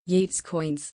Yates coins.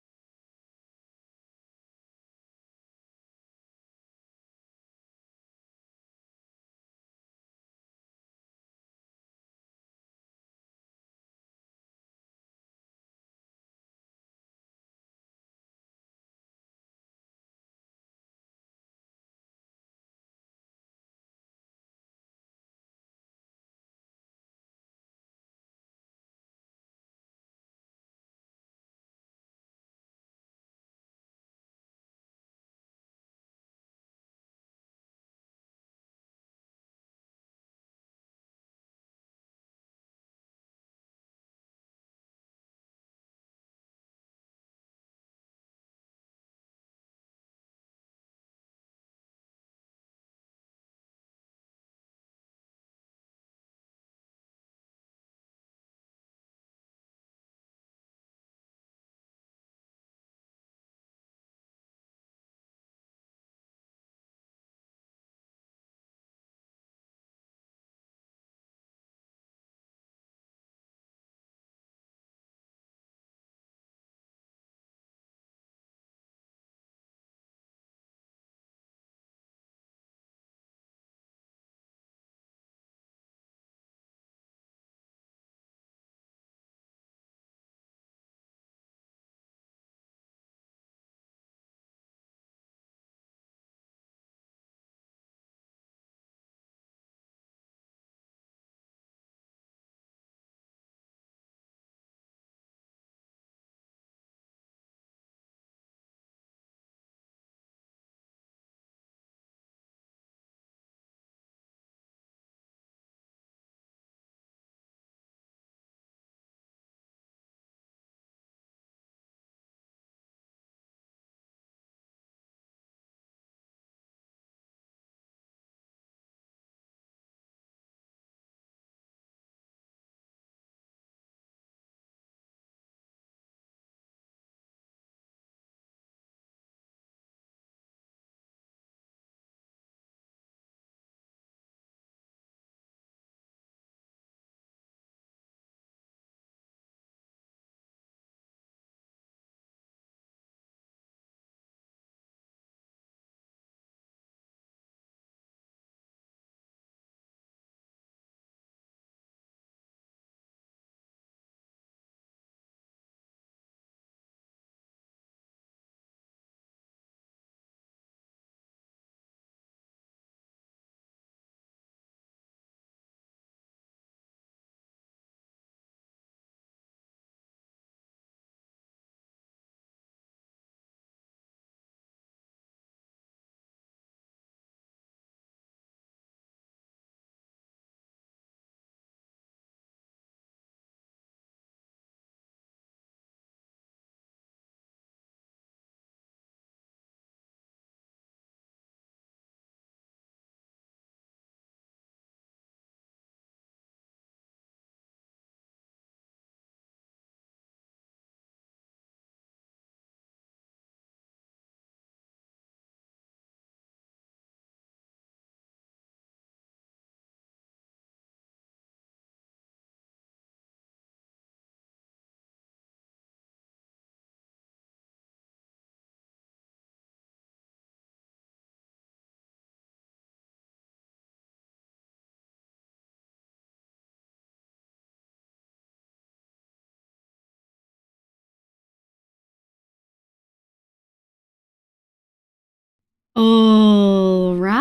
Alrighty.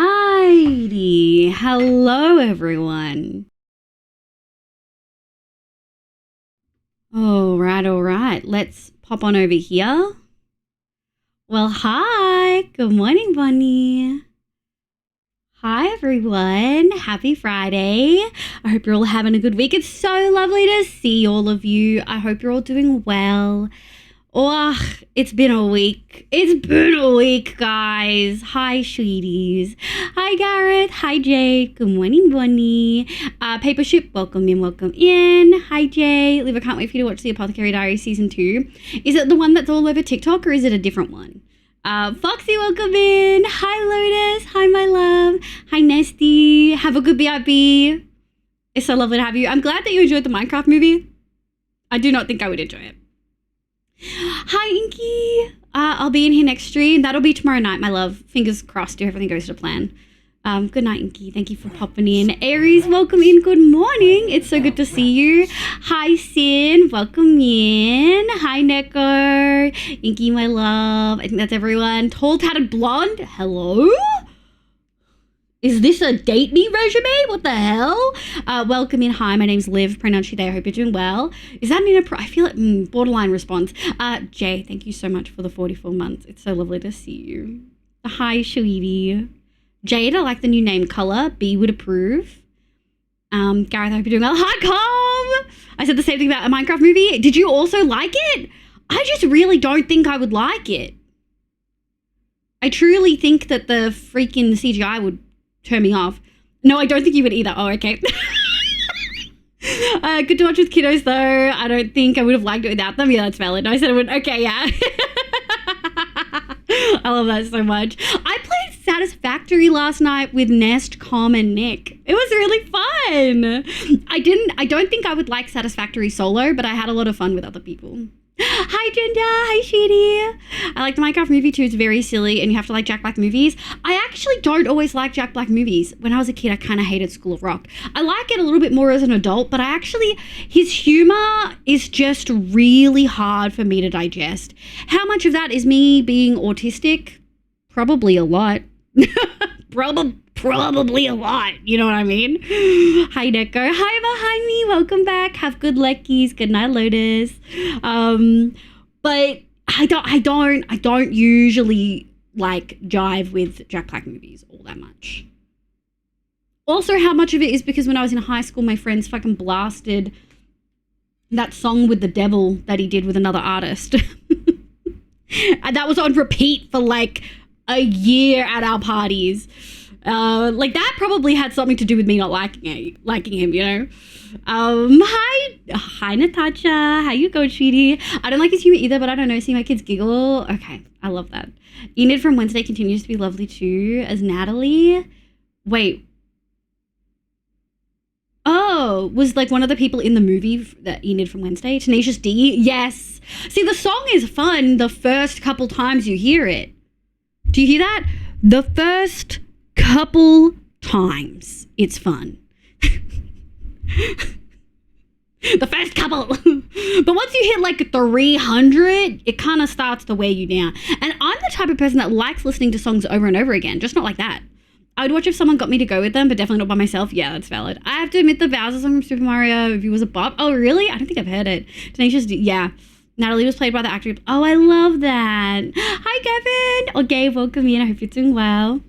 Hello, everyone. All right. Let's pop on over here. Well, hi. Good morning, Bonnie. Hi, everyone. Happy Friday. I hope you're all having a good week. It's so lovely to see all of you. I hope you're all doing well. Oh, it's been a week. It's been a week, guys. Hi, sweeties. Hi, Gareth. Hi, Jade. Good morning, Bonnie. Paper Ship, welcome in, welcome in. Hi, Jay. Liv, I can't wait for you to watch the Apothecary Diary Season 2. Is it the one that's all over TikTok or is it a different one? Foxy, welcome in. Hi, Lotus. Hi, my love. Hi, Nesty. Have a good BRB. It's so lovely to have you. I'm glad that you enjoyed the Minecraft movie. I do not think I would enjoy it. Hi, Inky. I'll be in here next stream. That'll be tomorrow night, my love. Fingers crossed if everything goes to plan. Good night, Inky. Thank you for popping in. Aries, welcome in. Good morning. It's so good to see you. Hi, Sin. Welcome in. Hi, Neko. Inky, my love. I think that's everyone. Tall, tatted blonde. Hello? Is this a date me resume? What the hell? Welcome in. Hi, my name's Liv. Pronounce she, they. I hope you're doing well. Is that I feel like borderline response. Jay, thank you so much for the 44 months. It's so lovely to see you. Hi, sweetie. Jade, I like the new name color. B would approve. Gareth, I hope you're doing well. Hi, Calm. I said the same thing about a Minecraft movie. Did you also like it? I just really don't think I would like it. I truly think that the freaking CGI would turn me off. No, I don't think you would either. Oh, okay. Good to watch with kiddos, though. I don't think I would have liked it without them. Yeah, that's valid. I said it would. Okay, yeah. I love that so much. I played Satisfactory last night with Nest, Com, and Nick. It was really fun. I don't think I would like Satisfactory solo, but I had a lot of fun with other people. Hi, Jinder. Hi, Sheedy. I like the Minecraft movie too. It's very silly and you have to like Jack Black movies. I actually don't always like Jack Black movies. When I was a kid, I kind of hated School of Rock. I like it a little bit more as an adult, but his humor is just really hard for me to digest. How much of that is me being autistic? Probably a lot. Probably a lot. You know what I mean? Hi, Neko. Hi, behind me. Welcome back. Have good leckies. Good night, Lotus. But I don't usually like jive with Jack Black movies all that much. Also, how much of it is because when I was in high school, my friends fucking blasted that song with the devil that he did with another artist. And that was on repeat for like a year at our parties. Like that probably had something to do with me not liking him, you know? Hi, Natasha. How you going, sweetie? I don't like his humor either, but I don't know. Seeing my kids giggle. Okay, I love that. Enid from Wednesday continues to be lovely too, as Natalie. Wait. Oh, was like one of the people in the movie that Enid from Wednesday? Tenacious D? Yes. See, the song is fun the first couple times you hear it. Do you hear that? The first couple times it's fun. The first couple. But once you hit like 300, it kind of starts to wear you down. And I'm the type of person that likes listening to songs over and over again, just not like that. I would watch if someone got me to go with them, but definitely not by myself. Yeah, that's valid. I have to admit the Bowser song from Super Mario Review was a bop. Oh, really? I don't think I've heard it. Tenacious D, yeah. Natalie was played by the actor. Oh, I love that. Hi, Kevin. Okay, welcome in. I hope you're doing well.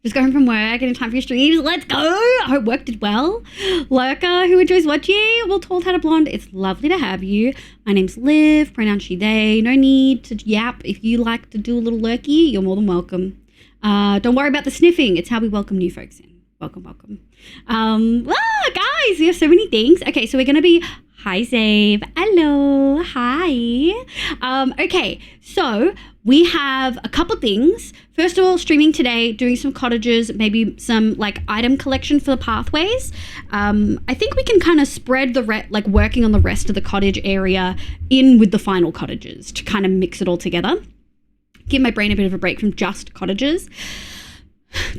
Just going from work, getting time for your streams. Let's go. I hope work did well. Lurker, who enjoys watching. Well, Tall Tatted Blonde, it's lovely to have you. My name's Liv, pronounce she, they. No need to yap. If you like to do a little lurky, you're more than welcome. Don't worry about the sniffing. It's how we welcome new folks in. Welcome, welcome. Guys, we have so many things. Okay, so we're going to be... Hi, Zave. Hello. Hi. Okay, so we have a couple things. First of all, streaming today, doing some cottages, maybe some like item collection for the pathways. I think we can kind of spread the working on the rest of the cottage area in with the final cottages to kind of mix it all together. Give my brain a bit of a break from just cottages.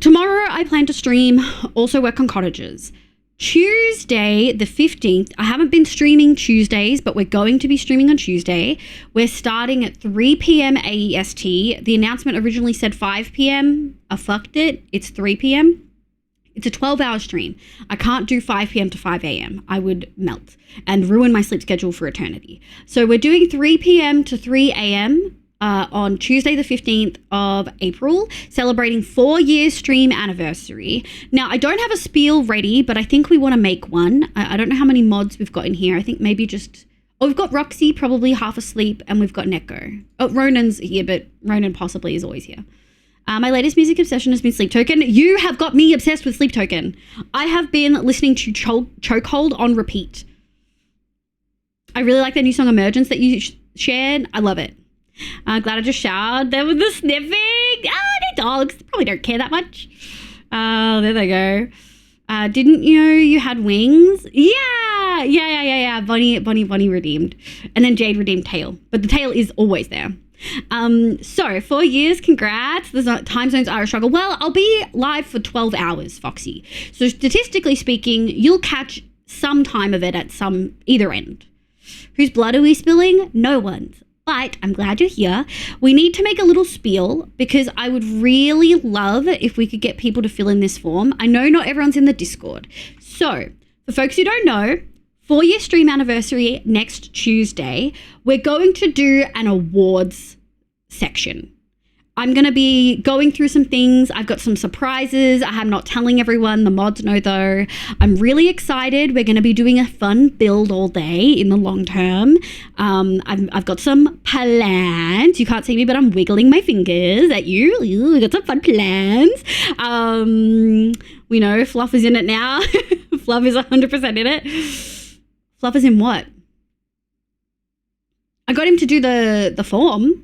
Tomorrow I plan to stream, also work on cottages. Tuesday, the 15th, I haven't been streaming Tuesdays, but we're going to be streaming on Tuesday. We're starting at 3 p.m. AEST. The announcement originally said 5 p.m. I fucked it. It's 3 p.m. It's a 12-hour stream. I can't do 5 p.m. to 5 a.m. I would melt and ruin my sleep schedule for eternity. So we're doing 3 p.m. to 3 a.m. On Tuesday the 15th of April, celebrating 4 years stream anniversary. Now, I don't have a spiel ready, but I think we want to make one. I don't know how many mods we've got in here. I think maybe just... Oh, we've got Roxy, probably half asleep, and we've got Neko. Oh, Ronan's here, but Ronan possibly is always here. My latest music obsession has been Sleep Token. You have got me obsessed with Sleep Token. I have been listening to Chokehold on repeat. I really like that new song Emergence that you shared. I love it. Glad I just showered. There was the sniffing. They're dogs. They probably don't care that much. Oh, there they go. Didn't you know you had wings? Yeah. Bonnie redeemed. And then Jade redeemed tail. But the tail is always there. So 4 years, congrats. Time zones are a struggle. Well, I'll be live for 12 hours, Foxy. So statistically speaking, you'll catch some time of it at either end. Whose blood are we spilling? No one's. But I'm glad you're here. We need to make a little spiel because I would really love if we could get people to fill in this form. I know not everyone's in the Discord. So for folks who don't know, 4-year stream anniversary next Tuesday, we're going to do an awards section. I'm going to be going through some things. I've got some surprises. I'm not telling everyone. The mods know though. I'm really excited. We're going to be doing a fun build all day in the long term. I've got some plans. You can't see me, but I'm wiggling my fingers at you. We've got some fun plans. We know Fluff is in it now. Fluff is 100% in it. Fluff is in what? I got him to do the form.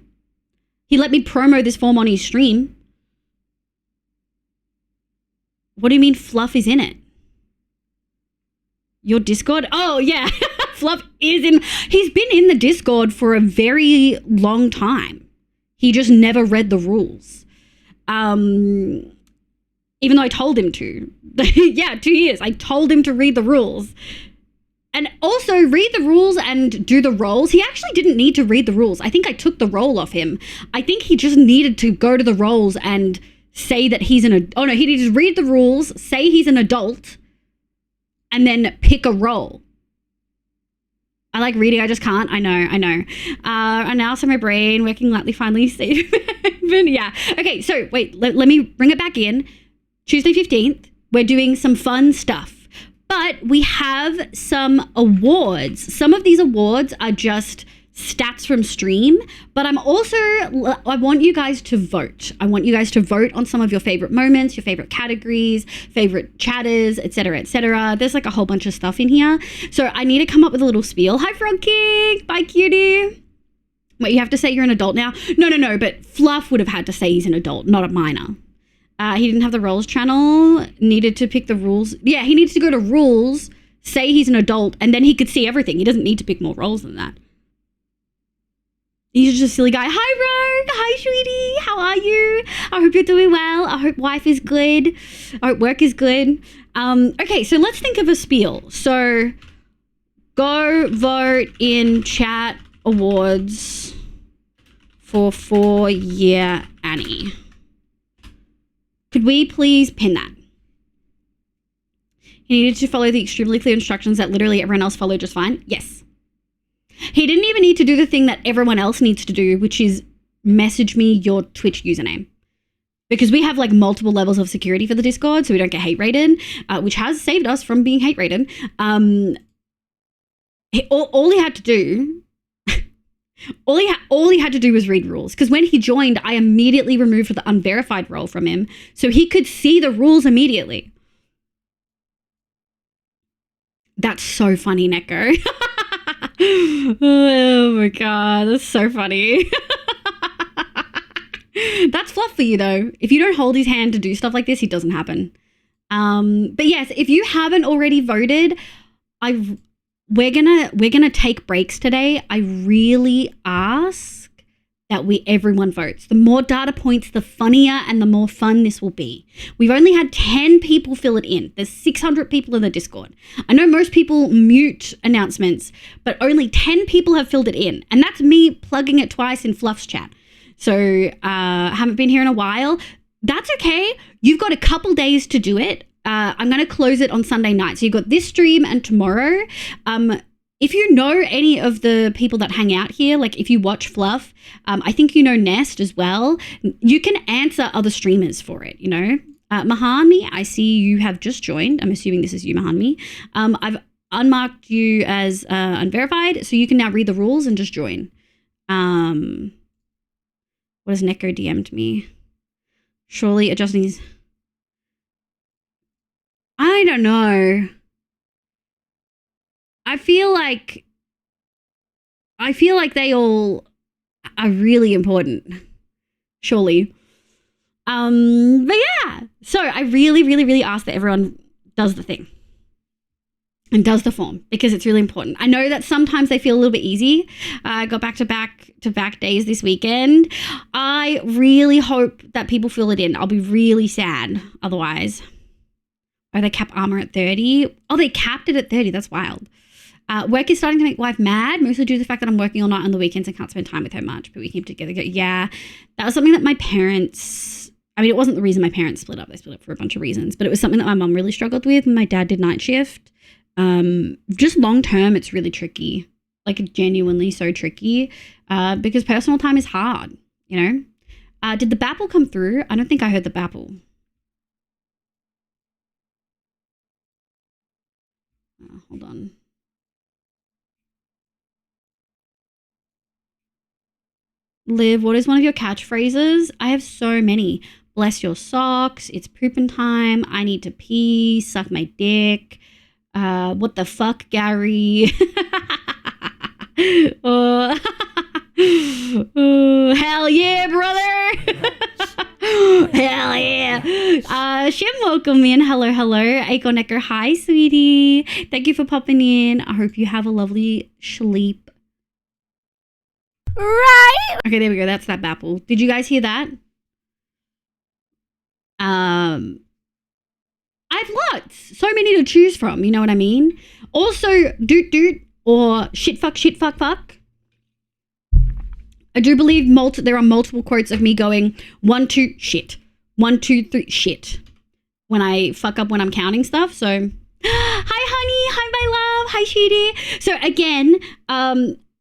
He let me promo this form on his stream. What do you mean Fluff is in it? Your Discord? Oh, yeah. Fluff is in. He's been in the Discord for a very long time. He just never read the rules. Even though I told him to. Yeah, 2 years. I told him to read the rules. And also read the rules and do the roles. He actually didn't need to read the rules. I think I took the role off him. I think he just needed to go to the roles and say that he's oh no, he needed to read the rules, say he's an adult, and then pick a role. I like reading, I just can't. I know. And now so my brain working lightly finally see. Yeah. Okay, so wait, let me bring it back in. Tuesday 15th, we're doing some fun stuff. But we have some awards. Some of these awards are just stats from stream, but I want you guys to vote. I want you guys to vote on some of your favorite moments, your favorite categories, favorite chatters, etc., etc. There's like a whole bunch of stuff in here. So I need to come up with a little spiel. Hi, Frog King. Bye, cutie. Wait, you have to say you're an adult now? No, but Fluff would have had to say he's an adult, not a minor. He didn't have the roles channel, needed to pick the rules. Yeah, he needs to go to rules, say he's an adult, and then he could see everything. He doesn't need to pick more roles than that. He's just a silly guy. Hi, Rogue. Hi, sweetie. How are you? I hope you're doing well. I hope life is good. I hope work is good. Okay, so let's think of a spiel. So go vote in chat awards for 4-year Annie. Could we please pin that? He needed to follow the extremely clear instructions that literally everyone else followed just fine. Yes. He didn't even need to do the thing that everyone else needs to do, which is message me your Twitch username. Because we have like multiple levels of security for the Discord, so we don't get hate rated, which has saved us from being hate rated. All he had to do... All he had to do was read rules, because when he joined, I immediately removed the unverified role from him so he could see the rules immediately. That's so funny, Neko. Oh my god, that's so funny. That's Fluff for you though. If you don't hold his hand to do stuff like this, it doesn't happen. But yes, if you haven't already voted, we're gonna take breaks today. I really ask that everyone votes. The more data points, the funnier and the more fun this will be. We've only had 10 people fill it in. There's 600 people in the Discord. I know most people mute announcements, but only 10 people have filled it in. And that's me plugging it twice in Fluff's chat. So haven't been here in a while. That's okay. You've got a couple days to do it. I'm going to close it on Sunday night. So you've got this stream and tomorrow. If you know any of the people that hang out here, like if you watch Fluff, I think you know Nest as well. You can answer other streamers for it, you know. Mahanmi, I see you have just joined. I'm assuming this is you, Mahanmi. I've unmarked you as unverified, so you can now read the rules and just join. What has Neko DM'd me? Surely adjusting his... I don't know. I feel like they all are really important. Surely. But yeah. So I really, really, really ask that everyone does the thing and does the form because it's really important. I know that sometimes they feel a little bit easy. I got back-to-back days this weekend. I really hope that people fill it in. I'll be really sad otherwise. Oh, they cap armor at 30. Oh, they capped it at 30. That's wild. Work is starting to make wife mad, mostly due to the fact that I'm working all night on the weekends and can't spend time with her much, but we keep together. Yeah, that was something that my parents, I mean, it wasn't the reason my parents split up. They split up for a bunch of reasons, but it was something that my mum really struggled with. My dad did night shift. Just long term, it's really tricky, like genuinely so tricky, because personal time is hard, you know? Did the babble come through? I don't think I heard the babble. Hold on. Liv, what is one of your catchphrases? I have so many. Bless your socks. It's pooping time. I need to pee. Suck my dick. What the fuck, Gary? Oh, hell yeah, brother. Hell yeah. Shim, welcome in. Hello. Aiko Necker, hi, sweetie. Thank you for popping in. I hope you have a lovely sleep. Right. Okay, there we go. That's that babble. Did you guys hear that? I've lots. So many to choose from, you know what I mean? Also, doot or shit fuck. I do believe there are multiple quotes of me going 1, 2, shit. 1, 2, 3, shit. When I fuck up when I'm counting stuff. So, hi, honey. Hi, my love. Hi, sweetie. So, again,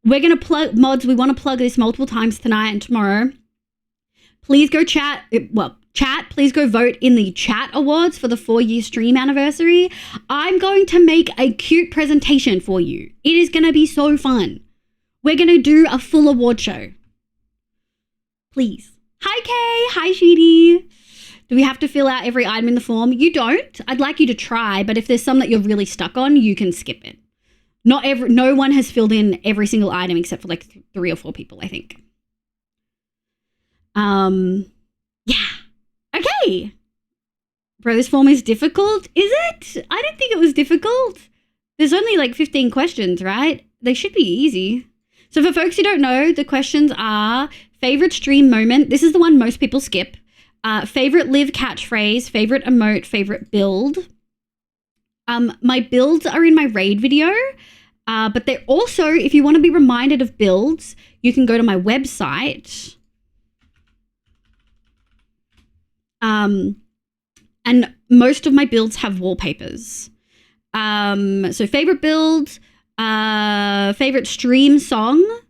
we're going to plug mods. We want to plug this multiple times tonight and tomorrow. Please go chat. Please go vote in the chat awards for the 4-year stream anniversary. I'm going to make a cute presentation for you. It is going to be so fun. We're going to do a full award show. Please. Hi, Kay. Hi, Sheedy. Do we have to fill out every item in the form? You don't. I'd like you to try, but if there's some that you're really stuck on, you can skip it. No one has filled in every single item except for like 3 or 4 people, I think. Yeah. Okay. Bro, this form is difficult. Is it? I didn't think it was difficult. There's only like 15 questions, right? They should be easy. So for folks who don't know, the questions are favorite stream moment. This is the one most people skip. Favorite live catchphrase, favorite emote, favorite build. My builds are in my raid video, but they're also, if you want to be reminded of builds, you can go to my website. And most of my builds have wallpapers. So favorite build, favorite stream song,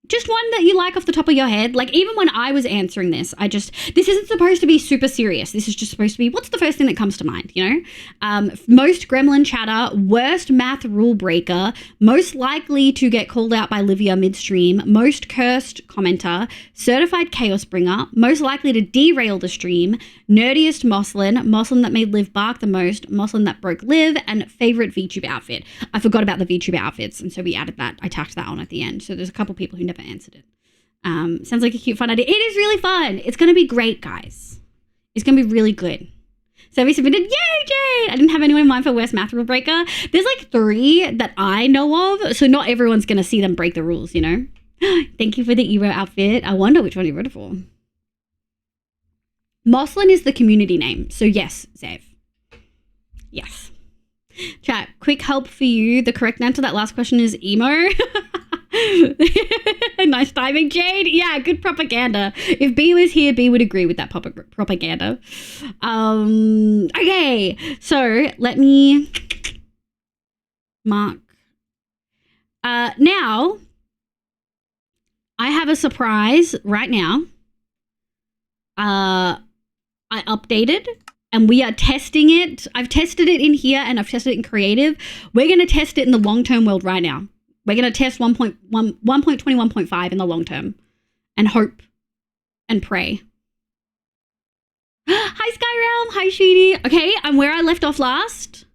just one that you like off the top of your head. Like even when I was answering this isn't supposed to be super serious. This is just supposed to be, what's the first thing that comes to mind, you know? Most gremlin chatter, worst math rule breaker, most likely to get called out by Livia midstream, most cursed commenter, certified chaos bringer, most likely to derail the stream, nerdiest Moslin that made Liv bark the most, Moslin that broke Liv, and favorite VTuber outfit. I forgot about the VTuber outfits, and so we added that. I tacked that on at the end. So there's a couple people who never answered it. Sounds like a cute, fun idea. It is really fun. It's going to be great, guys. It's going to be really good. So we submitted, yay, Jade! I didn't have anyone in mind for worst math rule breaker. There's like 3 that I know of, so not everyone's going to see them break the rules, you know? Thank you for the Evo outfit. I wonder which one you voted for. Moslin is the community name, so yes, Zev. Yes. Chat, quick help for you. The correct answer to that last question is emo. Nice timing, Jade. Yeah, good propaganda. If B was here, B would agree with that propaganda. Okay, so let me mark. Now, I have a surprise right now. I updated and we are testing it. I've tested it in here and I've tested it in creative. We're going to test it in the long-term world right now. We're going to test 1.21.5 in the long term and hope and pray. Hi, Skyrealm. Hi, Sheedy. Okay, I'm where I left off last.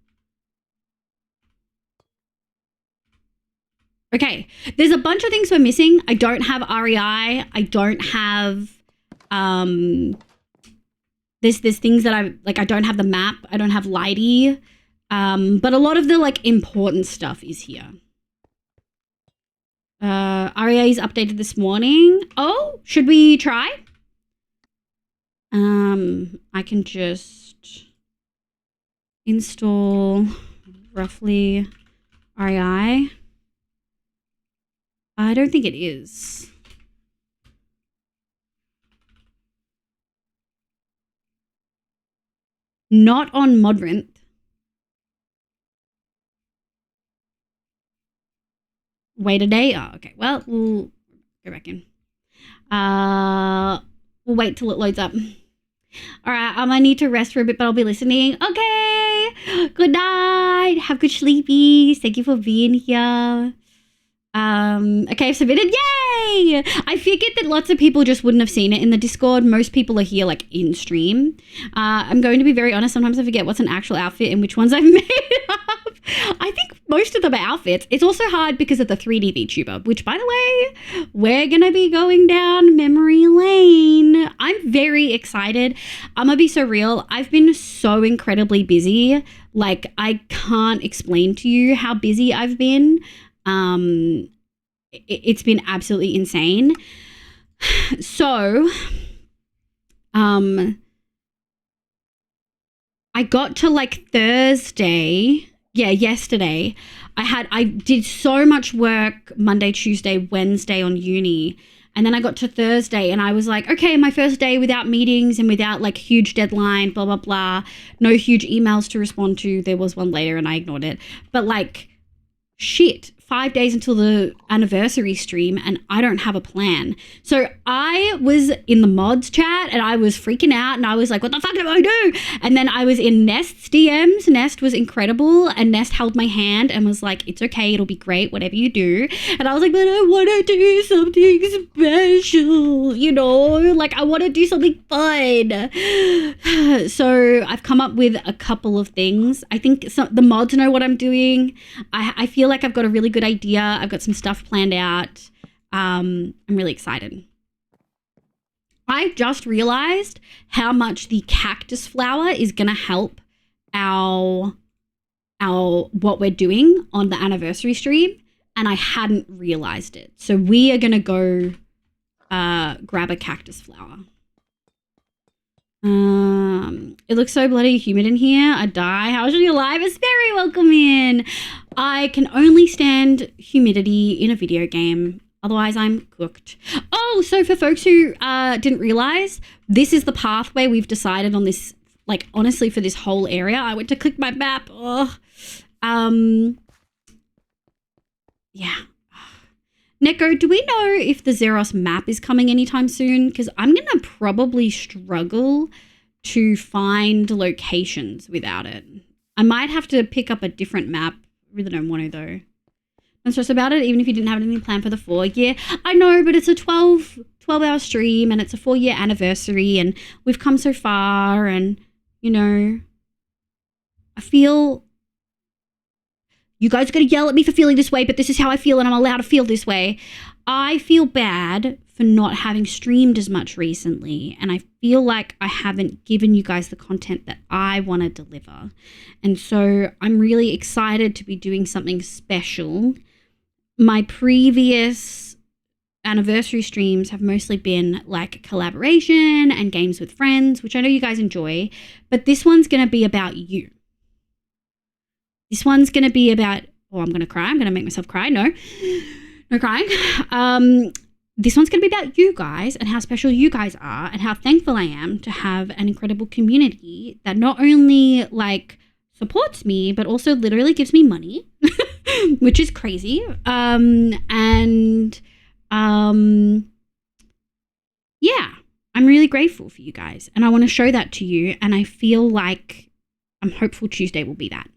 Okay, there's a bunch of things we're missing. I don't have REI. I don't have there's things that I don't have the map. I don't have Lighty. But a lot of the like important stuff is here. REA is updated this morning. Oh, should we try? I can just install roughly REI. I don't think it is. Not on Modrint. Wait a day. Oh, okay. Well, we'll go back in. We'll wait till it loads up. All right, I might need to rest for a bit, but I'll be listening. Okay. Good night. Have good sleepies. Thank you for being here. Okay, I've submitted. Yay! I figured that lots of people just wouldn't have seen it in the Discord. Most people are here like in stream. I'm going to be very honest. Sometimes I forget what's an actual outfit and which ones I've made up. I think most of them are outfits. It's also hard because of the 3D VTuber, which, by the way, we're going to be going down memory lane. I'm very excited. I'm going to be so real. I've been so incredibly busy. Like, I can't explain to you how busy I've been. It's been absolutely insane. So, I got to like Thursday. Yeah, yesterday. I did so much work Monday, Tuesday, Wednesday on uni. And then I got to Thursday and I was like, okay, my first day without meetings and without like huge deadline, blah, blah, blah. No huge emails to respond to. There was one later and I ignored it. But like, shit, 5 days until the anniversary stream and I don't have a plan. So I was in the mods chat and I was freaking out and I was like, what the fuck do I do? And then I was in Nest's DMs. Nest was incredible and Nest held my hand and was like, it's okay, it'll be great, whatever you do. And I was like, but I want to do something special, you know, like I want to do something fun. So I've come up with a couple of things. I think the mods know what I'm doing. I feel like I've got a really good idea. I've got some stuff planned out. I'm really excited. I just realized how much the cactus flower is going to help our what we're doing on the anniversary stream, and I hadn't realized it. So we are going to go grab a cactus flower. It looks so bloody humid in here. I die. How's your live? It's very welcome in. I can only stand humidity in a video game. Otherwise, I'm cooked. Oh, so for folks who didn't realize, this is the pathway we've decided on this, like, honestly, for this whole area. I went to click my map. Oh, yeah. Neko, do we know if the Zeros map is coming anytime soon? Because I'm going to probably struggle to find locations without it. I might have to pick up a different map. I really don't want to, though. Don't stress about it, even if you didn't have anything planned for the 4-year. I know, but it's a 12-hour stream, and it's a 4-year anniversary, and we've come so far, and, you know, I feel... You guys are going to yell at me for feeling this way, but this is how I feel and I'm allowed to feel this way. I feel bad for not having streamed as much recently, and I feel like I haven't given you guys the content that I want to deliver. And so I'm really excited to be doing something special. My previous anniversary streams have mostly been like collaboration and games with friends, which I know you guys enjoy, but this one's going to be about you. This one's going to be about, oh, I'm going to cry. I'm going to make myself cry. No crying. This one's going to be about you guys and how special you guys are and how thankful I am to have an incredible community that not only like supports me, but also literally gives me money, which is crazy. Yeah, I'm really grateful for you guys and I want to show that to you. And I feel like I'm hopeful Tuesday will be that.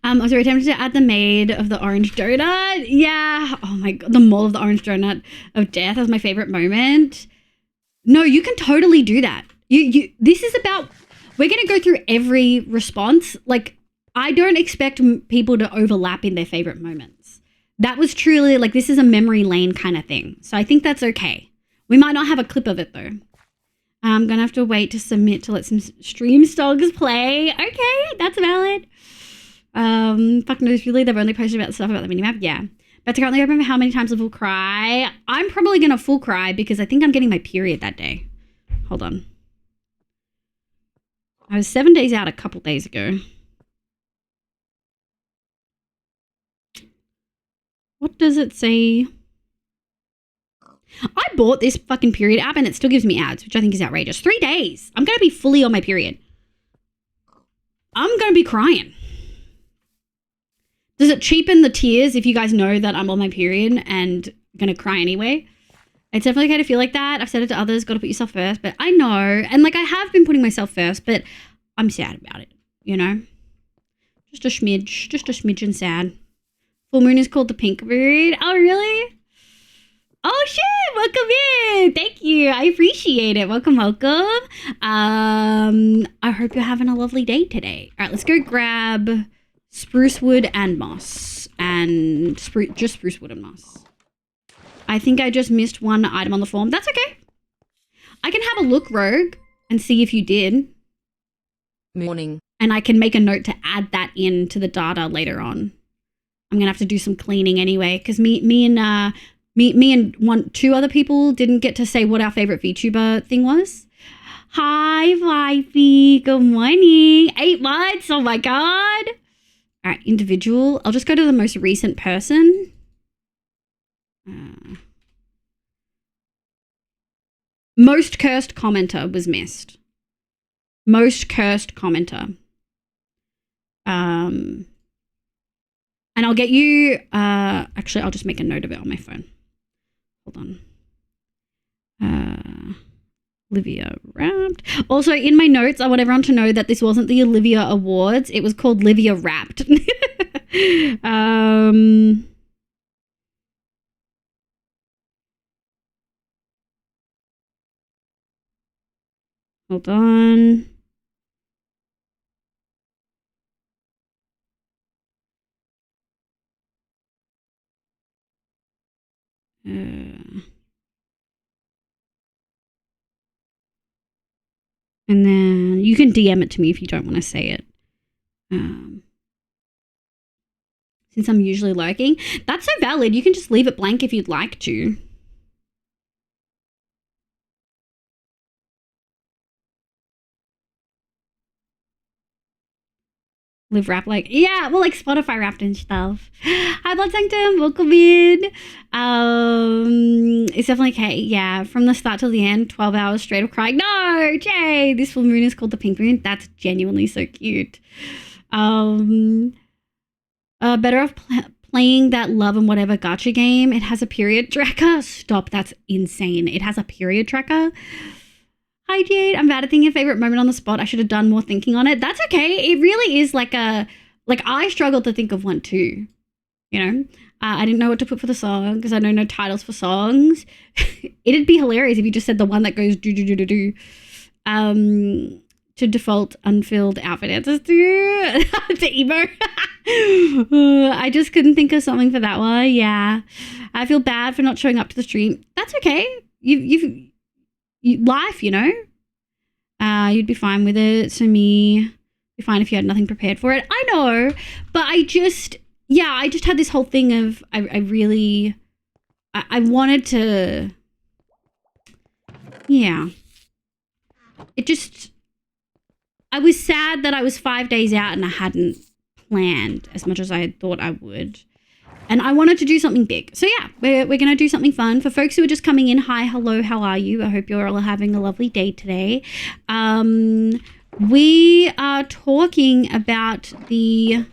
I was very tempted to add the maid of the orange donut. Yeah. Oh my God. The mole of the orange donut of death was my favorite moment. No, you can totally do that. This is about, we're going to go through every response. Like, I don't expect people to overlap in their favorite moments. that was truly like, this is a memory lane kind of thing. So I think that's okay. We might not have a clip of it though. I'm going to have to wait to submit to let some stream stogs play. Okay, that's valid. Fuck knows really, they've only posted about the stuff about the minimap. Yeah. But I can't remember how many times I will cry. I'm probably going to full cry because I think I'm getting my period that day. Hold on. I was 7 days out a couple days ago. What does it say? I bought this fucking period app and it still gives me ads, which I think is outrageous. 3 days. I'm going to be fully on my period. I'm going to be crying. Does it cheapen the tears if you guys know that I'm on my period and going to cry anyway? It's definitely okay to feel like that. I've said it to others, got to put yourself first. But I know, and like I have been putting myself first, but I'm sad about it, you know? Just a smidgen sad. Full moon is called the pink moon. Oh, really? Oh, shit. Welcome in. Thank you. I appreciate it. Welcome, welcome. I hope you're having a lovely day today. All right, let's go grab spruce wood and moss. And just spruce wood and moss. I think I just missed one item on the form. That's okay. I can have a look, Rogue, and see if you did. Morning. And I can make a note to add that into the data later on. I'm going to have to do some cleaning anyway, because me and two other people didn't get to say what our favorite VTuber thing was. Hi, Wifey. Good morning. 8 months. Oh, my God. All right, individual. I'll just go to the most recent person. Most cursed commenter was missed. Most cursed commenter. And I'll get you, actually, I'll just make a note of it on my phone. Hold on. Olivia Wrapped. Also, in my notes, I want everyone to know that this wasn't the Olivia Awards. It was called Livia Wrapped. Hold on. And then you can DM it to me if you don't want to say it. Since I'm usually lurking. That's so valid. You can just leave it blank if you'd like to. Live rap like, yeah, well, like Spotify rapped and stuff. Hi, Blood Sanctum, welcome in. It's definitely okay. Yeah, from the start till the end, 12 hours straight of crying. No, Jay, this full moon is called the pink moon. That's genuinely so cute. Better off playing that Love and Whatever gacha game. It has a period tracker. Stop, that's insane. It has a period tracker. Hi, Jade. I'm bad at thinking your favorite moment on the spot. I should have done more thinking on it. That's okay. It really is like I struggled to think of one too. You know, I didn't know what to put for the song because I know no titles for songs. It'd be hilarious if you just said the one that goes do do do do do. To default unfilled outfit answers to emo. I just couldn't think of something for that one. Yeah, I feel bad for not showing up to the stream. That's okay. Life, you know, you'd be fine with it. So be fine if you had nothing prepared for it. I know, but I just had this whole thing of I wanted to, yeah. I was sad that I was 5 days out and I hadn't planned as much as I had thought I would. And I wanted to do something big. So yeah, we're going to do something fun. For folks who are just coming in, hi, hello, how are you? I hope you're all having a lovely day today. We are talking about the...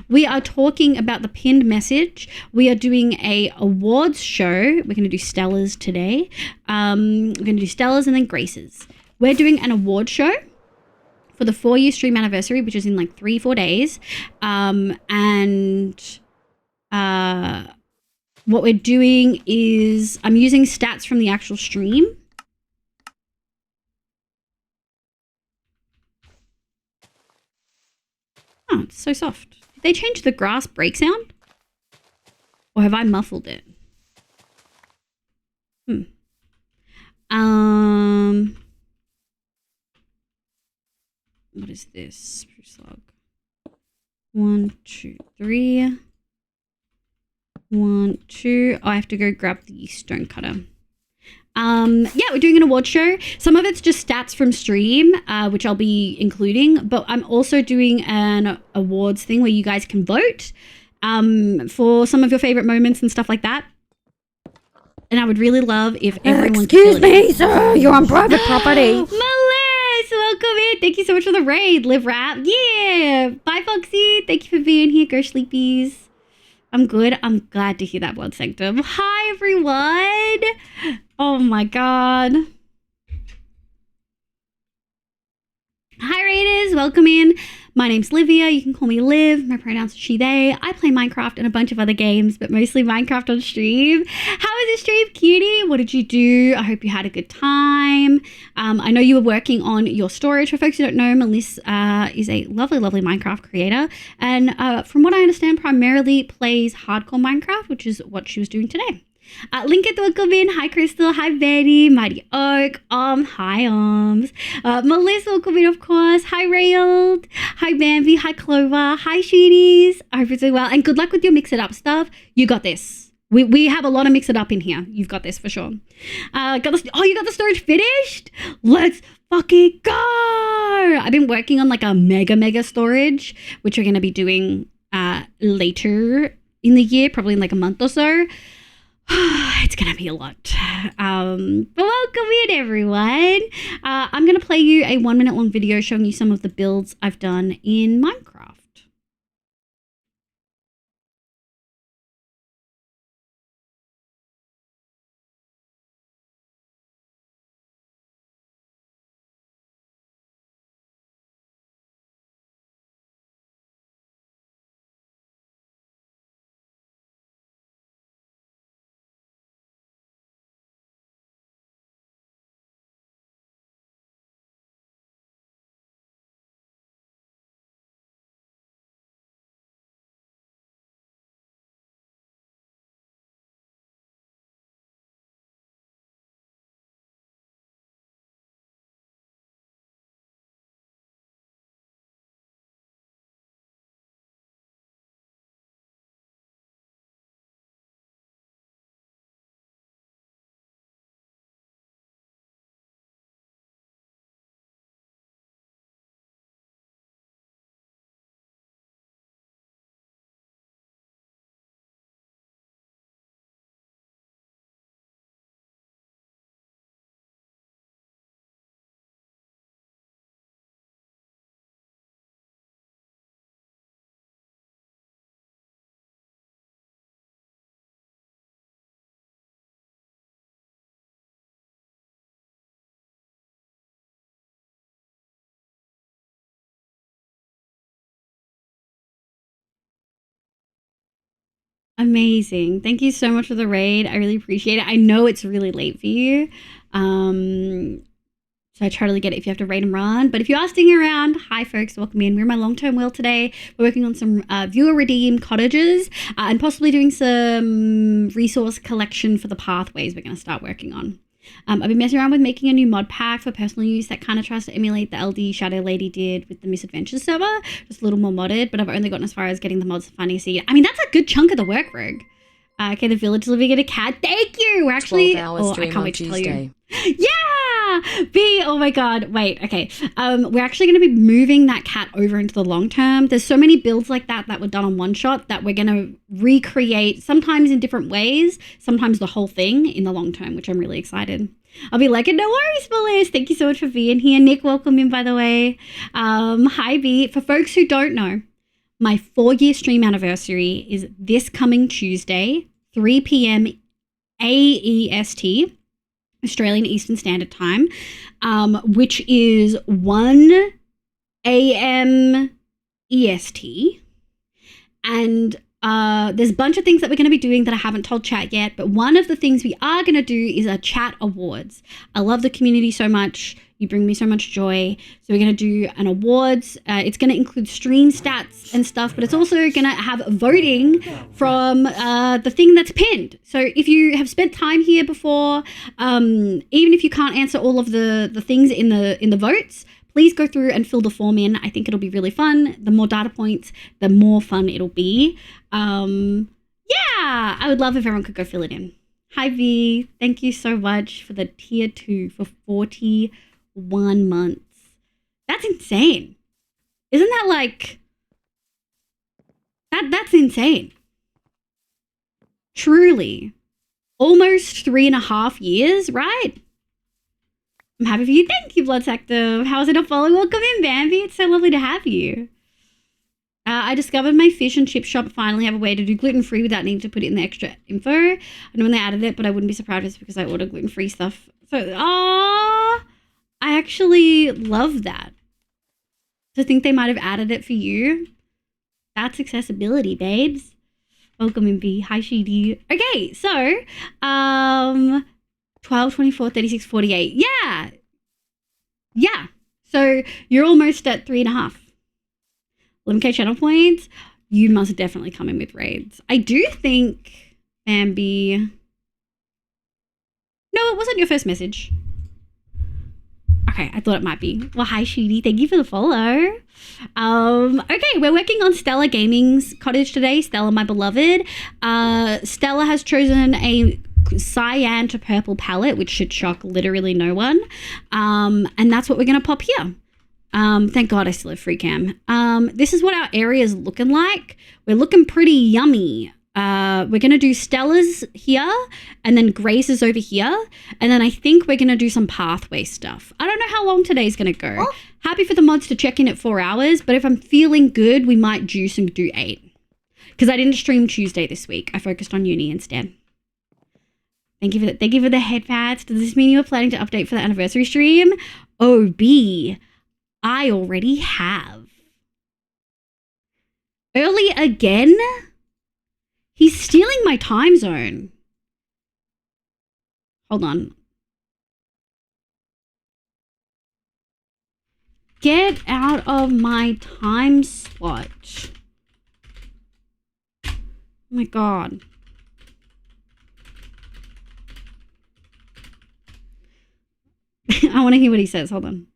We are talking about the pinned message. We are doing a awards show. We're going to do Stellas today. We're going to do Stellas and then Graces. We're doing an award show for the 4-year stream anniversary, which is in like 3-4 days. What we're doing is I'm using stats from the actual stream. Oh, it's so soft. they change the grass break sound? Or have I muffled it? What is this? Spruce log. 1, 2, 3. 1, 2. Oh, I have to go grab the stone cutter. Yeah, we're doing an award show. Some of it's just stats from stream, which I'll be including, but I'm also doing an awards thing where you guys can vote for some of your favorite moments and stuff like that. And I would really love if everyone... Excuse me, sir. You're on private property. Melissa, welcome in. Thank you so much for the raid. Live rap. Yeah. Bye, Foxy. Thank you for being here. Go sleepies. I'm good. I'm glad to hear that, Blood Sanctum. Hi, everyone. Oh, my God. Hi, Raiders. Welcome in. My name's Livia. You can call me Liv. My pronouns are she, they. I play Minecraft and a bunch of other games, but mostly Minecraft on stream. How was the stream, cutie? What did you do? I hope you had a good time. I know you were working on your storage. For folks who don't know, Melissa is a lovely, lovely Minecraft creator. And from what I understand, primarily plays hardcore Minecraft, which is what she was doing today. Lincoln, welcome in. Hi, Crystal. Hi, Betty. Mighty Oak. Hi, Melissa, welcome in, of course. Hi, Railed. Hi, Bambi. Hi, Clover. Hi, Sheeties. I hope you're doing well. And good luck with your Mix It Up stuff. You got this. We have a lot of Mix It Up in here. You've got this for sure. You got the storage finished? Let's fucking go. I've been working on like a mega storage, which we're going to be doing later in the year, probably in like a month or so. It's gonna be a lot. But welcome in, everyone. I'm gonna play you a 1-minute long video showing you some of the builds I've done in Minecraft. Amazing. Thank you so much for the raid. I really appreciate it. I know it's really late for you. So I totally get it if you have to raid and run. But if you are sticking around, hi folks, welcome in. We're in my long-term wheel today. We're working on some viewer redeemed cottages and possibly doing some resource collection for the pathways we're going to start working on. I've been messing around with making a new mod pack for personal use that kind of tries to emulate the LD Shadow Lady did with the Misadventures server, just a little more modded, but I've only gotten as far as getting the mods for finding a seed. I mean, that's a good chunk of the work, Rogue. Okay, the village living in a cat. Thank you. We're actually... I can't wait to tell you. Yeah! B, oh my god. Wait, okay. We're actually going to be moving that cat over into the long term. There's so many builds like that were done on one shot that we're going to recreate, sometimes in different ways, sometimes the whole thing in the long term, which I'm really excited. I'll be like, no worries, Melissa. Thank you so much for being here. Nick, welcome in, by the way. Hi, B. For folks who don't know, my 4-year stream anniversary is this coming Tuesday, 3 p.m. AEST, Australian Eastern Standard Time, which is 1 a.m. EST. And there's a bunch of things that we're going to be doing that I haven't told chat yet, but one of the things we are going to do is a chat awards. I love the community so much. You bring me so much joy. So we're going to do an awards. It's going to include stream stats and stuff, but it's also going to have voting from the thing that's pinned. So if you have spent time here before, even if you can't answer all of the things in the votes, please go through and fill the form in. I think it'll be really fun. The more data points, the more fun it'll be. Yeah, I would love if everyone could go fill it in. Hi, V. Thank you so much for the tier 2 for 41 months. That's insane. Isn't that like... That's insane. Truly. Almost 3.5 years, right? I'm happy for you. Thank you, Blood Active. How's it a follow? Welcome in, Bambi. It's so lovely to have you. I discovered my fish and chip shop finally have a way to do gluten-free without needing to put in the extra info. I know when they added it, but I wouldn't be surprised if it's because I order gluten-free stuff. So, I actually love that. To think they might have added it for you. That's accessibility, babes. Welcome in, B. Hi, Sheedy. Okay, so, 12, 24, 36, 48. Yeah. Yeah. So, you're almost at 3.5. 11k channel points, you must definitely come in with raids. I do think, Bambi... No, it wasn't your first message. Okay, I thought it might be. Well, hi, Sheedy. Thank you for the follow. Okay, we're working on Stella Gaming's cottage today. Stella, my beloved. Stella has chosen a cyan to purple palette, which should shock literally no one. And that's what we're going to pop here. Thank God I still have free cam. This is what our area is looking like. We're looking pretty yummy. We're going to do Stella's here and then Grace's over here. And then I think we're going to do some pathway stuff. I don't know how long today's going to go. Oh. Happy for the mods to check in at 4 hours, but if I'm feeling good, we might juice and do 8. Because I didn't stream Tuesday this week. I focused on uni instead. Thank you for the head pats. Does this mean you were planning to update for the anniversary stream? Oh, B. I already have. Early again? He's stealing my time zone. Hold on. Get out of my time slot. Oh my God. I want to hear what he says. Hold on.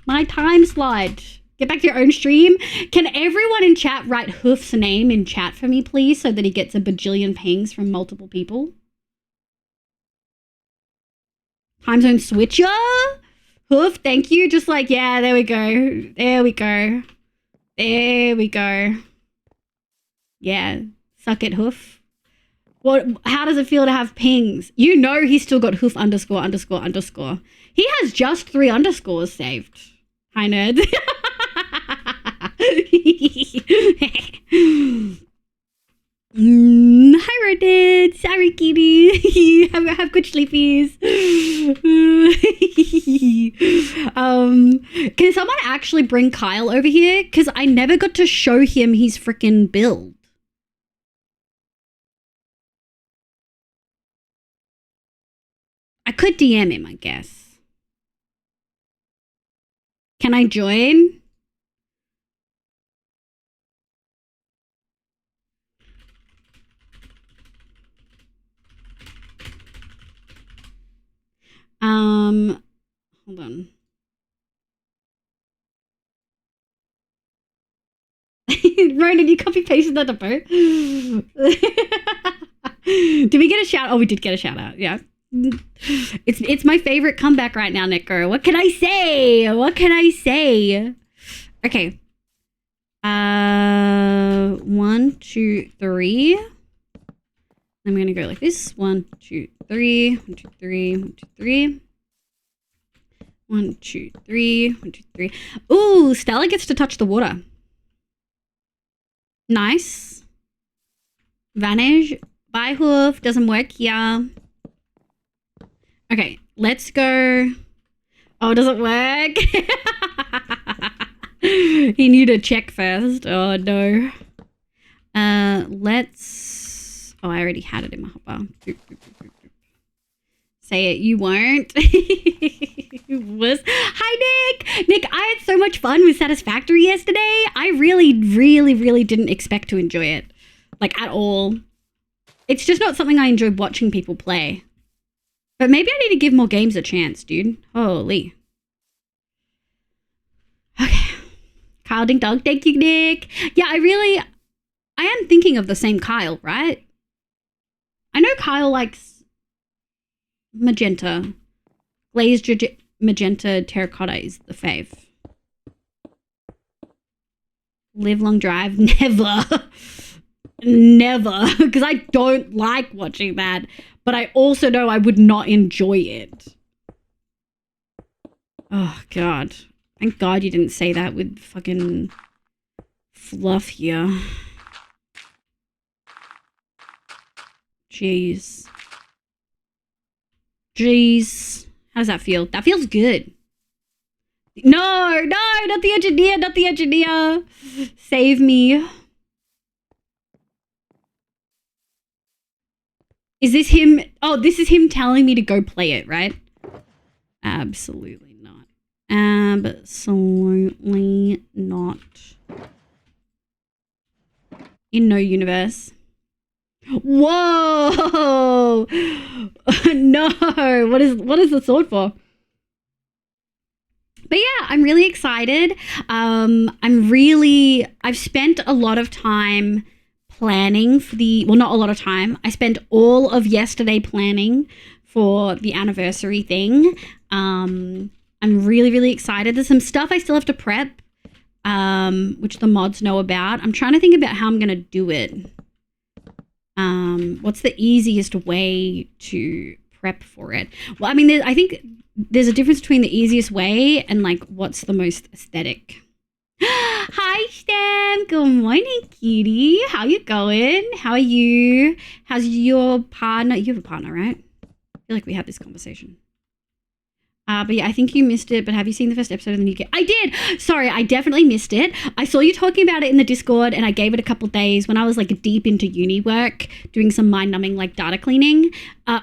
My time slot. Get back to your own stream. Can everyone in chat write Hoof's name in chat for me, please, so that he gets a bajillion pings from multiple people? Time zone switcher? Hoof, thank you. Just like, yeah, there we go. There we go. There we go. Yeah, suck it, Hoof. How does it feel to have pings? You know he's still got Hoof ____. He has just 3 underscores saved. Hi, nerds. Hi, Rodent. Sorry, kitty. have good sleepies. Can someone actually bring Kyle over here? Because I never got to show him his freaking build. I could DM him, I guess. Can I join? Hold on. Ronan, you copy pasted that to both. Did we get a shout? Oh, we did get a shout out. Yeah. It's my favorite comeback right now, Nico. What can I say? What can I say? Okay. 1, 2, 3. I'm gonna go like this. 1, 2, 3. 1, 2, 3. 1, 2, 3. 1, 2, 3. 1, 2, 3. Ooh, Stella gets to touch the water. Nice. Vanish. Bye, Hoof. Doesn't work here. Okay, let's go. Oh, does it work? He knew to check first. Oh, no. Let's... Oh, I already had it in my hopper. Say it, you won't. Hi, Nick. Nick, I had so much fun with Satisfactory yesterday. I really didn't expect to enjoy it. Like, at all. It's just not something I enjoy watching people play. But maybe I need to give more games a chance, dude. Holy. Okay. Kyle Ding Dong, thank you, Nick. Yeah, I am thinking of the same Kyle, right? I know Kyle likes magenta. Glazed magenta terracotta is the fave. Live Long Drive, never. Never, because I don't like watching that, but I also know I would not enjoy it. Oh, God. Thank God you didn't say that with fucking fluff here. Jeez. How does that feel? That feels good. No, not the engineer. Save me. Is this him? Oh, this is him telling me to go play it, right? Absolutely not. Absolutely not. In no universe. Whoa! No! What is the sword for? But yeah, I'm really excited. I've spent a lot of time planning for not a lot of time. I spent all of yesterday planning for the anniversary thing. I'm really excited. There's some stuff I still have to prep, which the mods know about. I'm trying to think about how I'm going to do it. What's the easiest way to prep for it? Well, I mean, I think there's a difference between the easiest way and like what's the most aesthetic. Hi, Stem. Good morning, cutie. How you going? How are you? How's your partner? You have a partner, right? I feel like we had this conversation. But yeah, I think you missed it. But have you seen the first episode of the new game? I did. Sorry, I definitely missed it. I saw you talking about it in the Discord, and I gave it a couple days when I was like deep into uni work, doing some mind-numbing like data cleaning.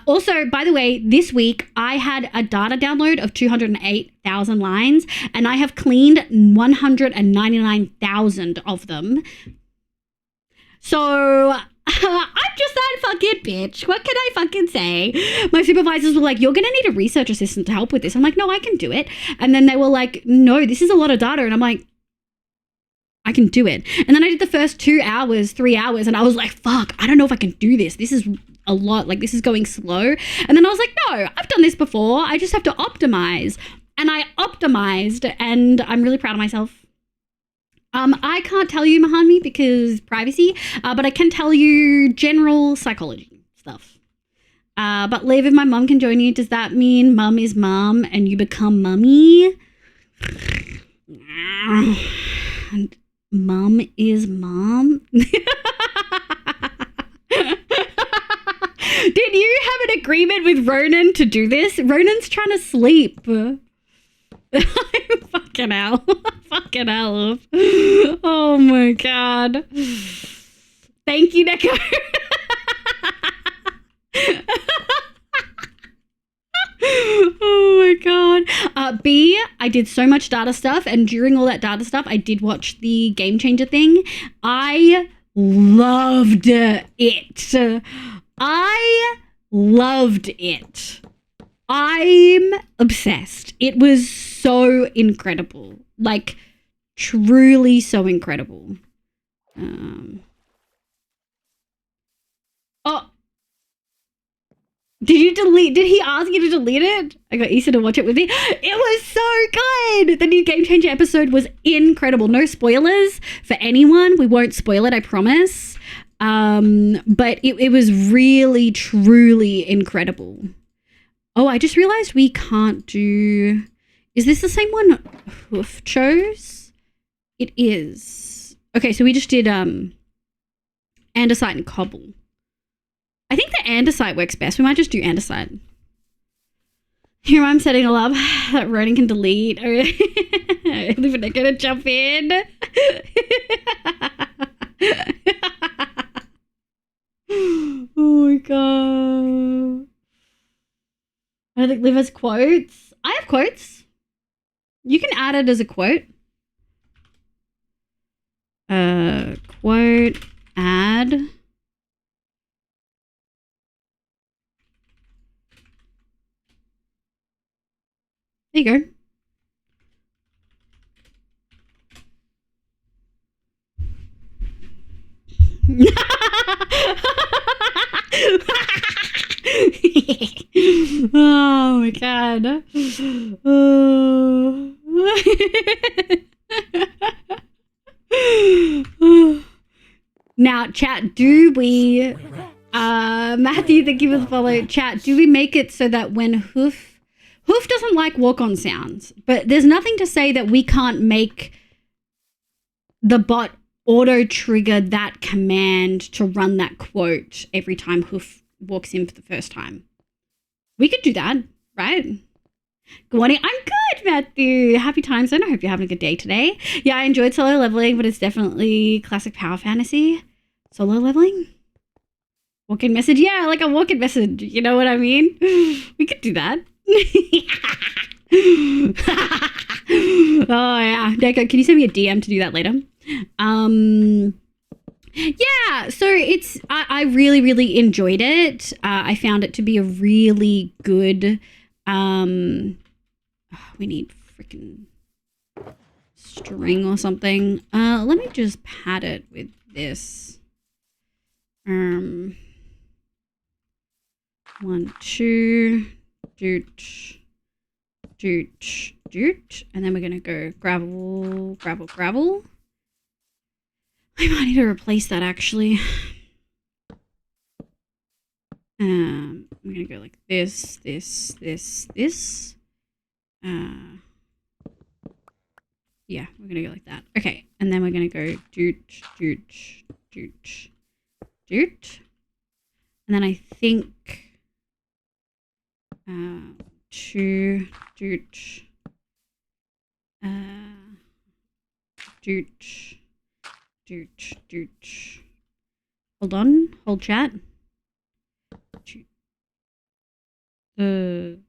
Also, by the way, this week I had a data download of 208,000 lines, and I have cleaned 199,000 of them. So I'm just that fucking bitch. What can I fucking say? My supervisors were like, you're going to need a research assistant to help with this. I'm like, no, I can do it. And then they were like, no, this is a lot of data. And I'm like, I can do it. And then I did the first 3 hours, and I was like, fuck, I don't know if I can do this. This is a lot. Like, this is going slow. And then I was like, no, I've done this before. I just have to optimize. And I optimized, and I'm really proud of myself. I can't tell you, Mahami, because privacy, but I can tell you general psychology stuff. But Liv, if my mum can join you, does that mean mum is mum and you become mummy? And mum is mum? Did you have an agreement with Ronan to do this? Ronan's trying to sleep. Fucking hell. Fucking hell. Oh my God. Thank you, Neko. Oh my God. B, I did so much data stuff, and during all that data stuff, I did watch the Game Changer thing. I loved it. I loved it. I'm obsessed. It was so incredible. Like, truly so incredible. Oh, did he ask you to delete it? I got Issa to watch it with me. It was so good. The new Game Changer episode was incredible. No spoilers for anyone. We won't spoil it, I promise. But it was really, truly incredible. Oh, I just realized we can't do... Is this the same one Hoof chose? It is. Okay, so we just did andesite and cobble. I think the andesite works best. We might just do andesite. Here I'm setting all up that Ronan can delete. They're gonna jump in. Oh my god. I don't think Liv has quotes. I have quotes. You can add it as a quote. Quote, add. There you go. Oh my god. Now, chat, do we Matthew, thank you for the follow. Chat, do we make it so that when Hoof doesn't like walk-on sounds, but there's nothing to say that we can't make the bot auto trigger that command to run that quote every time Hoof walks in for the first time. We could do that, right? Good morning. I'm good, Matthew. Happy times. I hope you're having a good day today. Yeah, I enjoyed solo leveling, but it's definitely classic power fantasy. Solo leveling? Walk-in message? Yeah, like a walk-in message. You know what I mean? We could do that. Oh, yeah. Deco, can you send me a DM to do that later? Yeah, so I really, really enjoyed it. I found it to be a really good, we need freaking string or something. Let me just pad it with this. 1, 2, doot, doot, doot. And then we're going to go gravel, gravel, gravel. I might need to replace that actually. I'm going to go like this, this, this, this. Yeah, we're going to go like that. Okay, and then we're going to go doot, doot, doot, doot. And then I think 2 doot, doot, doot, doot. Hold on, hold chat. 3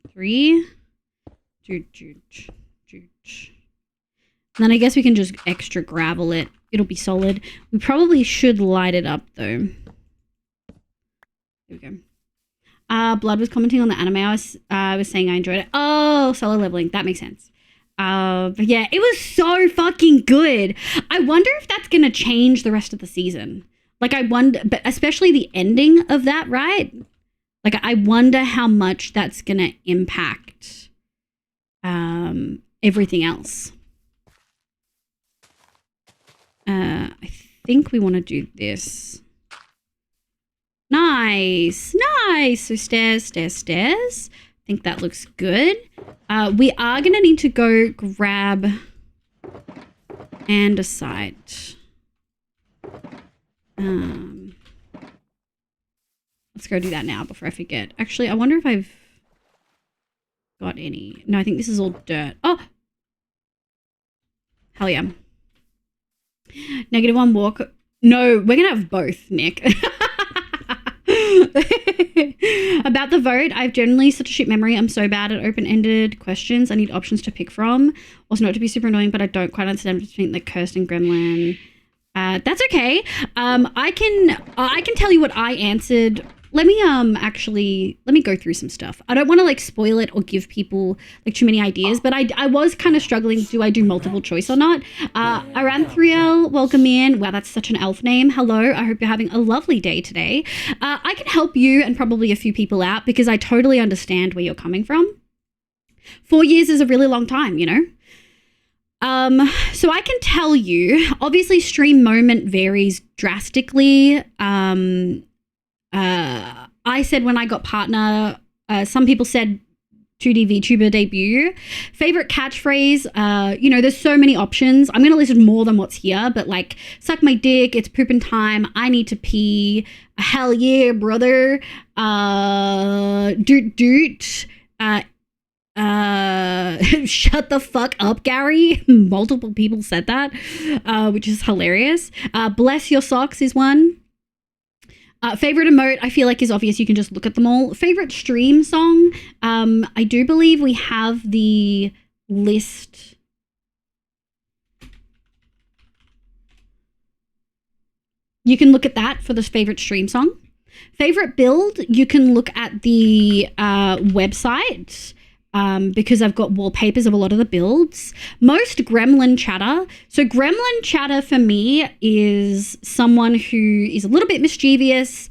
doot, doot, doot. And then I guess we can just extra gravel it. It'll be solid. We probably should light it up though. There we go. Blood was commenting on the anime. I was saying I enjoyed it. Oh, solo leveling. That makes sense. But yeah, it was so fucking good. I wonder if that's going to change the rest of the season. Like I wonder, but especially the ending of that, right? Like I wonder how much that's going to impact everything else. I think we want to do this. Nice, nice. So stairs, stairs, stairs. I think that looks good. We are going to need to go grab andesite. Let's go do that now before I forget. Actually, I wonder if I've got any. No, I think this is all dirt. Oh! Hell yeah. -1 walk. No, we're going to have both, Nick. About the vote, I've generally such a shit memory. I'm so bad at open-ended questions. I need options to pick from. Also, not to be super annoying, but I don't quite understand between the cursed and gremlin. That's okay. I can tell you what I answered. Let me let me go through some stuff. I don't want to like spoil it or give people like too many ideas, but I was kind of struggling. Do I do multiple choice or not? Aranthriel, welcome in. Wow, that's such an elf name. Hello. I hope you're having a lovely day today. I can help you and probably a few people out because I totally understand where you're coming from. 4 years is a really long time, you know? So I can tell you, obviously stream moment varies drastically. I said when I got partner, some people said 2D VTuber debut. Favorite catchphrase, there's so many options. I'm going to list more than what's here, but like, suck my dick, it's pooping time, I need to pee, hell yeah, brother, doot doot, shut the fuck up, Gary. Multiple people said that, which is hilarious. Bless your socks is one. Favorite emote, I feel like is obvious. You can just look at them all. Favorite stream song, I do believe we have the list. You can look at that for the favorite stream song. Favorite build, you can look at the website. Because I've got wallpapers of a lot of the builds. Most gremlin chatter. So gremlin chatter for me is someone who is a little bit mischievous,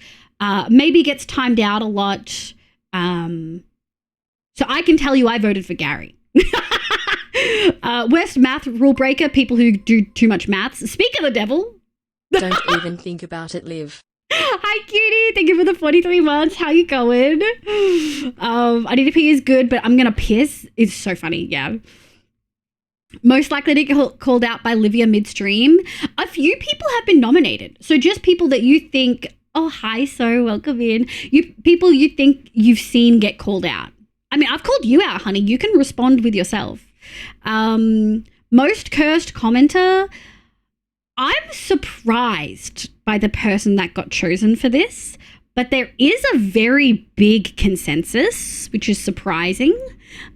maybe gets timed out a lot. So I can tell you I voted for Gary. Worst math rule breaker, people who do too much maths. Speak of the devil. Don't even think about it, Liv. Hi, cutie. Thank you for the 43 months. How you going? I need to pee is good, but I'm going to piss. It's so funny. Yeah. Most likely to get called out by Livia midstream. A few people have been nominated. So just people that you think, oh, hi, so welcome in. People you think you've seen get called out. I mean, I've called you out, honey. You can respond with yourself. Most cursed commenter. I'm surprised by the person that got chosen for this, but there is a very big consensus, which is surprising.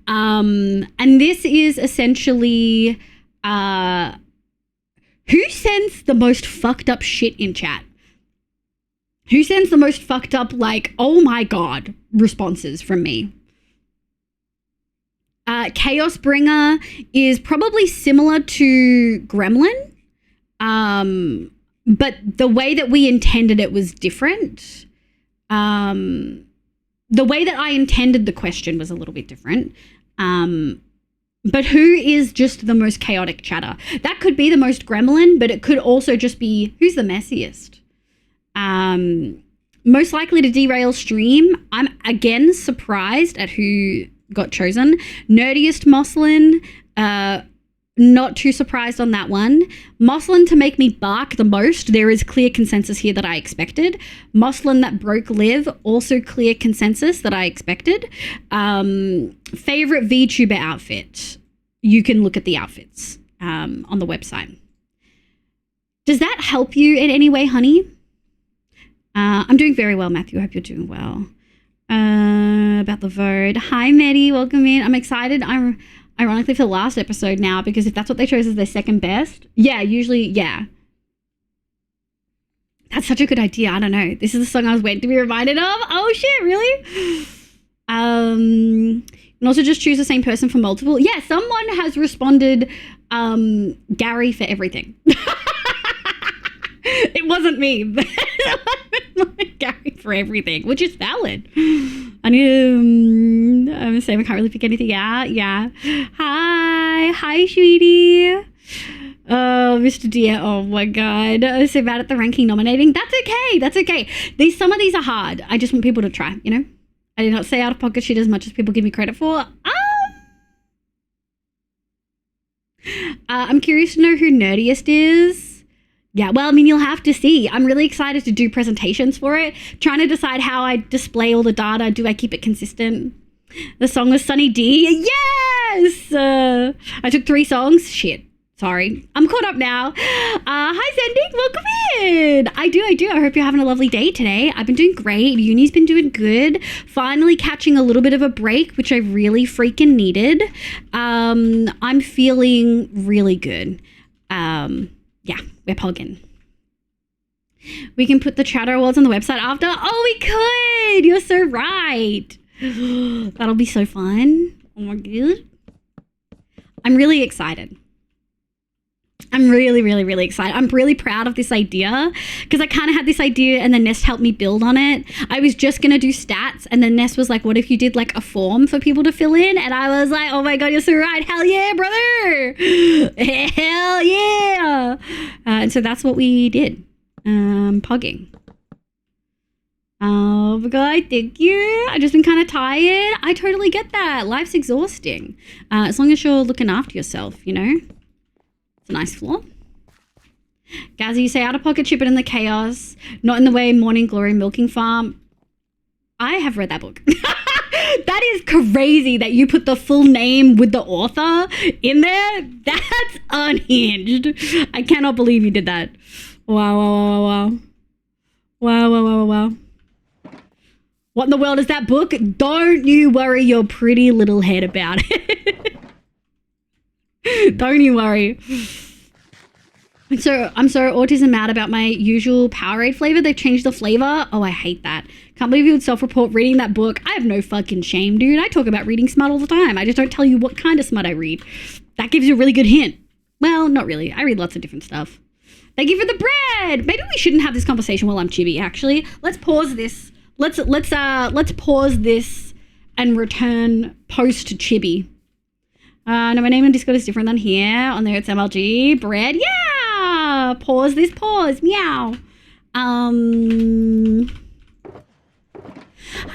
And this is essentially who sends the most fucked up shit in chat? Who sends the most fucked up, like, oh my God, responses from me? Chaos Bringer is probably similar to Gremlin. But the way that we intended it was different. The way that I intended the question was a little bit different. But who is just the most chaotic chatter? That could be the most gremlin, but it could also just be who's the messiest. Most likely to derail stream. I'm again surprised at who got chosen. Nerdiest Moslin, not too surprised on that one. Moslin to make me bark the most. There is clear consensus here that I expected. Moslin that broke Liv, also clear consensus that I expected. Favorite VTuber outfit. You can look at the outfits on the website. Does that help you in any way, honey? I'm doing very well, Matthew. I hope you're doing well. About the vote. Hi, Maddie. Welcome in. I'm excited. I'm ironically for the last episode now, because if that's what they chose as their second best, yeah, usually, yeah. That's such a good idea. I don't know. This is the song I was waiting to be reminded of. Oh shit, really? And also just choose the same person for multiple. Yeah, someone has responded Gary for everything. It wasn't me. Gary for everything, which is valid. I need I'm saying I can't really pick anything out. Yeah. Hi, sweetie. Oh, Mr. Dear. Oh my God. I was so bad at the ranking nominating. That's okay. Some of these are hard. I just want people to try, you know? I did not say out of pocket shit as much as people give me credit for. I'm curious to know who nerdiest is. Yeah, well, I mean, you'll have to see. I'm really excited to do presentations for it. Trying to decide how I display all the data. Do I keep it consistent? The song was Sunny D. Yes! I took 3 songs. Shit. Sorry. I'm caught up now. Hi, Sending. Welcome in. I do. I hope you're having a lovely day today. I've been doing great. Uni's been doing good. Finally catching a little bit of a break, which I really freaking needed. I'm feeling really good. Yeah, we're pogging. We can put the Chatter Awards on the website after. Oh, we could. You're so right. That'll be so fun. Oh my God. I'm really excited. I'm really, really, really excited. I'm really proud of this idea because I kind of had this idea and then Nest helped me build on it. I was just going to do stats and then Nest was like, what if you did like a form for people to fill in? And I was like, oh my God, you're so right. Hell yeah, brother. Hell yeah. And so that's what we did. Pogging. Oh my God, thank you. I've just been kind of tired. I totally get that. Life's exhausting. As long as you're looking after yourself, you know? It's a nice flaw. Gazzy, you say out of pocket, chip it in the chaos. Not in the way Morning Glory Milking Farm. I have read that book. That is crazy that you put the full name with the author in there. That's unhinged. I cannot believe you did that. Wow, wow, wow, wow. Wow, wow, wow, wow. What in the world is that book? Don't you worry your pretty little head about it. Don't you worry. I'm so autism mad about my usual Powerade flavor. They've changed the flavor. Oh, I hate that. Can't believe you would self-report reading that book. I have no fucking shame, dude. I talk about reading smut all the time. I just don't tell you what kind of smut I read. That gives you a really good hint. Well, not really. I read lots of different stuff. Thank you for the bread. Maybe we shouldn't have this conversation while I'm chibi, actually. Let's pause this. Let's pause this and return post chibi. No, my name on Discord is different than here. On there it's MLG. Bread. Yeah. Pause this. Pause. Meow. I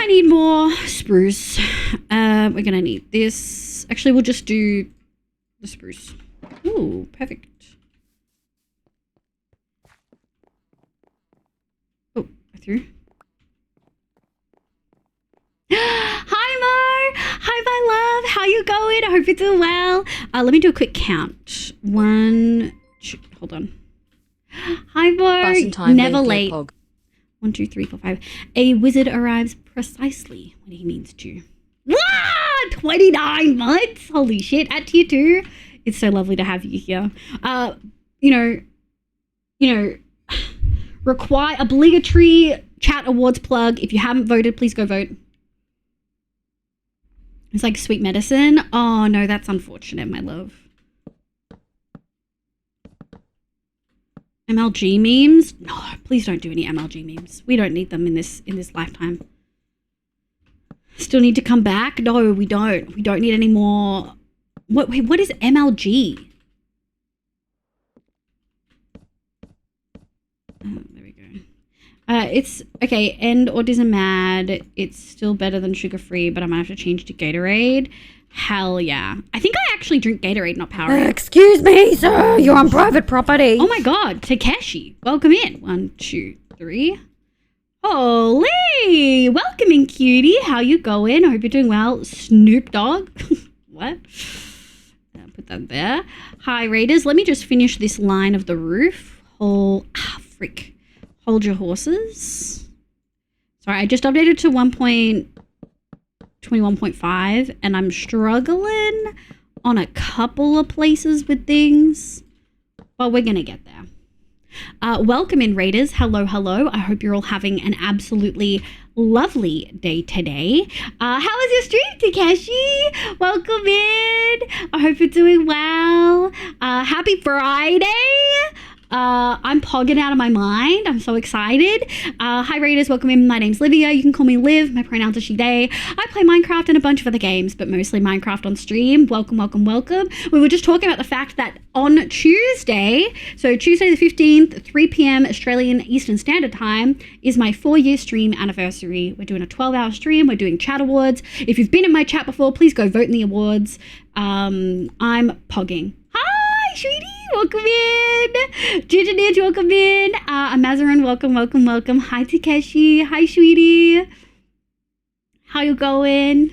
need more spruce. We're gonna need this. Actually, we'll just do the spruce. Ooh, perfect. Oh, I threw. Hi Mo! Hi my love! How you going? I hope you're doing well. Let me do a quick count. Hold on. Hi Mo! Never late. 1, 2, 3, 4, 5. A wizard arrives precisely when he means to. What? 29 months? Holy shit! At tier 2. It's so lovely to have you here. Require obligatory chat awards plug. If you haven't voted, please go vote. It's like sweet medicine. Oh no, that's unfortunate, my love. MLG memes? No, please don't do any MLG memes. We don't need them in this lifetime. Still need to come back? No, we don't. We don't need any more. What is MLG? There we go. It's okay. End autism mad. It's still better than sugar free, but I might have to change to Gatorade. Hell yeah. I think I actually drink Gatorade, not Powerade. Excuse me, sir. You're on private property. Oh my God. Takeshi. Welcome in. 1, 2, 3. Holy. Welcome in, cutie. How you going? I hope you're doing well. Snoop Dogg. What? I'll put that there. Hi, Raiders. Let me just finish this line of the roof. Hold your horses. Sorry, I just updated to 1.21.5 and I'm struggling on a couple of places with things, but we're gonna get there. Welcome in, Raiders. Hello, hello. I hope you're all having an absolutely lovely day today. How was your stream, Takeshi? Welcome in. I hope you're doing well. Happy Friday. I'm pogging out of my mind. I'm so excited. Hi Raiders, welcome in. My name's Livia. You can call me Liv. My pronouns are she, they. I play Minecraft and a bunch of other games, but mostly Minecraft on stream. Welcome, welcome, welcome. We were just talking about the fact that on Tuesday, so Tuesday the 15th, 3 p.m. Australian Eastern Standard Time, is my 4-year stream anniversary. We're doing a 12-hour stream. We're doing chat awards. If you've been in my chat before, please go vote in the awards. I'm pogging. Hi, sweetie. Welcome in. Ginger Nidge, welcome in. Mazarin, welcome, welcome, welcome. Hi, Takeshi. Hi, sweetie. How you going?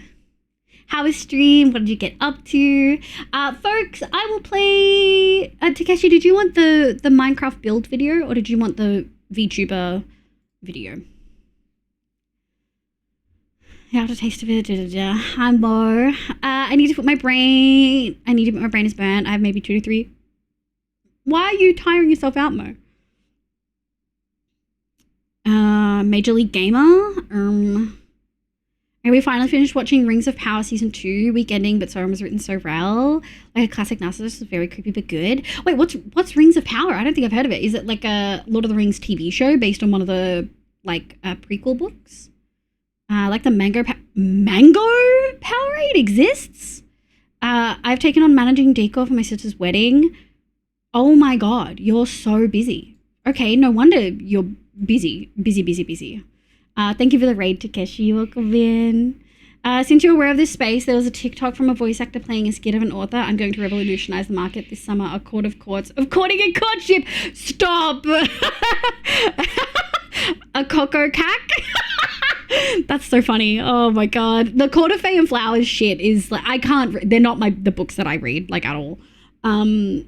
How was stream? What did you get up to? Folks, I will play... Takeshi, did you want the Minecraft build video or did you want the VTuber video? How to taste of it. Hi, Mo. I need to put my brain... my brain is burnt. I have maybe 2 to 3... Why are you tiring yourself out, Mo? Major League Gamer. And we finally finished watching Rings of Power Season 2, week ending, but Soren was written so well. Like a classic narcissist, very creepy but good. Wait, what's Rings of Power? I don't think I've heard of it. Is it like a Lord of the Rings TV show based on one of the prequel books? Like the Mango Powerade exists? I've taken on managing decor for my sister's wedding. Oh my God, you're so busy. Okay, no wonder you're busy. Thank you for the raid, Takeshi. Welcome in. Since you're aware of this space, there was a TikTok from a voice actor playing a skit of an author. I'm going to revolutionize the market this summer. A court of courts of courting and courtship. Stop. A coco cack. That's so funny. Oh my god. The Court of Fey and Flowers shit is like, I can't. They're not the books that I read like at all. My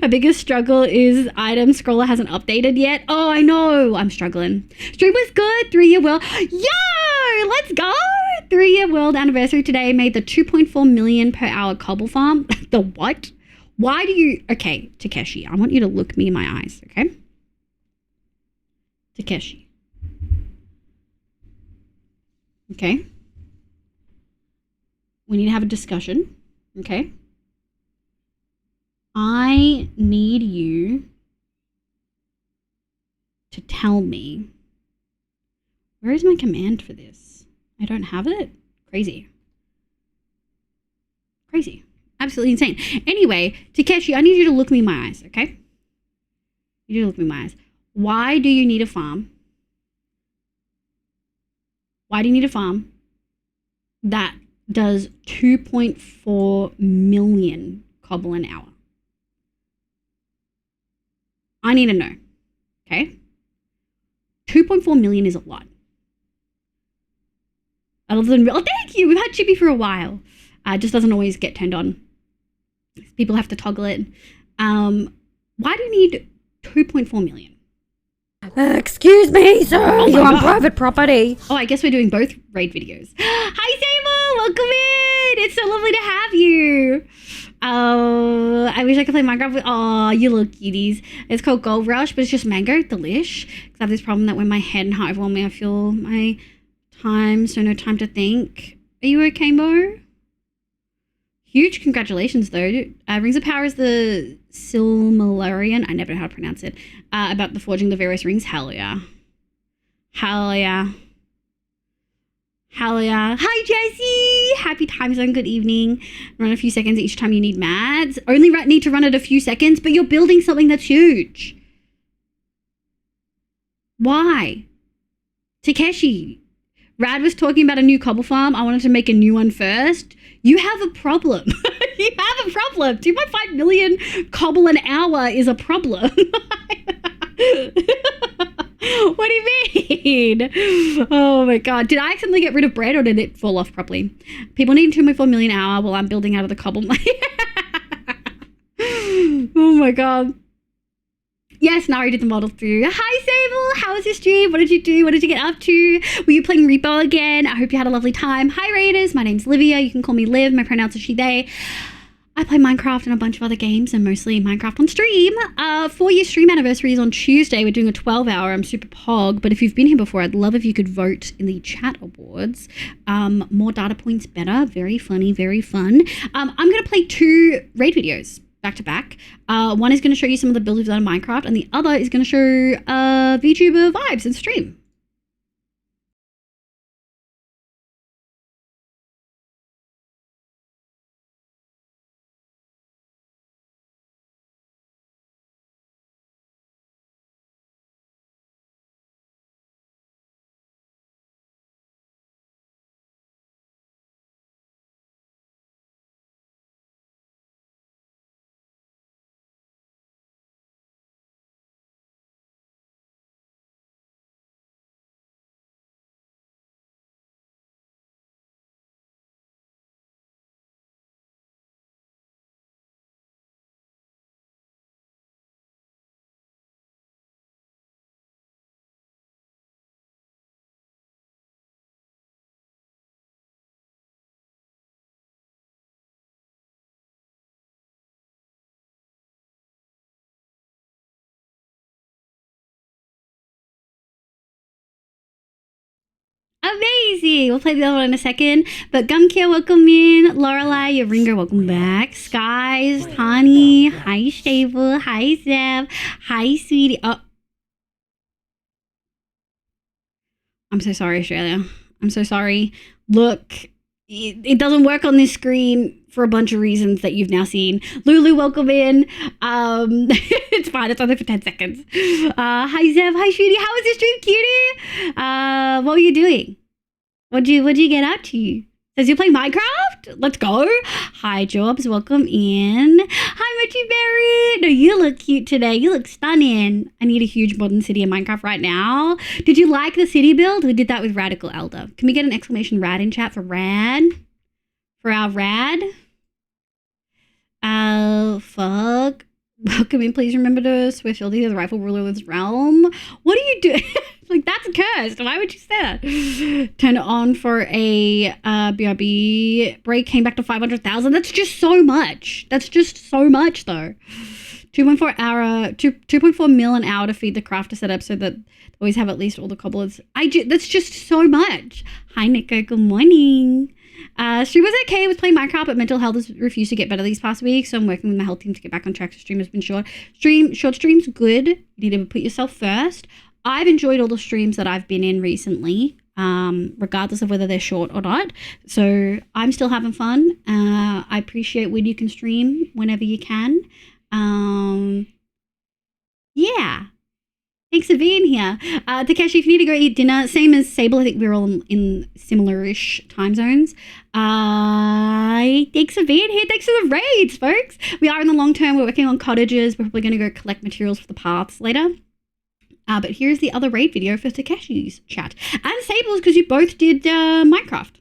biggest struggle is item scroller hasn't updated yet. Oh, I know. I'm struggling. Stream was good. 3-year world. Yo, let's go. 3-year world anniversary today. Made the 2.4 million per hour cobble farm. The what? Why do you... Okay, Takeshi, I want you to look me in my eyes, okay? Takeshi. Okay? We need to have a discussion, okay? I need you to tell me, where is my command for this? I don't have it? Crazy. Crazy. Absolutely insane. Anyway, Takeshi, I need you to look me in my eyes, okay? You need to look me in my eyes. Why do you need a farm? Why do you need a farm that does 2.4 million cobble an hour? I need to know, okay? 2.4 million is a lot. Other than, oh, thank you. We've had Chippy for a while. Just doesn't always get turned on. People have to toggle it. Why do you need 2.4 million? Excuse me, sir. You're on private property. Oh, I guess we're doing both raid videos. Hi, Sable. Welcome in. It's so lovely to have you. Oh, I wish I could play Minecraft with... Oh, you little cuties. It's called Gold Rush, but it's just mango. Delish. Because I have this problem that when my head and heart overwhelm me, I feel my time, so no time to think. Are you okay, Mo? Huge congratulations, though. Rings of Power is the Silmarillion. I never know how to pronounce it. About the forging the various rings. Hell yeah. Hell yeah. Hell yeah. Hi, Jessie. Happy time zone. Good evening. Run a few seconds each time you need mads. Only need to run it a few seconds, but you're building something that's huge. Why? Takeshi. Rad was talking about a new cobble farm. I wanted to make a new one first. You have a problem. You have a problem. 2.5 million cobble an hour is a problem. What do you mean? Oh my god. Did I accidentally get rid of bread or did it fall off properly? People need 2.4 million an hour while I'm building out of the cobble. Oh my god. Yes, Nari did the model through. Hi, Sable. How was your stream? What did you do? What did you get up to? Were you playing Repo again? I hope you had a lovely time. Hi, Raiders. My name's Livia. You can call me Liv. My pronouns are she, they. I play Minecraft and a bunch of other games and mostly Minecraft on stream. 4-year stream anniversary is on Tuesday. We're doing a 12-hour. I'm super pog. But if you've been here before, I'd love if you could vote in the chat awards. More data points, better. Very funny, very fun. I'm going to play 2 raid videos back to back. One is going to show you some of the builds we've done in Minecraft, and the other is going to show VTuber vibes and stream. Amazing. We'll play the other one in a second. But Gumkia, welcome in. Lorelai, Yoringa, welcome back. Skies, Tani, hi Stable, hi Zeb, hi sweetie. Oh, I'm so sorry, Australia. I'm so sorry. Look, it doesn't work on this screen for a bunch of reasons that you've now seen. Lulu, welcome in. It's fine. It's only for 10 seconds. Hi, Zev. Hi, Shooty. How was your stream, cutie? What were you doing? What'd you get up to? Says you play Minecraft? Let's go. Hi, Jobs. Welcome in. Hi, Richie Berry. No, you look cute today. You look stunning. I need a huge modern city in Minecraft right now. Did you like the city build? We did that with Radical Elder. Can we get an exclamation rad in chat for rad? For our rad? Fuck. Welcome in. Please remember to swear fealty to the rightful ruler of this realm. What are you doing? Like, that's cursed. Why would you say that? Turn it on for a BRB break. Came back to 500,000. That's just so much. That's just so much, though. 2.4 mil an hour to feed the crafter setup so that they always have at least all the cobblers. That's just so much. Hi, Nico. Good morning. Stream was okay. I was playing Minecraft, but mental health has refused to get better these past weeks, so I'm working with my health team to get back on track. So stream has been short. Short streams, good. You need to put yourself first. I've enjoyed all the streams that I've been in recently, regardless of whether they're short or not. So I'm still having fun. I appreciate when you can stream whenever you can. Yeah. Thanks for being here. Takeshi, if you need to go eat dinner, same as Sable, I think we're all in similar-ish time zones. Thanks for being here. Thanks for the raids, folks. We are in the long term. We're working on cottages. We're probably going to go collect materials for the paths later. But here's the other raid video for Takeshi's chat. And Sable's, because you both did Minecraft.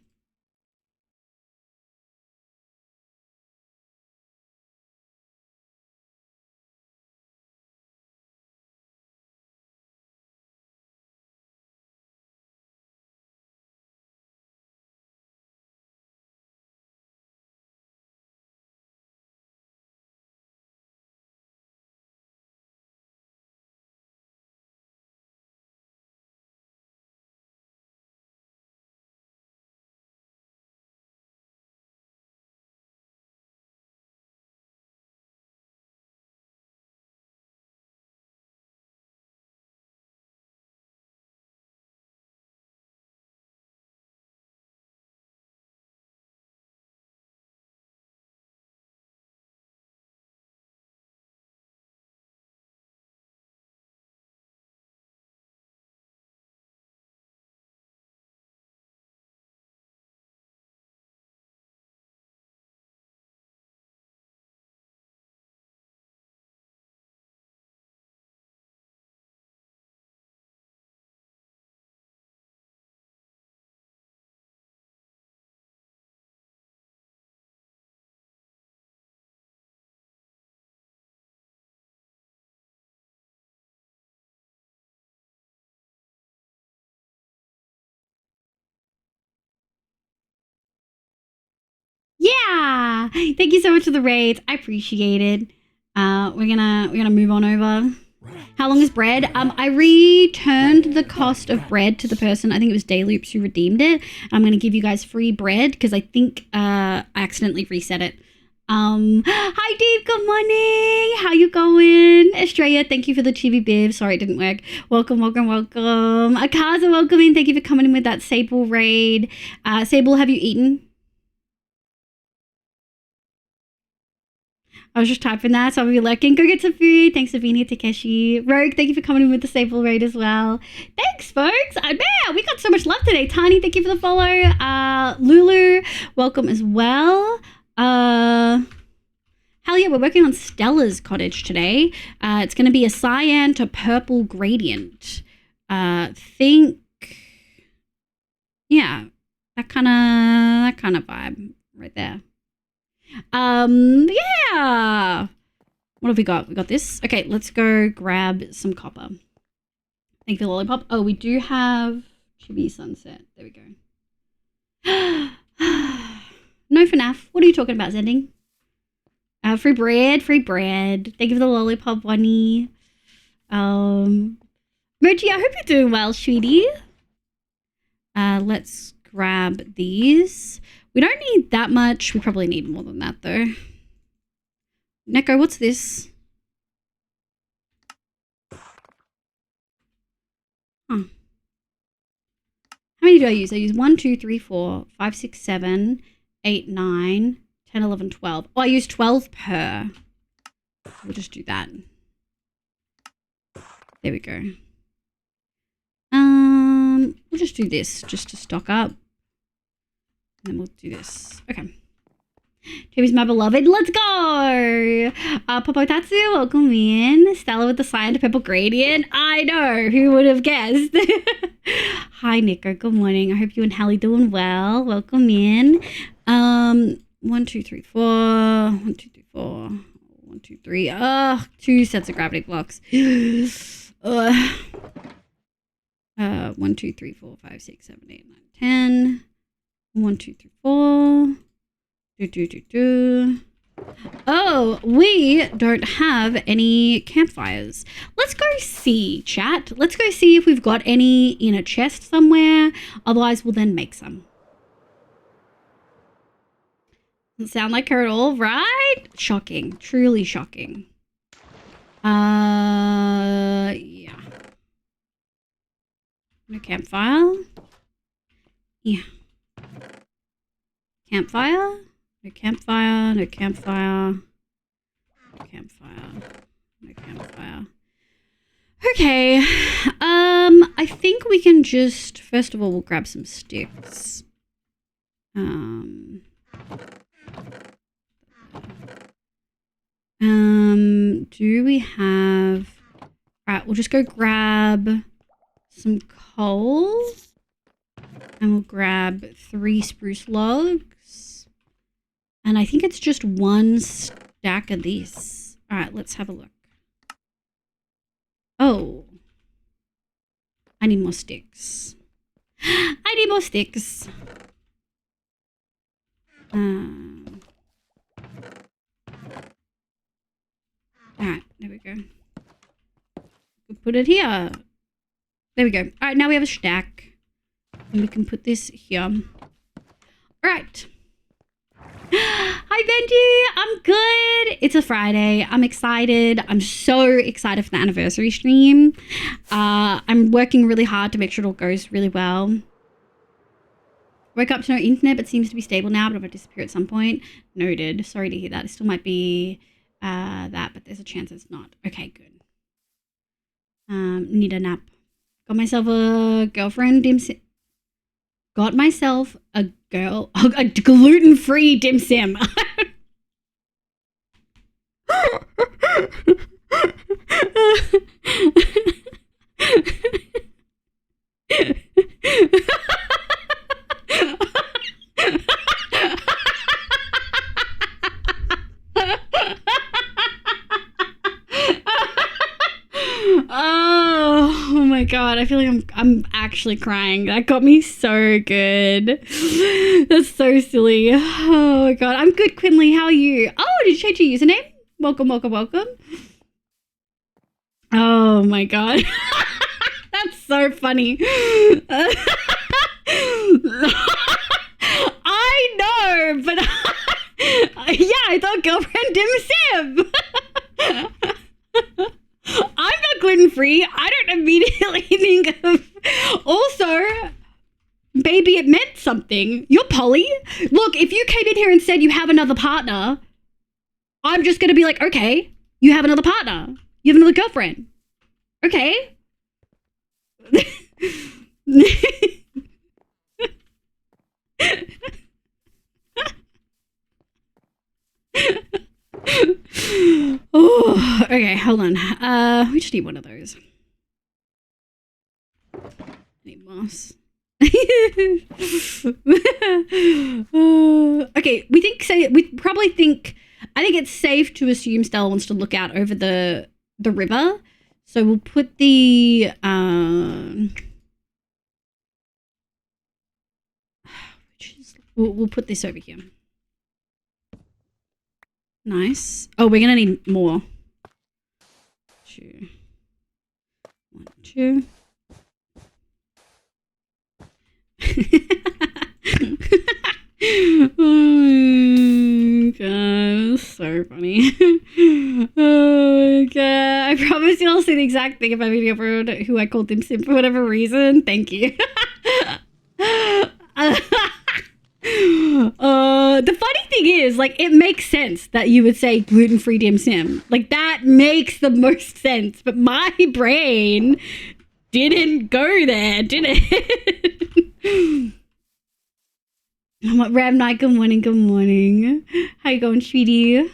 Yeah, thank you so much for the raids. I appreciate it. We're gonna move on over. How long is bread? I returned the cost of bread to the person. I think it was Dayloops who redeemed it. I'm gonna give you guys free bread because I think I accidentally reset it. Hi Dave, good morning. How you going? Australia, thank you for the chibi bib. Sorry it didn't work. Welcome. Akaza, welcome in. Thank you for coming in with that Sable raid. Sable, have you eaten? I was just typing that, so I'll be lurking. Go get some food. Thanks for being here, Takeshi. Rogue, thank you for coming in with the Sable raid as well. Thanks, folks. Man, we got so much love today. Tiny, thank you for the follow. Lulu, welcome as well. Hell yeah, we're working on Stella's cottage today. It's going to be a cyan to purple gradient. Yeah, that kind of vibe right there. Yeah. What have we got? We got this. Okay, let's go grab some copper. Thank you for the lollipop. Oh, we do have Chibi Sunset. There we go. No FNAF. What are you talking about, Zending? Free bread. Thank you for the lollipop, Bunny. Mochi, I hope you're doing well, sweetie. Let's grab these. We don't need that much. We probably need more than that, though. Neko, what's this? Huh. How many do I use? I use 1, 2, 3, 4, 5, 6, 7, 8, 9, 10, 11, 12. Oh, I use 12 per. We'll just do that. There we go. We'll just do this just to stock up. And then we'll do this. Okay. Toby's my beloved. Let's go! Popotatsu, welcome in. Stella with the cyan to purple gradient. I know, who would have guessed? Hi, Nico. Good morning. I hope you and Hallie doing well. Welcome in. 1, 2, 3, 4. 1, 2, 3, 4. 1, 2, 3. 2 sets of gravity blocks. 1, 2, 3, 4, 5, 6, 7, 8, 9, 10. 1, 2, 3, 4. Oh, we don't have any campfires. Let's go see, chat. Let's go see if we've got any in a chest somewhere. Otherwise, we'll then make some. Doesn't sound like her at all, right? Shocking. Truly shocking. Yeah. No campfire. Yeah. Campfire. No campfire, no campfire, no campfire, no campfire. Okay, I think we can just, first of all, we'll grab some sticks. Do we have, right, we'll just go grab some coal and we'll grab 3 spruce logs. And I think it's just 1 stack of these. All right, let's have a look. Oh. I need more sticks. I need more sticks. All right, there we go. We'll put it here. There we go. All right, now we have a stack. And we can put this here. All right. Hi, Benji. I'm good. It's a Friday. I'm excited. I'm so excited for the anniversary stream. I'm working really hard to make sure it all goes really well. Woke up to no internet, but seems to be stable now, but it might disappear at some point. Noted. Sorry to hear that. It still might be that, but there's a chance it's not. Okay, good. Need a nap. Got myself a girlfriend, dim sim. Got myself a gluten-free dim sim. Oh my god, I feel like I'm actually crying. That got me so good. That's so silly. Oh my god. I'm good, Quinley. How are you? Oh, did you change your username? Welcome, welcome, welcome. Oh my god. That's so funny. I know, but yeah, I thought girlfriend dim sim. I'm not gluten-free. I don't immediately think of... Also, baby, it meant something. You're poly. Look, if you came in here and said you have another partner, I'm just going to be like, okay, you have another partner. You have another girlfriend. Okay. Oh, okay, hold on. We just need one of those. Need moss. Okay, we probably think, I think it's safe to assume Stella wants to look out over the river. So we'll put the we'll put this over here. Nice. Oh, we're gonna need more. 2. 1, 2. Oh god, that's so funny. Oh god, I promise you'll see the exact thing if I video for who I called him Sim for whatever reason. Thank you. The funny thing is, like, it makes sense that you would say gluten-free dim sim. Like, that makes the most sense. But my brain didn't go there, did it? Ram Night, good morning, good morning. How you going, sweetie?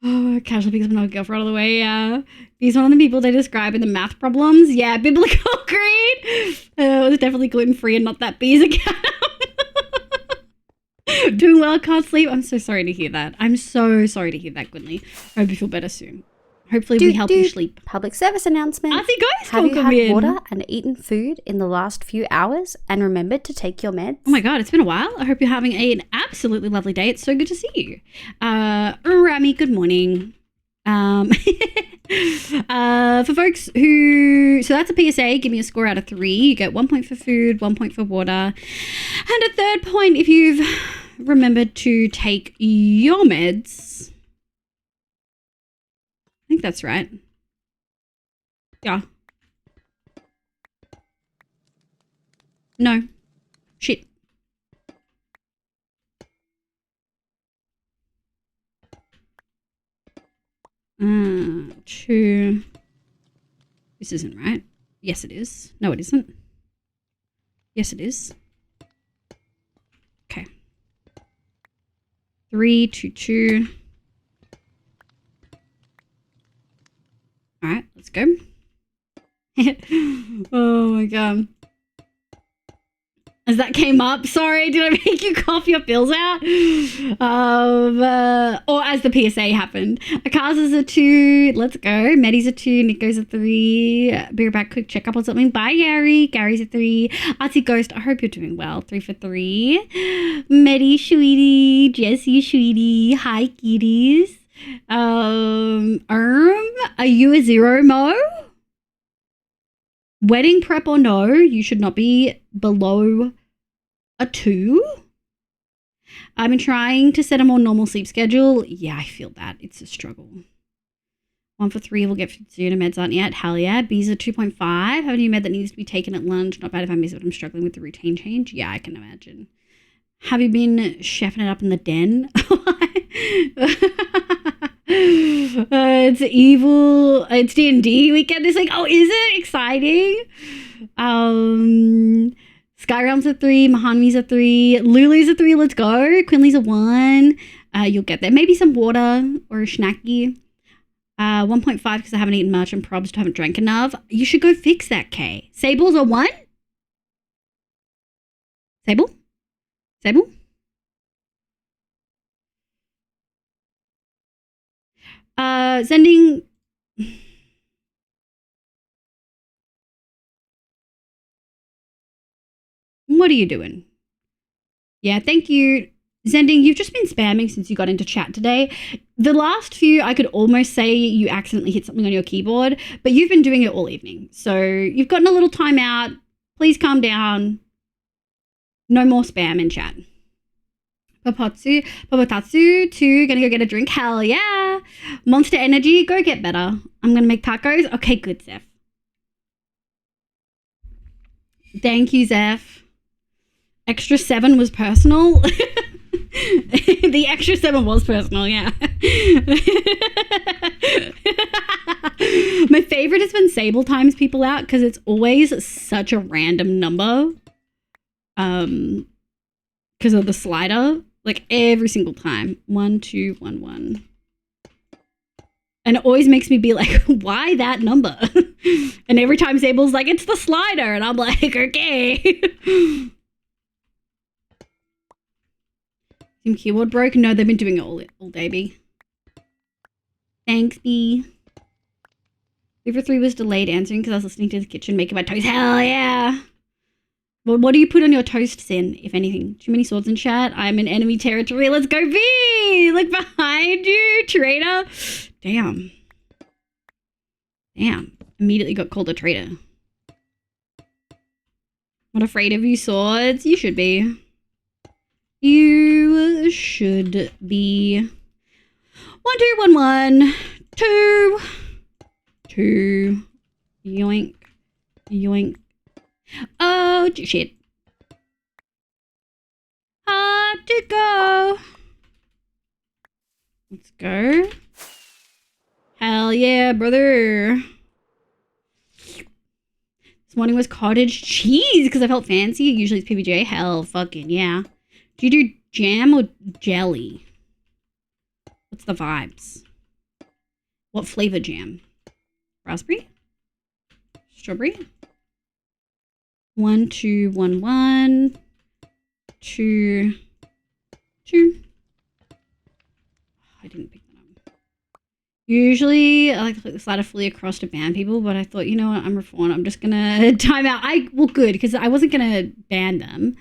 Oh, casual because I'm not a girlfriend all the way, yeah. He's one of the people they describe in the math problems. Yeah, biblical grade. It was definitely gluten-free and not that bees account. Doing well, can't sleep. I'm so sorry to hear that. I'm so sorry to hear that, Gwynly. I hope you feel better soon. Hopefully we help you sleep. Public service announcement. I think guys Have you come had in. water and eaten food in the last few hours and remembered to take your meds? Oh my god, it's been a while. I hope you're having an absolutely lovely day. It's so good to see you. Rami, good morning. For folks who, so that's a PSA, give me a score out of 3. You get 1 point for food, 1 point for water, and a 3rd point if you've remembered to take your meds. I think that's right. Yeah. No. Shit. Two. This isn't right. Yes, it is. No, it isn't. Yes, it is. Okay. 3, 2, 2. All right, let's go. Oh my god. As that came up, sorry, did I make you cough your pills out? Or as the PSA happened. Akaza's a 2, let's go. Maddie's a 2, Nico's a 3. Be right back, quick checkup or something. Bye, Gary. Gary's a 3. Artsy Ghost, I hope you're doing well. 3 for 3. Maddie, sweetie. Jessie, sweetie. Hi, kitties. Are you a 0, Mo? Wedding prep or no, you should not be below a 2. I've been trying to set a more normal sleep schedule. Yeah, I feel that. It's a struggle. 1 for 3 will get sooner. Meds aren't yet. Hell yeah. B's a 2.5. Have a new med that needs to be taken at lunch. Not bad if I miss it, but I'm struggling with the routine change. Yeah, I can imagine. Have you been chefing it up in the den? It's evil. It's D&D weekend. It's like, oh, is it exciting? Skyrealm's a 3. Mahanmi's a 3. Lulu's a 3. Let's go. Quinley's a 1. You'll get there. Maybe some water or a snacky. 1.5 because I haven't eaten much and probs haven't drank enough. You should go fix that, Kay. Sable's a 1? Sable? Sable? Sending. What are you doing? Yeah, thank you. Zending, you've just been spamming since you got into chat today. The last few, I could almost say you accidentally hit something on your keyboard, but you've been doing it all evening. So you've gotten a little time out. Please calm down. No more spam in chat. Papatatsu 2, gonna go get a drink. Hell yeah. Monster Energy, go get better. I'm gonna make tacos. Okay, good, Zeph. Thank you, Zeph. Extra 7 was personal. The extra 7 was personal, yeah. My favorite is when Sable times people out because it's always such a random number. Because of the slider. Like every single time. 1, 2, 1, 1. And it always makes me be like, why that number? And every time Sable's like, it's the slider. And I'm like, okay. Team keyboard broke? No, they've been doing it all day, B. Thanks, B. 3 for 3 was delayed answering because I was listening to the kitchen making my toast. Hell yeah. Well, what do you put on your toast, Sin, if anything? Too many swords in chat? I'm in enemy territory. Let's go, B! Look behind you, traitor. Damn. Immediately got called a traitor. Not afraid of you, swords? You should be. You should be. 1, 2, 1, 1. 2. 2. Yoink. Yoink. Oh, shit. to go. Let's go. Hell yeah, brother. This morning was cottage cheese because I felt fancy. Usually it's PBJ. Hell fucking yeah. Do you do jam or jelly? What's the vibes? What flavor jam? Raspberry? Strawberry? 1, 2, 1, 1. 2, 2. I didn't pick that up. Usually, I like to click the slider fully across to ban people, but I thought, you know what, I'm reformed. I'm just gonna time out. Well, good, because I wasn't gonna ban them.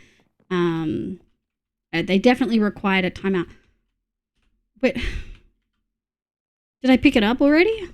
They definitely required a timeout. Wait, did I pick it up already?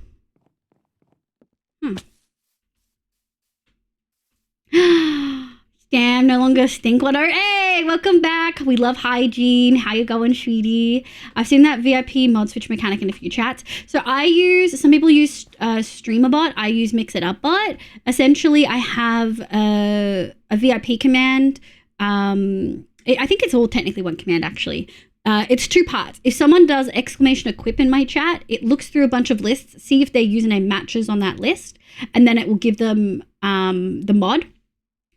Damn, no longer stink water. Hey, welcome back. We love hygiene. How you going, sweetie? I've seen that VIP mod switch mechanic in a few chats. So some people use StreamerBot. I use Mix It Up Bot. Essentially, I have a VIP command. I think it's all technically one command, actually. It's 2 parts. If someone does !equip in my chat, it looks through a bunch of lists, see if their username matches on that list, and then it will give them the mod.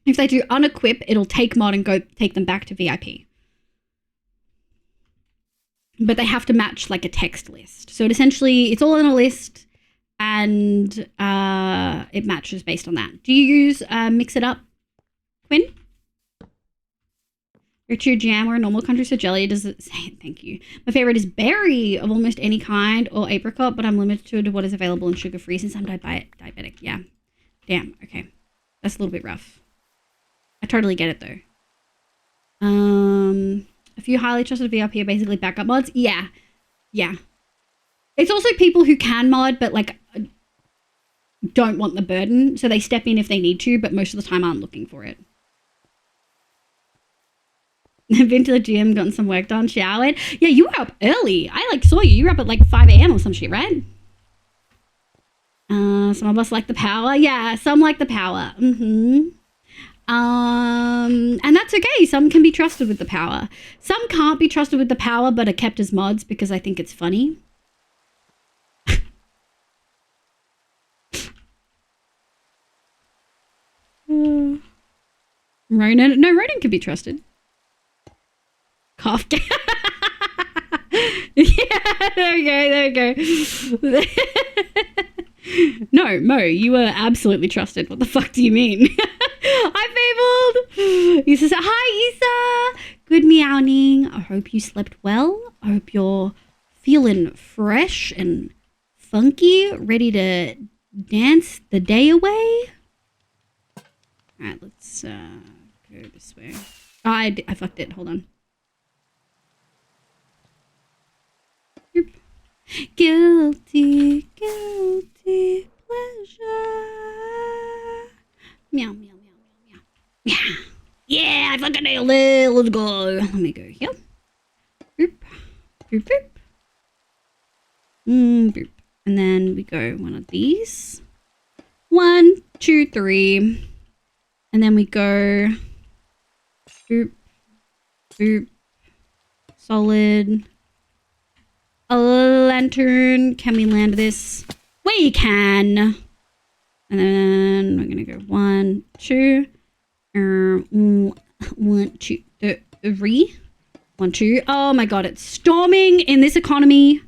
If they do unequip, it'll take mod and go take them back to VIP. But they have to match like a text list. So it's all in a list and it matches based on that. Do you use Mix It Up, Quinn? Your true jam or a normal country so jelly, does it say it? Thank you. My favorite is berry of almost any kind or apricot, but I'm limited to what is available in sugar-free since I'm diabetic. Yeah. Damn, okay. That's a little bit rough. I totally get it though. A few highly trusted VIP are basically backup mods. Yeah. It's also people who can mod but like don't want the burden, so they step in if they need to, but most of the time aren't looking for it. Been to the gym, gotten some work done, showered. Yeah, you were up early. I like saw you. You were up at like 5 a.m. or some shit, right? Some of us like the power. Yeah, some like the power. And that's okay. Some can be trusted with the power. Some can't be trusted with the power but are kept as mods because I think it's funny. Ronan. No, Ronan can be trusted. Cough. Yeah, there we go. No, Mo, you were absolutely trusted. What the fuck do you mean? Hi, Fabled. Issa said, hi, Issa. Good meowing. I hope you slept well. I hope you're feeling fresh and funky, ready to dance the day away. All right, let's go this way. Oh, I fucked it. Hold on. Guilty pleasure. Meow, meow, meow, meow, meow. Yeah, I fucking nailed it. Let's go. Let me go here. Boop. Boop, boop. Boop. And then we go one of these. 1, 2, 3. And then we go boop, boop. Solid. A lantern. Can we land this? We can. And then we're gonna go 1, 2. 1, 2, 3. 1, 2. Oh my god, it's storming in this economy.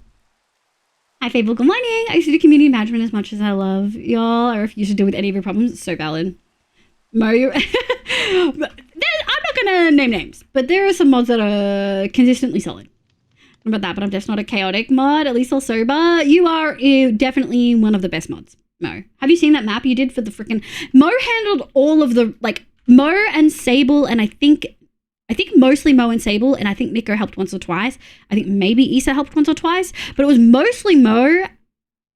Hi, Fable. Good morning. I used to do community management as much as I love y'all. I refuse to deal with any of your problems. It's so valid. Mario. I'm not gonna name names, but there are some mods that are consistently solid. About that, but I'm just not a chaotic mod. At least all sober. You are definitely one of the best mods, Mo. Have you seen that map you did for the freaking Mo? Handled all of the like Mo and Sable, and I think mostly Mo and Sable, and I think Nico helped once or twice. I think maybe Issa helped once or twice, but it was mostly Mo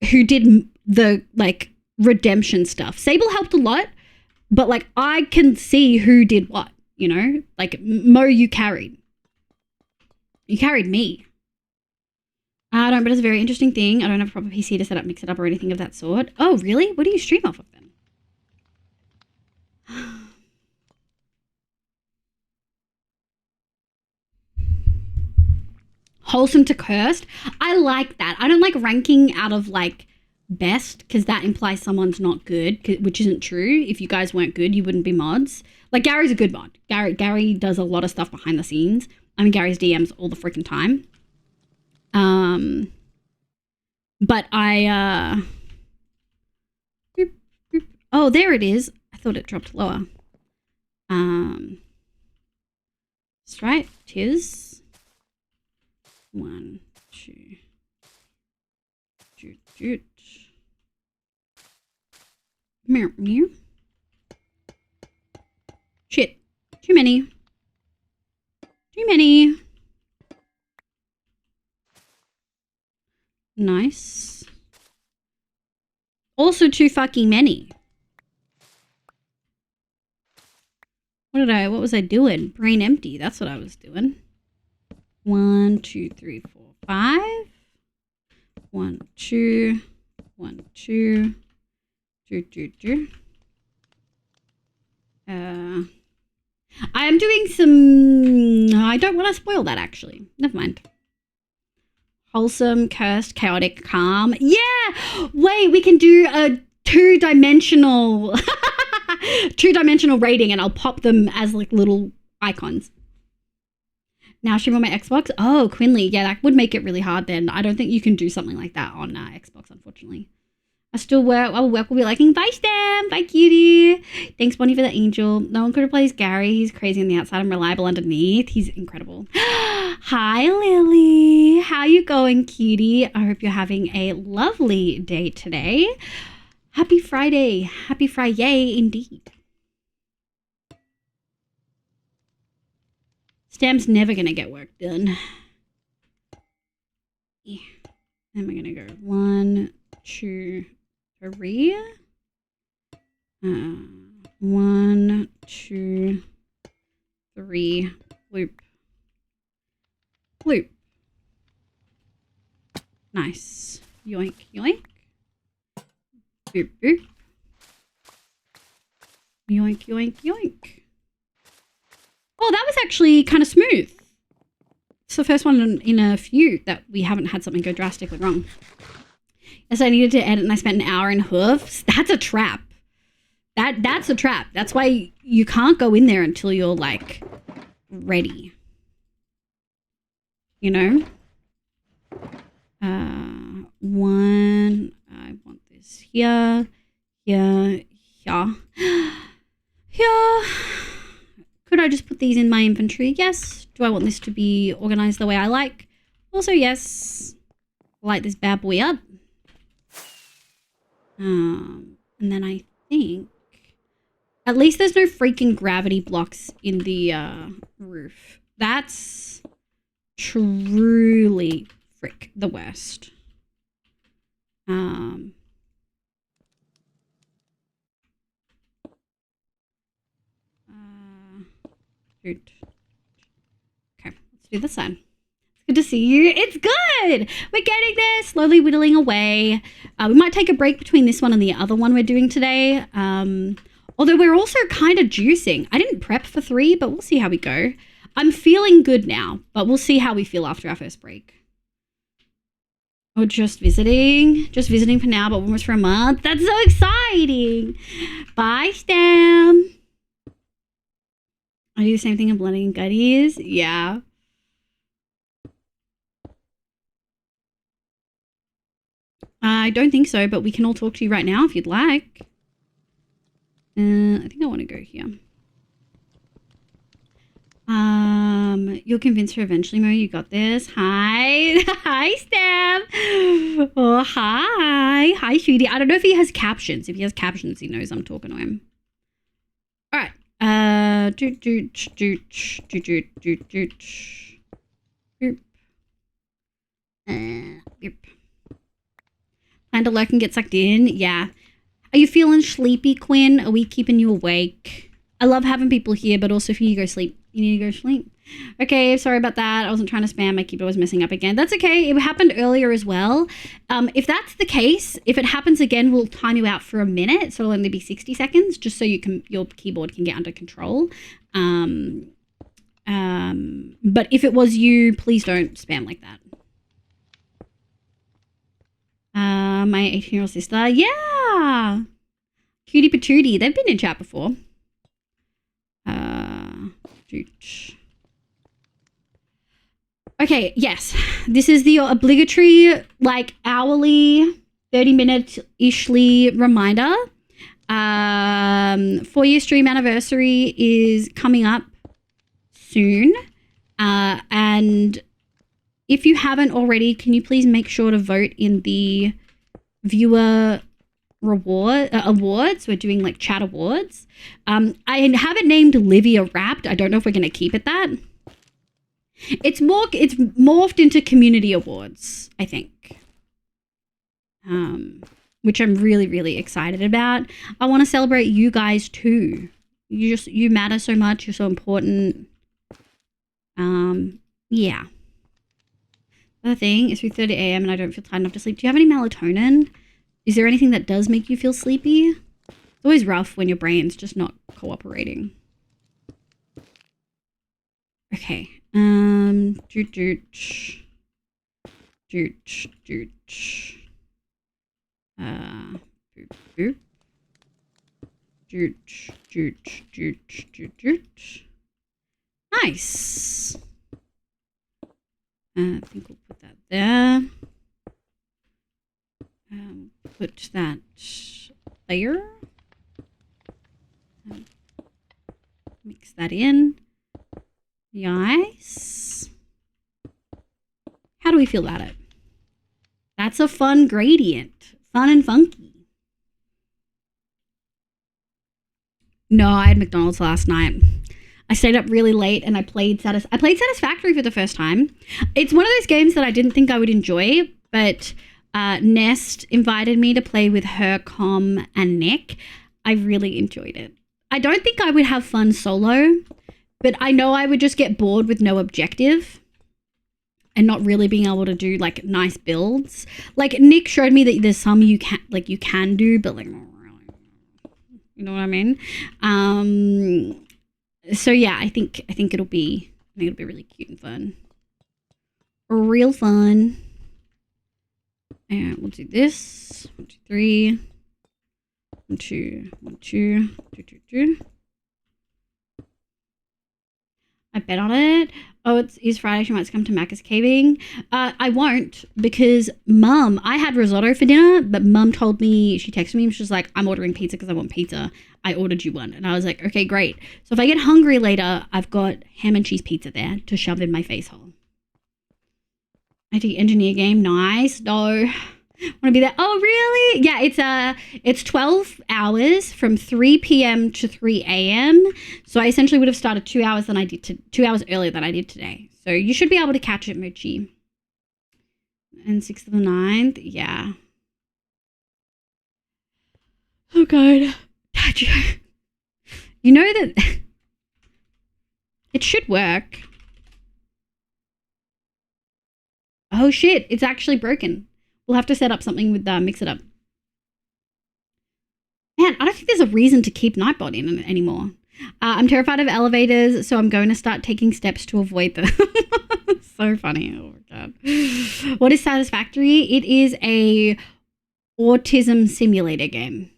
who did the like redemption stuff. Sable helped a lot, but like I can see who did what. You know, like Mo, you carried me. I don't, but it's a very interesting thing. I don't have a proper PC to set up, Mix It Up, or anything of that sort. Oh, really? What do you stream off of then? Wholesome to cursed. I like that. I don't like ranking out of like best because that implies someone's not good, which isn't true. If you guys weren't good, you wouldn't be mods. Like Gary's a good mod. Gary does a lot of stuff behind the scenes. I'm in Gary's DMs all the freaking time. But I boop, boop. Oh, there it is. I thought it dropped lower. That's right. Tis 1, 2. Shoot. Meow, meow. Shit. Too many. Nice. Also too fucking many. What was I doing? Brain empty. That's what I was doing. 1, 2, 3, 4, 5. 1, 2. 1, 2. I am doing some... I don't want to spoil that, actually. Never mind. Wholesome, cursed, chaotic, calm. Yeah! Wait, we can do a two-dimensional... two-dimensional rating, and I'll pop them as, like, little icons. Now stream on my Xbox? Oh, Quinley. Yeah, that would make it really hard then. I don't think you can do something like that on Xbox, unfortunately. I will work will be liking. Bye, Stam. Bye, cutie. Thanks, Bonnie, for the angel. No one could replace Gary. He's crazy on the outside and reliable underneath. He's incredible. Hi, Lily. How you going, cutie? I hope you're having a lovely day today. Happy Friday. Happy Friday, indeed. Stam's never going to get work done. Yeah. Then we're going to go 1, 2, 3. 1, 2, 3. Loop. Nice. Yoink, yoink. Boop, boop. Yoink, yoink, yoink. Oh, that was actually kind of smooth. It's the first one in a few that we haven't had something go drastically wrong. Yes, I needed to edit and I spent an hour in hoofs. That's a trap. That's a trap. That's why you can't go in there until you're like ready. You know? One. I want this here. Here. Could I just put these in my inventory? Yes. Do I want this to be organized the way I like? Also, yes. Light this bad boy up. And then I think at least there's no freaking gravity blocks in the roof. That's truly frick the worst. Okay, let's do this side. It's good to see you. It's good. We're getting there, slowly whittling away. We might take a break between this one and the other one we're doing today. Although we're also kind of juicing. I didn't prep for 3, but we'll see how we go. I'm feeling good now, but we'll see how we feel after our first break. Oh, just visiting for now, but almost for a month. That's so exciting. Bye, Stam. I do the same thing in blending and gutties. Yeah. I don't think so, but we can all talk to you right now if you'd like. I think I want to go here. You'll convince her eventually, Mo. You got this. Hi. Hi, Stab. Oh, hi. Hi, Shooty. I don't know if he has captions. If he has captions, he knows I'm talking to him. All right. Plan to lurk and get sucked in. Yeah. Are you feeling sleepy, Quinn? Are we keeping you awake? I love having people here, but also if you need to go sleep, you need to go sleep. Okay, sorry about that. I wasn't trying to spam. My keyboard was messing up again. That's okay. It happened earlier as well. If that's the case, if it happens again, we'll time you out for a minute. So it'll only be 60 seconds, just so your keyboard can get under control. But if it was you, please don't spam like that. My 18-year-old sister. Yeah. Cutie patootie. They've been in chat before. Okay, yes. This is the obligatory, like, hourly, 30-minute-ishly reminder. 4-year stream anniversary is coming up soon. And if you haven't already, can you please make sure to vote in the viewer awards? We're doing like chat awards. I have it named Livia Wrapped. I don't know if we're going to keep it that. It's morphed into community awards, I think. Which I'm really, really excited about. I want to celebrate you guys too. You matter so much. You're so important. Yeah. Other thing, it's 3:30 a.m. and I don't feel tired enough to sleep. Do you have any melatonin? Is there anything that does make you feel sleepy? It's always rough when your brain's just not cooperating. Okay. Nice. I think we'll put that there. Put that there. Mix that in. Nice. How do we feel about it? That's a fun gradient. Fun and funky. No, I had McDonald's last night. I stayed up really late and I played Satisfactory for the first time. It's one of those games that I didn't think I would enjoy, but Nest invited me to play with her, Com, and Nick. I really enjoyed it. I don't think I would have fun solo, but I know I would just get bored with no objective and not really being able to do like nice builds. Like Nick showed me that there's some you can do, but like not really. You know what I mean? So yeah, I think it'll be really cute and fun. Real fun. And we'll do this. 1, 2, 3. 1, 2, 1, 2, 2, 2, 2. I bet on it. Oh, it's Friday. She might come to Macca's caving. I won't because I had risotto for dinner, but Mum told me, she texted me and she was like, I'm ordering pizza because I want pizza. I ordered you one. And I was like, okay, great. So if I get hungry later, I've got ham and cheese pizza there to shove in my face hole. IT engineer game. Nice. No. Want to be there? Oh, really? Yeah, it's 12 hours from 3 p.m. to 3 a.m. So I essentially would have started 2 hours earlier than I did today. So you should be able to catch it, Mochi. And 6th of the 9th, yeah. Oh god. You know that it should work. Oh shit, it's actually broken. We'll have to set up something with Mix It Up. Man, I don't think there's a reason to keep Nightbot in anymore. I'm terrified of elevators, so I'm going to start taking steps to avoid them. So funny. Oh my god. What is Satisfactory? It is a autism simulator game.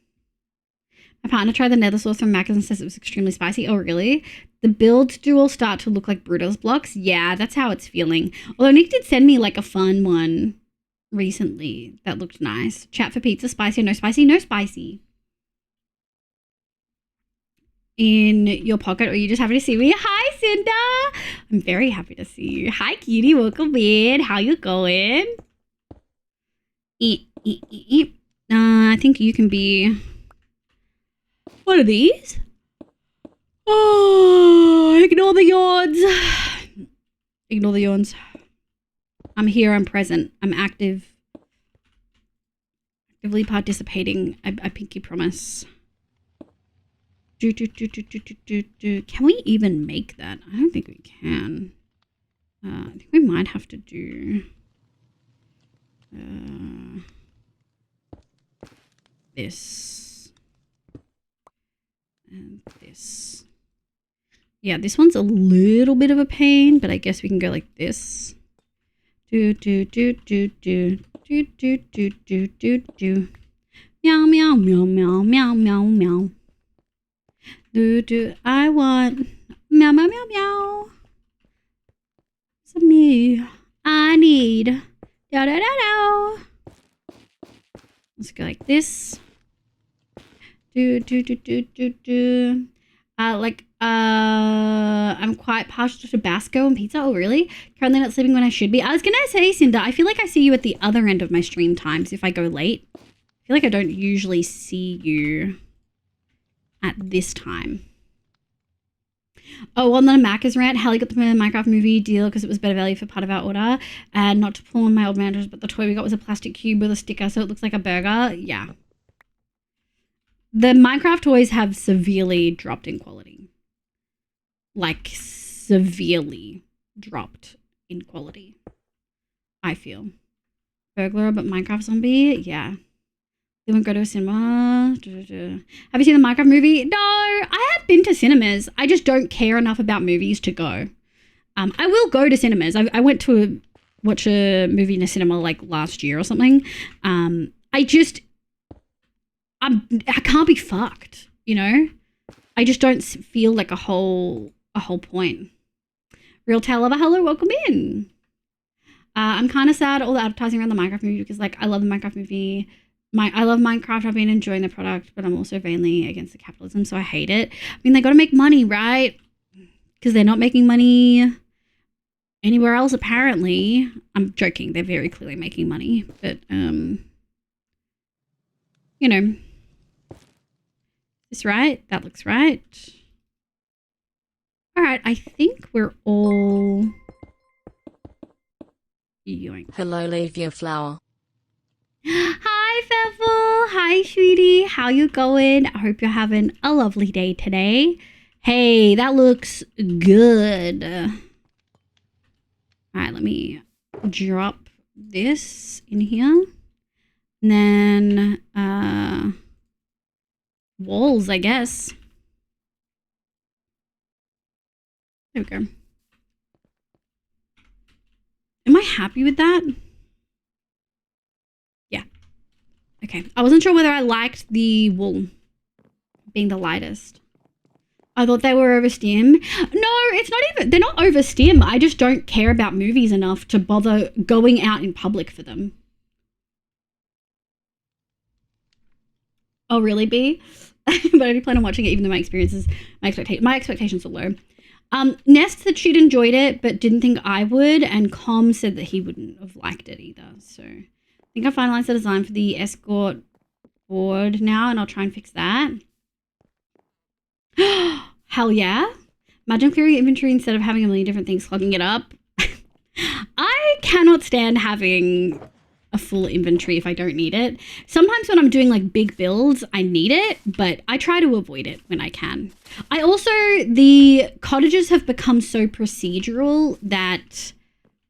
My partner tried the nether sauce from Macca's and says it was extremely spicy. Oh, really? The builds do all start to look like Brutus blocks. Yeah, that's how it's feeling. Although Nick did send me like a fun one recently that looked nice. Chat for pizza, spicy or no spicy? No spicy. In your pocket, or are you just happy to see me? Hi, Cinda. I'm very happy to see you. Hi, cutie. Welcome in. How you going? I think you can be one of these. Oh, ignore the yawns. Ignore the yawns. I'm here. I'm present. I'm actively participating. I pinky promise. Can we even make that? I don't think we can. I think we might have to do this and this. Yeah, this one's a little bit of a pain, but I guess we can go like this. Do do do do do do do do do do do. Meow meow meow meow meow meow meow. Do do I want meow meow meow meow. Some me. I need. Da da da da. Let's go like this. Do do do do do do. I'm quite partial to Tabasco and pizza. Oh, really? Currently not sleeping when I should be. I was gonna say, Cinder, I feel like I see you at the other end of my stream times if I go late. I feel like I don't usually see you at this time. Oh, on the Macca's rant, Hallie got the Minecraft movie deal because it was better value for part of our order. And not to pull on my old managers, but the toy we got was a plastic cube with a sticker, so it looks like a burger. Yeah. The Minecraft toys have severely dropped in quality. Like, severely dropped in quality, I feel. Burglar, but Minecraft zombie? Yeah. They won't go to a cinema. Have you seen the Minecraft movie? No, I have been to cinemas. I just don't care enough about movies to go. I will go to cinemas. I went to watch a movie in a cinema like last year or something. I can't be fucked, you know? I just don't feel like a whole point. Real Tail Lover, hello, welcome in. I'm kind of sad all the advertising around the Minecraft movie because, like, I love the Minecraft movie. I love Minecraft. I've been enjoying the product, but I'm also vainly against the capitalism, so I hate it. I mean, they got to make money, right? Because they're not making money anywhere else, apparently. I'm joking. They're very clearly making money, but, you know. This right? That looks right. All right, I think we're all... Yoink. Hello, leave your flower. Hi, Fevel. Hi, sweetie. How you going? I hope you're having a lovely day today. Hey, that looks good. All right, let me drop this in here. And then, walls, I guess. There we go. Am I happy with that? Yeah. Okay. I wasn't sure whether I liked the wool being the lightest. I thought they were over stim. No, it's not even. They're not over stim. I just don't care about movies enough to bother going out in public for them. Oh, really, B? But I do plan on watching it, even though my expectations are low. Nest said she'd enjoyed it, but didn't think I would, and Com said that he wouldn't have liked it either. So I think I finalized the design for the escort board now, and I'll try and fix that. Hell yeah. Imagine clearing inventory instead of having a million different things clogging it up. I cannot stand having a full inventory if I don't need it. Sometimes when I'm doing like big builds, I need it, but I try to avoid it when I can. The cottages have become so procedural that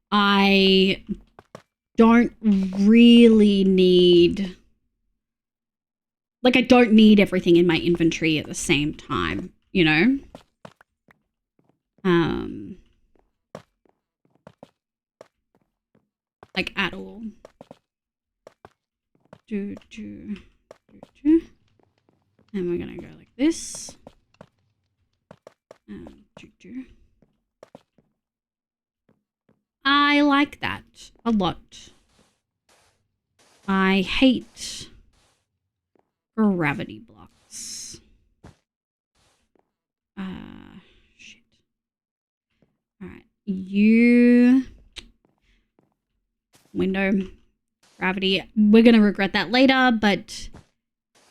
I don't really need, like, I don't need everything in my inventory at the same time, you know? Like at all. And we're gonna go like this. I like that a lot. I hate gravity blocks. Shit. All right, you window. Gravity. We're going to regret that later, but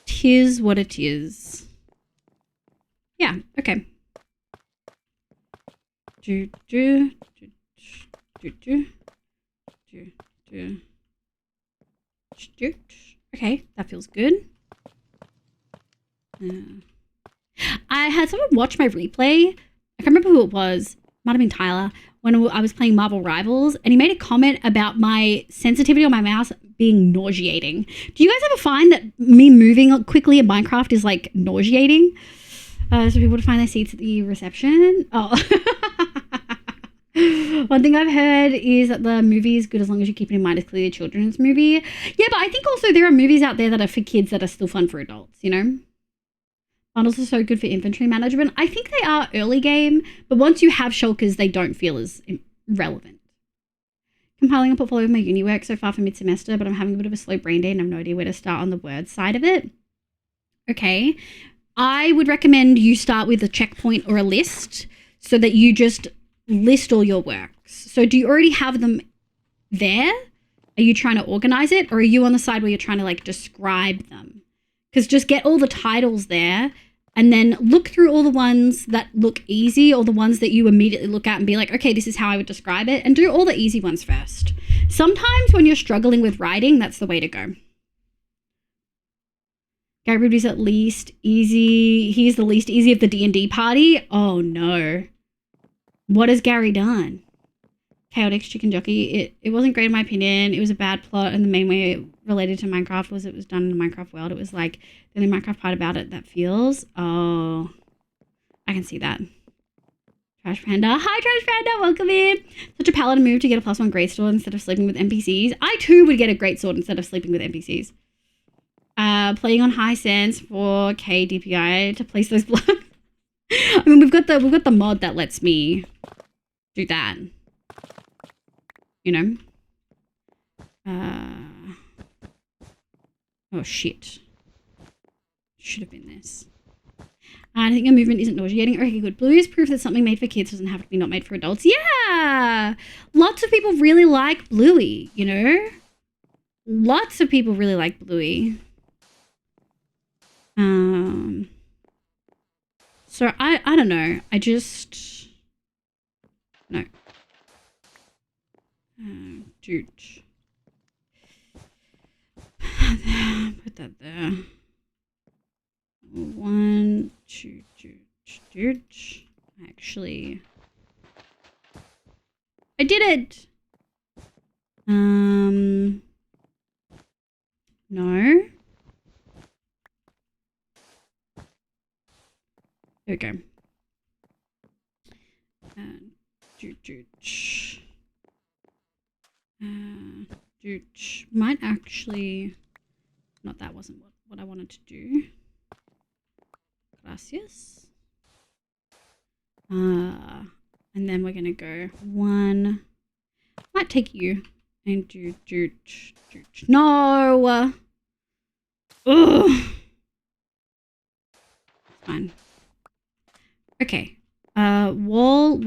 tis what it is. Yeah, okay. Okay, that feels good. I had someone watch my replay. I can't remember who it was. Might have been Tyler. When I was playing Marvel Rivals, and he made a comment about my sensitivity on my mouse being nauseating. Do you guys ever find that me moving quickly in Minecraft is like nauseating? So people to find their seats at the reception. Oh. One thing I've heard is that the movie is good as long as you keep it in mind it's clearly a children's movie. Yeah, but I think also there are movies out there that are for kids that are still fun for adults, you know? Bundles are so good for inventory management. I think they are early game, but once you have shulkers, they don't feel as relevant. Compiling a portfolio of my uni work so far for mid-semester, but I'm having a bit of a slow brain day and I have no idea where to start on the word side of it. Okay. I would recommend you start with a checkpoint or a list so that you just list all your works. So do you already have them there? Are you trying to organize it, or are you on the side where you're trying to like describe them? Because just get all the titles there and then look through all the ones that look easy or the ones that you immediately look at and be like, okay, this is how I would describe it, and do all the easy ones first. Sometimes when you're struggling with writing, that's the way to go. Gary Rudy's at least easy. He's the least easy of the D&D party. Oh no. What has Gary done? Chaotix Chicken Jockey. It wasn't great in my opinion. It was a bad plot, and the main way it related to Minecraft was it was done in the Minecraft world. It was like the only Minecraft part about it that feels. Oh, I can see that. Trash Panda. Hi, Trash Panda. Welcome in. Such a paladin move to get a +1 great sword instead of sleeping with NPCs. I too would get a great sword instead of sleeping with NPCs. Playing on high sense for KDPI to place those blocks. I mean, we've got the mod that lets me do that. You know? Oh shit. Should have been this. I think your movement isn't nauseating. Okay, good. Blue is proof that something made for kids doesn't have to be not made for adults. Yeah! Lots of people really like Bluey, you know? Lots of people really like Bluey. So I don't know. I just... No. Dude. Put that there. 1, 2, dude. Actually, I did it. No. There we go. Might actually... Not that wasn't what I wanted to do. Gracias. And then we're going to go 1. Might take you. And do. No! Ugh. Fine. Okay. Wall.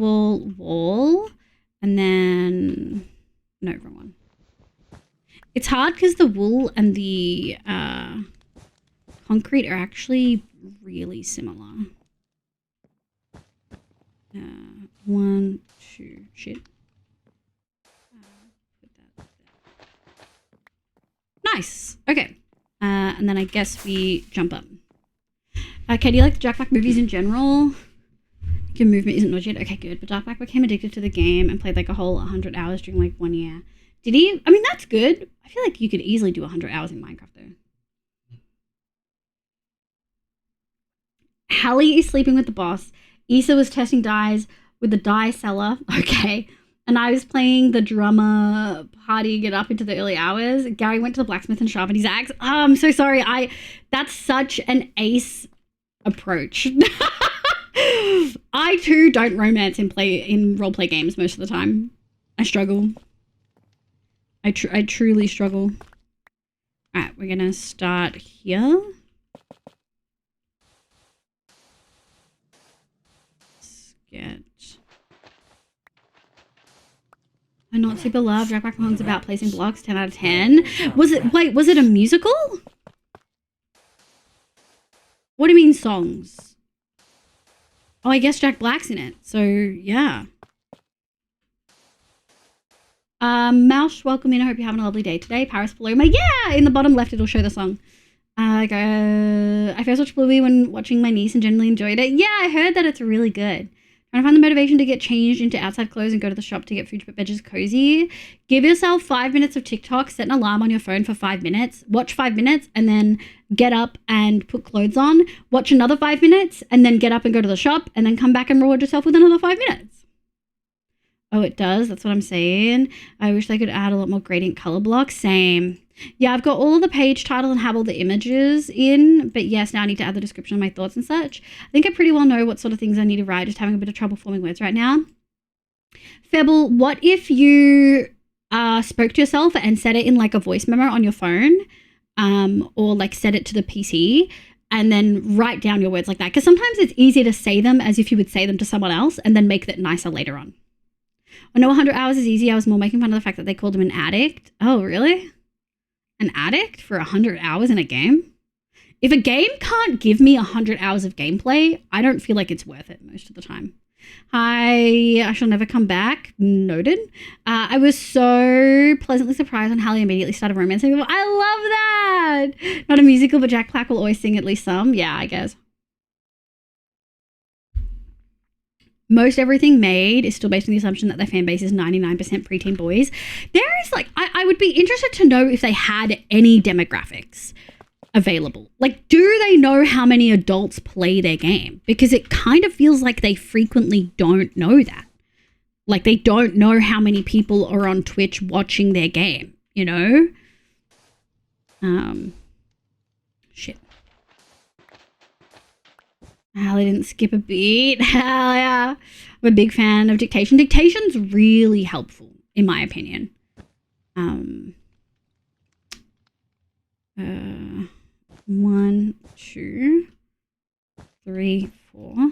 And then... No, wrong one. It's hard because the wool and the concrete are actually really similar. 1, 2, shit. Put that there. Nice. Okay. And then I guess we jump up. Okay, do you like the Jack Black movies in general? Your movement isn't nauseated. Okay, good. But Jack Black became addicted to the game and played like a whole 100 hours during like 1 year. Did he? I mean, that's good. I feel like you could easily do 100 hours in Minecraft, though. Hallie is sleeping with the boss. Issa was testing dyes with the dye seller. Okay. And I was playing the drummer party, get up into the early hours. Gary went to the blacksmith and sharpened his axe. Oh, I'm so sorry. That's such an ace approach. I, too, don't romance in roleplay games most of the time. I struggle. I truly struggle. Alright, we're gonna start here. Let's get... I'm not super love. Jack Black songs about placing blocks. 10 out of 10. Was it a musical? What do you mean songs? Oh, I guess Jack Black's in it. So, yeah. Mouse, welcome in. I hope you're having a lovely day today. Paris Paloma. Yeah! In the bottom left, it'll show the song. I first watched Bluey when watching my niece and generally enjoyed it. Yeah, I heard that it's really good. Trying to find the motivation to get changed into outside clothes and go to the shop to get food but veggies cozy. Give yourself 5 minutes of TikTok, set an alarm on your phone for 5 minutes, watch 5 minutes, and then get up and put clothes on, watch another 5 minutes, and then get up and go to the shop, and then come back and reward yourself with another 5 minutes. Oh, it does? That's what I'm saying. I wish they could add a lot more gradient color blocks. Same. Yeah, I've got all the page title and have all the images in, but yes, now I need to add the description of my thoughts and such. I think I pretty well know what sort of things I need to write, just having a bit of trouble forming words right now. Febble, what if you spoke to yourself and set it in like a voice memo on your phone, or like set it to the PC and then write down your words like that? Because sometimes it's easier to say them as if you would say them to someone else and then make that nicer later on. I know 100 hours is easy. I was more making fun of the fact that they called him an addict. Oh, really? An addict for 100 hours in a game? If a game can't give me 100 hours of gameplay, I don't feel like it's worth it most of the time. Hi, I shall never come back. Noted. I was so pleasantly surprised when Hallie immediately started romancing them. I love that! Not a musical, but Jack Black will always sing at least some. Yeah, I guess. Most everything made is still based on the assumption that their fan base is 99% preteen boys. There is like, I would be interested to know if they had any demographics available. Like, do they know how many adults play their game? Because it kind of feels like they frequently don't know that. Like, they don't know how many people are on Twitch watching their game, you know? Shit. Hallie didn't skip a beat. Hell yeah. I'm a big fan of dictation. Dictation's really helpful, in my opinion. 1, 2, 3, 4.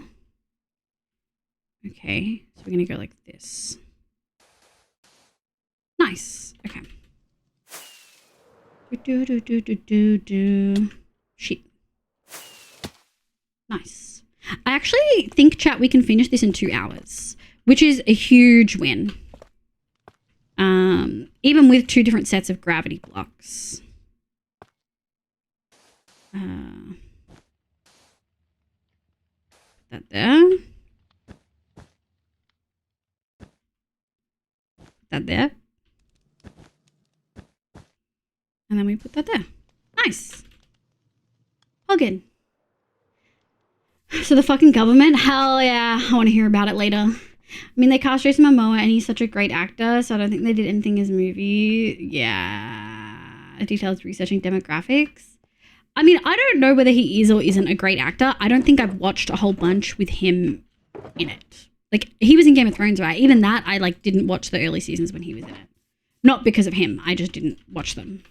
Okay, so we're gonna go like this. Nice. Okay. Shit. Nice. I actually think, chat, we can finish this in 2 hours, which is a huge win. Even with 2 different sets of gravity blocks. Put that there. Put that there. And then we put that there. Nice. All good. So the fucking government, hell yeah, I want to hear about it later. I mean, they cast Jason Momoa and he's such a great actor, so I don't think they did anything as a movie. Yeah. Details researching demographics. I mean, I don't know whether he is or isn't a great actor. I don't think I've watched a whole bunch with him in it. Like, he was in Game of Thrones, right? Even that, I like didn't watch the early seasons when he was in it. Not because of him, I just didn't watch them.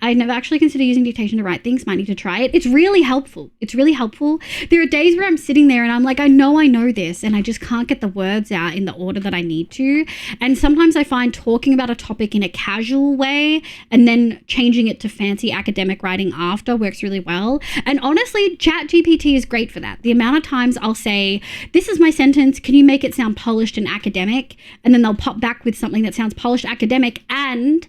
I never actually considered using dictation to write things. Might need to try it. It's really helpful. It's really helpful. There are days where I'm sitting there and I'm like, I know this, and I just can't get the words out in the order that I need to. And sometimes I find talking about a topic in a casual way and then changing it to fancy academic writing after works really well. And honestly, ChatGPT is great for that. The amount of times I'll say, this is my sentence, can you make it sound polished and academic? And then they'll pop back with something that sounds polished, academic, and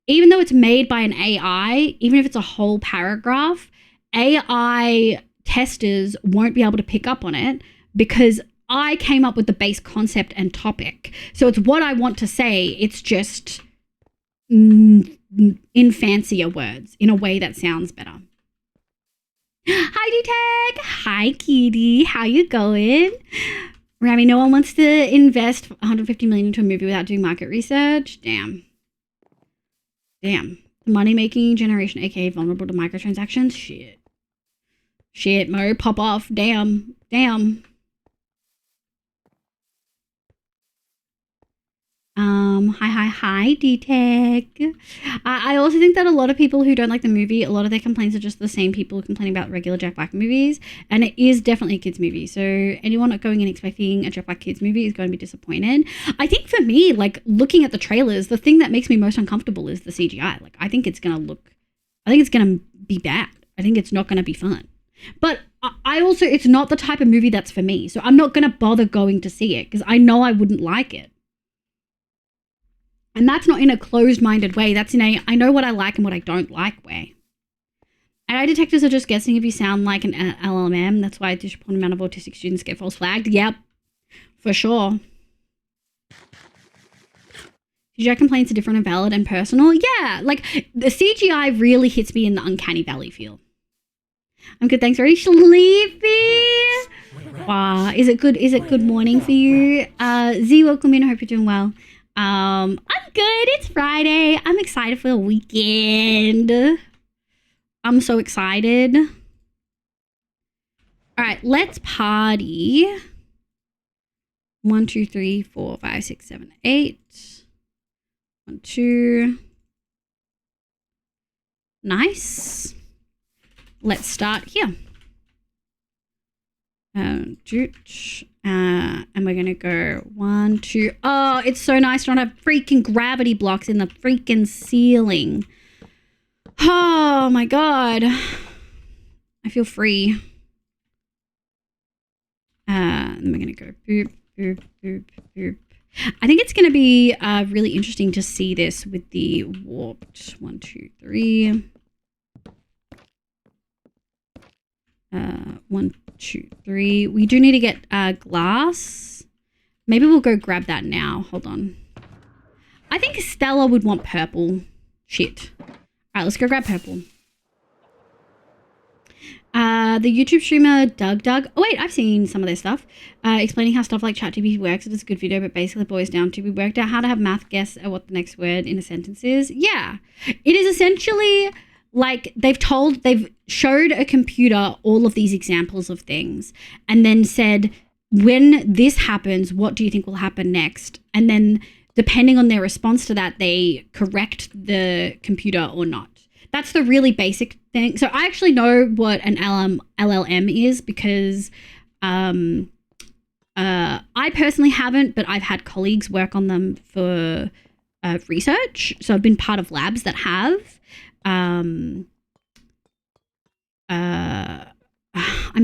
even though it's made by an AI, even if it's a whole paragraph, AI testers won't be able to pick up on it because I came up with the base concept and topic. So it's what I want to say. It's just in fancier words, in a way that sounds better. Hi, D-Tech. Hi, Kitty. How you going? Rami, no one wants to invest $150 million into a movie without doing market research. Damn. The money-making generation, aka vulnerable to microtransactions. Shit, Mo, pop off. Damn. Hi, D-Tech. I also think that a lot of people who don't like the movie, a lot of their complaints are just the same people complaining about regular Jack Black movies, and it is definitely a kids movie. So anyone not going in expecting a Jack Black kids movie is going to be disappointed. I think for me, like looking at the trailers, the thing that makes me most uncomfortable is the CGI. Like I think it's gonna be bad. I think it's not gonna be fun. But I also, it's not the type of movie that's for me. So I'm not gonna bother going to see it because I know I wouldn't like it. And that's not in a closed-minded way. That's in a I know what I like and what I don't like way. AI detectors are just guessing if you sound like an LLM. That's why a disproportionate amount of autistic students get false flagged. Yep, for sure. Did your complaints are different and valid and personal? Yeah, like the CGI really hits me in the uncanny valley feel. I'm good, thanks. Very sleepy. Wow, is it good? Is it good morning for you? Z, welcome in. I hope you're doing well. I'm good. It's Friday. I'm excited for the weekend. I'm so excited. All right, let's party. 1, 2, 3, 4, 5, 6, 7, 8. 1, 2. Nice. Let's start here. And we're gonna go 1, 2. Oh, it's so nice to not have freaking gravity blocks in the freaking ceiling. Oh my god. I feel free. And we're gonna go boop, boop, boop, boop. I think it's gonna be really interesting to see this with the warped 1, 2, 3. 1, 2, 3. We do need to get glass. Maybe we'll go grab that now. Hold on. I think Stella would want purple. Shit. All right, let's go grab purple. The YouTube streamer Doug. Oh wait, I've seen some of their stuff. Explaining how stuff like ChatGPT works. It is a good video, but basically it boils down to we worked out how to have math guess at what the next word in a sentence is. Yeah, it is essentially like they've showed a computer all of these examples of things and then said, when this happens, what do you think will happen next? And then depending on their response to that, they correct the computer or not. That's the really basic thing. So I actually know what an LLM is because I personally haven't, but I've had colleagues work on them for research. So I've been part of labs that have. I'm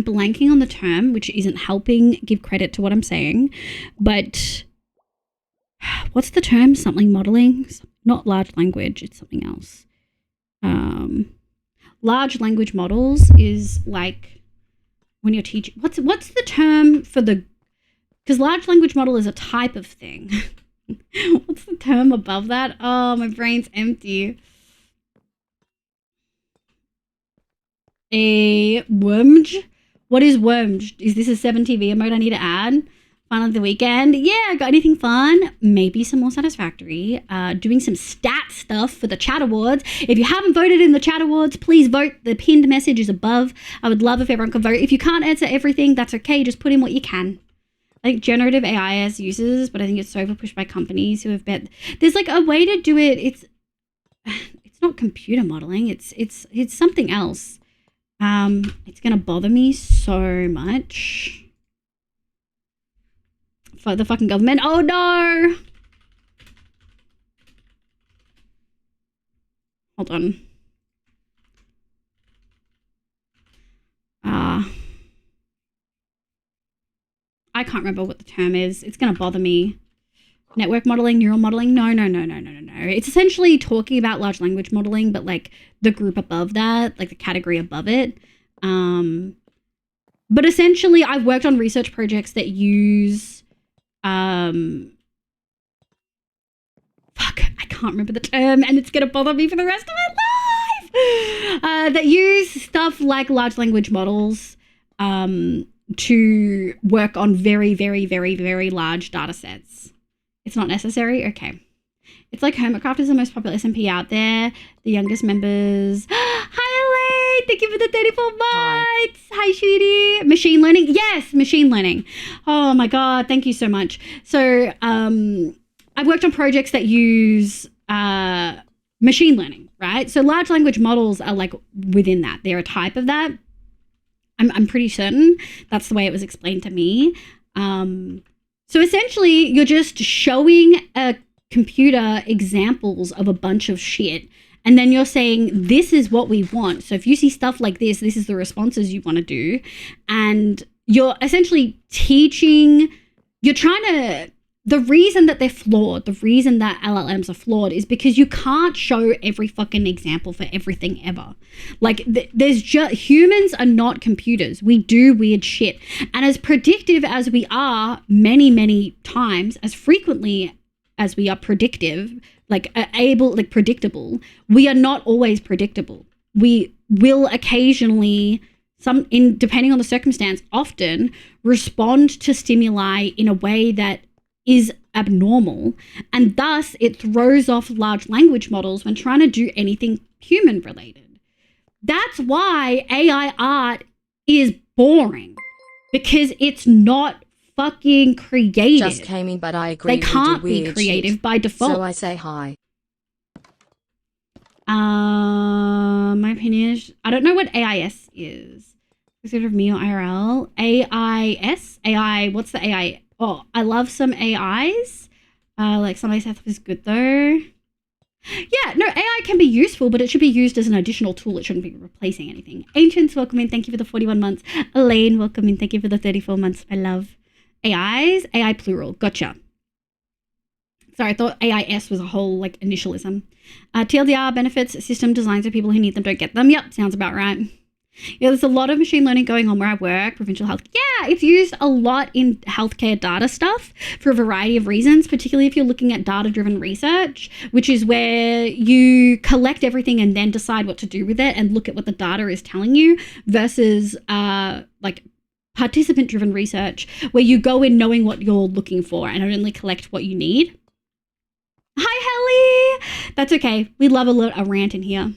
blanking on the term, which isn't helping give credit to what I'm saying, but what's the term? Something modeling? Not large language, it's something else. Large language models is like when you're teaching, what's the term for the, because large language model is a type of thing. What's the term above that? Oh, my brain's empty. A wormj? What is wormj? Is this a 7TV emote I need to add? Fun of the weekend? Yeah, got anything fun? Maybe some more satisfactory. Doing some stat stuff for the chat awards. If you haven't voted in the chat awards, please vote. The pinned message is above. I would love if everyone could vote. If you can't answer everything, that's okay. Just put in what you can. I think generative AI has uses, but I think it's so overpushed by companies who have bet. There's like a way to do it. It's not computer modeling. It's something else. It's gonna bother me so much. For the fucking government. Oh no! Hold on. I can't remember what the term is. It's gonna bother me. Network modeling, neural modeling. No. It's essentially talking about large language modeling, but like the group above that, like the category above it. But essentially I've worked on research projects that use I can't remember the term and it's gonna bother me for the rest of my life. That use stuff like large language models to work on very, very, very, very large data sets. It's not necessary? Okay. It's like Hermitcraft is the most popular SMP out there. The youngest members. Hi, Elaine. Thank you for the 34 months. Hi, sweetie. Machine learning. Yes, machine learning. Oh, my God. Thank you so much. So I've worked on projects that use machine learning, right? So large language models are like within that. They're a type of that. I'm pretty certain that's the way it was explained to me. So essentially, you're just showing a computer examples of a bunch of shit, and then you're saying, this is what we want. So if you see stuff like this is the responses you want to do. And you're essentially teaching, you're trying to the reason that they're flawed, the reason that LLMs are flawed is because you can't show every fucking example for everything ever. Like there's just, humans are not computers. We do weird shit. And as predictive as we are many, many times, as frequently as we are predictive, predictable, we are not always predictable. We will occasionally, depending on the circumstance, often respond to stimuli in a way that is abnormal, and thus it throws off large language models when trying to do anything human related. That's why AI art is boring, because it's not fucking creative. Just came in, but I agree. They can't be creative shit. by default. So I say hi. My opinion is, I don't know what AIS is. Instead of me or IRL. AIS? AI, what's the AI? Oh, I love some AIs. Like somebody said is good though. Yeah, no, AI can be useful, but it should be used as an additional tool. It shouldn't be replacing anything. Ancients, welcome in. Thank you for the 41 months. Elaine, welcome in. Thank you for the 34 months. I love AIs. AI plural. Gotcha. Sorry, I thought AIS was a whole like initialism. TLDR, benefits system designs for people who need them don't get them. Yep, sounds about right. Yeah, there's a lot of machine learning going on where I work, provincial health. Yeah, it's used a lot in healthcare data stuff for a variety of reasons, particularly if you're looking at data-driven research, which is where you collect everything and then decide what to do with it and look at what the data is telling you, versus like participant-driven research where you go in knowing what you're looking for and only collect what you need. Hi, Helly! That's okay. We love a rant in here.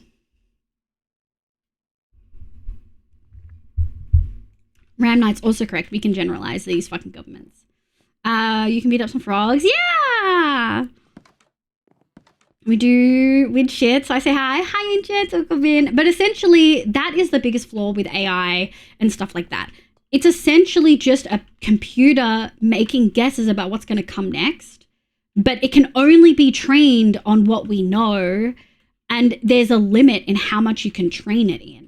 Ram Knight's also correct. We can generalize these fucking governments. You can beat up some frogs. Yeah! We do weird shit. So I say hi. Hi, ancients. Welcome in. But essentially, that is the biggest flaw with AI and stuff like that. It's essentially just a computer making guesses about what's going to come next. But it can only be trained on what we know. And there's a limit in how much you can train it in.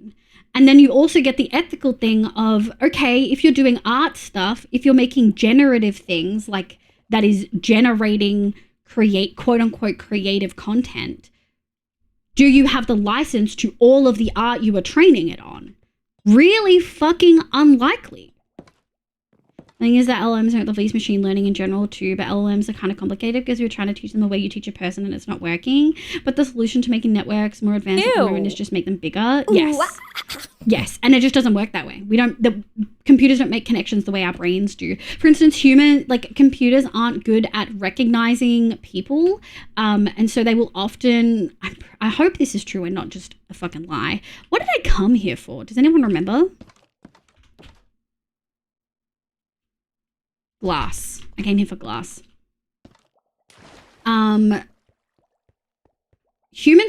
And then you also get the ethical thing of, okay, if you're doing art stuff, if you're making generative things like that is generating quote unquote creative content, do you have the license to all of the art you are training it on? Really fucking unlikely. The thing is that LLMs don't love machine learning in general too, but LLMs are kind of complicated because you're trying to teach them the way you teach a person and it's not working. But the solution to making networks more advanced at the moment is just make them bigger. Yes. Yes. And it just doesn't work that way. The computers don't make connections the way our brains do. For instance, computers aren't good at recognizing people. And so they will often, I hope this is true and not just a fucking lie. What did I come here for? Does anyone remember? Glass. I came here for glass. Humans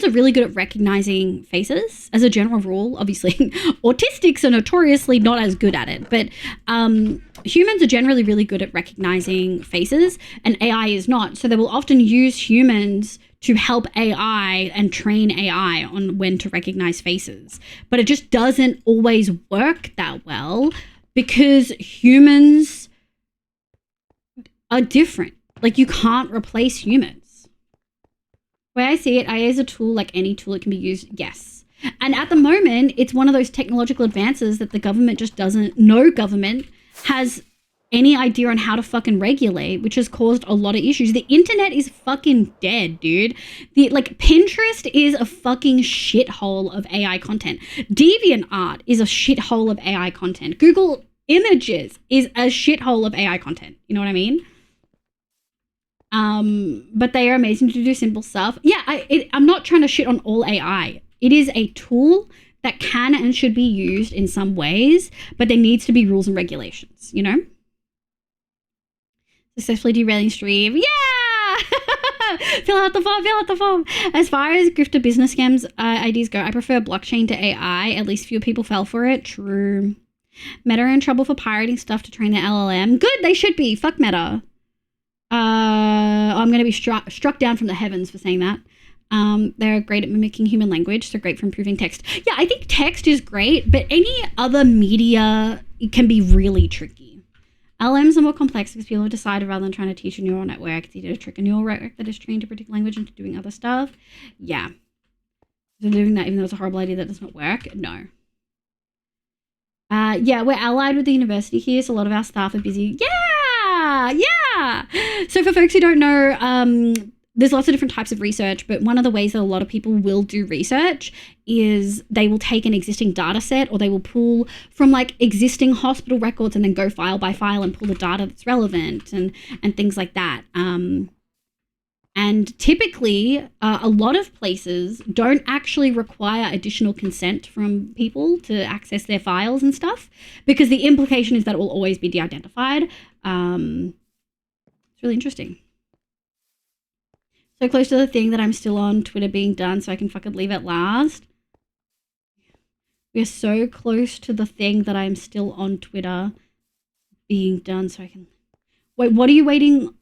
are really good at recognizing faces as a general rule. Obviously, autistics are notoriously not as good at it, but humans are generally really good at recognizing faces, and AI is not. So they will often use humans to help AI and train AI on when to recognize faces. But it just doesn't always work that well because humans are different. Like, you can't replace humans. The way I see it, AI is a tool like any tool. It can be used, yes. And at the moment, it's one of those technological advances that the government just doesn't, no government has any idea on how to fucking regulate, which has caused a lot of issues. The internet is fucking dead, dude. Pinterest is a fucking shithole of AI content. DeviantArt is a shithole of AI content. Google Images is a shithole of AI content. You know what I mean? But they are amazing to do simple stuff. Yeah, I'm not trying to shit on all AI. It is a tool that can and should be used in some ways, but there needs to be rules and regulations, you know? Successfully derailing stream. Yeah! Fill out the form. As far as grifter business scams ideas go, I prefer blockchain to AI. At least fewer people fell for it. True. Meta are in trouble for pirating stuff to train their LLM. Good, they should be. Fuck Meta. I'm going to be struck down from the heavens for saying that. They're great at mimicking human language, so great for improving text. Yeah, I think text is great, but any other media can be really tricky. LLMs are more complex because people have decided rather than trying to teach a neural network, it's easier to trick a neural network that is trained to predict language into doing other stuff. Yeah. So doing that, even though it's a horrible idea, that does not work. No. Yeah, we're allied with the university here, so a lot of our staff are busy. Yeah. So for folks who don't know, there's lots of different types of research, but one of the ways that a lot of people will do research is they will take an existing data set, or they will pull from like existing hospital records and then go file by file and pull the data that's relevant and things like that. And typically, a lot of places don't actually require additional consent from people to access their files and stuff, because the implication is that it will always be de-identified. It's really interesting. So close to the thing that I'm still on Twitter being done, so I can fucking leave at last. We are so close to the thing that I'm still on Twitter being done, so I can... Wait, what are you waiting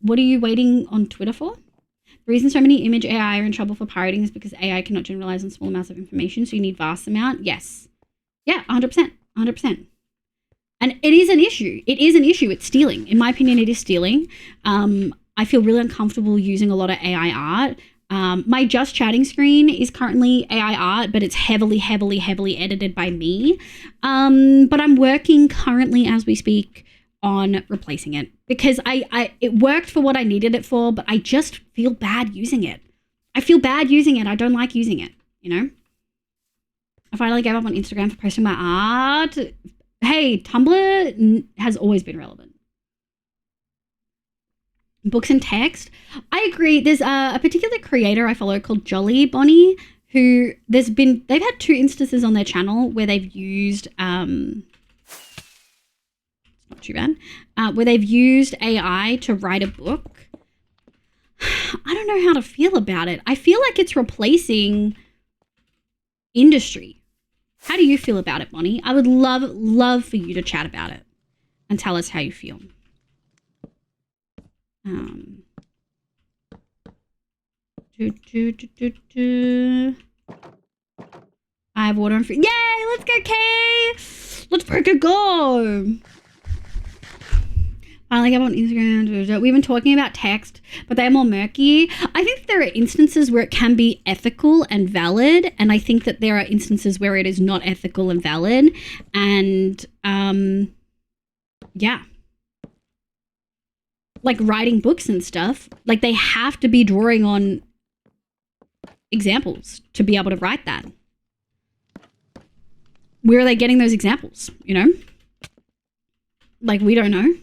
on Twitter for? The reason so many image AI are in trouble for pirating is because AI cannot generalize on small amounts of information, so you need vast amount. Yes. Yeah, 100%. 100%. And it is an issue. It is an issue. It's stealing. In my opinion, it is stealing. I feel really uncomfortable using a lot of AI art. My just chatting screen is currently AI art, but it's heavily edited by me. But I'm working currently as we speak on replacing it, because it worked for what I needed it for, but I just feel bad using it. I feel bad using it. I don't like using it, you know? I finally gave up on Instagram for posting my art. Hey, Tumblr has always been relevant. Books and text. I agree. There's a particular creator I follow called Jolly Bonnie, who they've had 2 instances on their channel where they've used not too bad, where they've used AI to write a book. I don't know how to feel about it. I feel like it's replacing industry. How do you feel about it, Bonnie? I would love for you to chat about it and tell us how you feel. I have water and food. Yay! Let's go, Kay! Let's freaking go! Finally get on Instagram. We've been talking about text, but they're more murky. I think there are instances where it can be ethical and valid, and I think that there are instances where it is not ethical and valid. And yeah. Like writing books and stuff, like they have to be drawing on examples to be able to write that. Where are they getting those examples, you know? Like, we don't know.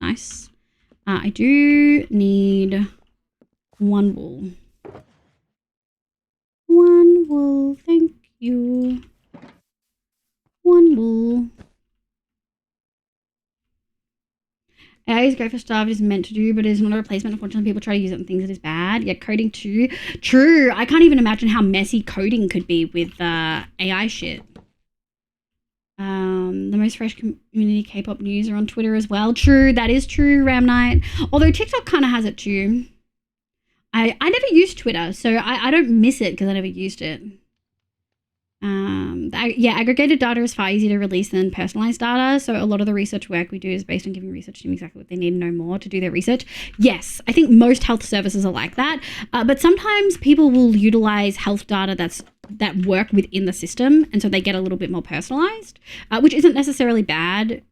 Nice. I do need 1 wool. 1 wool, thank you. 1 wool. AI is great for stuff it is meant to do, but it is not a replacement. Unfortunately, people try to use it on things that is bad. Yeah, coding too. True. I can't even imagine how messy coding could be with AI shit. The most fresh community K-pop news are on Twitter as well. True, that is true, Ram Knight. Although TikTok kind of has it too. I never used Twitter, so I don't miss it because I never used it. Yeah, aggregated data is far easier to release than personalized data. So a lot of the research work we do is based on giving research team exactly what they need to know more to do their research. Yes, I think most health services are like that. But sometimes people will utilize health data that work within the system, and so they get a little bit more personalized, which isn't necessarily bad.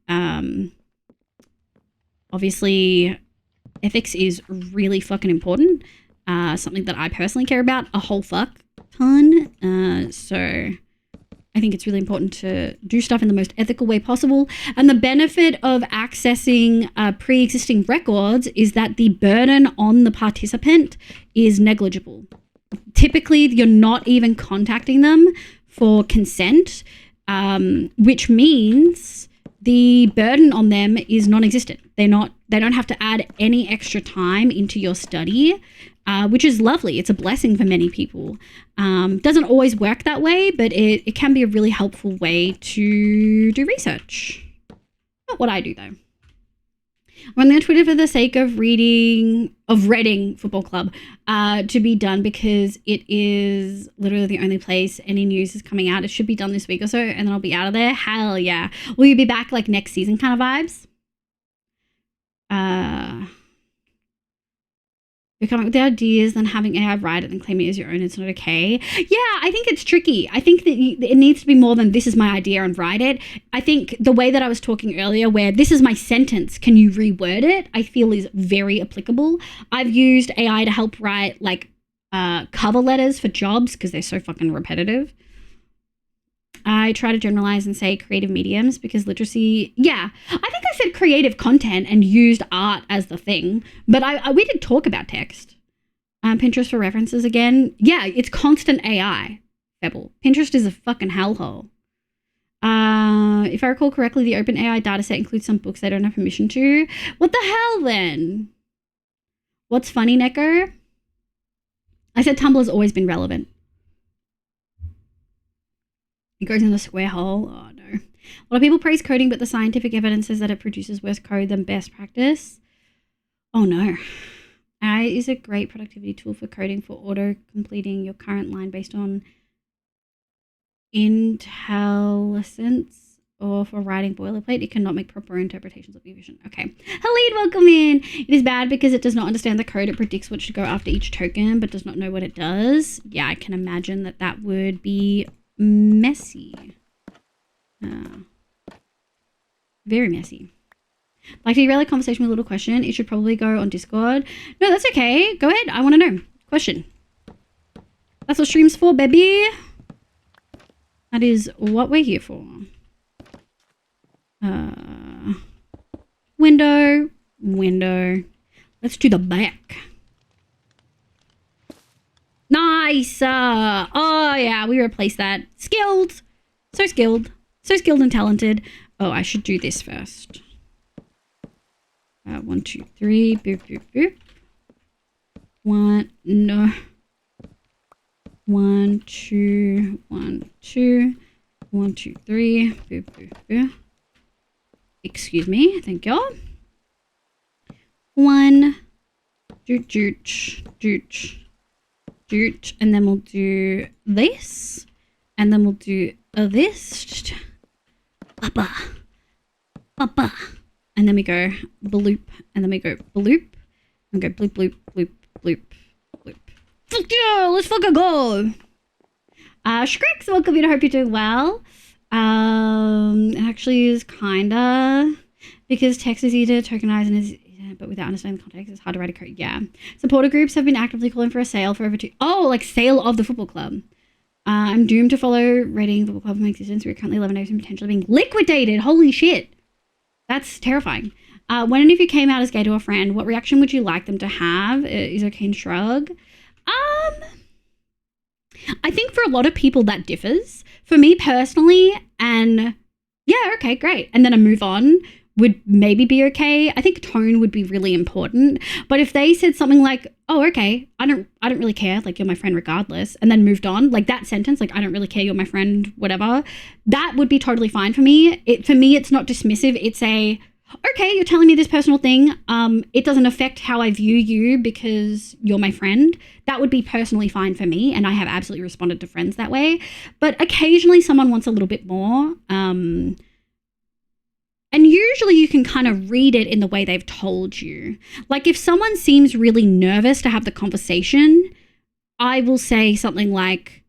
Obviously, ethics is really fucking important. Something that I personally care about a whole fuck ton. So I think it's really important to do stuff in the most ethical way possible. And the benefit of accessing pre-existing records is that the burden on the participant is negligible. Typically, you're not even contacting them for consent, which means the burden on them is non-existent. They don't have to add any extra time into your study, which is lovely. It's a blessing for many people. Doesn't always work that way, but it can be a really helpful way to do research. Not what I do, though. I'm only on Twitter for the sake of Reading Football Club to be done, because it is literally the only place any news is coming out. It should be done this week or so, and then I'll be out of there. Hell yeah. Will you be back like next season kind of vibes? You're coming up with the ideas, then having AI write it and claiming it as your own. It's not okay. Yeah, I think it's tricky. I think that it needs to be more than this is my idea and write it. I think the way that I was talking earlier, where this is my sentence, can you reword it? I feel is very applicable. I've used AI to help write like cover letters for jobs because they're so fucking repetitive. I try to generalize and say creative mediums because literacy, yeah. I think I said creative content and used art as the thing, but we did talk about text. Pinterest for references again. Yeah, it's constant AI, Pebble. Pinterest is a fucking hellhole. If I recall correctly, the OpenAI dataset includes some books they don't have permission to. What the hell then? What's funny, Neko? I said Tumblr's always been relevant. It goes in the square hole. Oh, no. A lot of people praise coding, but the scientific evidence says that it produces worse code than best practice. Oh, no. AI is a great productivity tool for coding, for auto-completing your current line based on intelligence, or for writing boilerplate. It cannot make proper interpretations of the vision. Okay. Halid, welcome in. It is bad because it does not understand the code. It predicts what should go after each token, but does not know what it does. Yeah, I can imagine that would be messy. Very messy. Like to derail a conversation with a little question. It should probably go on Discord. No, that's okay. Go ahead. I want to know. Question. That's what stream's for, baby. That is what we're here for. Window. Let's do the back. Nice. Oh yeah, we replaced that. Skilled. So skilled and talented. Oh, I should do this first. 1, 2, 3. Boop, boop, boop. 1, no. 1, 2, 1, 2. 1, 2, 3. Boop, boop, boop. Excuse me. Thank you. 1. Doot. And then we'll do this. And then we'll do this. Papa. And then we go bloop. And then we go bloop. And go bloop, bloop, bloop, bloop, bloop. Fuck yeah, let's fucking go. Shrix, welcome in. I hope you're doing well. It actually is kinda, because text is easy to tokenize and is, but without understanding the context, it's hard to write a code. Yeah. Supporter groups have been actively calling for a sale for over 2. Oh, like sale of the football club. I'm doomed to follow Reading Football Club from existence. We're currently 11 days and potentially being liquidated. Holy shit. That's terrifying. When and if you came out as gay to a friend, what reaction would you like them to have? Is okay and shrug. I think for a lot of people that differs. For me personally, and yeah, okay, great. And then a move on would maybe be okay. I think tone would be really important. But if they said something like, oh, okay, I don't really care, like you're my friend regardless, and then moved on, like that sentence, like I don't really care, you're my friend, whatever, that would be totally fine for me. For me, it's not dismissive. It's a, okay, you're telling me this personal thing. It doesn't affect how I view you because you're my friend. That would be personally fine for me. And I have absolutely responded to friends that way. But occasionally someone wants a little bit more. And usually you can kind of read it in the way they've told you. Like if someone seems really nervous to have the conversation, I will say something like,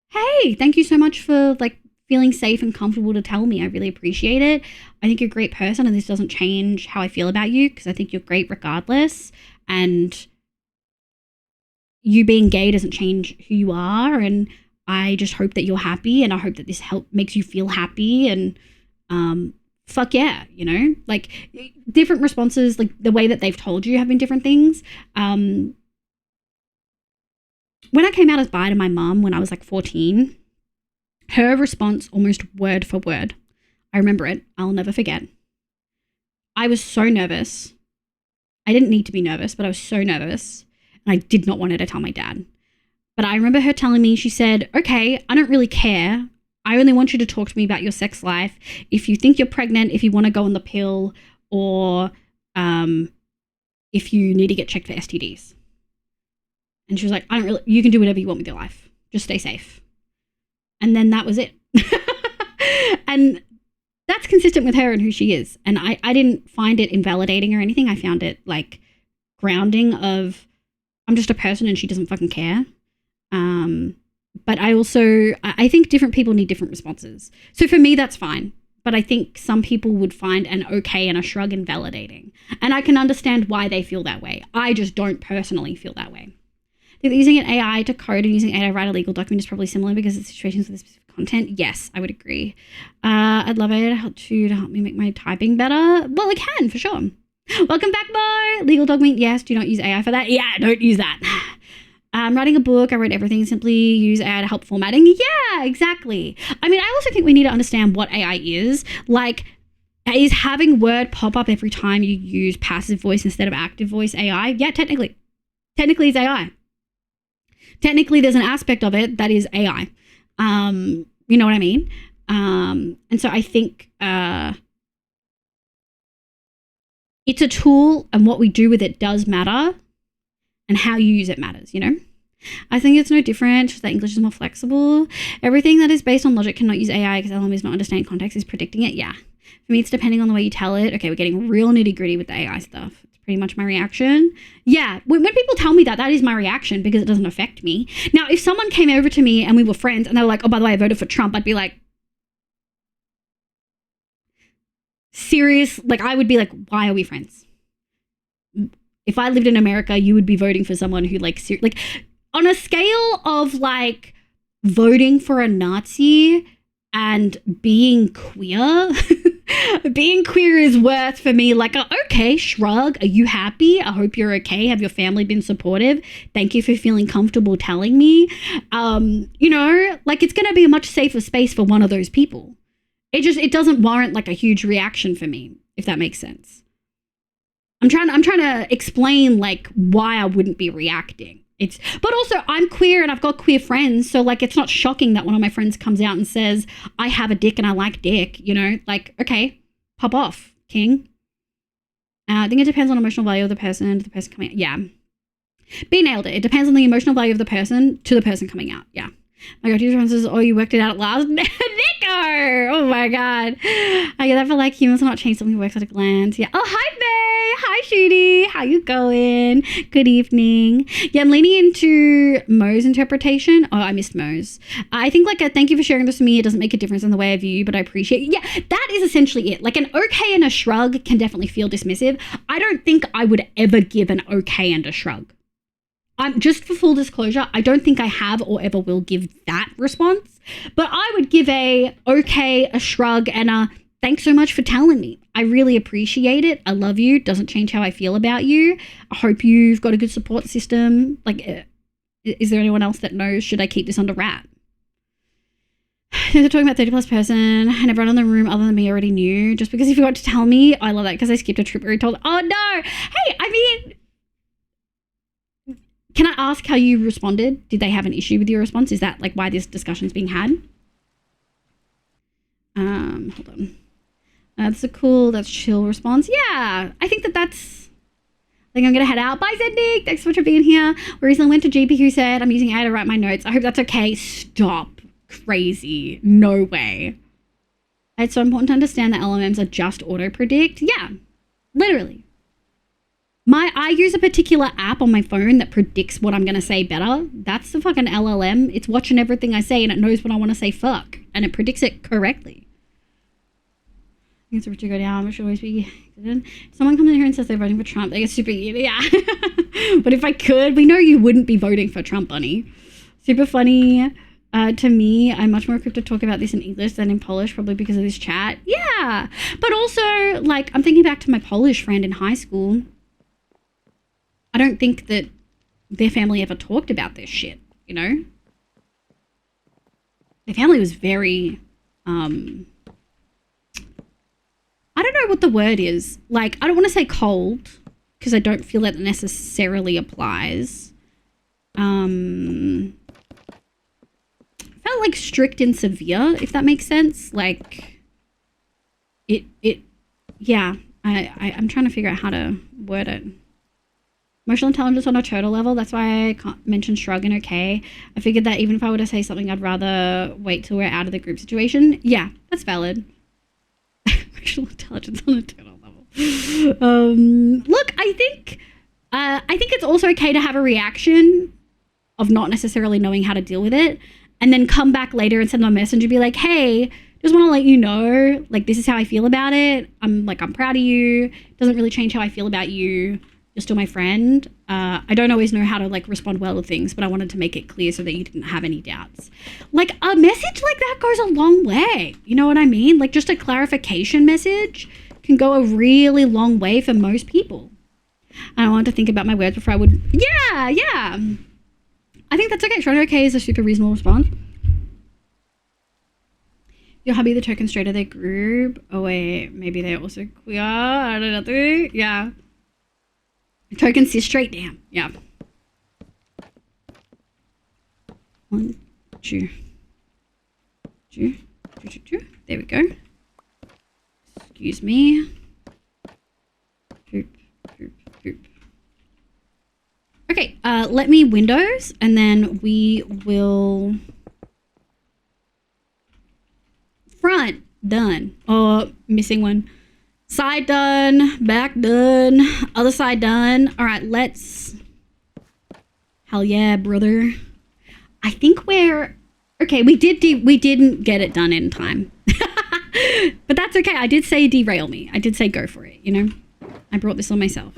hey, thank you so much for like feeling safe and comfortable to tell me. I really appreciate it. I think you're a great person and this doesn't change how I feel about you because I think you're great regardless. And you being gay doesn't change who you are. And I just hope that you're happy and I hope that this makes you feel happy and fuck yeah, you know? Like different responses, like the way that they've told you have been different things. When I came out as bi to my mum when I was like 14, her response almost word for word, I remember it, I'll never forget. I was so nervous. I didn't need to be nervous, but I was so nervous and I did not want her to tell my dad. But I remember her telling me, she said, okay, I don't really care. I only want you to talk to me about your sex life. If you think you're pregnant, if you want to go on the pill, or if you need to get checked for STDs. And she was like, you can do whatever you want with your life. Just stay safe. And then that was it. And that's consistent with her and who she is. And I didn't find it invalidating or anything. I found it like grounding of, I'm just a person and she doesn't fucking care. But I think different people need different responses. So for me, that's fine. But I think some people would find an okay and a shrug invalidating. And I can understand why they feel that way. I just don't personally feel that way. Using an AI to code and using AI to write a legal document is probably similar because it's situations with specific content. Yes, I would agree. I'd love it to help me make my typing better. Well, it can, for sure. Welcome back, Mo. Legal document, yes. Do not use AI for that. Yeah, don't use that. Writing a book, I wrote everything. Simply use AI to help formatting. Yeah, exactly. I mean, I also think we need to understand what AI is. Like, is having Word pop up every time you use passive voice instead of active voice AI? Yeah, technically. Technically, it's AI. Technically, there's an aspect of it that is AI. You know what I mean? And so I think it's a tool, and what we do with it does matter, and how you use it matters, you know? I think it's no different, just that English is more flexible. Everything that is based on logic cannot use AI because LLM is not understanding context, is predicting it. Yeah. For me, it's depending on the way you tell it. Okay, we're getting real nitty gritty with the AI stuff. Pretty much my reaction. Yeah, when people tell me that is my reaction because it doesn't affect me. Now, if someone came over to me and we were friends and they were like, oh, by the way, I voted for Trump, I'd be like, serious? Like, I would be like, why are we friends? If I lived in America, you would be voting for someone who like on a scale of like voting for a Nazi and being queer, being queer is worth for me like, okay, shrug. Are you happy? I hope you're okay. Have your family been supportive? Thank you for feeling comfortable telling me. You know, like it's going to be a much safer space for one of those people. It doesn't warrant like a huge reaction for me, if that makes sense. I'm trying to explain like why I wouldn't be reacting. But also I'm queer and I've got queer friends. So like, it's not shocking that one of my friends comes out and says, I have a dick and I like dick, you know, like, okay, pop off, king. I think it depends on emotional value of the person coming out. Yeah. B nailed it. It depends on the emotional value of the person to the person coming out. Yeah. My God, your response is, oh, you worked it out at last. Nico! Oh my God. I get that for like humans will not change something that works at a glance. Yeah. Oh, hi, Faye. Hi, Shooty. How you going? Good evening. Yeah, I'm leaning into Mo's interpretation. Oh, I missed Mo's. I think like a thank you for sharing this with me. It doesn't make a difference in the way I view you, but I appreciate it. Yeah, that is essentially it. Like an okay and a shrug can definitely feel dismissive. I don't think I would ever give an okay and a shrug. Just for full disclosure, I don't think I have or ever will give that response, but I would give a okay, a shrug, and a thanks so much for telling me. I really appreciate it. I love you. Doesn't change how I feel about you. I hope you've got a good support system. Like, is there anyone else that knows? Should I keep this under wrap? They're talking about 30 plus person and everyone in the room other than me already knew. Just because he forgot to tell me. I love that because I skipped a trip where he told, oh no. Hey, I mean, can I ask how you responded? Did they have an issue with your response? Is that like why this discussion's being had? Hold on. That's a cool, that's chill response. Yeah, I think that's, I think I'm gonna head out. Bye, Zednik. Thanks so much for being here. We recently went to GP who said, I'm using AI to write my notes. I hope that's okay. Stop. Crazy. No way. It's so important to understand that LLMs are just auto-predict. Yeah, literally. I use a particular app on my phone that predicts what I'm going to say better. That's the fucking LLM. It's watching everything I say and it knows when I want to say fuck. And it predicts it correctly. I guess if to go down, I should always be... Someone comes in here and says they're voting for Trump. They get super... Yeah. But if I could, we know you wouldn't be voting for Trump, Bunny. Super funny. To me, I'm much more equipped to talk about this in English than in Polish, probably because of this chat. Yeah. But also, like, I'm thinking back to my Polish friend in high school. I don't think that their family ever talked about this shit, you know? Their family was very, I don't know what the word is. Like, I don't want to say cold, because I don't feel that necessarily applies. Felt like strict and severe, if that makes sense. Like, yeah. I'm trying to figure out how to word it. Emotional intelligence on a total level. That's why I can't mention shrug and okay. I figured that even if I were to say something, I'd rather wait till we're out of the group situation. Yeah, that's valid. Emotional intelligence on a total level. Look, I think it's also okay to have a reaction of not necessarily knowing how to deal with it, and then come back later and send them a message and be like, hey, just want to let you know, like, this is how I feel about it. I'm proud of you. It doesn't really change how I feel about you. You're still my friend. I don't always know how to like respond well to things, but I wanted to make it clear so that you didn't have any doubts. Like, a message like that goes a long way. You know what I mean? Like, just a clarification message can go a really long way for most people. And I wanted to think about my words before I would. Yeah. I think that's okay. Shrug okay is a super reasonable response. Your hubby, the token straight of their group. Oh wait, maybe they're also queer. I don't know. Yeah. Token cis straight. Damn. Yeah. 1, 2. There we go. Excuse me. Poop. Okay, let me Windows, and then we will... Front, done. Oh, missing one. Side done, back done, other side done. All right, let's... Hell yeah, brother. I think we're... Okay, we didn't get it done in time. But that's okay. I did say derail me. I did say go for it, you know? I brought this on myself.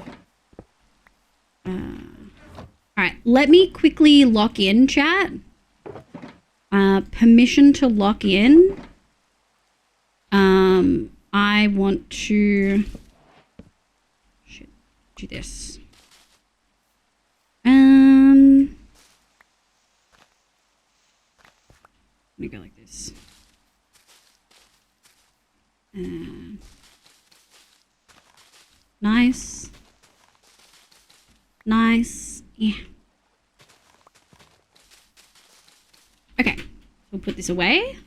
All right, let me quickly lock in, chat. Permission to lock in. I want to do this. Let me go like this. Nice. Yeah. Okay, we'll put this away.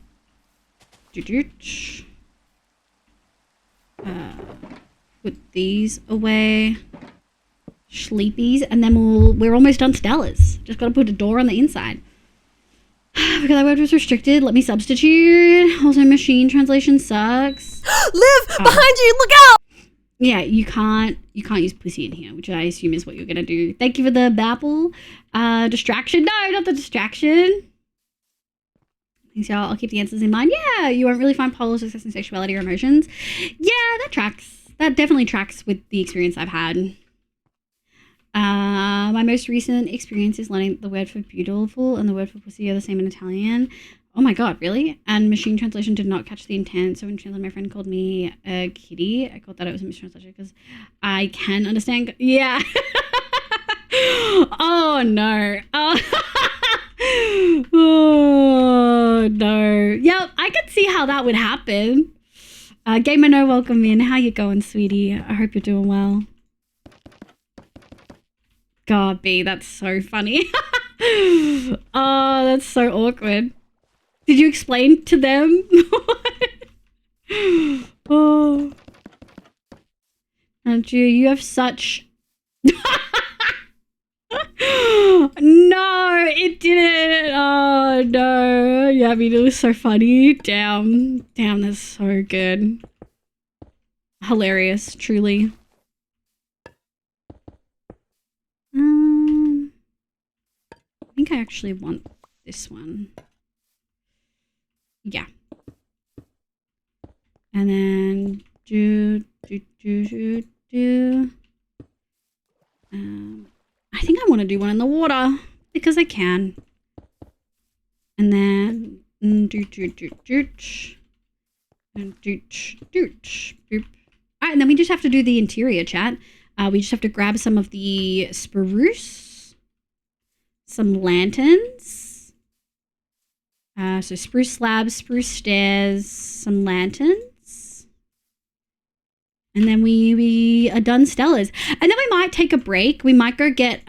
Put these away. Sleepies, and then we're almost done Stellas. Just gotta put a door on the inside. Because that word was restricted. Let me substitute. Also, machine translation sucks. Liv, behind you, look out! Yeah, you can't use pussy in here, which I assume is what you're gonna do. Thank you for the babble. Distraction? No, not the distraction. Thanks, y'all. I'll keep the answers in mind. Yeah, you won't really find polos assessing sexuality or emotions. Yeah, that tracks. That definitely tracks with the experience I've had. My most recent experience is learning the word for beautiful and the word for pussy are the same in Italian. Oh my god, really? And machine translation did not catch the intent. So when translated, my friend called me a kitty. I thought that it was a mistranslation because I can understand. Yeah. Oh no. Oh no. Yep, I could see how that would happen. Gamer No, welcome in. How you going, sweetie? I hope you're doing well. God, B, that's so funny. Oh, that's so awkward. Did you explain to them? Oh. And you have such... No, it didn't. Oh, no. Yeah, I mean, it was so funny. Damn, that's so good. Hilarious, truly. I think I actually want this one. Yeah. And then I think I want to do one in the water because I can. And then boop. All right, and then we just have to do the interior, chat. We just have to grab some of the spruce, some lanterns. So spruce slabs, spruce stairs, some lanterns. And then we are done Stellas. And then we might take a break. We might go get,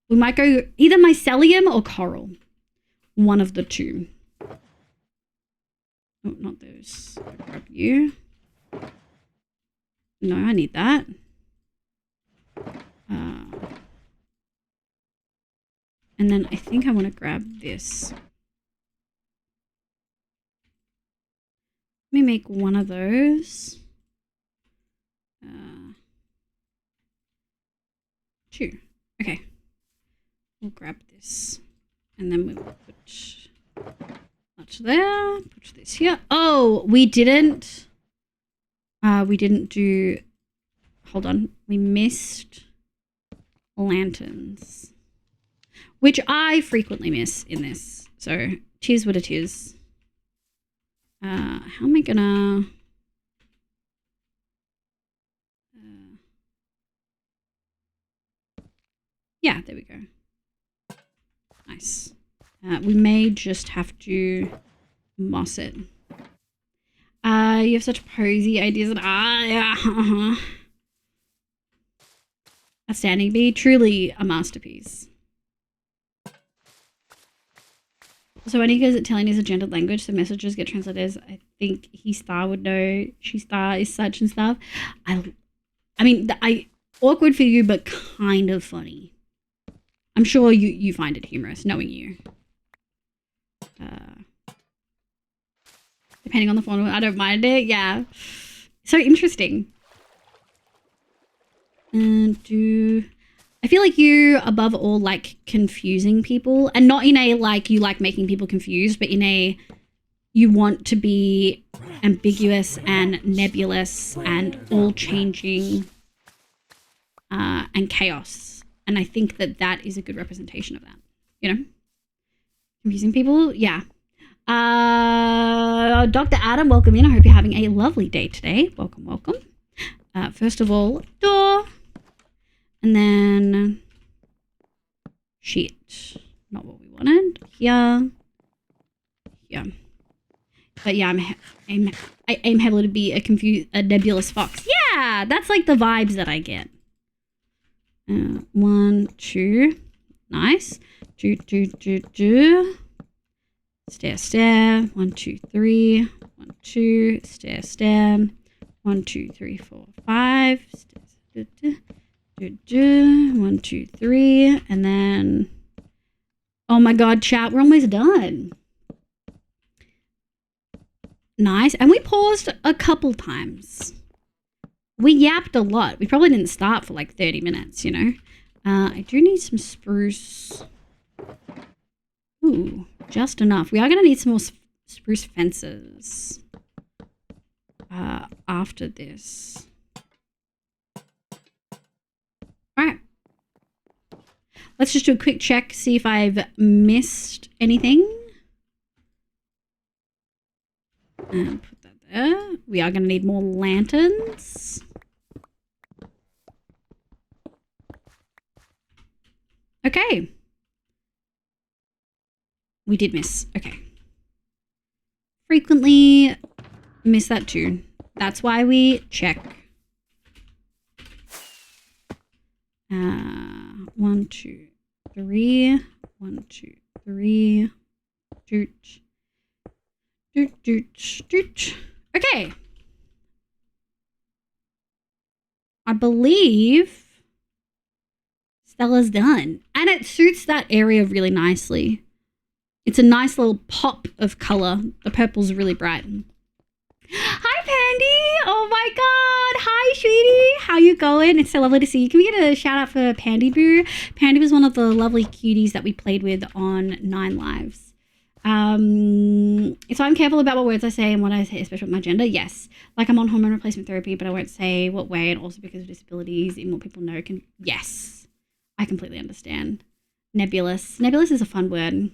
we might go either mycelium or coral. One of the two. Oh, not those. I'll grab you. No, I need that. And then I think I want to grab this. Let me make one of those. 2. Okay. We'll grab this. And then we'll put much there. Put this here. Oh, we didn't do, hold on. We missed lanterns, which I frequently miss in this. So, tis what it is. How am I gonna... yeah, there we go. Nice. We may just have to moss it. You have such posy ideas. Yeah. Outstanding. Be truly a masterpiece. So when he goes Italian is a gendered language, so messages get translated as, I think he star would know, she star is such and stuff. I mean, awkward for you, but kind of funny. I'm sure you find it humorous, knowing you. Depending on the font, I don't mind it. Yeah. So interesting. And I feel like you, above all, like confusing people. And not in a, like, you like making people confused, but in a, you want to be ambiguous and nebulous and all-changing and chaos. And I think that is a good representation of that. You know? Confusing people? Yeah. Dr. Adam, welcome in. I hope you're having a lovely day today. Welcome, welcome. First of all, door. And then shit. Not what we wanted. Here. Here. But yeah, I aim heavily to be a nebulous fox. Yeah, that's like the vibes that I get. 1, 2. Nice. 2, 2, 2, 2. Stare, stare. 1, 2, 3. 1, 2. Stare, stare. 1, 2, 3, 4, 5. Stare, stare. 1, 2, 3. And then, oh my God, chat, we're almost done. Nice. And we paused a couple times. We yapped a lot. We probably didn't start for like 30 minutes, you know. I do need some spruce. Ooh, just enough. We are going to need some more spruce fences after this. All right. Let's just do a quick check, see if I've missed anything. And put that there. We are going to need more lanterns. Okay. We did miss. Okay. Frequently miss that too. That's why we check. 1, 2, 3. 1, 2, 3. Doot. Doot, doot, doot. Okay. I believe Stella's done. And it suits that area really nicely. It's a nice little pop of color. The purple's really bright. Hi, Pandy. Oh my God. Hi, sweetie. How you going? It's so lovely to see you. Can we get a shout out for Pandy Boo? Pandy was one of the lovely cuties that we played with on 9 Lives. So I'm careful about what words I say and what I say, especially with my gender. Yes. Like I'm on hormone replacement therapy, but I won't say what way, and also because of disabilities, even what people know can. Yes. I completely understand. Nebulous. Nebulous is a fun word.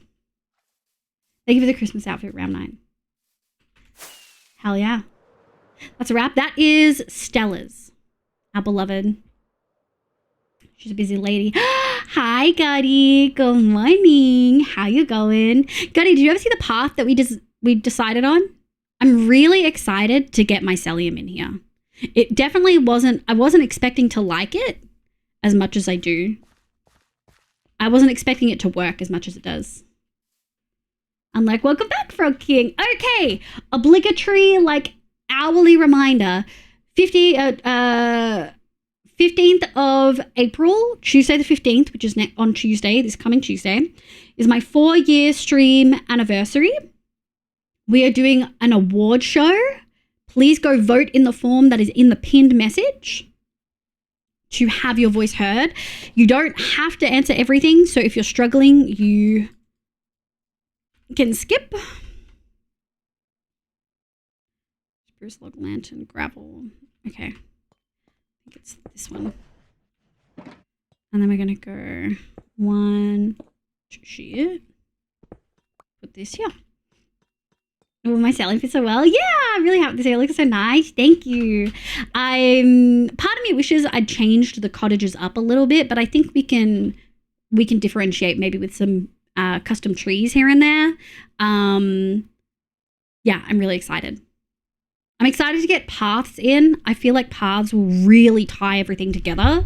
Thank you for the Christmas outfit, round 9. Hell yeah. That's a wrap. That is Stella's, our beloved. She's a busy lady. Hi, Gutty. Good morning. How you going? Gutty, did you ever see the path that we decided on? I'm really excited to get mycelium in here. It definitely wasn't, I wasn't expecting to like it as much as I do. I wasn't expecting it to work as much as it does. I'm like, welcome back, Frog King. Okay, obligatory, like, hourly reminder. 15th of April, Tuesday the 15th, which is on Tuesday, this coming Tuesday, is my 4-year stream anniversary. We are doing an award show. Please go vote in the form that is in the pinned message to have your voice heard. You don't have to answer everything, so if you're struggling, you can skip. Spruce log lantern gravel. Okay. I think it's this one. And then we're going to go 1, 2, shit. Put this here. Oh, am I selling for so well? Yeah, I'm really happy to say it looks so nice. Thank you. Part of me wishes I'd changed the cottages up a little bit, but I think we can differentiate maybe with some custom trees here and there. Yeah, I'm really excited. I'm excited to get paths in. I feel like paths will really tie everything together.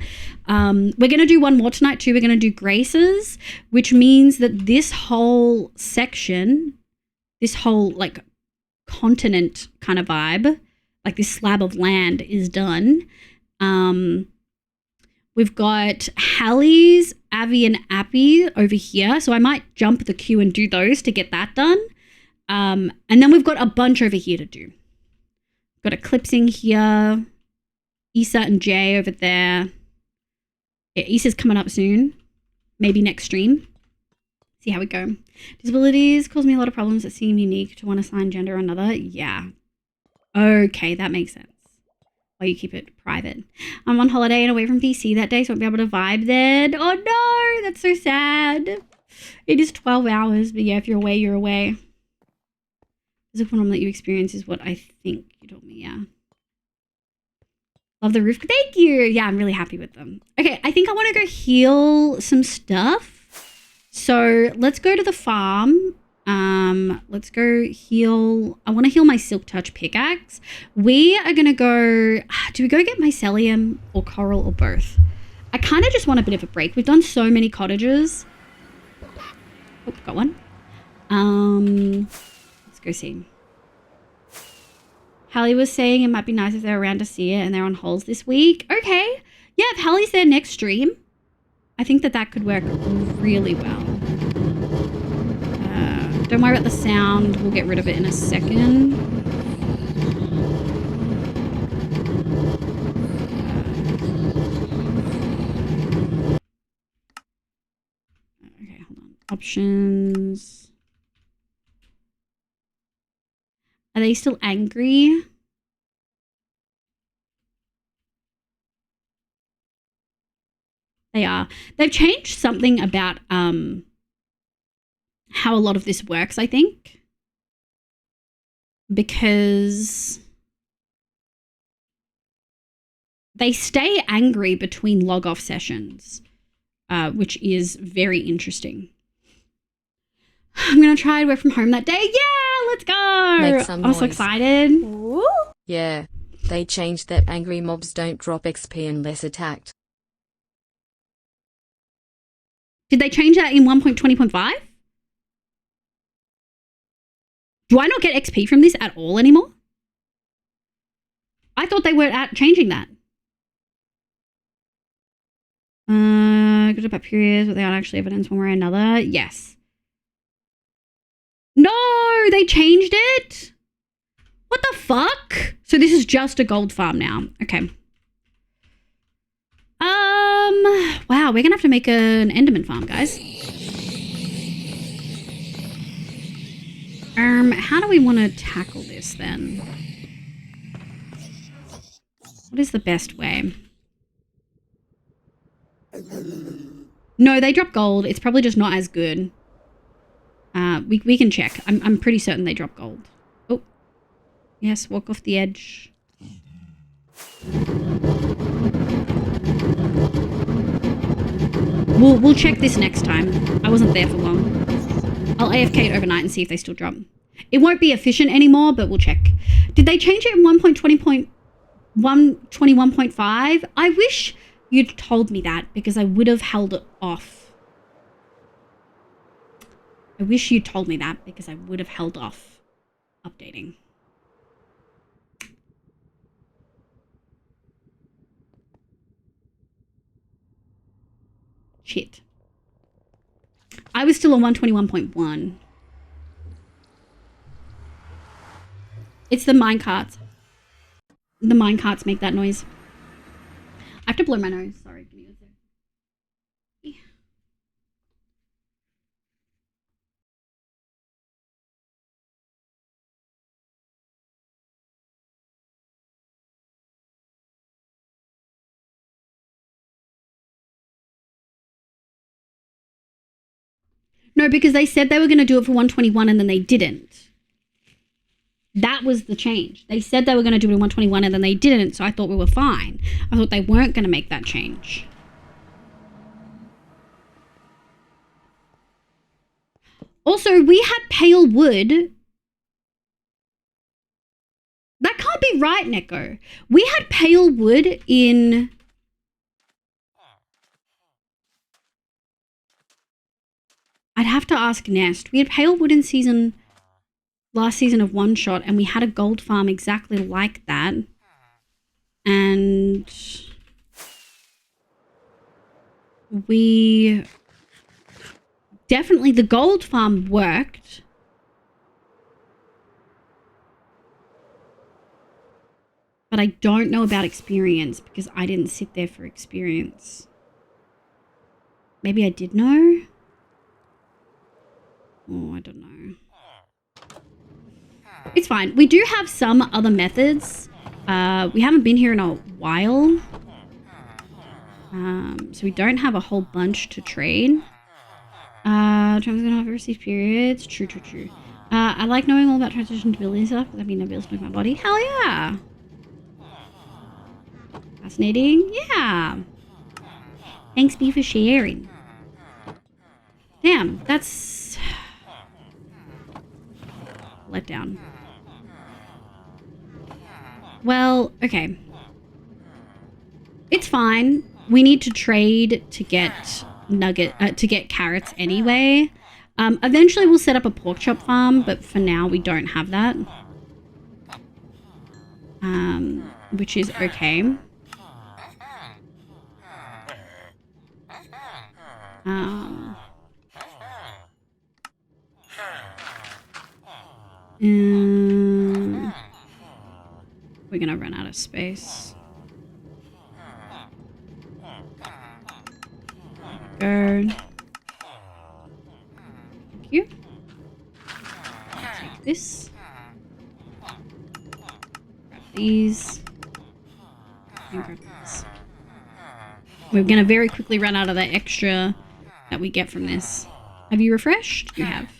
We're going to do one more tonight too. We're going to do graces, which means that this whole section, this whole like continent kind of vibe, like this slab of land is done. We've got Hallie's, Avi and Appy over here. So I might jump the queue and do those to get that done. And then we've got a bunch over here to do. Got Eclipsing here. Issa and Jay over there. Yeah, Issa's coming up soon. Maybe next stream. See how we go. Disabilities cause me a lot of problems that seem unique to one assigned gender or another. Yeah. Okay, that makes sense. Well, you keep it private. I'm on holiday and away from PC that day, so I won't be able to vibe then. Oh no, that's so sad. It is 12 hours, but yeah, if you're away, you're away. Physical phenomenon that you experience is what I think you told me, yeah. Love the roof. Thank you. Yeah, I'm really happy with them. Okay, I think I want to go heal some stuff. So let's go to the farm. Let's go heal. I want to heal my Silk Touch pickaxe. We are going to go... Do we go get mycelium or coral or both? I kind of just want a bit of a break. We've done so many cottages. Oh, got one. Let's go see. Hallie was saying it might be nice if they're around to see it and they're on holes this week. Okay. Yeah, if Hallie's there next stream, I think that could work really well. Don't worry about the sound. We'll get rid of it in a second. Okay, hold on. Options. Are they still angry? They are. They've changed something about how a lot of this works, I think. Because they stay angry between log off sessions, which is very interesting. I'm going to try to work from home that day. Yeah, let's go. Make some I'm so noise. excited. Woo! Yeah. They changed that angry mobs don't drop XP unless attacked. Did they change that in 1.20.5? Do I not get XP from this at all anymore? I thought they were changing that. Good about periods without actually evidence one way or another. Yes. No, they changed it. What the fuck? So this is just a gold farm now. Okay. Wow, we're gonna have to make an Enderman farm, guys. How do we want to tackle this then? What is the best way? No, they drop gold. It's probably just not as good. We can check. I'm pretty certain they drop gold. Oh, yes, walk off the edge. We'll check this next time. I wasn't there for long. I'll AFK it overnight and see if they still drop. It won't be efficient anymore, but we'll check. Did they change it in 1.21.5? I wish you'd told me that because I would have held it off. I wish you'd told me that because I would have held off updating. Shit. I was still on 121.1. It's the minecarts. The minecarts make that noise. I have to blow my nose. Sorry, give me a sec. No, because they said they were going to do it for 121 and then they didn't. That was the change. They said they were going to do it in 121 and then they didn't, so I thought we were fine. I thought they weren't going to make that change. Also, we had pale wood. That can't be right, Neko. We had pale wood in... I'd have to ask Nest. We had pale wood in last season of One Shot, and we had a gold farm exactly like that. And we definitely, the gold farm worked. But I don't know about experience because I didn't sit there for experience. Maybe I did know. Oh, I don't know. It's fine. We do have some other methods. We haven't been here in a while. So we don't have a whole bunch to trade. Trans gonna have received periods. True. I like knowing all about transition to ability stuff because I mean ability to move my body. Hell yeah. Fascinating. Yeah. Thanks, B, for sharing. Damn, that's... let down. Well, okay. It's fine. We need to trade to get carrots anyway. Eventually we'll set up a pork chop farm, but for now we don't have that. Which is okay. We're gonna run out of space. Go. Thank you. Take this. Grab these. And grab this. We're gonna very quickly run out of the extra that we get from this. Have you refreshed? You have.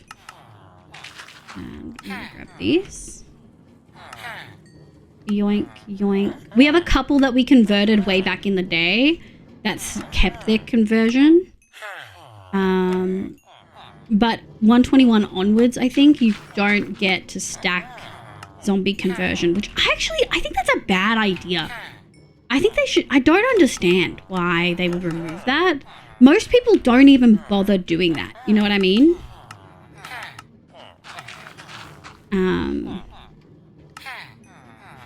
And I'm gonna grab these. Yoink, yoink. We have a couple that we converted way back in the day that's kept their conversion. But 121 onwards, I think, you don't get to stack zombie conversion, which I think that's a bad idea. I think they should... I don't understand why they would remove that. Most people don't even bother doing that. You know what I mean?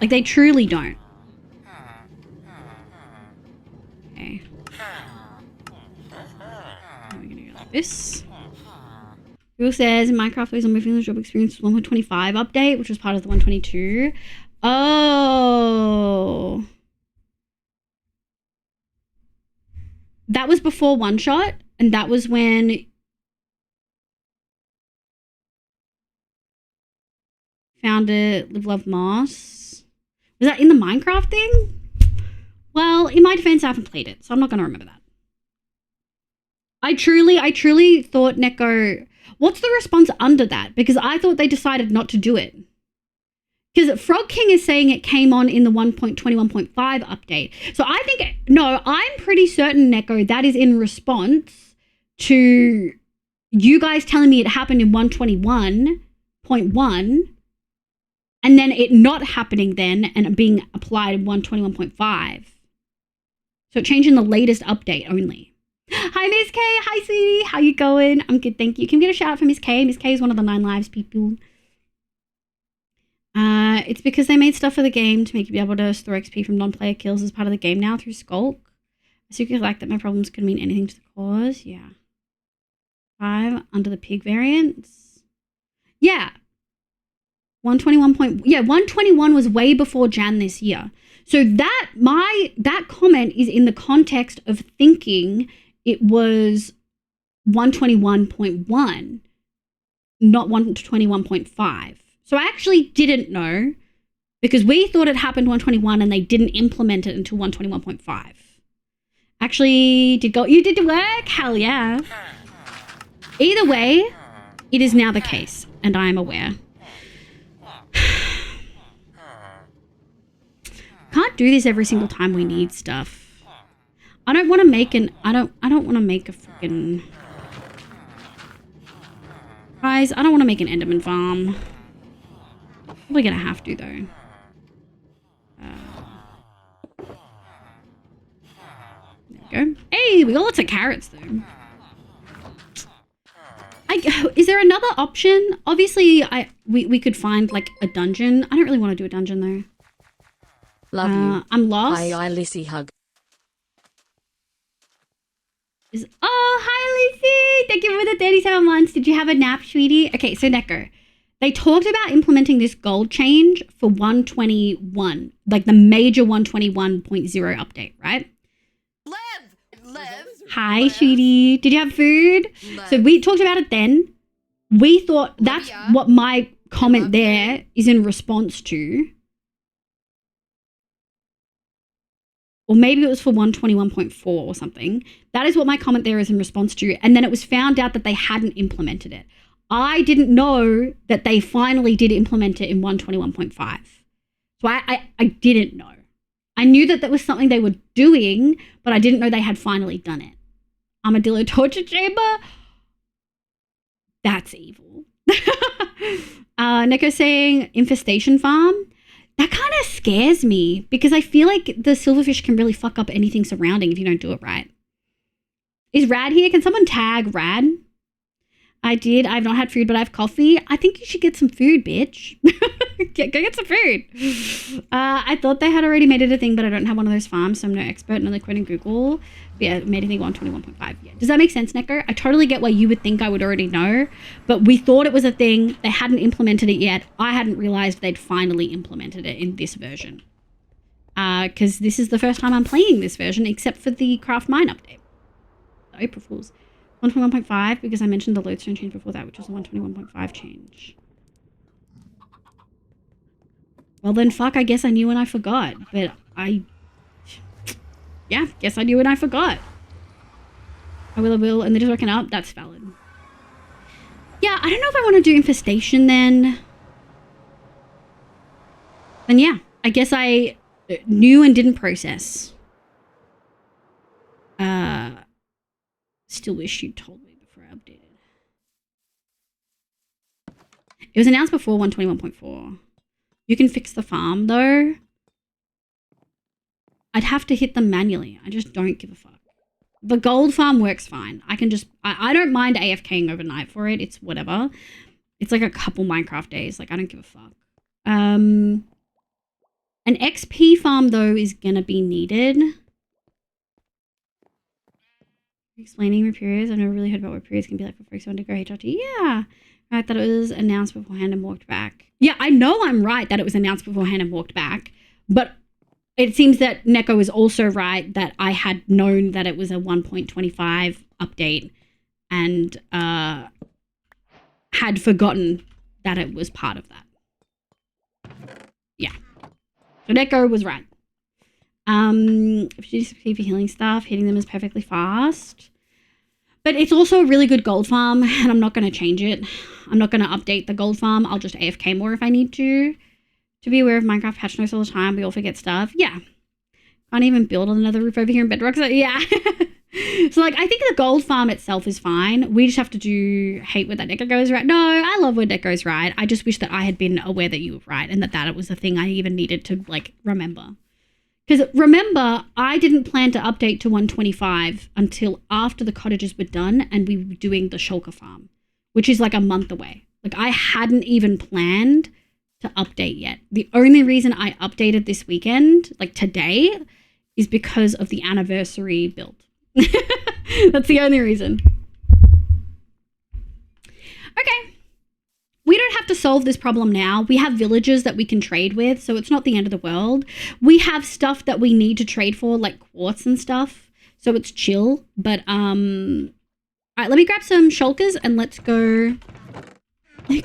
Like, they truly don't. Okay. We're gonna go like this. Google says in Minecraft ways on moving the job experience 1.25 update, which was part of the 122. Oh. That was before One Shot, and that was when found it, Live Love Moss. Was that in the Minecraft thing? Well, in my defense, I haven't played it, so I'm not going to remember that. I truly thought Neko... What's the response under that? Because I thought they decided not to do it. Because Frog King is saying it came on in the 1.21.5 update. So I think... No, I'm pretty certain, Neko, that is in response to you guys telling me it happened in 121.1 and then it not happening then and being applied in 121.5. So it changed in the latest update only. Hi, Miss K. Hi, sweetie. How you going? I'm good, thank you. Can we get a shout out for Miss K? Miss K is one of the 9 Lives people. It's because they made stuff for the game to make you be able to store XP from non-player kills as part of the game now through Skulk. secret like that my problems could mean anything to the cause. Yeah. 5 under the pig variants. Yeah. 121 was way before Jan this year. So that comment is in the context of thinking it was 121.1, not 121.5. So I actually didn't know because we thought it happened 121 and they didn't implement it until 121.5. Actually, you did the work? Hell yeah. Either way, it is now the case and I am aware. Can't do this every single time we need stuff. I don't want to make I don't want to make a freaking... Guys, I don't want to make an Enderman farm. Probably gonna have to though. There we go. Hey, we got lots of carrots though. Is there another option? Obviously, we could find like a dungeon. I don't really want to do a dungeon though. Love you. I'm lost. Hi, Lissy hug. Oh, hi, Lucy. Thank you for the 37 months. Did you have a nap, sweetie? Okay, so Neko. They talked about implementing this gold change for 121, like the major 121.0 update, right? Lev. Hi, sweetie. Did you have food? So we talked about it then. We thought that's what my comment there is in response to. Or maybe it was for 121.4 or something. That is what my comment there is in response to. And then it was found out that they hadn't implemented it. I didn't know that they finally did implement it in 121.5. So I didn't know. I knew that was something they were doing, but I didn't know they had finally done it. Armadillo torture chamber? That's evil. Neko saying infestation farm. That kind of scares me because I feel like the silverfish can really fuck up anything surrounding if you don't do it right. Is Rad here? Can someone tag Rad? I did. I've not had food, but I have coffee. I think you should get some food, bitch. Go get some food. I thought they had already made it a thing, but I don't have one of those farms, so I'm no expert and only quoting Google. But yeah, made a thing 121.5. Yeah. Does that make sense, Neko? I totally get why you would think I would already know, but we thought it was a thing. They hadn't implemented it yet. I hadn't realized they'd finally implemented it in this version. Because this is the first time I'm playing this version, except for the Craft Mine update. So April Fools. 121.5 because I mentioned the lodestone change before that, which was the 121.5 change. Well then, fuck, I guess I knew and I forgot. But yeah, guess I knew and I forgot. I will, and they're just working up. That's valid. Yeah, I don't know if I want to do infestation then. Then yeah, I guess I knew and didn't process. Still wish you'd told me before I updated. It was announced before 121.4. You can fix the farm though. I'd have to hit them manually. I just don't give a fuck. The gold farm works fine. I can just, I don't mind AFKing overnight for it. It's whatever. It's like a couple Minecraft days. Like I don't give a fuck. An XP farm though is gonna be needed. Explaining periods. I've never really heard about what periods can be like for folks who want to go HRT. Yeah. I thought it was announced beforehand and walked back. Yeah, I know I'm right that it was announced beforehand and walked back. But it seems that Neko is also right that I had known that it was a 1.25 update and had forgotten that it was part of that. Yeah. So Neko was right. If you succeed for healing stuff, hitting them is perfectly fast. But it's also a really good gold farm, and I'm not going to change it. I'm not going to update the gold farm. I'll just AFK more if I need to. To be aware of Minecraft patch notes all the time, we all forget stuff. Yeah. Can't even build on another roof over here in Bedrock. So yeah. So like, I think the gold farm itself is fine. We just have to hate where that Neko goes right. No, I love where Neko's right. I just wish that I had been aware that you were right and that was the thing I even needed to like remember. Because remember, I didn't plan to update to 125 until after the cottages were done and we were doing the shulker farm, which is like a month away. Like I hadn't even planned to update yet. The only reason I updated this weekend, like today, is because of the anniversary build. That's the only reason. Okay. We don't have to solve this problem now. We have villagers that we can trade with, so it's not the end of the world. We have stuff that we need to trade for, like quartz and stuff, so it's chill. But, all right, let me grab some shulkers and let's go. Let's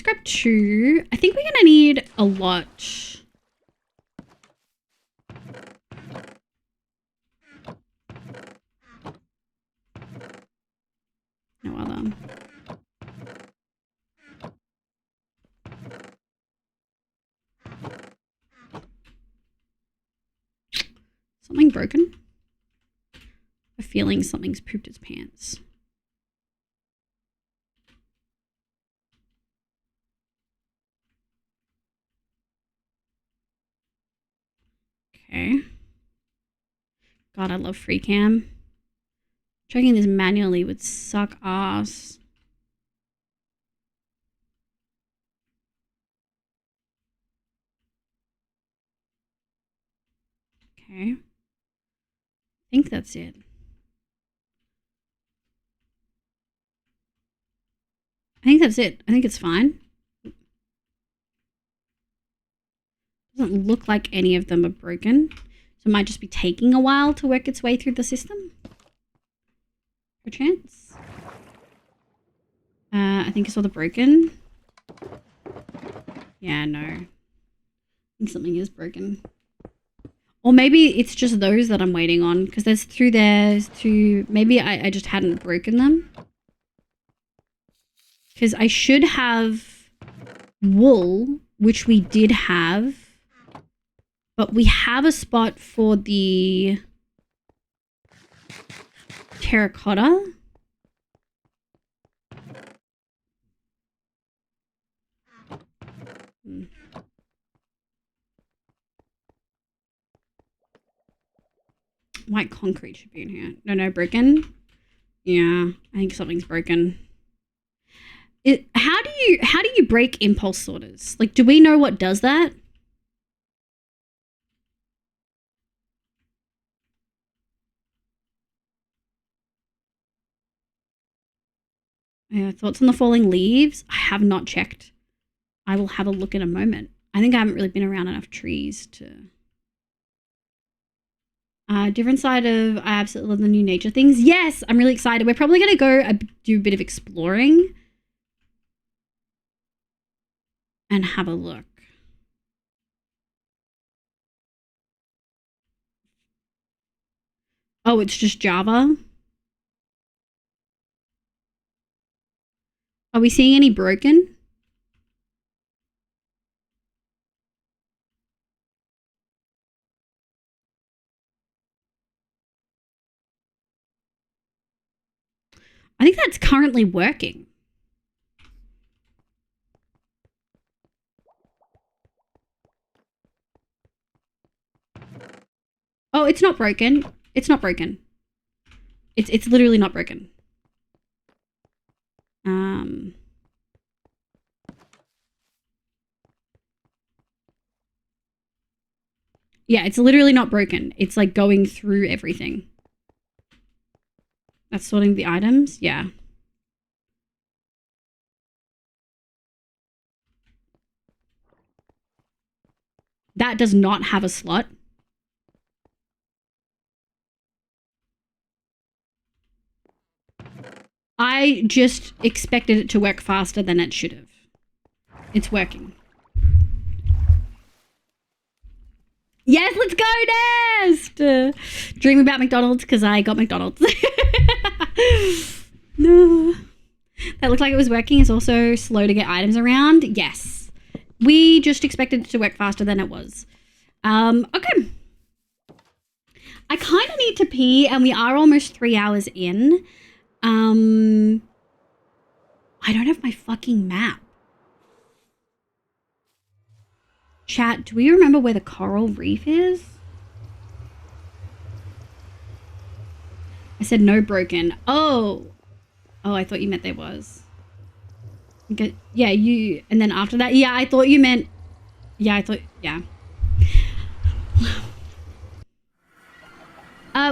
grab 2. I think we're gonna need a lot. No other. Something broken? A feeling something's pooped its pants. Okay. God, I love free cam. Checking this manually would suck ass. Okay. I think that's it. I think that's it. I think it's fine. Doesn't look like any of them are broken. So it might just be taking a while to work its way through the system. Perchance. I think I saw the broken. Yeah, no. I think something is broken. Or maybe it's just those that I'm waiting on. Because there's 2 there. There's 2. Maybe I just hadn't broken them. Because I should have wool, which we did have. But we have a spot for the terracotta. White concrete should be in here. No, broken. Yeah, I think something's broken. How do you break impulse sorters? Like, do we know what does that? Thoughts on the falling leaves? I have not checked. I will have a look in a moment. I think I haven't really been around enough trees to... different side of... I absolutely love the new nature things. Yes, I'm really excited. We're probably going to go do a bit of exploring. And have a look. Oh, it's just Java? Are we seeing any broken? I think that's currently working. Oh, it's not broken. It's not broken. It's literally not broken. Yeah, it's literally not broken. It's like going through everything. That's sorting the items? Yeah. That does not have a slot. I just expected it to work faster than it should have. It's working. Yes, let's go, Nest! Dream about McDonald's because I got McDonald's. No. That looked like it was working. It's also slow to get items around. Yes. We just expected it to work faster than it was. Okay. I kind of need to pee and we are almost 3 hours in. I don't have my fucking map. Chat, do we remember where the coral reef is? I said no broken. Oh, I thought you meant there was. Okay. Yeah, you, and then after that, yeah, I thought you meant, yeah, yeah.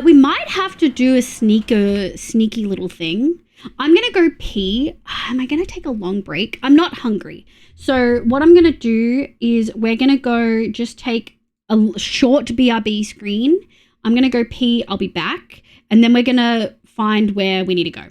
We might have to do a sneaky little thing. I'm going to go pee. Am I going to take a long break? I'm not hungry. So what I'm going to do is we're going to go just take a short BRB screen. I'm going to go pee. I'll be back. And then we're going to find where we need to go.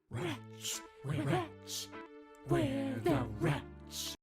Rats, we're rats, we're the rats.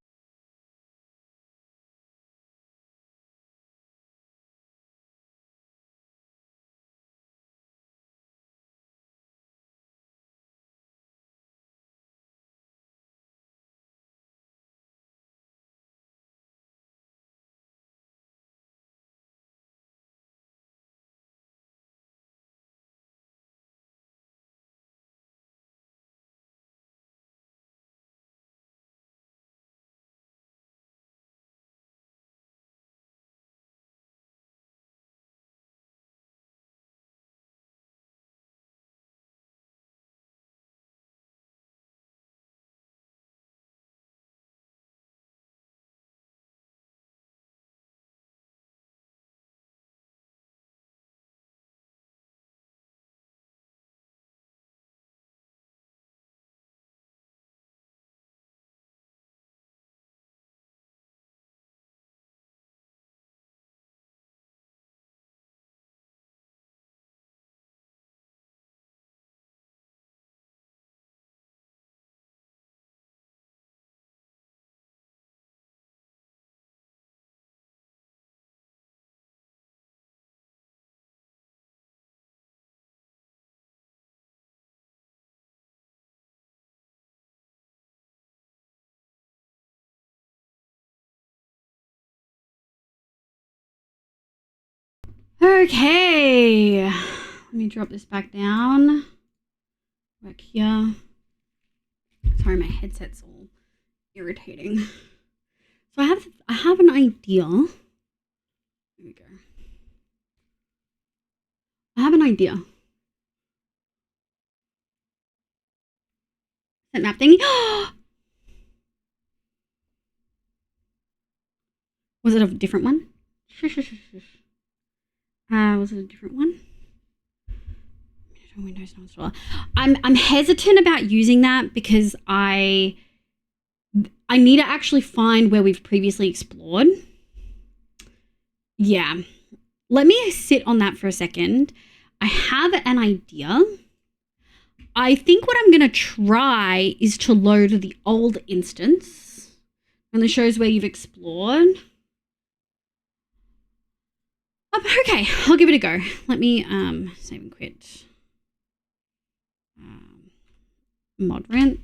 Okay. Let me drop this back down. Back here. Sorry, my headset's all irritating. So I have an idea. Here we go. I have an idea. That map thingy. Was it a different one? Was it a different one? Windows no installer. I'm hesitant about using that because I need to actually find where we've previously explored. Yeah. Let me sit on that for a second. I have an idea. I think what I'm going to try is to load the old instance. And it shows where you've explored. Okay, I'll give it a go. Let me save and quit. Mod rent.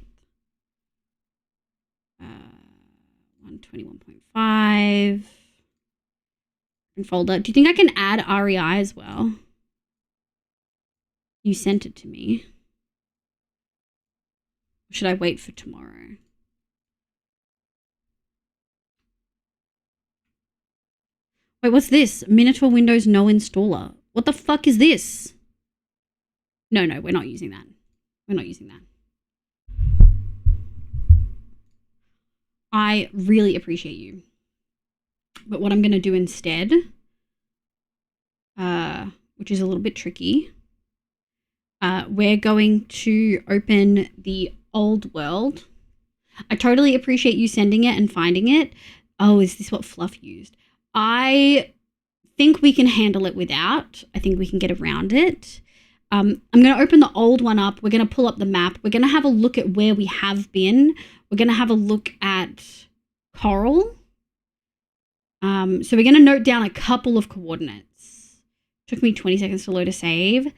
121.5. Folder. Do you think I can add REI as well? You sent it to me. Or should I wait for tomorrow? Wait, what's this? Minotaur Windows no installer. What the fuck is this? No, we're not using that. We're not using that. I really appreciate you. But what I'm going to do instead, which is a little bit tricky, we're going to open the old world. I totally appreciate you sending it and finding it. Oh, is this what Fluff used? I think we can handle it without. I think we can get around it. I'm going to open the old one up. We're going to pull up the map. We're going to have a look at where we have been. We're going to have a look at coral. So we're going to note down a couple of coordinates. Took me 20 seconds to load a save.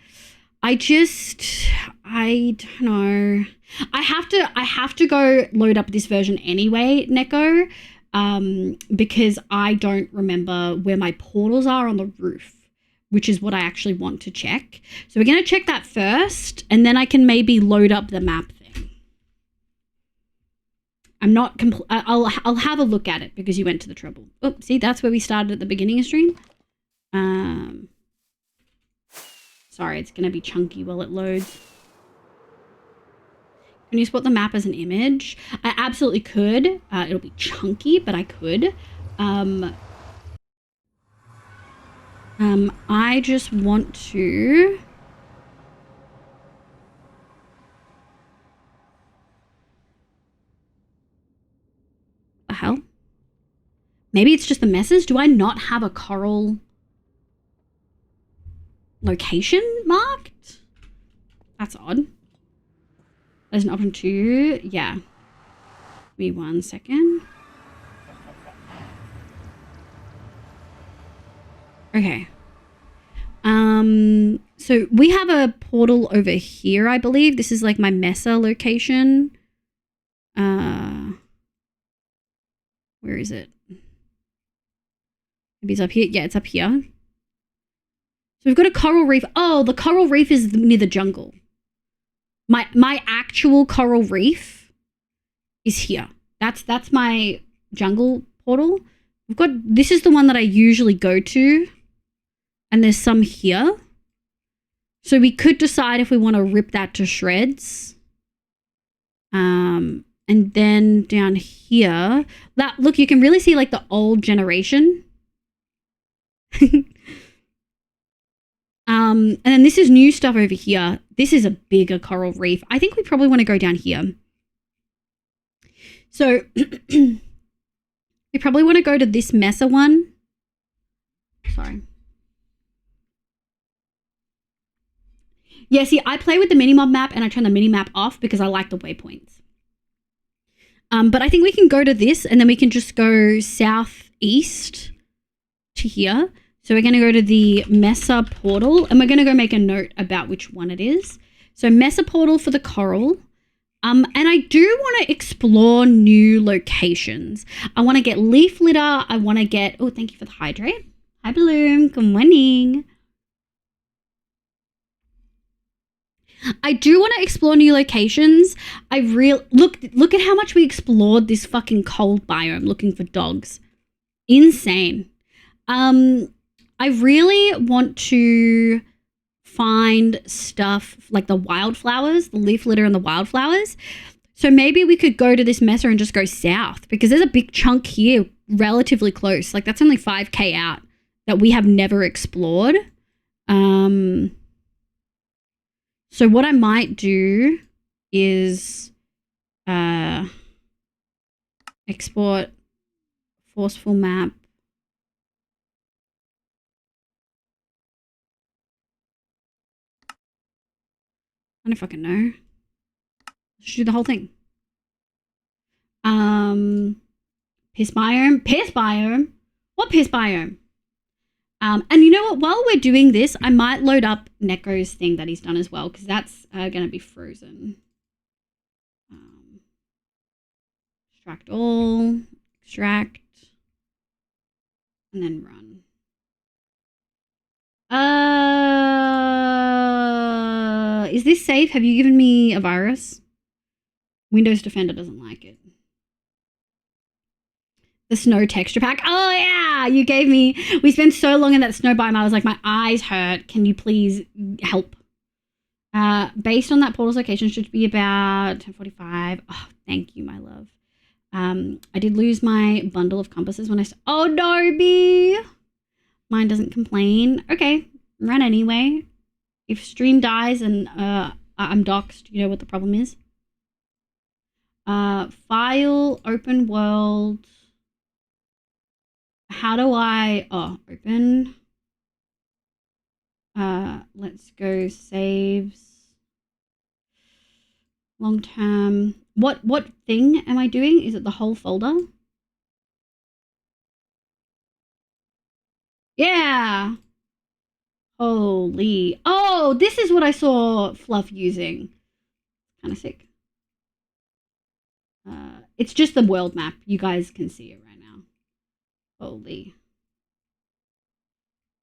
I don't know. I have to go load up this version anyway, Neko, because I don't remember where my portals are on the roof, which is what I actually want to check. So we're going to check that first, and then I can maybe load up the map thing. I'm not I'll have a look at it because you went to the trouble. Oh, see, that's where we started at the beginning of stream. Sorry, it's going to be chunky while it loads. Can you spot the map as an image? I absolutely could. It'll be chunky, but I could. I just want to... The hell? Maybe it's just the messes? Do I not have a coral location marked? That's odd. There's an option too. Yeah. Give me 1 second. Okay. So we have a portal over here, I believe. This is like my Mesa location. Where is it? Maybe it's up here. Yeah, it's up here. So we've got a coral reef. Oh, the coral reef is near the jungle. My actual coral reef is here. That's my jungle portal. We've got, this is the one that I usually go to. And there's some here. So we could decide if we want to rip that to shreds. And then down here, that, look, you can really see like the old generation. And then this is new stuff over here. This is a bigger coral reef. I think we probably want to go down here. So we probably want to go to this Mesa one. Sorry. Yeah, see, I play with the minimap map and I turn the minimap off because I like the waypoints. But I think we can go to this and then we can just go southeast to here. So we're going to go to the Mesa portal and we're going to go make a note about which one it is. So Mesa portal for the coral. And I do want to explore new locations. I want to get leaf litter. I want to get, oh, thank you for the hydrate. Hi, Bloom. Good morning. I do want to explore new locations. Look at how much we explored this fucking cold biome looking for dogs. Insane. I really want to find stuff like the wildflowers, the leaf litter and the wildflowers. So maybe we could go to this Mesa and just go south because there's a big chunk here relatively close. Like that's only 5K out that we have never explored. So what I might do is export forceful map. I don't fucking know. Let's do the whole thing. Piss biome. Piss biome? What piss biome? And you know what? While we're doing this, I might load up Neko's thing that he's done as well, because that's going to be frozen. Extract all. Extract. And then run. Is this safe? Have you given me a virus? Windows Defender doesn't like it. The snow texture pack. Oh yeah, you gave me. We spent so long in that snow biome. I was like, my eyes hurt. Can you please help? Based on that portal's location, should be about 10:45. Oh, thank you, my love. I did lose my bundle of compasses when I. Oh no, B. Mine doesn't complain. Okay, run anyway. If stream dies and I'm doxxed, you know what the problem is. File, open world. how do I, open. Let's go saves. Long term. What thing am I doing? Is it the whole folder? Yeah. Holy. Oh, this is what I saw Fluff using. Kind of sick. It's just the world map. You guys can see it right now. Holy.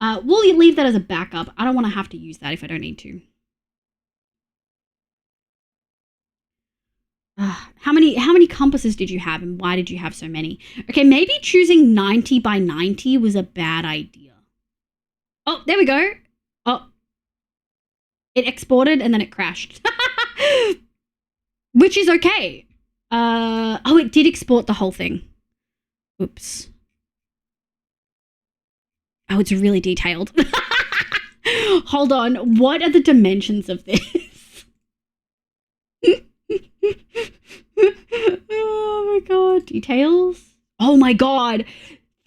We'll leave that as a backup. I don't want to have to use that if I don't need to. How many compasses did you have and why did you have so many? Okay, maybe choosing 90 by 90 was a bad idea. Oh, there we go. Oh. It exported and then it crashed. Which is okay. Oh, it did export the whole thing. Oops. Oh, it's really detailed. Hold on. What are the dimensions of this? Oh my god. Details? Oh my god.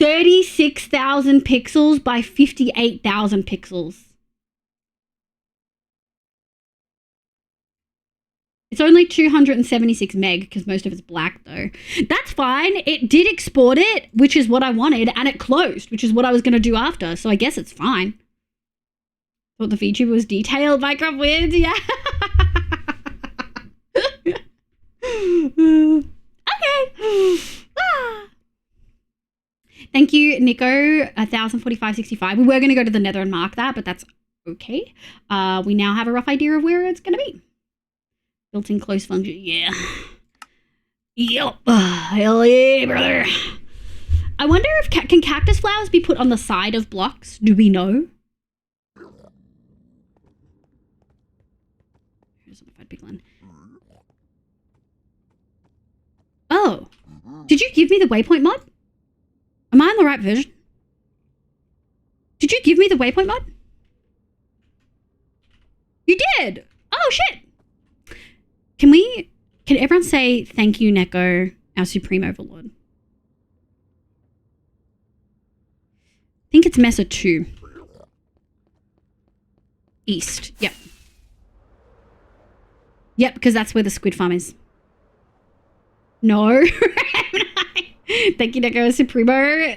36,000 pixels by 58,000 pixels. It's only 276 meg because most of it's black though. That's fine. It did export it, which is what I wanted, and it closed, which is what I was going to do after. So I guess it's fine. Thought the VTuber was detailed. Minecraft wins, yeah. Okay. Thank you, Nico. 1045.65. We were going to go to the Nether and mark that, but that's okay. We now have a rough idea of where it's going to be. Built-in close function. Yeah. Yup. Hell yeah, brother. I wonder if can cactus flowers be put on the side of blocks? Do we know? Here's a modified piglin. Oh. Did you give me the waypoint mod? Am I on the right version? Did you give me the waypoint mod? You did. Oh shit. Can everyone say thank you, Neko, our supreme overlord? I think it's Mesa 2. East, yep. Yep, because that's where the squid farm is. No. Thank you, Neko, supremo.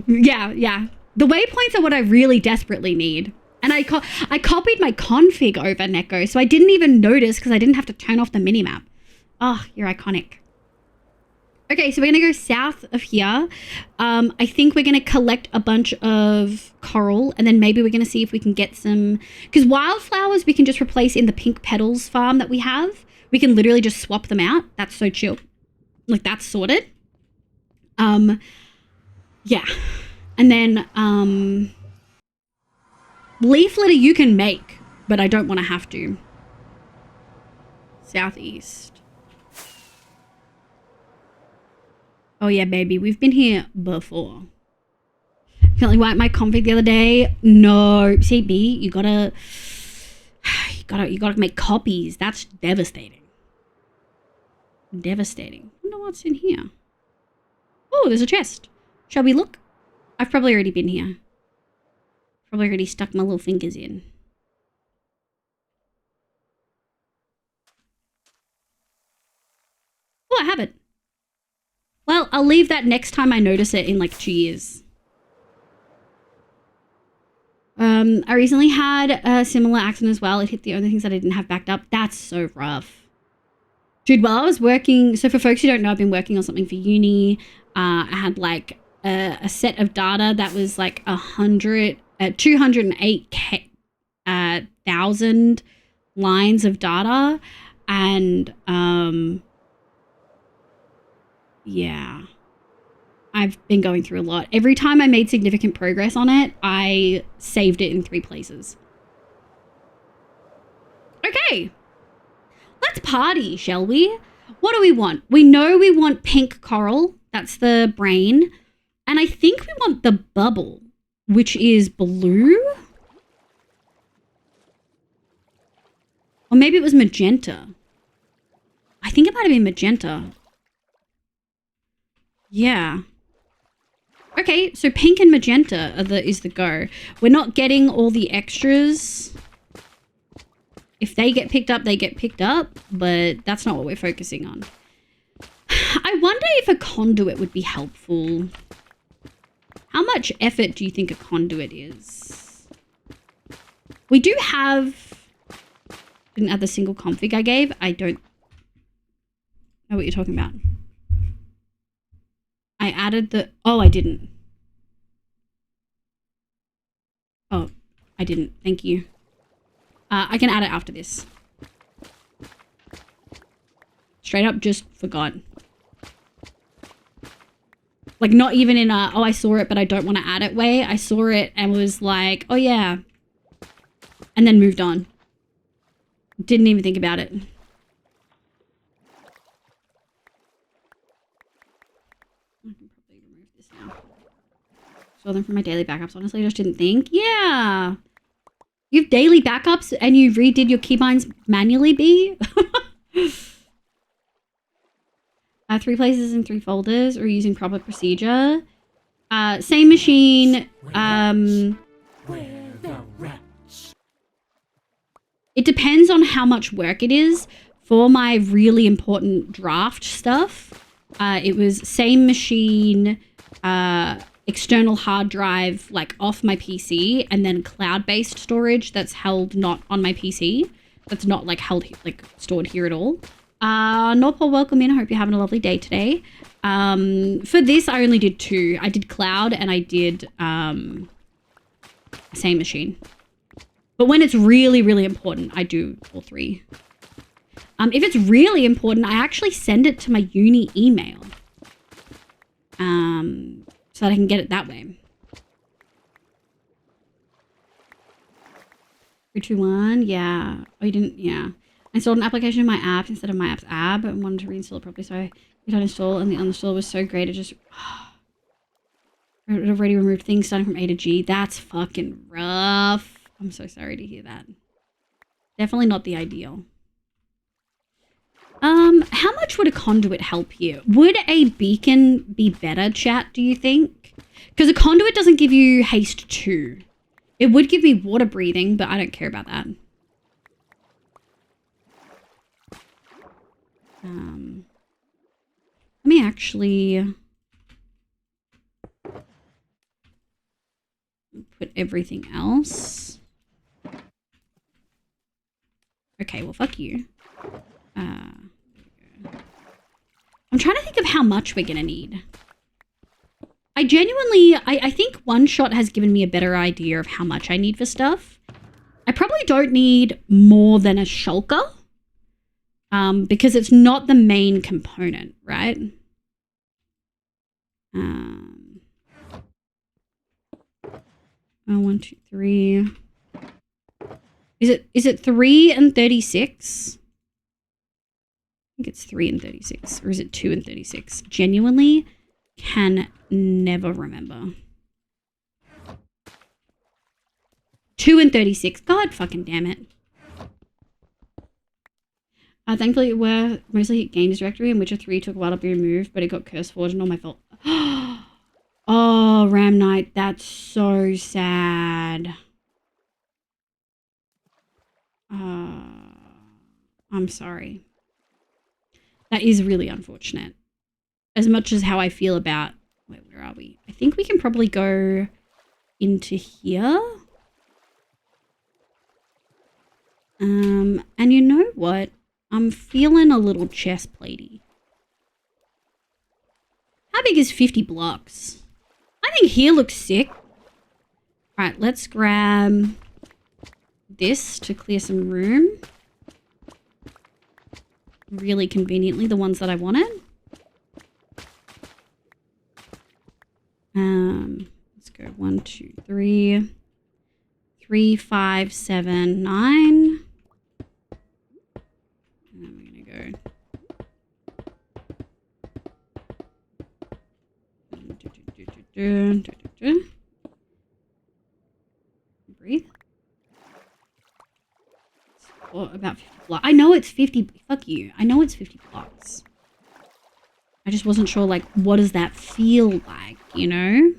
Yeah. The waypoints are what I really desperately need. And I copied my config over, Neko, so I didn't even notice because I didn't have to turn off the minimap. Oh, you're iconic. Okay, so we're going to go south of here. I think we're going to collect a bunch of coral, and then maybe we're going to see if we can get some... Because wildflowers we can just replace in the pink petals farm that we have. We can literally just swap them out. That's so chill. Like, that's sorted. Yeah. And then... leaf litter you can make, but I don't want to have to. Southeast. Oh yeah, baby. We've been here before. Feeling like my config the other day. No. See, B, you gotta make copies. That's devastating. Devastating. I wonder what's in here. Oh, there's a chest. Shall we look? I've probably already been here. Probably already stuck my little fingers in. Oh, I have it. Well, I'll leave that next time I notice it in like 2 years. I recently had a similar accident as well. It hit the only things that I didn't have backed up. That's so rough. Dude, while I was working, so for folks who don't know, I've been working on something for uni. I had like a set of data that was like 208,000 lines of data, and yeah, I've been going through a lot. Every time I made significant progress on it, I saved it in 3 places. Okay, let's party, shall we? What do we want? We know we want pink coral. That's the brain. And I think we want the bubble, which is blue. Or maybe it was magenta. I think it might have been magenta. Yeah. Okay, so pink and magenta is the go. We're not getting all the extras. If they get picked up, they get picked up, but that's not what we're focusing on. I wonder if a conduit would be helpful. How much effort do you think a conduit is? We do have... Didn't add the single config I gave. I don't know what you're talking about. I added the... Oh, I didn't. Oh, I didn't. Thank you. I can add it after this. Straight up just forgot. Like, not even in a, oh, I saw it, but I don't want to add it way. I saw it and was like, oh, yeah. And then moved on. Didn't even think about it. I can probably remove this now. Saw them from my daily backups. Honestly, I just didn't think. Yeah. You have daily backups and you redid your keybinds manually, B? 3 places in 3 folders or using proper procedure. Same machine. Where the rats? It depends on how much work it is. For my really important draft stuff, it was same machine, external hard drive, like off my PC, and then cloud-based storage that's held not on my PC. That's not like held, like stored here at all. Norpaul, welcome in. I hope you're having a lovely day today. For this, I only did 2. I did cloud and I did same machine. But when it's really, really important, I do all 3. If it's really important, I actually send it to my uni email. So that I can get it that way. 3, 2, 1. Yeah. Oh, you didn't? Yeah. I installed an application in my app instead of my app's app and wanted to reinstall it properly. So I hit uninstall and the uninstall was so great. It just... it already removed things starting from A to G. That's fucking rough. I'm so sorry to hear that. Definitely not the ideal. How much would a conduit help here? Would a beacon be better, chat, do you think? Because a conduit doesn't give you haste 2. It would give me water breathing, but I don't care about that. Let me actually put everything else. Okay, well, fuck you. I'm trying to think of how much we're gonna need. I genuinely, I think one shot has given me a better idea of how much I need for stuff. I probably don't need more than a shulker. Because it's not the main component, right? 1, 2, 3. Is it 3 and 36? I think it's 3 and 36. Or is it 2 and 36? Genuinely can never remember. 2 and 36. God fucking damn it. Thankfully, we're mostly games directory, and Witcher 3 took a while to be removed, but it got curse forged and all my fault. Oh, Ram Knight, that's so sad. I'm sorry. That is really unfortunate. As much as how I feel about... Wait, where are we? I think we can probably go into here. And you know what? I'm feeling a little chest platey. How big is 50 blocks? I think here looks sick. Alright, let's grab this to clear some room. Really conveniently, the ones that I wanted. Let's go 1, 2, 3. 3, 5, 7, 9. Breathe. Or about 50 blocks. I know it's 50. Fuck you. I know it's 50 blocks. I just wasn't sure, like, what does that feel like, you know?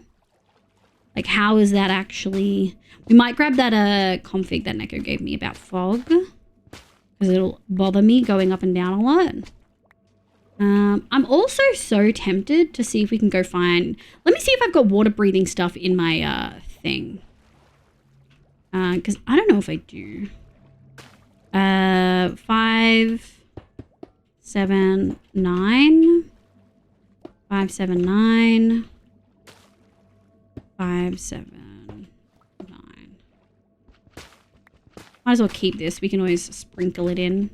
Like, how is that actually... We might grab that config that Neko gave me about fog. Because it'll bother me going up and down a lot. I'm also so tempted to see if we can go find... Let me see if I've got water breathing stuff in my thing. Because I don't know if I do. 5, 7, 9. 5, 7, 9. 5, 7, 9. Might as well keep this. We can always sprinkle it in.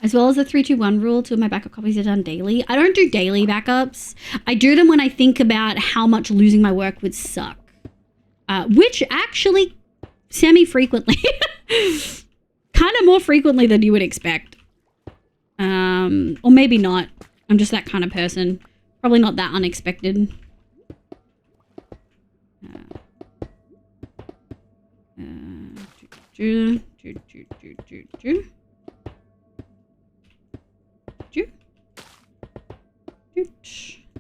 As well as the 3-2-1 rule, 2 of my backup copies are done daily. I don't do daily backups. I do them when I think about how much losing my work would suck. Which actually semi-frequently. Kind of more frequently than you would expect. Or maybe not. I'm just that kind of person. Probably not that unexpected.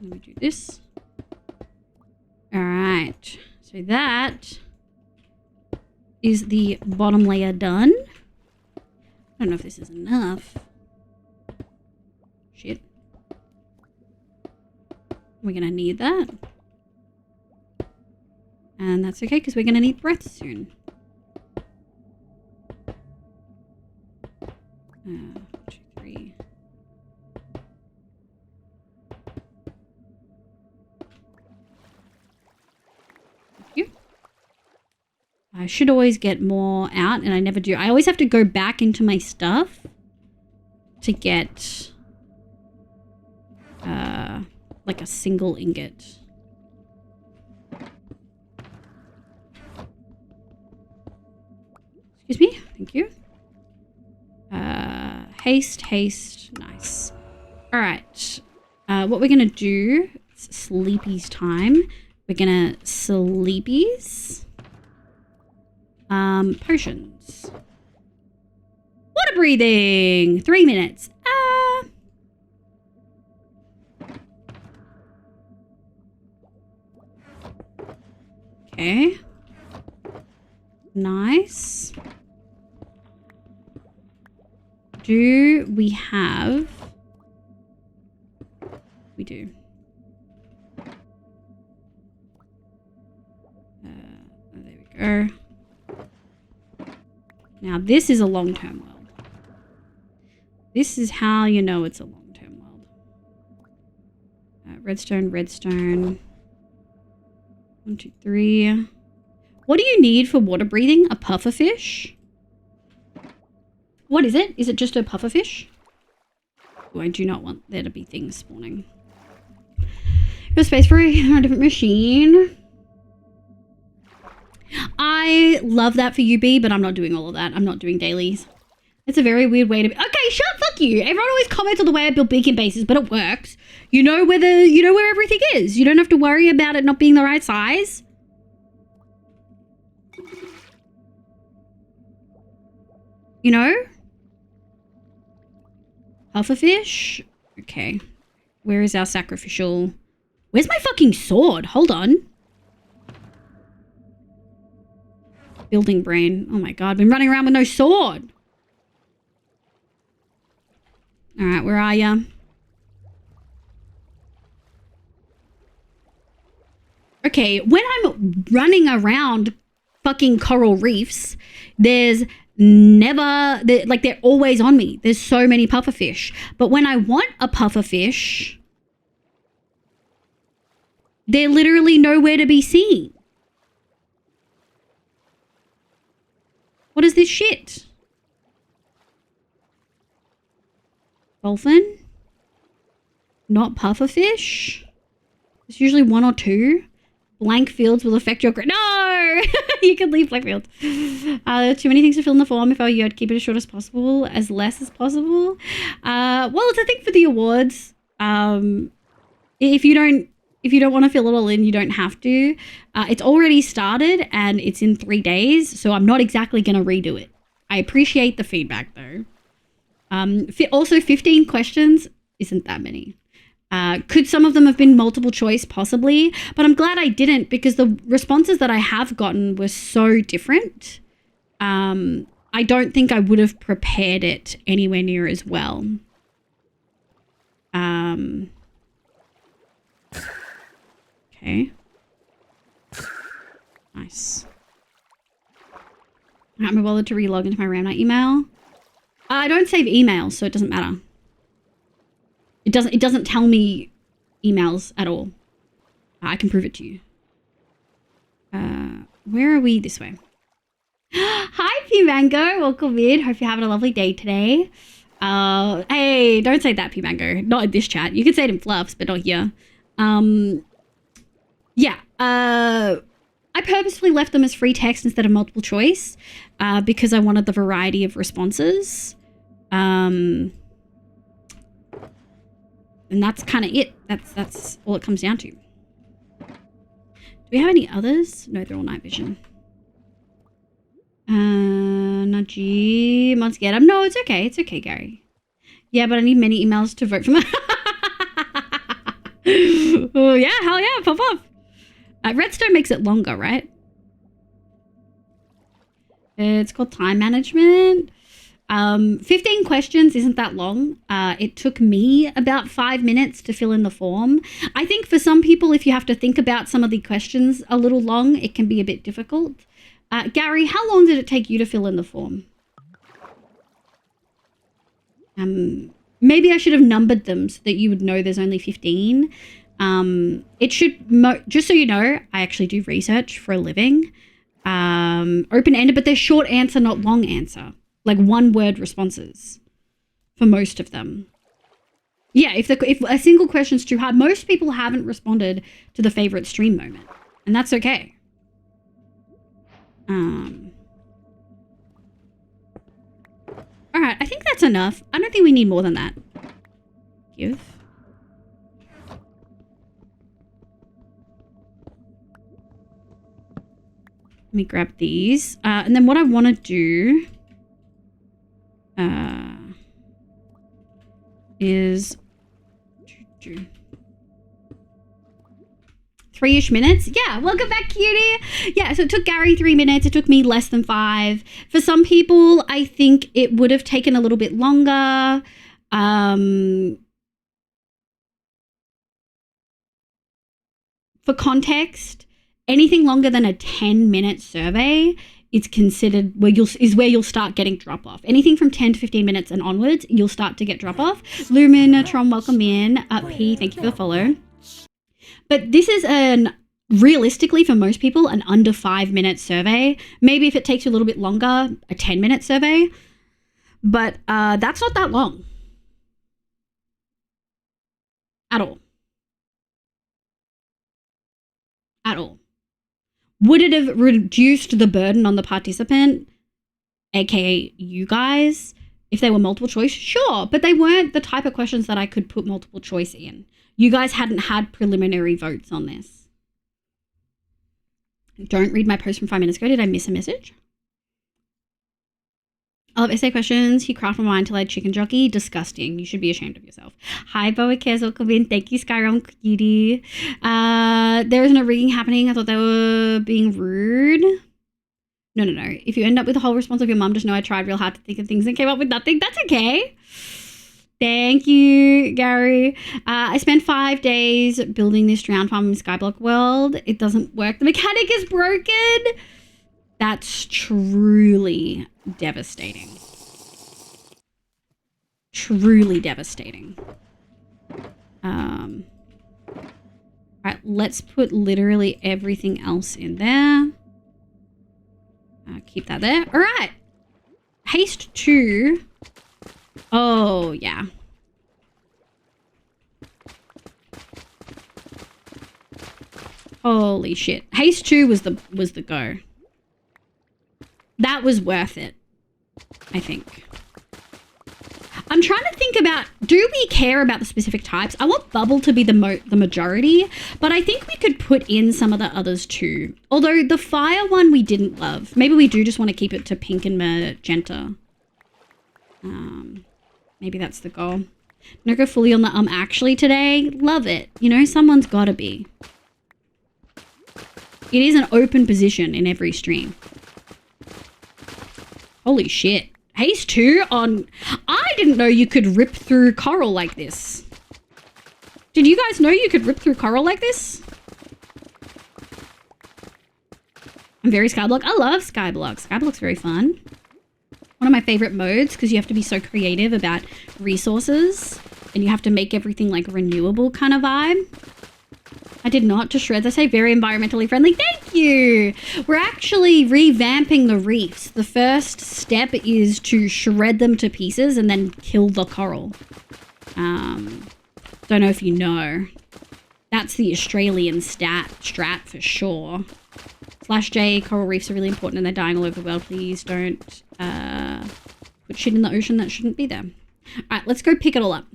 Let me do this. All right. So that is the bottom layer done. I don't know if this is enough. Shit. We're going to need that. And that's okay because we're going to need breath soon. 2, 3. Thank you. I should always get more out and I never do. I always have to go back into my stuff to get like a single ingot. Excuse me. Thank you. Haste, haste. Nice. All right. What we're going to do, it's sleepies time. We're going to sleepies. Potions. Water breathing. 3 minutes. Okay. Nice. Do we have... We do. There we go. Now this is a long-term weld. This is how you know it's a long-term weld. Redstone, redstone. 1, 2, 3. What do you need for water breathing? A pufferfish? What is it? Is it just a pufferfish? Oh, I do not want there to be things spawning. Go space for a different machine. I love that for you, B, but I'm not doing all of that. I'm not doing dailies. It's a very weird way to be. Okay, fuck you. Everyone always comments on the way I build beacon bases, but it works. You know where everything is. You don't have to worry about it not being the right size. You know? Pufferfish? Okay. Where is our sacrificial? Where's my fucking sword? Hold on. Building brain. Oh my god, I've been running around with no sword. Alright, where are ya? Okay, when I'm running around fucking coral reefs, there's never... they're always on me. There's so many pufferfish. But when I want a pufferfish, they're literally nowhere to be seen. What is this shit? Dolphin? Not pufferfish? There's usually 1 or 2. Blank fields will affect your... No! You can leave blank fields. Too many things to fill in the form. If I were you, I'd keep it as short as possible, as less as possible. Well, it's a thing for the awards. If you don't want to fill it all in, you don't have to. It's already started and it's in 3 days, so I'm not exactly going to redo it. I appreciate the feedback though. Also, 15 questions isn't that many. Could some of them have been multiple choice? Possibly, but I'm glad I didn't because the responses that I have gotten were so different. I don't think I would have prepared it anywhere near as well. Okay. Nice. I can't be bothered to relog into my Ramnight email. I don't save emails, so it doesn't matter. It doesn't tell me emails at all. I can prove it to you. Where are we? This way. Hi, P Mango. Welcome in. Hope you're having a lovely day today. Hey, don't say that, P Mango. Not in this chat. You can say it in fluffs, but not here. Yeah. I purposefully left them as free text instead of multiple choice because I wanted the variety of responses. And that's kind of it. That's all it comes down to. Do we have any others? No, they're all night vision. Nudgy, Mon's get up. No, it's okay. It's okay, Gary. Yeah, but I need many emails to vote for my... Oh, yeah, hell yeah, pop off. Redstone makes it longer, right? It's called time management. 15 questions isn't that long. It took me about 5 minutes to fill in the form. I think for some people, if you have to think about some of the questions a little long, it can be a bit difficult. Gary, how long did it take you to fill in the form? Maybe I should have numbered them so that you would know there's only 15. It should, just so you know, I actually do research for a living. Open-ended, but they're short answer, not long answer. Like one-word responses for most of them. Yeah, if a single question's too hard, most people haven't responded to the favorite stream moment. And that's okay. Alright, I think that's enough. I don't think we need more than that. Give. Let me grab these. And then what I want to do is 3-ish minutes. Yeah, welcome back, cutie. Yeah, so it took Gary 3 minutes. It took me less than 5. For some people, I think it would have taken a little bit longer. For context, anything longer than a 10-minute survey is considered where you'll start getting drop off. Anything from 10 to 15 minutes and onwards, you'll start to get drop off. Luminatron, welcome in. P, thank you for the follow. But this is realistically for most people, an under 5-minute survey. Maybe if it takes you a little bit longer, a 10-minute survey. But that's not that long. At all. At all. Would it have reduced the burden on the participant, aka you guys, if they were multiple choice? Sure, but they weren't the type of questions that I could put multiple choice in. You guys hadn't had preliminary votes on this. Don't read my post from 5 minutes ago. Did I miss a message? I love essay questions. He crafted mine till I had chicken jockey. Disgusting. You should be ashamed of yourself. Hi, Boa Cares. Welcome in. Thank you, Skyrim Cutie. There is no rigging happening. I thought they were being rude. No. If you end up with the whole response of your mum, just know I tried real hard to think of things and came up with nothing. That's okay. Thank you, Gary. I spent 5 days building this drown farm in Skyblock World. It doesn't work. The mechanic is broken. That's truly devastating. Truly devastating. All right, let's put literally everything else in there. Keep that there. All right. Haste 2. Oh, yeah. Holy shit. Haste 2 was the go. That was worth it, I think. I'm trying to think about, do we care about the specific types? I want bubble to be the majority, but I think we could put in some of the others too. Although the fire one we didn't love. Maybe we do just want to keep it to pink and magenta. Maybe that's the goal. No go fully on the actually today. Love it. You know, someone's gotta be. It is an open position in every stream. Holy shit. Haze 2 on... I didn't know you could rip through coral like this. Did you guys know you could rip through coral like this? I'm very Skyblock. I love Skyblock. Skyblock's very fun. One of my favorite modes because you have to be so creative about resources and you have to make everything like renewable kind of vibe. I did not to shreds. I say very environmentally friendly. Thank you. We're actually revamping the reefs. The first step is to shred them to pieces and then kill the coral. Don't know if you know. That's the Australian strat for sure. /J, coral reefs are really important and they're dying all over the world. Please don't put shit in the ocean that shouldn't be there. All right, let's go pick it all up.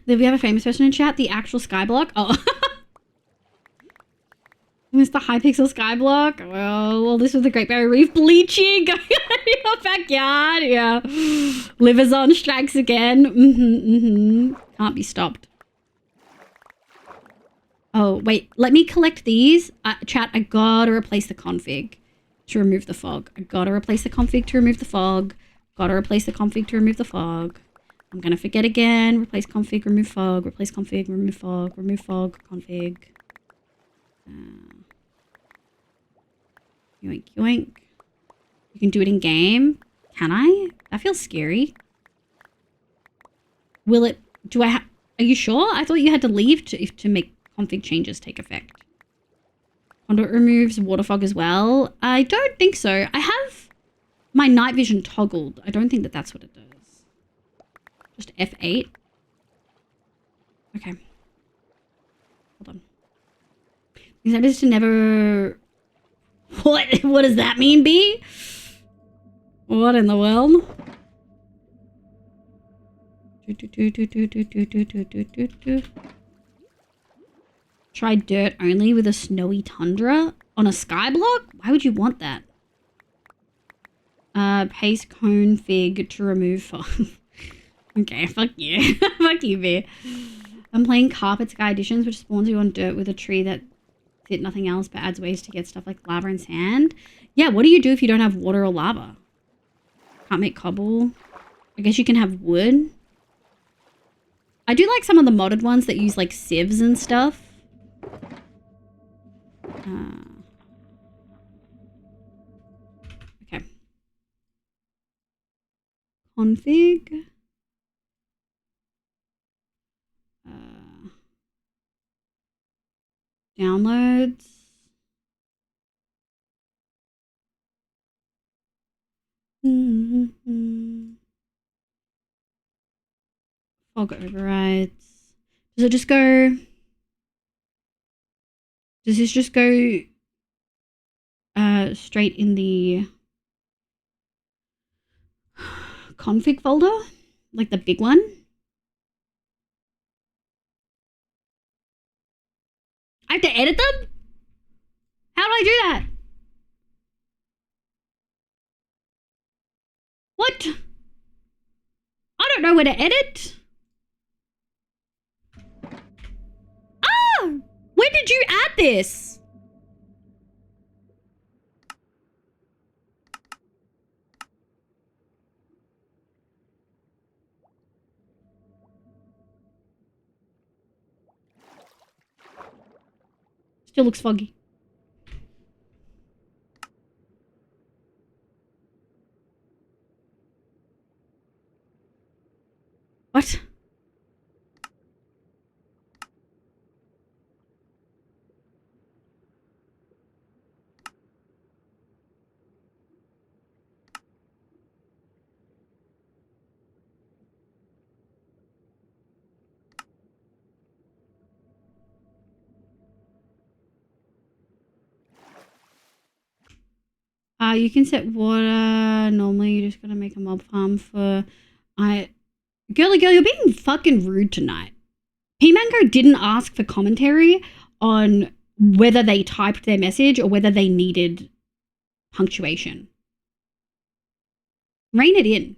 Do we have a famous person in chat? The actual Skyblock? Oh. Mr. Hypixel Skyblock? Well, this was the Great Barrier Reef bleaching going on in your backyard. Yeah. Liverzon strikes again. Can't be stopped. Oh, wait. Let me collect these. Chat, I gotta replace the config to remove the fog. I gotta replace the config to remove the fog. Gotta replace the config to remove the fog. I'm gonna forget again. Replace config, remove fog. Replace config, remove fog. Remove fog, config. Yoink, yoink. You can do it in game. Can I? That feels scary. Will it... Do I have... Are you sure? I thought you had to leave to make config changes take effect. Conduit removes water fog as well. I don't think so. I have my night vision toggled. I don't think that that's what it does. Just F8. Okay. Hold on. That is to never... What does that mean, B? What in the world? Try dirt only with a snowy tundra on a skyblock? Why would you want that? Paste cone fig to remove fog. Okay, fuck you. Fuck you, B. I'm playing Carpet Sky Editions, which spawns you on dirt with a tree that fit nothing else but adds ways to get stuff like lava and sand. Yeah, what do you do if you don't have water or lava? Can't make cobble. I guess you can have wood. I do like some of the modded ones that use like sieves and stuff. Okay. Config. Downloads. Fog overrides. Does it just go... Does this just go straight in the config folder? Like the big one? I have to edit them? How do I do that? What? I don't know where to edit. Ah! When did you add this? Still looks foggy. What? You can set water. Normally, you're just gonna make a mob farm for... Girly girl, you're being fucking rude tonight. P-Mango didn't ask for commentary on whether they typed their message or whether they needed punctuation. Rain it in.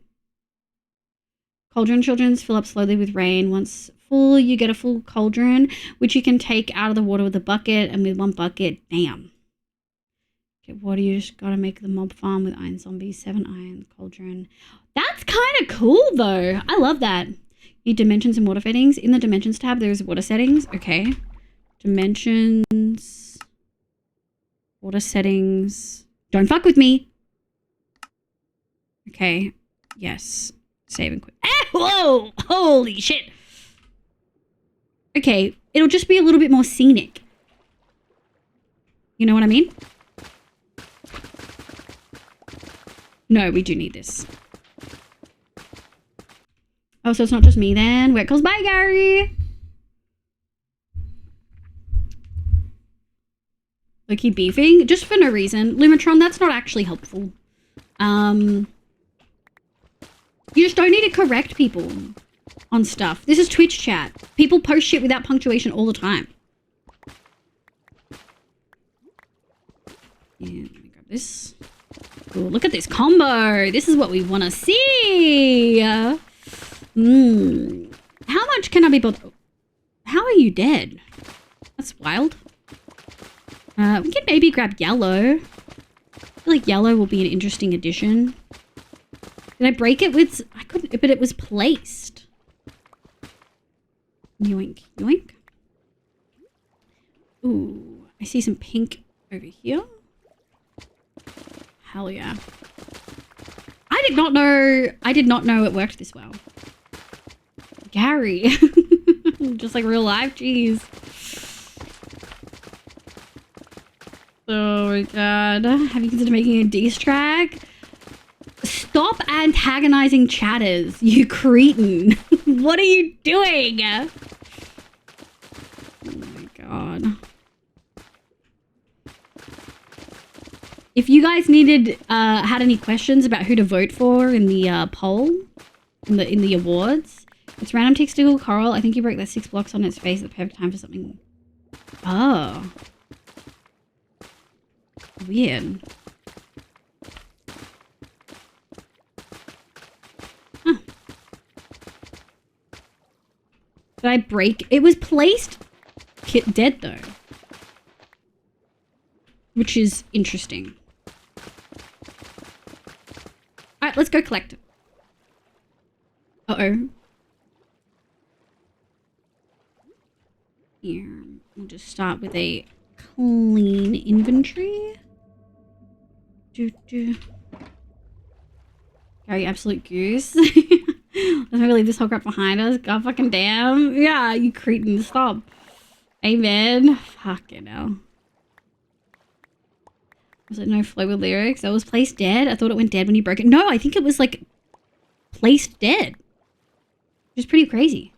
Cauldron childrens fill up slowly with rain. Once full, you get a full cauldron, which you can take out of the water with a bucket, and with one bucket, damn. Get water, you just gotta make the mob farm with iron zombies, 7 iron, cauldron. That's kind of cool, though. I love that. Need dimensions and water settings. In the dimensions tab, there's water settings. Okay. Dimensions. Water settings. Don't fuck with me. Okay. Yes. Save and quit. Ah, whoa! Holy shit. Okay. It'll just be a little bit more scenic. You know what I mean? No, we do need this. Oh, so it's not just me then. Where goes bye, Gary? Low-key beefing? Just for no reason. Lumitron, that's not actually helpful. You just don't need to correct people on stuff. This is Twitch chat. People post shit without punctuation all the time. Yeah, let me grab this. Ooh, look at this combo. This is what we want to see. How much can I be bothered? How are you dead? That's wild. We can maybe grab yellow. I feel like yellow will be an interesting addition. Did I break it with... I couldn't... But it was placed. Yoink. Yoink. Ooh. I see some pink over here. Hell yeah. I did not know it worked this well. Gary. Just like real life. Jeez. Oh my god. Have you considered making a diss track? Stop antagonizing chatters, you cretin. What are you doing? Oh my god. If you guys had any questions about who to vote for in the poll, in the awards, it's random textical coral. I think you broke that 6 blocks on its face at the perfect time for something. Oh. Weird. Huh. Did I break? It was placed dead though. Which is interesting. Alright, let's go collect it. Uh-oh. Here, we'll just start with a clean inventory. Gary, absolute goose. Let's not leave this whole crap behind us. God fucking damn. Yeah, you cretin. Stop. Amen. Fucking hell. Was it no flow with lyrics? That was placed dead? I thought it went dead when you broke it. No, I think it was like placed dead. Which is pretty crazy.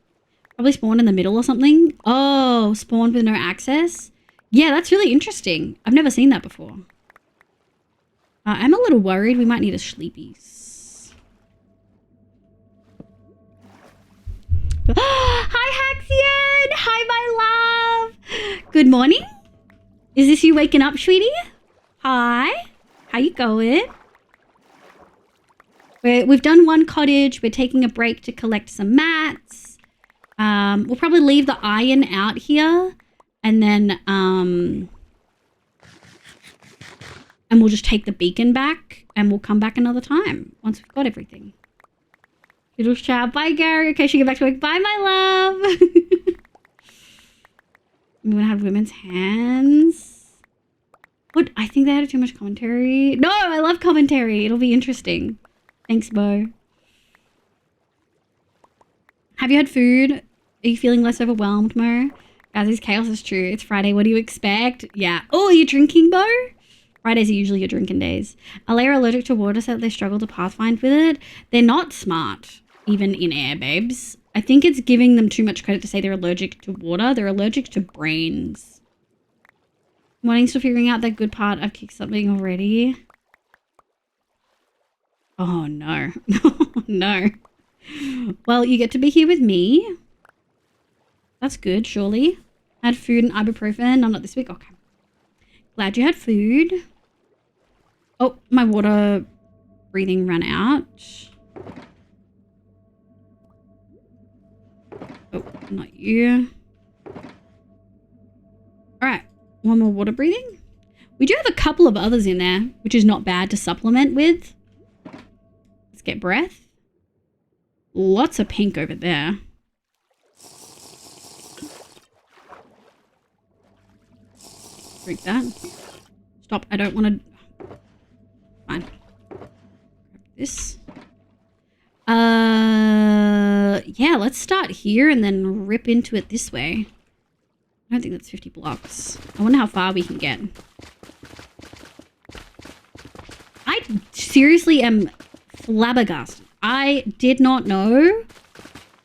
Probably spawned in the middle or something. Oh, spawned with no access? Yeah, that's really interesting. I've never seen that before. I'm a little worried. We might need a sleepies. Hi, Haxion! Hi, my love! Good morning. Is this you waking up, sweetie? Hi. How you going? We've done one cottage. We're taking a break to collect some mats. We'll probably leave the iron out here. And then, and we'll just take the beacon back and we'll come back another time once we've got everything. Little shout. Bye, Gary. Okay, she get back to work. Bye, my love. I'm gonna have women's hands. What? I think they had too much commentary. No, I love commentary. It'll be interesting. Thanks, Bo. Have you had food? Are you feeling less overwhelmed, Mo? Guys, this chaos is true. It's Friday. What do you expect? Yeah. Oh, are you drinking, Bo? Fridays are usually your drinking days. Are they allergic to water so that they struggle to pathfind with it? They're not smart, even in air, babes. I think it's giving them too much credit to say they're allergic to water. They're allergic to brains. Morning, still figuring out that good part. I've kicked something already. Oh, no. No. Well, you get to be here with me. That's good, surely. Had food and ibuprofen. I'm not this week. Okay. Glad you had food. Oh, my water breathing run out. Oh, not you. Alright, one more water breathing. We do have a couple of others in there, which is not bad to supplement with. Let's get breath. Lots of pink over there. Drink that. Stop, I don't want to... Fine. Grab this. Yeah, let's start here and then rip into it this way. I don't think that's 50 blocks. I wonder how far we can get. I seriously am flabbergasted. I did not know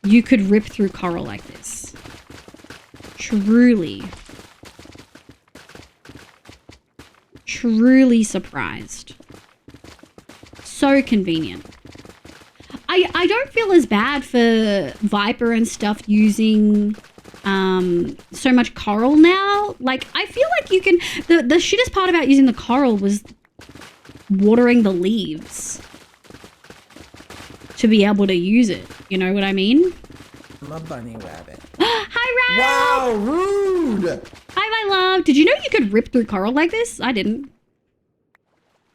you could rip through coral like this. Truly. Truly surprised. So convenient. I don't feel as bad for Viper and stuff using so much coral now. Like, I feel like you can... The shittest part about using the coral was watering the leaves to be able to use it. You know what I mean? I'm a bunny rabbit. Hi, Rad! Wow, rude! Hi, my love. Did you know you could rip through coral like this? I didn't.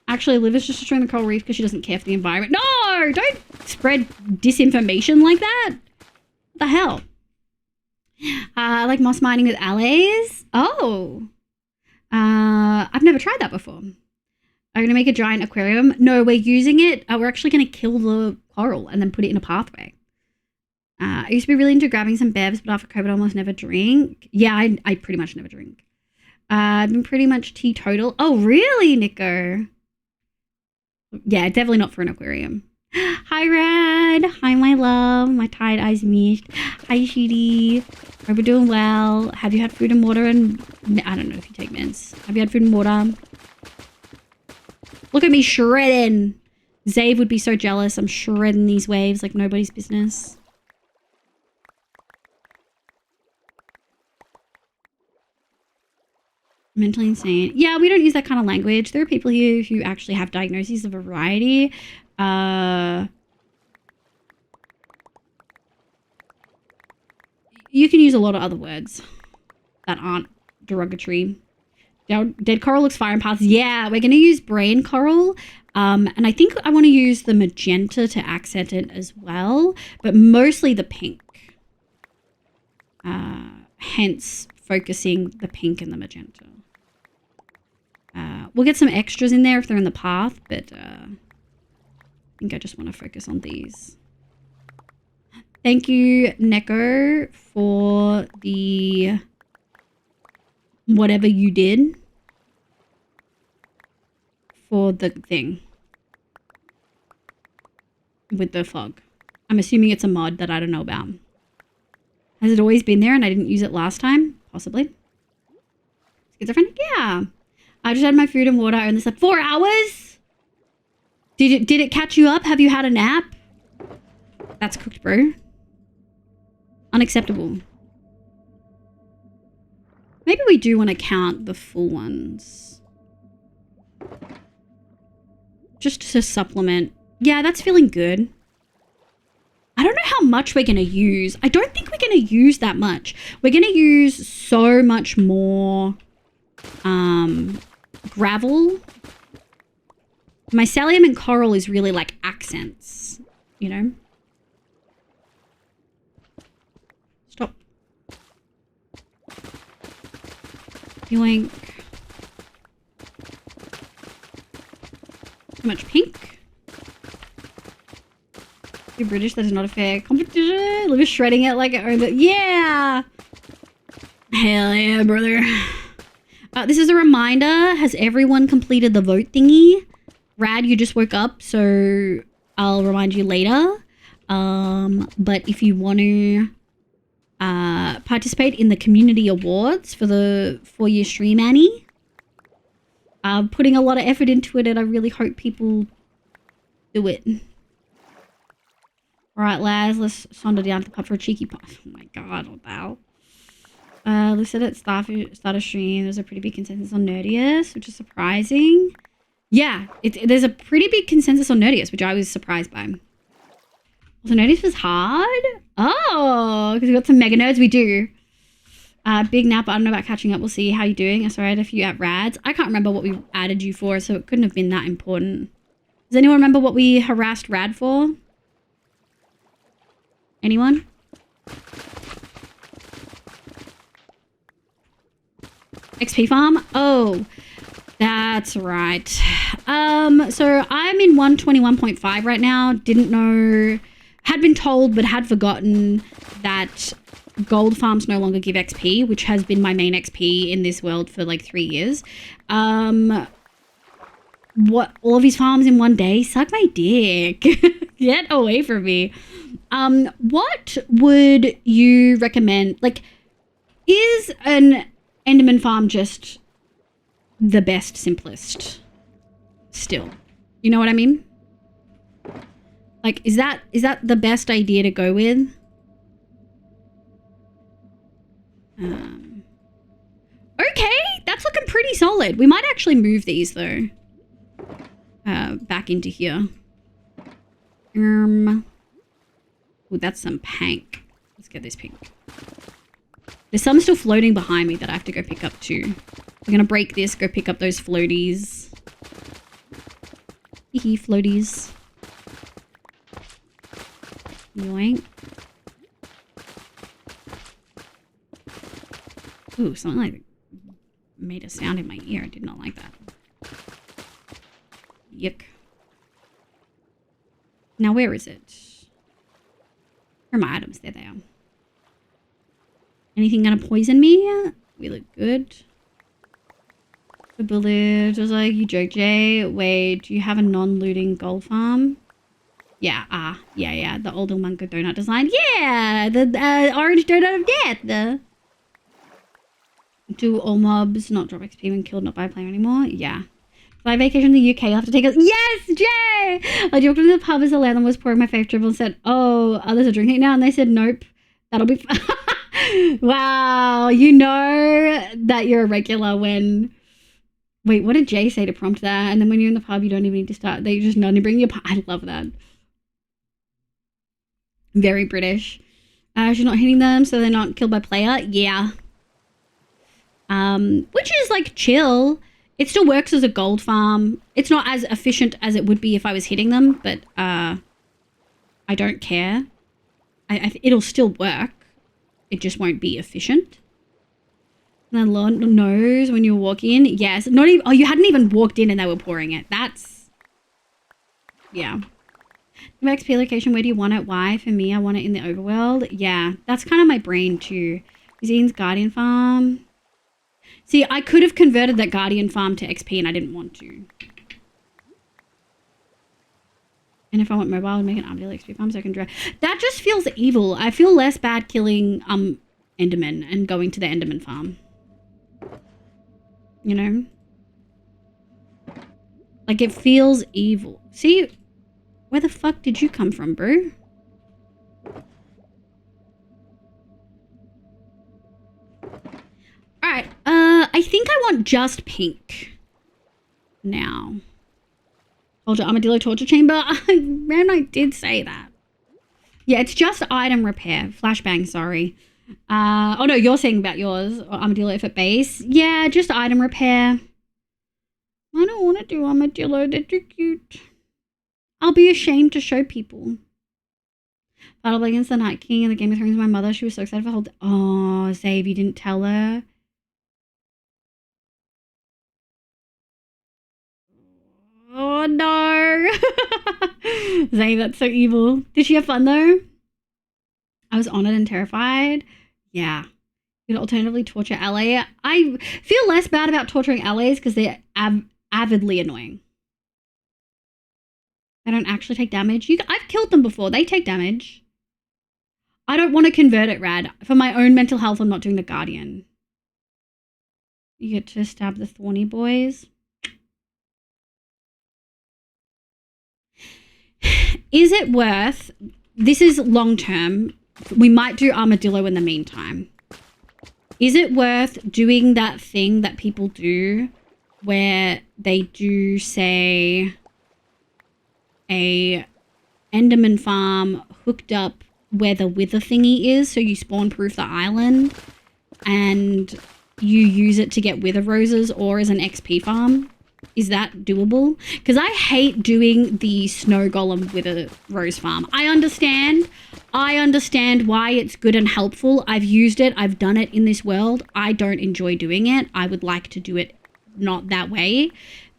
Actually, Liv is just destroying the coral reef because she doesn't care for the environment. No! Don't spread disinformation like that. What the hell? I like moss mining with allies. Oh. I've never tried that before. Are you going to make a giant aquarium? No, we're using it. We're actually going to kill the coral and then put it in a pathway. I used to be really into grabbing some bevs, but after COVID, I almost never drink. Yeah, I pretty much never drink. I've been pretty much teetotal. Oh, really, Nico? Yeah, definitely not for an aquarium. Hi, Rad. Hi, my love. My tired eyes missed. Hi, Shitty. Hope you're doing well. Have you had food and water? And I don't know if you take meds. Have you had food and water? Look at me shredding. Zave would be so jealous. I'm shredding these waves like nobody's business. Mentally insane. Yeah, we don't use that kind of language. There are people here who actually have diagnoses of a variety. You can use a lot of other words that aren't derogatory. Dead coral looks fire and paths. Yeah, we're going to use brain coral. And I think I want to use the magenta to accent it as well, but mostly the pink. Hence focusing the pink and the magenta. We'll get some extras in there if they're in the path, but I think I just want to focus on these. Thank you, Neko, for the whatever you did for the thing with the fog. I'm assuming it's a mod that I don't know about. Has it always been there and I didn't use it last time? Possibly. Schizophrenic? Yeah. I just had my food and water and this like 4 hours? Did it catch you up? Have you had a nap? That's cooked, bro. Unacceptable. Maybe we do want to count the full ones. Just to supplement. Yeah, that's feeling good. I don't know how much we're going to use. I don't think we're going to use that much. We're going to use so much more gravel. Mycelium and coral is really like accents, you know? Stop. Yoink. Too much pink. You're British, that is not a fair competition. Liv is shredding it like it. Yeah! Hell yeah, brother. This is a reminder. Has everyone completed the vote thingy? Rad, you just woke up, so I'll remind you later. But if you want to participate in the community awards for the 4-year stream, Annie, I'm putting a lot of effort into it, and I really hope people do it. All right, lads, let's sonder down to the pub for a cheeky pop. Oh my god, what the hell? They said at start a stream, there's a pretty big consensus on nerdiest, which is surprising. Yeah, there's a pretty big consensus on Nerdiest, which I was surprised by. So Nerdiest was hard? Oh, because we got some mega nerds. We do. Big nap. I don't know about catching up. We'll see how you're doing. I saw I had a few at Rads. I can't remember what we added you for, so it couldn't have been that important. Does anyone remember what we harassed Rad for? Anyone? XP farm? Oh, that's right. So I'm in 121.5 right now. Didn't know, had been told, but had forgotten that gold farms no longer give XP, which has been my main XP in this world for like 3 years. What, all of these farms in one day? Suck my dick. Get away from me. What would you recommend? Like, is an Enderman farm just the best, simplest still? You know what I mean? Like, is that the best idea to go with? Okay, that's looking pretty solid. We might actually move these though. Back into here. Ooh, that's some pink. Let's get this pink. There's some still floating behind me that I have to go pick up too. We're gonna break this, go pick up those floaties. Hee floaties. Yoink. Ooh, something like made a sound in my ear. I did not like that. Yuck. Now where is it? Where are my items? There they are. Anything gonna poison me? We look good. The bullet was like, you joke, Jay. Wait, do you have a non-looting gold farm? Yeah, yeah. The old Mango donut design. Yeah, the orange donut of death. Do all mobs not drop XP when killed, not by a player anymore? Yeah. My vacation in the UK, you'll have to take us. Yes, Jay! I walked into the pub as the landlord was pouring my fave dribble and said, oh, others are drinking now? And they said, nope, that'll be fun. Wow, you know that you're a regular when... Wait, what did Jay say to prompt that? And then when you're in the pub, you don't even need to start. They just not bring your... I love that. Very British. She's not hitting them, so they're not killed by player. Yeah. Which is like chill. It still works as a gold farm. It's not as efficient as it would be if I was hitting them, but I don't care. It'll still work. It just won't be efficient. And then Lord knows when you walk in. Yes. Not even. Oh, you hadn't even walked in and they were pouring it. That's. Yeah. The XP location. Where do you want it? Why? For me, I want it in the overworld. Yeah. That's kind of my brain too. Cuisine's Guardian Farm. See, I could have converted that Guardian Farm to XP and I didn't want to. And if I want mobile, I'd make an Armadillo XP farm so I can drive. That just feels evil. I feel less bad killing Enderman and going to the Enderman farm. You know? Like, it feels evil. See, where the fuck did you come from, bro? Alright, I think I want just pink now. Hold your armadillo torture chamber. Man, I did say that. Yeah, it's just item repair. Flashbang, sorry. Oh no, you're saying about yours. Or armadillo if at base. Yeah, just item repair. I don't want to do armadillo. They're too cute. I'll be ashamed to show people. Battle against the Night King and the Game of Thrones. My mother, she was so excited for the whole... Oh, Zave, you didn't tell her. Oh no. Zay, that's so evil. Did she have fun though? I was honored and terrified. Yeah. You could alternatively torture LA. I feel less bad about torturing LAs because they're avidly annoying. They don't actually take damage. I've killed them before. They take damage. I don't want to convert it, Rad. For my own mental health, I'm not doing the Guardian. You get to stab the thorny boys. Is it worth, this is long term, we might do armadillo in the meantime. Is it worth doing that thing that people do where they do say a Enderman farm hooked up where the wither thingy is, so you spawn proof the island and you use it to get wither roses or as an XP farm. Is that doable? Because I hate doing the snow golem wither rose farm. I understand why it's good and helpful. I've used it. I've done it in this world. I don't enjoy doing it. I would like to do it not that way.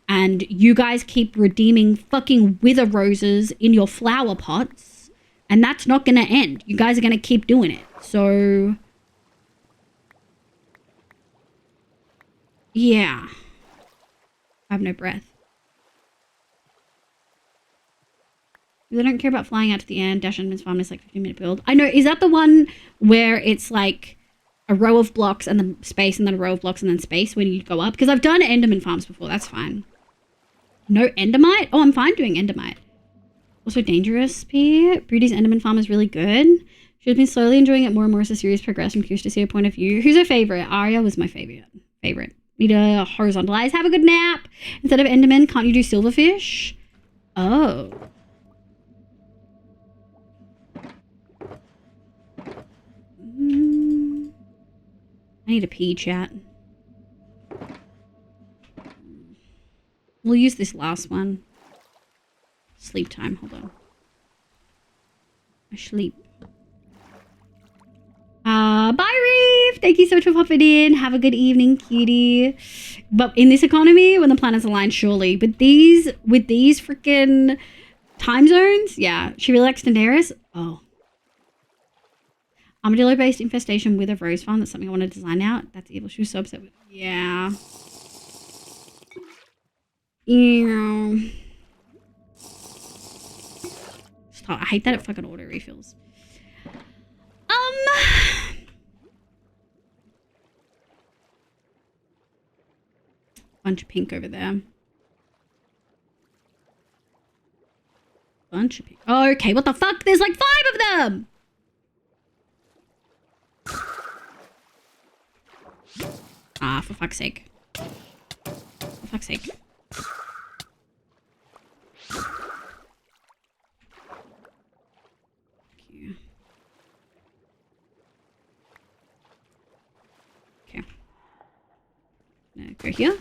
And you guys keep redeeming fucking wither roses in your flower pots. And that's not going to end. You guys are going to keep doing it. So, yeah. I have no breath. They don't care about flying out to the end. Dash Enderman's farm is like 15-minute build. I know. Is that the one where it's like a row of blocks and then space and then a row of blocks and then space when you go up? Because I've done Enderman farms before. That's fine. No Endermite? Oh, I'm fine doing Endermite. Also dangerous, P. Brody's Enderman farm is really good. She's been slowly enjoying it more and more as the series progressed. I'm curious to see her point of view. Who's her favorite? Arya was my favorite. Need to horizontalize. Have a good nap. Instead of Enderman, can't you do silverfish? Oh. I need a pee, chat. We'll use this last one. Sleep time. Hold on. I sleep. Bye, Reeve. Thank you so much for popping in. Have a good evening, cutie. But in this economy, when the planets align, surely. But with these freaking time zones, yeah. She really likes Daenerys. Oh. Armadillo-based infestation with a rose farm. That's something I want to design out. That's evil. She was so upset with. Yeah. Yeah. Stop. I hate that it fucking auto refills. Bunch of pink over there. Bunch of pink. Oh, okay, what the fuck? There's like 5 of them! Ah, for fuck's sake. For fuck's sake. Okay. Go here.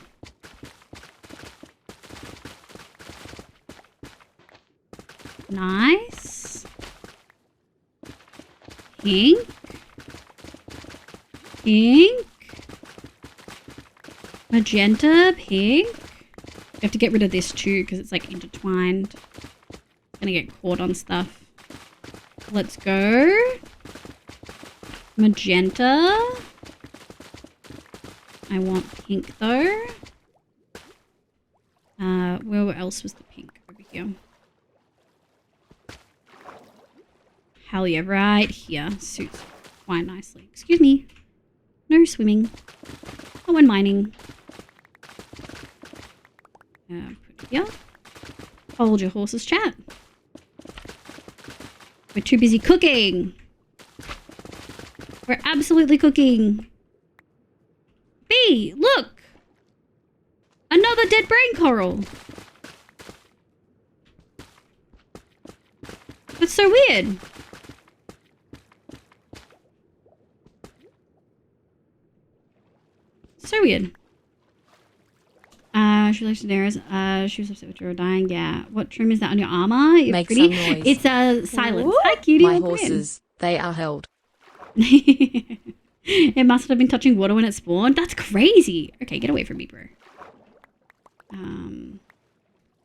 Nice. Pink. Pink. Magenta. Pink. You have to get rid of this too because it's like intertwined. Gonna get caught on stuff. Let's go. Magenta. I want pink though. Where else was the pink? Over here. Hell yeah, right here. Suits quite nicely. Excuse me. No swimming. Oh, and mining. Put here. Hold your horses, chat. We're too busy cooking. We're absolutely cooking. B, look! Another dead brain coral. That's so weird. So weird. She likes Daenerys. She was upset with her dying. Yeah. What trim is that on your armor? You're Make pretty. some noise. It's a silence. Hi, cutie. My welcome in. horses, they are held. It must have been touching water when it spawned. That's crazy. Okay, get away from me, bro.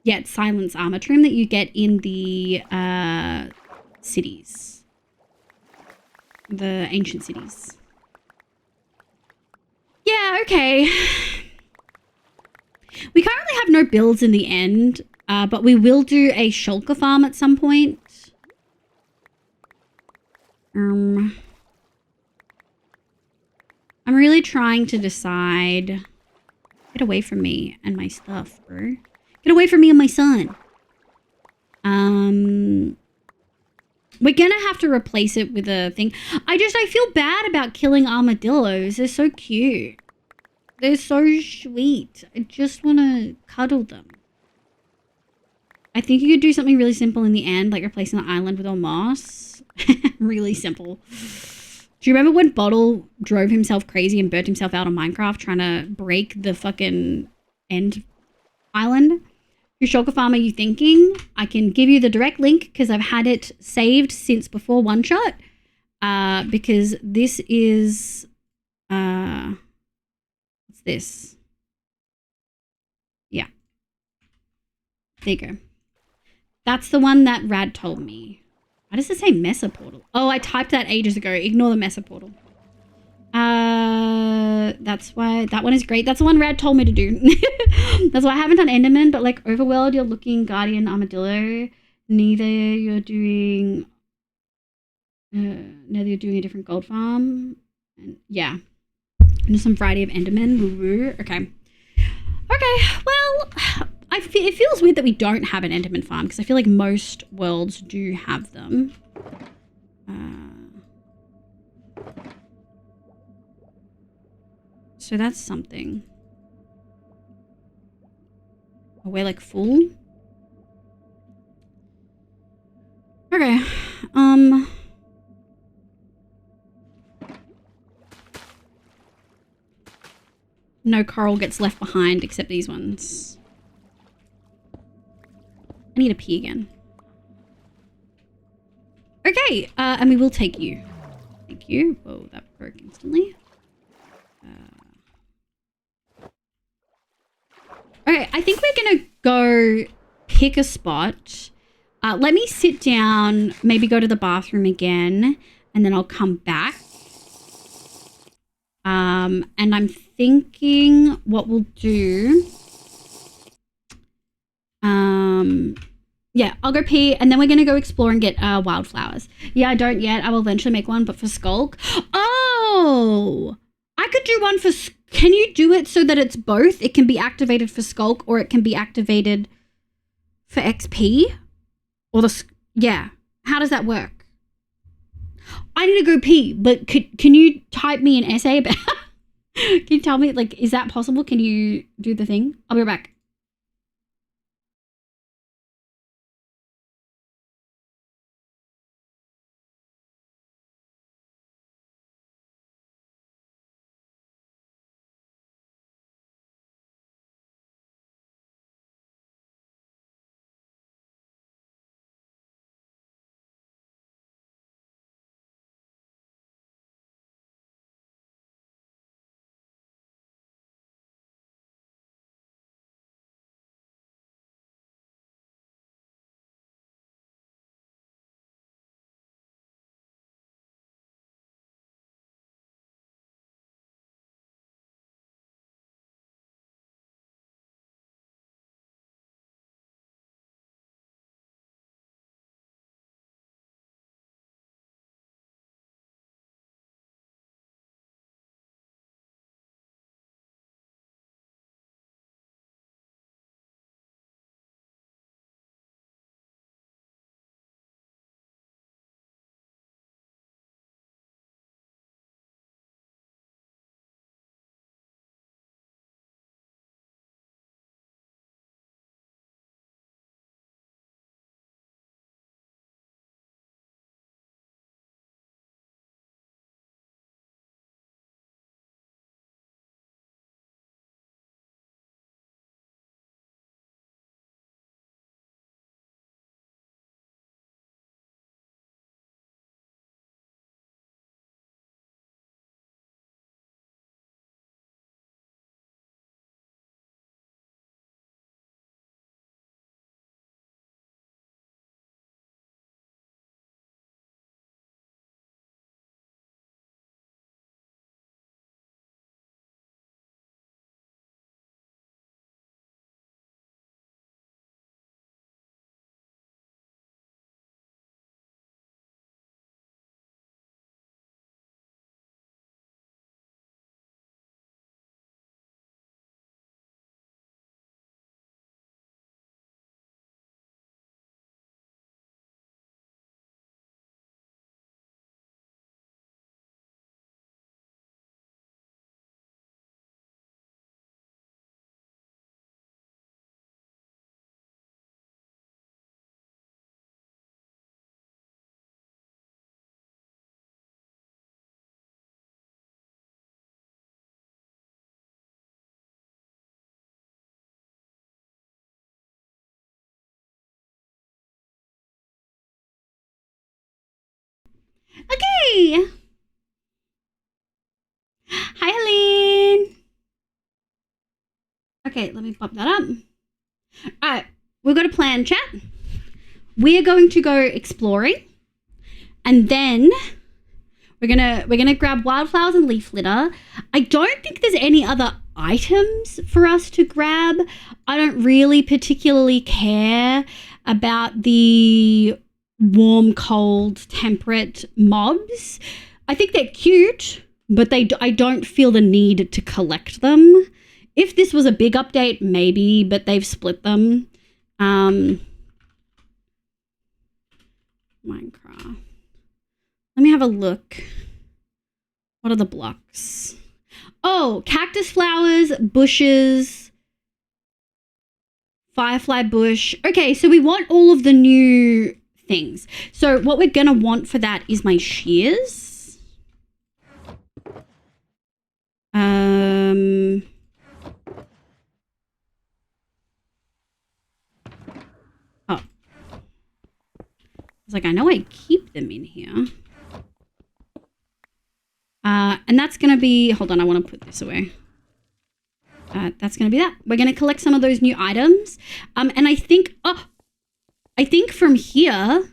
Yeah, it's silence armor trim that you get in the cities. The ancient cities. Yeah, okay. We currently have no builds in the end, but we will do a shulker farm at some point. I'm really trying to decide. Get away from me and my stuff, bro. Get away from me and my son. We're gonna have to replace it with a thing. I feel bad about killing armadillos. They're so cute. They're so sweet. I just want to cuddle them. I think you could do something really simple in the end, like replacing the island with all moss. Really simple. Do you remember when Bottle drove himself crazy and burnt himself out on Minecraft trying to break the fucking end island? Whose shulker farm are you thinking? I can give you the direct link because I've had it saved since before One Shot. Because this is... what's this? Yeah. There you go. That's the one that Rad told me. Why does it say Mesa Portal? Oh, I typed that ages ago. Ignore the Mesa Portal. That's why that one is great. That's the one Rad told me to do. That's why I haven't done Enderman, but like Overworld, you're looking Guardian Armadillo. Neither you're doing a different gold farm. And yeah. And some variety of Enderman. Woo-woo. Okay. Okay, well, it feels weird that we don't have an Enderman farm because I feel like most worlds do have them. So that's something. Oh, we're like full? Okay, no coral gets left behind except these ones. I need to pee again. Okay, and we will take you. Thank you. Whoa, that broke instantly. Okay, I think we're gonna go pick a spot. Let me sit down, maybe go to the bathroom again, and then I'll come back. And I'm thinking what we'll do. Yeah, I'll go pee, and then we're gonna go explore and get wildflowers. Yeah, I don't yet. I will eventually make one, but for Skulk. Oh, I could do one for. Can you do it so that it's both? It can be activated for Skulk, or it can be activated for XP, or yeah. How does that work? I need to go pee, but can you type me an essay about? Can you tell me, like, is that possible? Can you do the thing? I'll be right back. Okay. Hi, Helene. Okay, let me pop that up. All right, we've got a plan, chat. We are going to go exploring, and then we're gonna grab wildflowers and leaf litter. I don't think there's any other items for us to grab. I don't really particularly care about the warm, cold, temperate mobs. I think they're cute, but I don't feel the need to collect them. If this was a big update, maybe, but they've split them. Minecraft. Let me have a look. What are the blocks? Oh, cactus flowers, bushes, firefly bush. Okay, so we want all of the new things. So what we're going to want for that is my shears. Oh. I was like, I know I keep them in here. And that's going to be, hold on, I want to put this away. That's going to be that. We're going to collect some of those new items. And I think from here,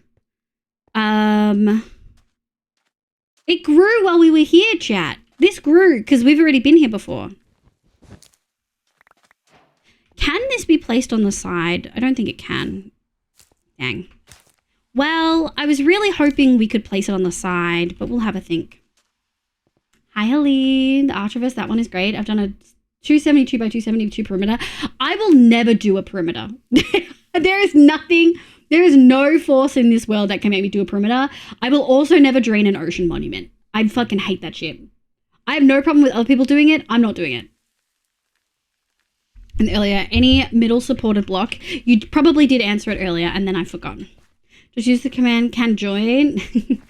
it grew while we were here, chat. This grew because we've already been here before. Can this be placed on the side? I don't think it can. Dang. Well, I was really hoping we could place it on the side, but we'll have a think. Hi, Helene. The Archivist, that one is great. I've done a 272 by 272 perimeter. I will never do a perimeter. There is no force in this world that can make me do a perimeter. I will also never drain an ocean monument. I fucking hate that shit. I have no problem with other people doing it. I'm not doing it. And earlier, any middle supported block, you probably did answer it earlier and then I forgot. Just use the command can join.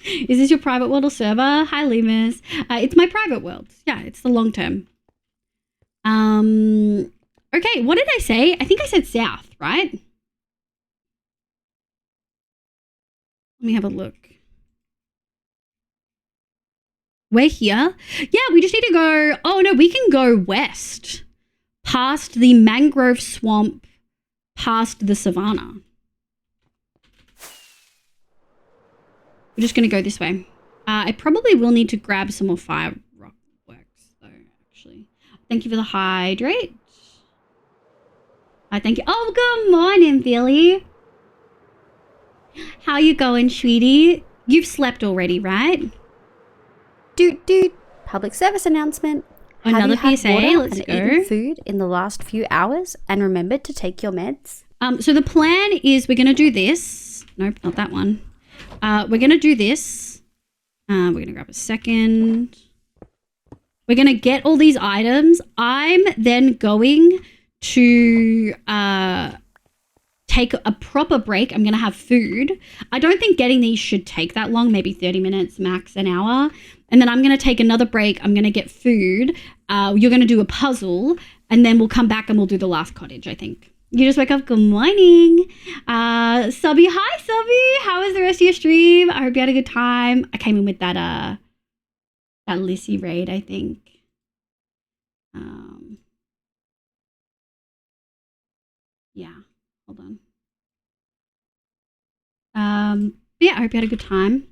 Is this your private world or server? Hi, Lemus. It's my private world. Yeah, it's the long term. Okay, what did I say? I think I said south, right? Let me have a look. We're here. Yeah, we just need to go. Oh, no, we can go west. Past the mangrove swamp. Past the savannah. We're just going to go this way. I probably will need to grab some more fireworks, though, actually. Thank you for the hydrate. Thank you. Oh, good morning, Billy. How you going, sweetie? You've slept already, right? Doot. Public service announcement. Another Have you PSA. had water Let's and go. eaten food in the last few hours and remembered to take your meds? So the plan is we're going to do this. Nope, not that one. We're going to do this. We're going to grab a second. We're going to get all these items. I'm then going to take a proper break. I'm going to have food. I don't think getting these should take that long, maybe 30 minutes, max an hour. And then I'm going to take another break. I'm going to get food. You're going to do a puzzle, and then we'll come back and we'll do the last cottage, I think. You just wake up. Good morning. Subby. Hi, Subby. How was the rest of your stream? I hope you had a good time. I came in with that Lissy raid, I think. Yeah. Hold on. Yeah, I hope you had a good time.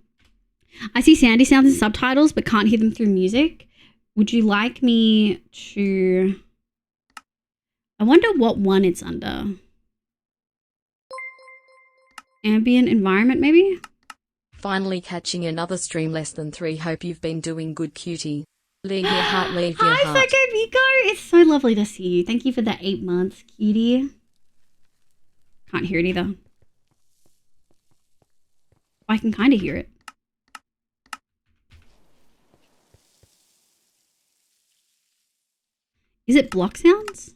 I see Sandy sounds and subtitles, but can't hear them through music. Would you like me to... I wonder what one it's under. Ambient environment, maybe? Finally catching another stream less than 3. Hope you've been doing good, cutie. Leave your heart, leave your Hi, heart. Psycho Miko. It's so lovely to see you. Thank you for the 8 months, cutie. Can't hear it either. I can kind of hear it. Is it block sounds?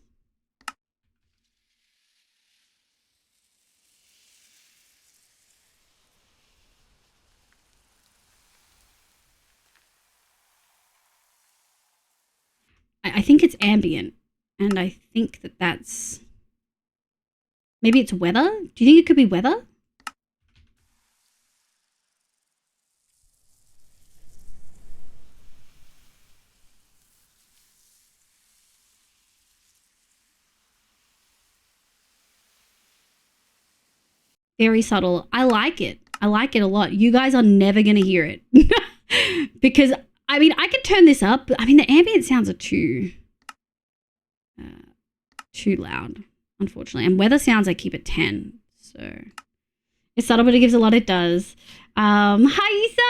I think it's ambient, and I think that's... Maybe it's weather? Do you think it could be weather? Very subtle. I like it. I like it a lot. You guys are never going to hear it. Because, I mean, I can turn this up. But, I mean, the ambient sounds are too loud, unfortunately. And weather sounds I keep at 10. So, it's subtle, but it gives a lot. It does. Hi, Isa.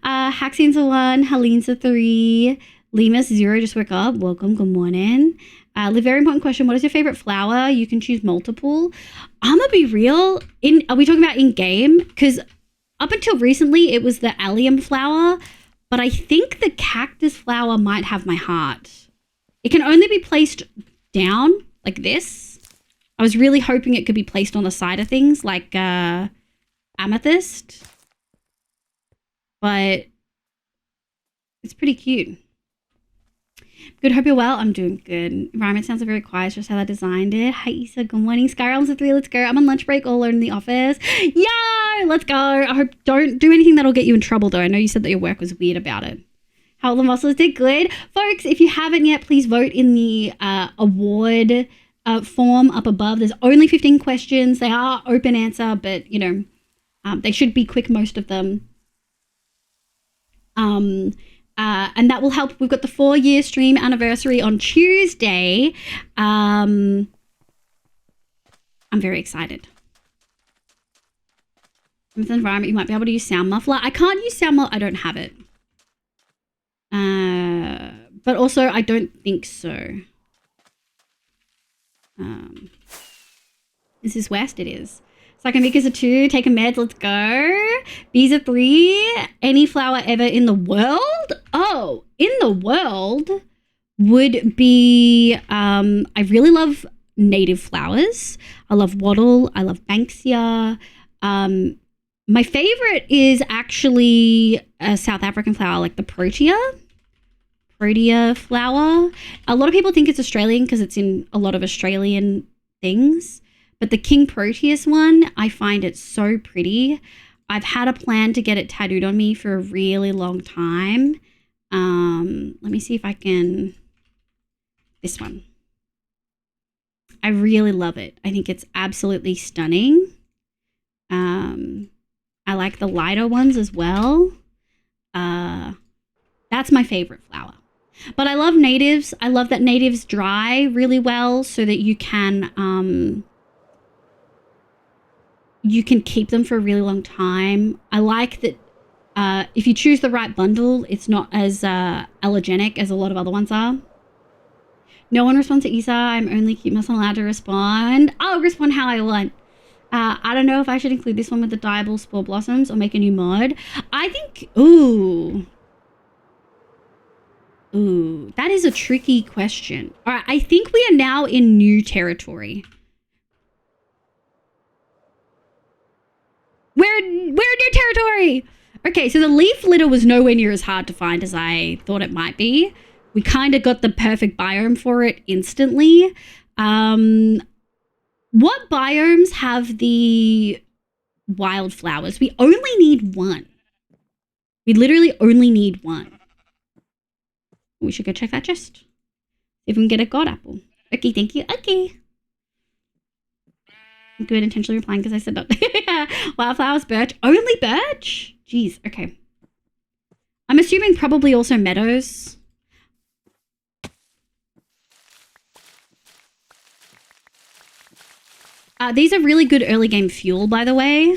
Haxine's a 1. Helene's a 3. Lima's 0. Just woke up. Welcome. Good morning. The very important question, what is your favorite flower? You can choose multiple. I'm going to be real. Are we talking about in-game? Because up until recently, it was the allium flower. But I think the cactus flower might have my heart. It can only be placed down like this. I was really hoping it could be placed on the side of things like amethyst. But it's pretty cute. Good, hope you're well. I'm doing good. Environment sounds very quiet, just how I designed it. Hi, Isa. Good morning. Skyrealm's a 3. Let's go. I'm on lunch break all alone in the office. Yo, let's go. I hope don't do anything that'll get you in trouble, though. I know you said that your work was weird about it. How the muscles did good. Folks, if you haven't yet, please vote in the award form up above. There's only 15 questions. They are open answer, but, you know, they should be quick, most of them. And that will help. We've got the 4-year stream anniversary on Tuesday. I'm very excited. With the environment, you might be able to use sound muffler. I can't use sound muffler. I don't have it. But also, I don't think so. This is West. It is. Psychomika's a 2, taking meds, let's go. B's a 3, any flower ever in the world? Oh, in the world would be, I really love native flowers. I love wattle, I love banksia. My favorite is actually a South African flower, like the protea flower. A lot of people think it's Australian because it's in a lot of Australian things. But the King Proteus one, I find it so pretty. I've had a plan to get it tattooed on me for a really long time. Let me see if I can... This one. I really love it. I think it's absolutely stunning. I like the lighter ones as well. That's my favorite flower. But I love natives. I love that natives dry really well so that you can keep them for a really long time. I like that if you choose the right bundle, it's not as allergenic as a lot of other ones are. No one responds to Isa. I'm only keep myself allowed to respond. I'll respond how I want. I don't know if I should include this one with the dyeable spore blossoms or make a new mod. I think, ooh, that is a tricky question. All right, I think we are now in new territory. We're in new territory. Okay, so the leaf litter was nowhere near as hard to find as I thought it might be. We kind of got the perfect biome for it instantly. What biomes have the wildflowers? We only need one. We literally only need one. We should go check that chest. See if we can get a god apple. Okay, thank you. Okay. Good, intentionally replying because I said that. Wildflowers, birch. Only birch? Jeez, okay. I'm assuming probably also meadows. These are really good early game fuel, by the way.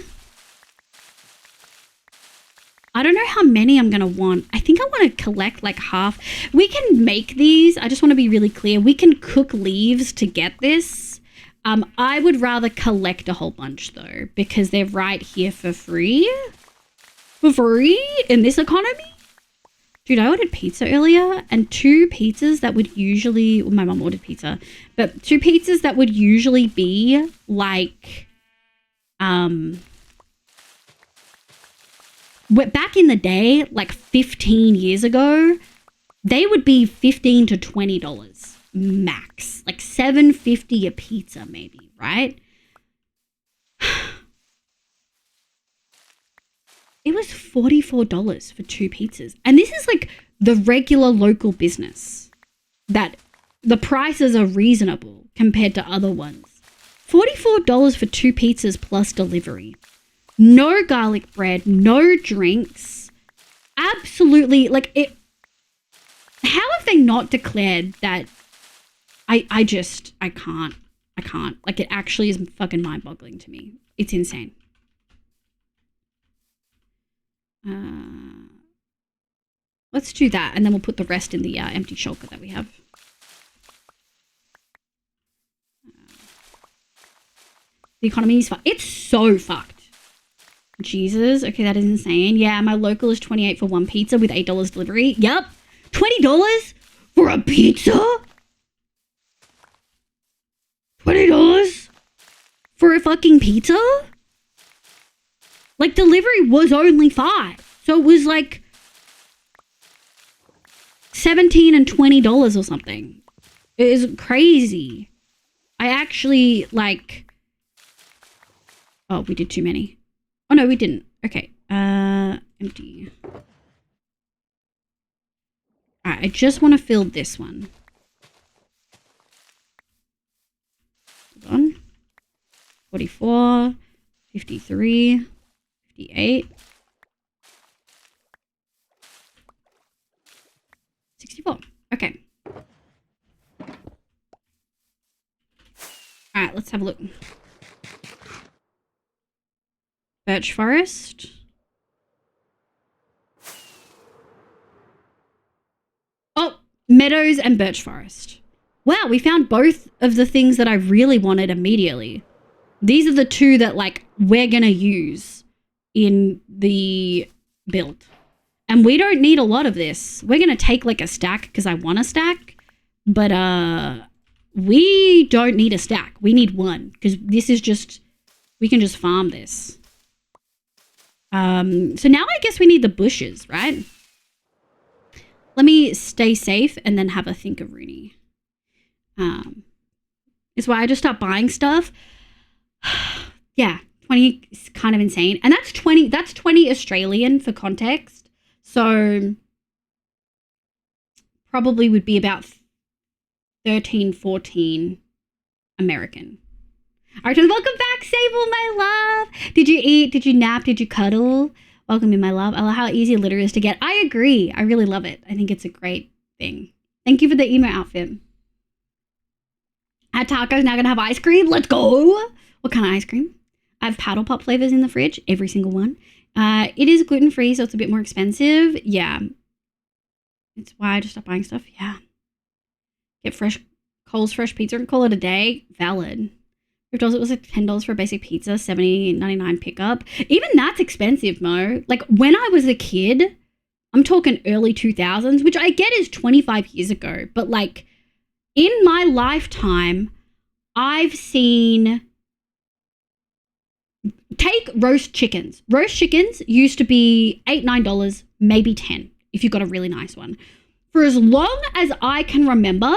I don't know how many I'm going to want. I think I want to collect like half. We can make these. I just want to be really clear. We can cook leaves to get this. I would rather collect a whole bunch though, because they're right here for free. For free in this economy? Dude, I ordered pizza earlier and 2 pizzas that would usually, well, my mom ordered pizza, but 2 pizzas that would usually be like, back in the day, like 15 years ago, they would be $15 to $20 max, like $7.50 a pizza maybe, right? It was $44 for 2 pizzas. And this is like the regular local business that the prices are reasonable compared to other ones. $44 for 2 pizzas plus delivery. No garlic bread, no drinks. Absolutely, like it. How have they not declared that? I can't. Like, it actually is fucking mind-boggling to me. It's insane. Let's do that, and then we'll put the rest in the empty shulker that we have. The economy is fucked. It's so fucked. Jesus. Okay, that is insane. Yeah, my local is $28 for 1 pizza with $8 delivery. Yep. $20 for a pizza? $20 for a fucking pizza? Like, delivery was only $5. So it was like $17 and $20 or something. It is crazy. I actually, like... Oh, we did too many. Oh, no, we didn't. Okay. Empty. Alright, I just want to fill this one. Hold on. 44, 53, 58, 64. Okay. Alright, let's have a look. Birch forest. Oh, meadows and birch forest. Wow, we found both of the things that I really wanted immediately. These are the two that, like, we're gonna use in the build. And we don't need a lot of this. We're gonna take, like, a stack because I want a stack. But, we don't need a stack. We need one because this is just, we can just farm this. So now I guess we need the bushes, right? Let me stay safe and then have a think of Rooney. Is why I just start buying stuff. Yeah, 20 is kind of insane. And that's 20 Australian for context. So probably would be about 13, 14 American. All right, welcome back, Sable, my love. Did you eat? Did you nap? Did you cuddle? Welcome in, my love. I love how easy litter is to get. I agree. I really love it. I think it's a great thing. Thank you for the emo outfit. At tacos, now going to have ice cream. Let's go. What kind of ice cream? I have paddle pop flavors in the fridge. Every single one. It is gluten-free, so it's a bit more expensive. Yeah. It's why I just stopped buying stuff. Yeah. Get Cole's fresh pizza and call it a day. Valid. It was like $10 for a basic pizza, $70.99 pickup. Even that's expensive, Mo. Like, when I was a kid, I'm talking early 2000s, which I get is 25 years ago. But, like, in my lifetime, I've seen... Take roast chickens. Roast chickens used to be $8, $9, maybe $10, if you got a really nice one. For as long as I can remember...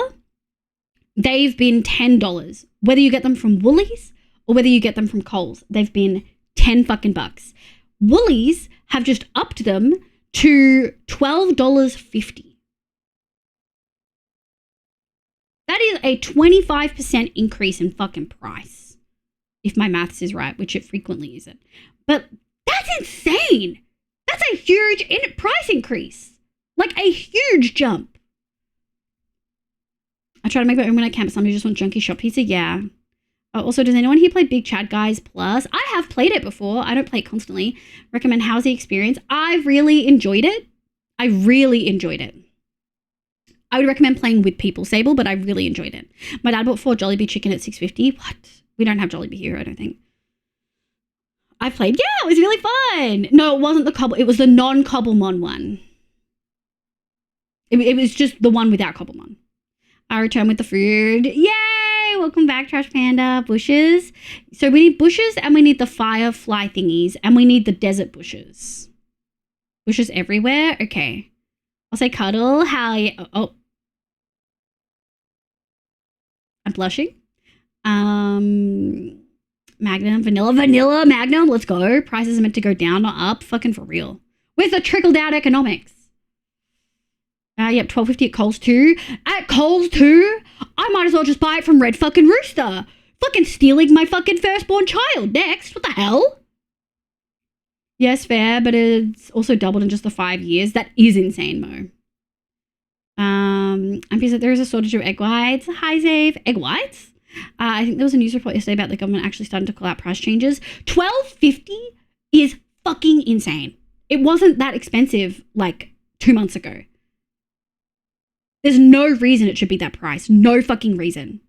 They've been $10. Whether you get them from Woolies or whether you get them from Coles, they've been 10 fucking bucks. Woolies have just upped them to $12.50. That is a 25% increase in fucking price. If my maths is right, which it frequently isn't. But that's insane. That's a huge price increase. Like a huge jump. I try to make my own when I can, but some who just want junky shop pizza. Yeah. Also, does anyone here play Big Chad Guys Plus? I have played it before. I don't play it constantly. Recommend. How's the experience? I really enjoyed it. I really enjoyed it. I would recommend playing with people, Sable, but I really enjoyed it. My dad bought 4 Jollibee chicken at $6.50. What? We don't have Jollibee here, I don't think. I played. Yeah, it was really fun. No, it wasn't the Cobble. It was the non-Cobblemon one. It was just the one without Cobblemon. I return with the food. Yay! Welcome back, Trash Panda. Bushes. So we need bushes and we need the firefly thingies and we need the desert bushes. Bushes everywhere? Okay. I'll say cuddle. Hell yeah. Oh. I'm blushing. Magnum. Vanilla. Magnum. Let's go. Prices are meant to go down, not up. Fucking for real. Where's the trickle-down economics? Yep, $12.50 at Coles too. At Coles too? I might as well just buy it from Red fucking Rooster. Fucking stealing my fucking firstborn child. Next. What the hell? Yes, fair, but it's also doubled in just the 5 years. That is insane, Mo. I'm pissed that there is a shortage of egg whites. Hi, Zave. Egg whites? I think there was a news report yesterday about the government actually starting to call out price changes. $12.50 is fucking insane. It wasn't that expensive like 2 months ago. There's no reason it should be that price. No fucking reason.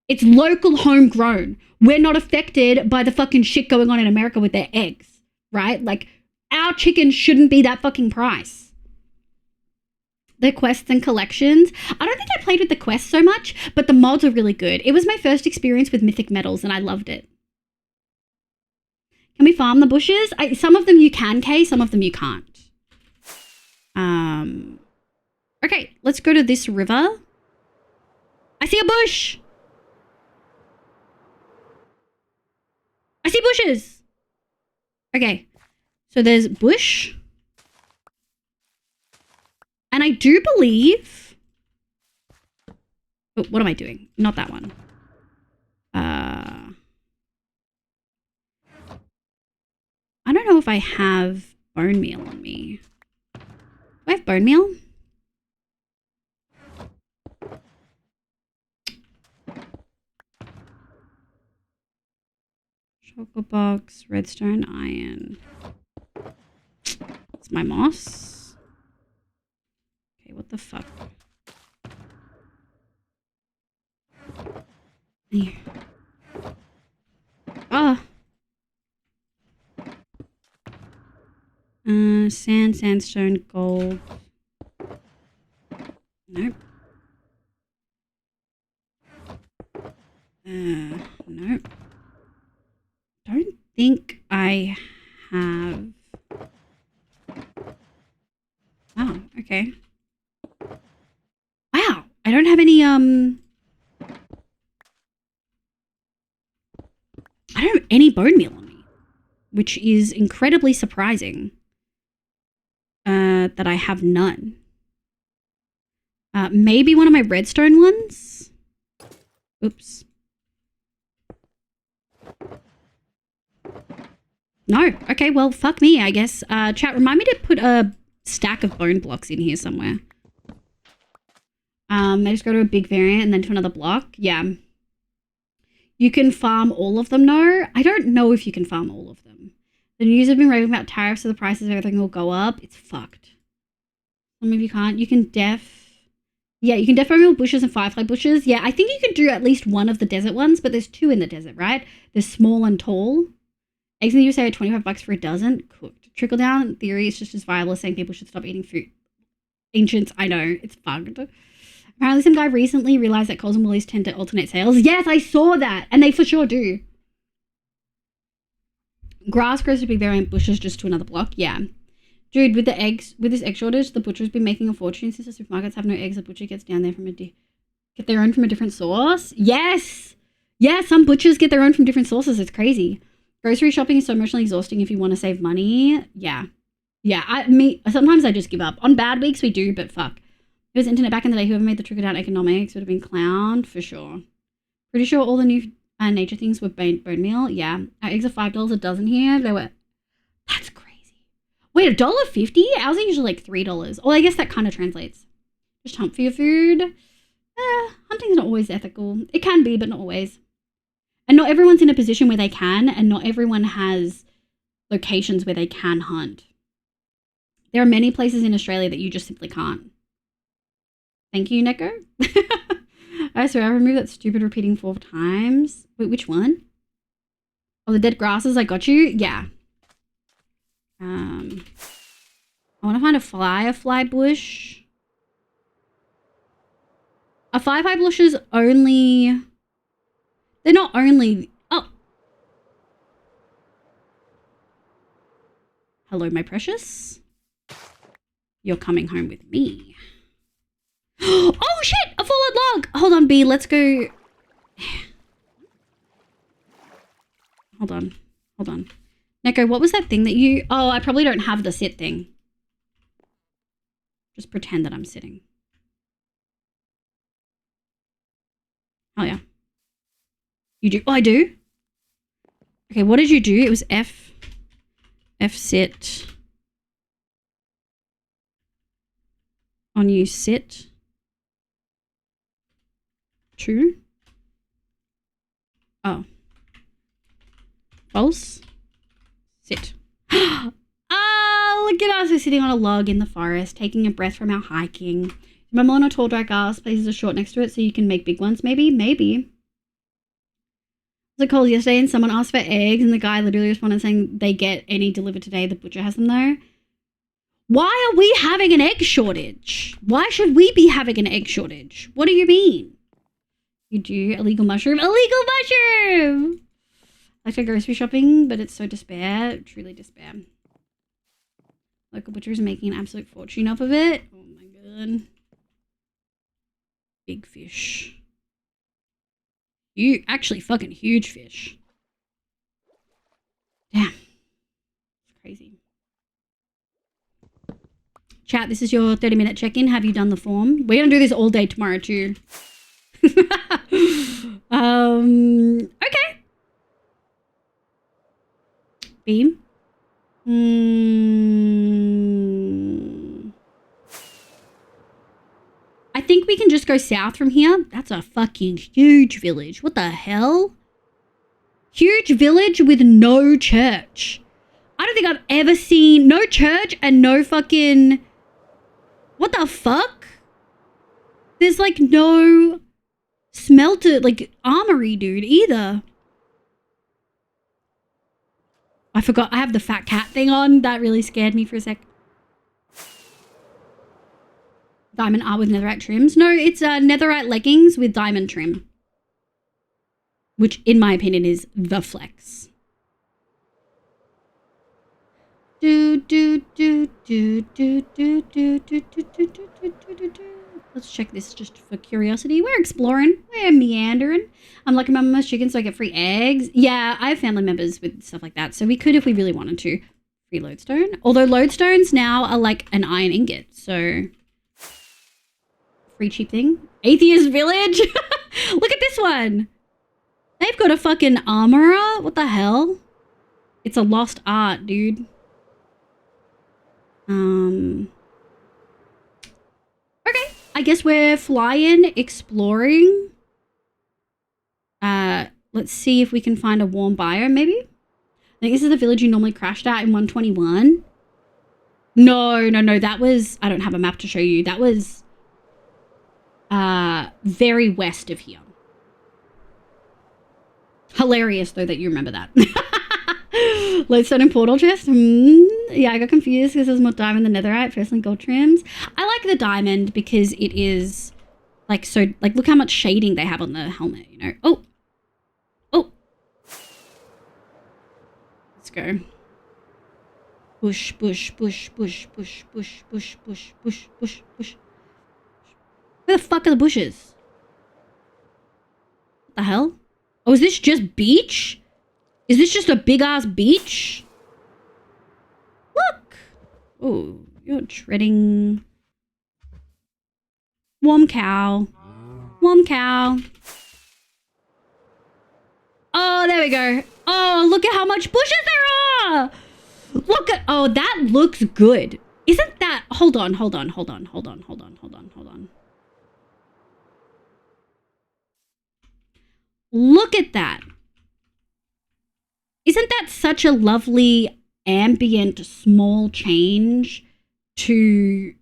It's local homegrown. We're not affected by the fucking shit going on in America with their eggs, right? Like, our chicken shouldn't be that fucking price. The quests and collections. I don't think I played with the quests so much, but the mods are really good. It was my first experience with mythic metals and I loved it. Can we farm the bushes? Some of them you can, Kay, some of them you can't. Okay, let's go to this river. I see a bush. I see bushes. Okay, so there's bush. And I do believe... Oh, what am I doing? Not that one. I don't know if I have bone meal on me. Do I have bone meal? Chocolate box, redstone, iron. It's my moss. Okay, what the fuck? Here. Ah. Sand, sandstone, gold. Nope. Nope. Don't think I have. Oh, okay. Wow, I don't have any, I don't have any bone meal on me, which is incredibly surprising, that I have none. Maybe one of my redstone ones? Oops. No. Okay, well, fuck me, I guess. Chat, remind me to put a stack of bone blocks in here somewhere. I just go to a big variant and then to another block. Yeah. You can farm all of them, no? I don't know if you can farm all of them. The news have been raving about tariffs, so the prices of everything will go up. It's fucked. Some of you can't. You can Yeah, you can remove bushes and firefly bushes. Yeah, I think you can do at least one of the desert ones, but there's two in the desert, right? There's small and tall. Eggs in the USA are $25 for a dozen. Cooked. Trickle down theory is just as viable as saying people should stop eating fruit. Ancients, I know, it's fucked. Apparently some guy recently realized that Coles and Woolies tend to alternate sales. Yes, I saw that, and they for sure do. Grass grows to big variant, bushes just to another block. Yeah. Dude, with this egg shortage, the butcher's been making a fortune since the supermarkets have no eggs. The butcher gets down there get their own from a different source. Yes! Yeah, some butchers get their own from different sources. It's crazy. Grocery shopping is so emotionally exhausting if you want to save money. Yeah. Yeah, sometimes I just give up. On bad weeks, we do, but fuck. It was internet back in the day. Whoever made the trickle-down economics would have been clowned, for sure. Pretty sure all the new nature things were bone meal. Yeah. Our eggs are $5 a dozen here. That's crazy. Wait, $1.50? Ours are usually like $3. Oh, I guess that kind of translates. Just hunt for your food. Hunting's not always ethical. It can be, but not always. And not everyone's in a position where they can, and not everyone has locations where they can hunt. There are many places in Australia that you just simply can't. Thank you, Neko. I swear I removed that stupid repeating 4 times. Wait, which one? Oh, the dead grasses, I got you? Yeah. I want to find a firefly bush. A firefly bush is only... They're not only... Oh. Hello, my precious. You're coming home with me. Oh, shit! A fallen log! Hold on, B. Let's go... Hold on. Neko, what was that thing that you... Oh, I probably don't have the sit thing. Just pretend that I'm sitting. Oh, yeah. You do? Oh, I do? Okay, what did you do? It was F sit. On you sit. True. Oh. False. Sit. Ah, look at us. We're sitting on a log in the forest, taking a breath from our hiking. Remember on a tall, dry grass, places are short next to it so you can make big ones? Maybe. I was at Coles yesterday and someone asked for eggs and the guy literally responded saying they get any delivered today. The butcher has them though. Why are we having an egg shortage? Why should we be having an egg shortage? What do you mean? You do illegal mushroom? Illegal mushroom! I like to go grocery shopping, but it's so despair. Truly despair. Local butcher is making an absolute fortune off of it. Oh my god. Big fish. You actually fucking huge fish. Damn. It's crazy. Chat, this is your 30-minute check-in. Have you done the form? We're gonna do this all day tomorrow too. Okay. Beam. I think we can just go south from here. That's a fucking huge village. What the hell? Huge village with no church. I don't think I've ever seen no church and no fucking... What the fuck? There's like no smelter, like armory, dude, either. I forgot I have the fat cat thing on. That really scared me for a sec. Diamond art with netherite trims. No, it's netherite leggings with diamond trim. Which, in my opinion, is the flex. Let's check this just for curiosity. We're exploring. We're meandering. I'm lucky my mama's chicken, so I get free eggs. Yeah, I have family members with stuff like that, so we could if we really wanted to. Free lodestone. Although lodestones now are like an iron ingot, so... Free cheap thing. Atheist village. Look at this one. They've got a fucking armorer. What the hell? It's a lost art, dude. Okay. I guess we're flying, exploring. Let's see if we can find a warm biome, maybe. I think this is the village you normally crashed at in 121. No. That was... I don't have a map to show you. That was... very west of here. Hilarious though that you remember that. Lodestone and portal chest. Yeah, I got confused because there's more diamond than netherite. Personally, gold trims. I like the diamond because it is like so. Like, look how much shading they have on the helmet. You know. Oh. Let's go. Bush. Where the fuck are the bushes? What the hell? Oh, is this just beach? Is this just a big ass beach? Look. Oh, you're treading. Warm cow. Oh, there we go. Oh, look at how much bushes there are. Look at, oh, that looks good. Isn't that, hold on. Look at that. Isn't that such a lovely ambient small change to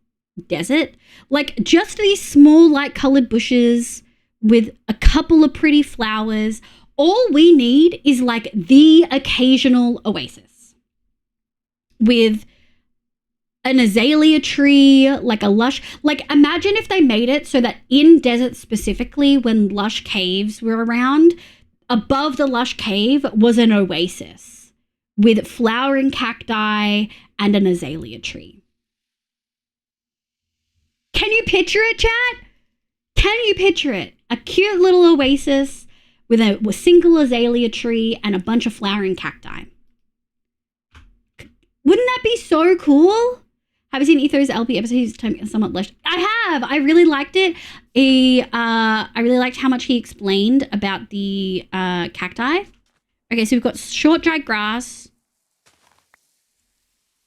desert? Like just these small light colored bushes with a couple of pretty flowers. All we need is like the occasional oasis with an azalea tree, like a lush, like imagine if they made it so that in desert specifically, when lush caves were around, above the lush cave was an oasis with flowering cacti and an azalea tree. Can you picture it, chat? Can you picture it? A cute little oasis with a single azalea tree and a bunch of flowering cacti. Wouldn't that be so cool? Have you seen Etho's LP episode? He's somewhat less. I have. I really liked it. I really liked how much he explained about the cacti. Okay, so we've got short dried grass.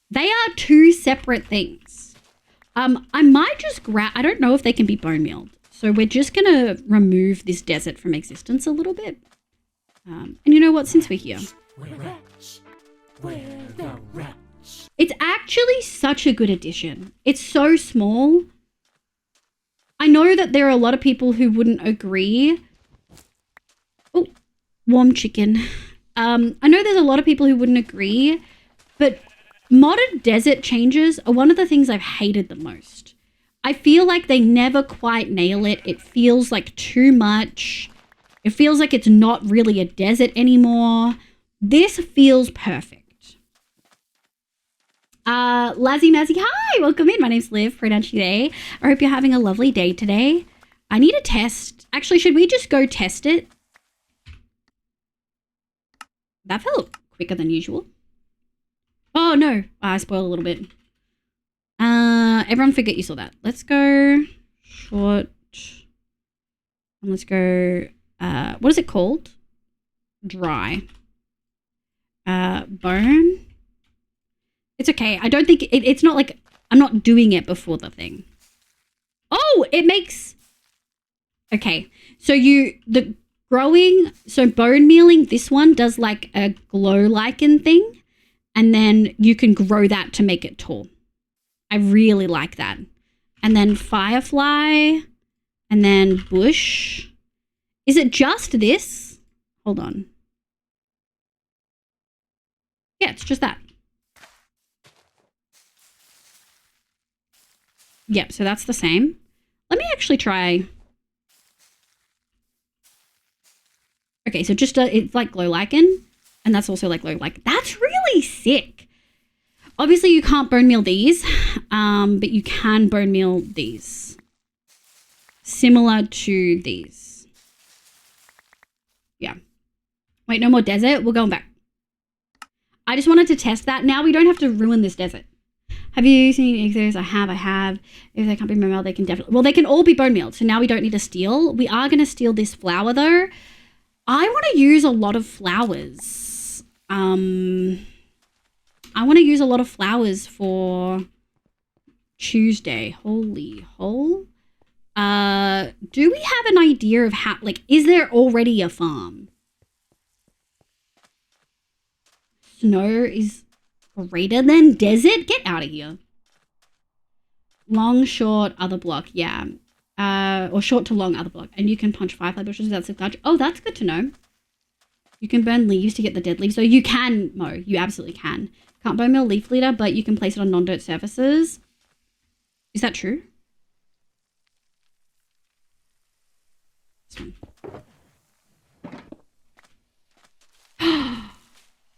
They are two separate things. I might just grab. I don't know if they can be bone mealed. So we're just gonna remove this desert from existence a little bit. And you know what? Since we're here, Where rats? Where the rats? it's actually such a good addition. It's so small. I know that there are a lot of people who wouldn't agree. Oh, warm chicken. I know there's a lot of people who wouldn't agree, but modded desert changes are one of the things I've hated the most. I feel like they never quite nail it. It feels like too much. It feels like it's not really a desert anymore. This feels perfect. Lazzy Mazzy, hi, welcome in. My name's Liv, pronounce today. I hope you're having a lovely day today. I need a test. Actually, should we just go test it? That felt quicker than usual. Oh no, I spoiled a little bit. Everyone forget you saw that. Let's go short. And let's go, what is it called? Dry. Bone. It's okay. I don't think it's not like I'm not doing it before the thing. Oh, it makes. Okay. So the growing, so bone mealing, this one does like a glow lichen thing. And then you can grow that to make it tall. I really like that. And then firefly. And then bush. Is it just this? Hold on. Yeah, it's just that. Yep, so that's the same. Let me actually try. Okay, so just it's like glow lichen. And that's also like glow lichen. That's really sick. Obviously, you can't bone meal these, but you can bone meal these. Similar to these. Yeah. Wait, no more desert? We're going back. I just wanted to test that. Now we don't have to ruin this desert. Have you seen Exos? I have. If they can't be bone mealed, they can definitely... Well, they can all be bone mealed, so now we don't need to steal. We are going to steal this flower, though. I want to use a lot of flowers. I want to use a lot of flowers for Tuesday. Holy hole. Do we have an idea of how... Like, is there already a farm? Snow is... greater than desert? Get out of here. Long, short, other block. Yeah. Or short to long, other block. And you can punch firefly bushes. That's a clutch. Oh, that's good to know. You can burn leaves to get the dead leaves. So you can mow. You absolutely can. Can't bone meal leaf litter, but you can place it on non-dirt surfaces. Is that true? This one.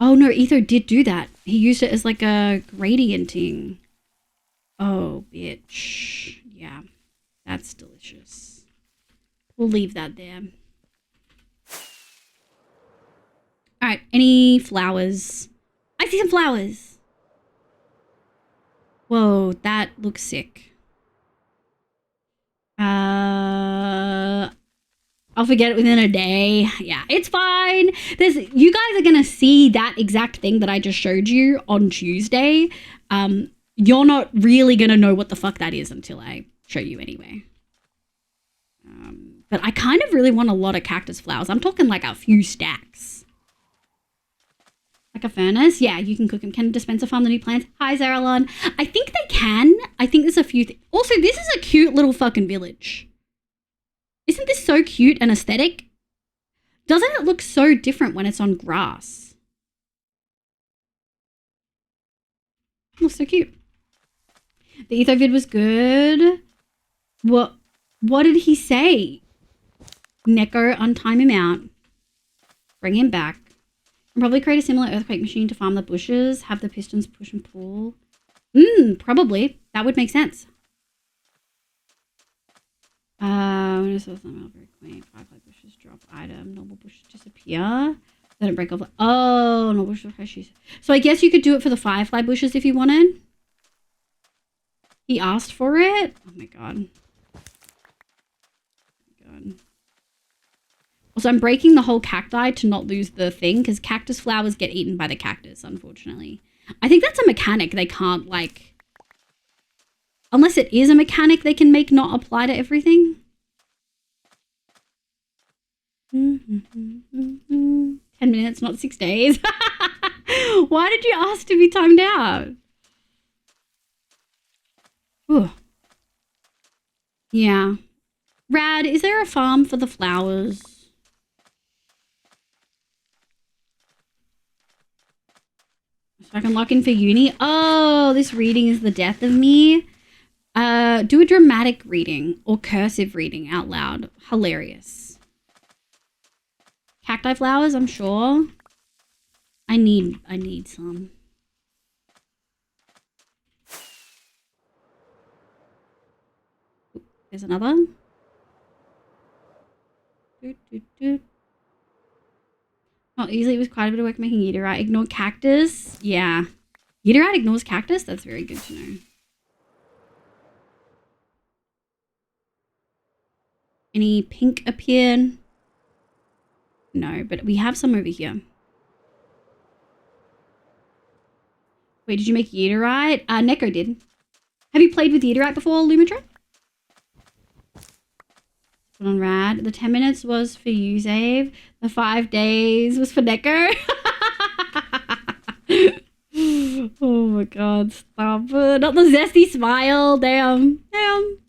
Oh no, Etho did do that. He used it as like a gradienting. Oh, bitch. Yeah, that's delicious. We'll leave that there. All right, any flowers? I see some flowers. Whoa, that looks sick. I'll forget it within a day. Yeah, it's fine. You guys are going to see that exact thing that I just showed you on Tuesday. You're not really going to know what the fuck that is until I show you anyway. But I kind of really want a lot of cactus flowers. I'm talking like a few stacks. Like a furnace? Yeah, you can cook them. Can dispenser farm the new plants? Hi, Zaralon. I think they can. I think there's a few Also, this is a cute little fucking village. Isn't this so cute and aesthetic? Doesn't it look so different when it's on grass? It looks so cute. The Etho vid was good. What did he say? Neko, untime him out. Bring him back. And probably create a similar earthquake machine to farm the bushes. Have the pistons push and pull. Probably. That would make sense. When it says something very quaint. Firefly bushes drop item. Normal bushes disappear. Let it break off. Oh, normal bushes. So I guess you could do it for the firefly bushes if you wanted. He asked for it? Oh my god. Also, I'm breaking the whole cacti to not lose the thing because cactus flowers get eaten by the cactus, unfortunately. I think that's a mechanic they can't, like... Unless it is a mechanic they can make not apply to everything. 10 minutes, not 6 days. Why did you ask to be timed out? Ooh. Yeah. Rad, is there a farm for the flowers? So I can lock in for uni. Oh, this reading is the death of me. Do a dramatic reading or cursive reading out loud. Hilarious. Cacti flowers, I'm sure. I need some. There's another. Not easily, it was quite a bit of work making Uterite. Ignore cactus. Yeah. Uterite ignores cactus? That's very good to know. Any pink appear? No, but we have some over here. Wait, did you make Uterite? Neko did. Have you played with Uterite before, Lumitron? Put on Rad. The 10 minutes was for you, Zave. The 5 days was for Neko. Oh my god, stop it. Not the zesty smile. Damn. Damn.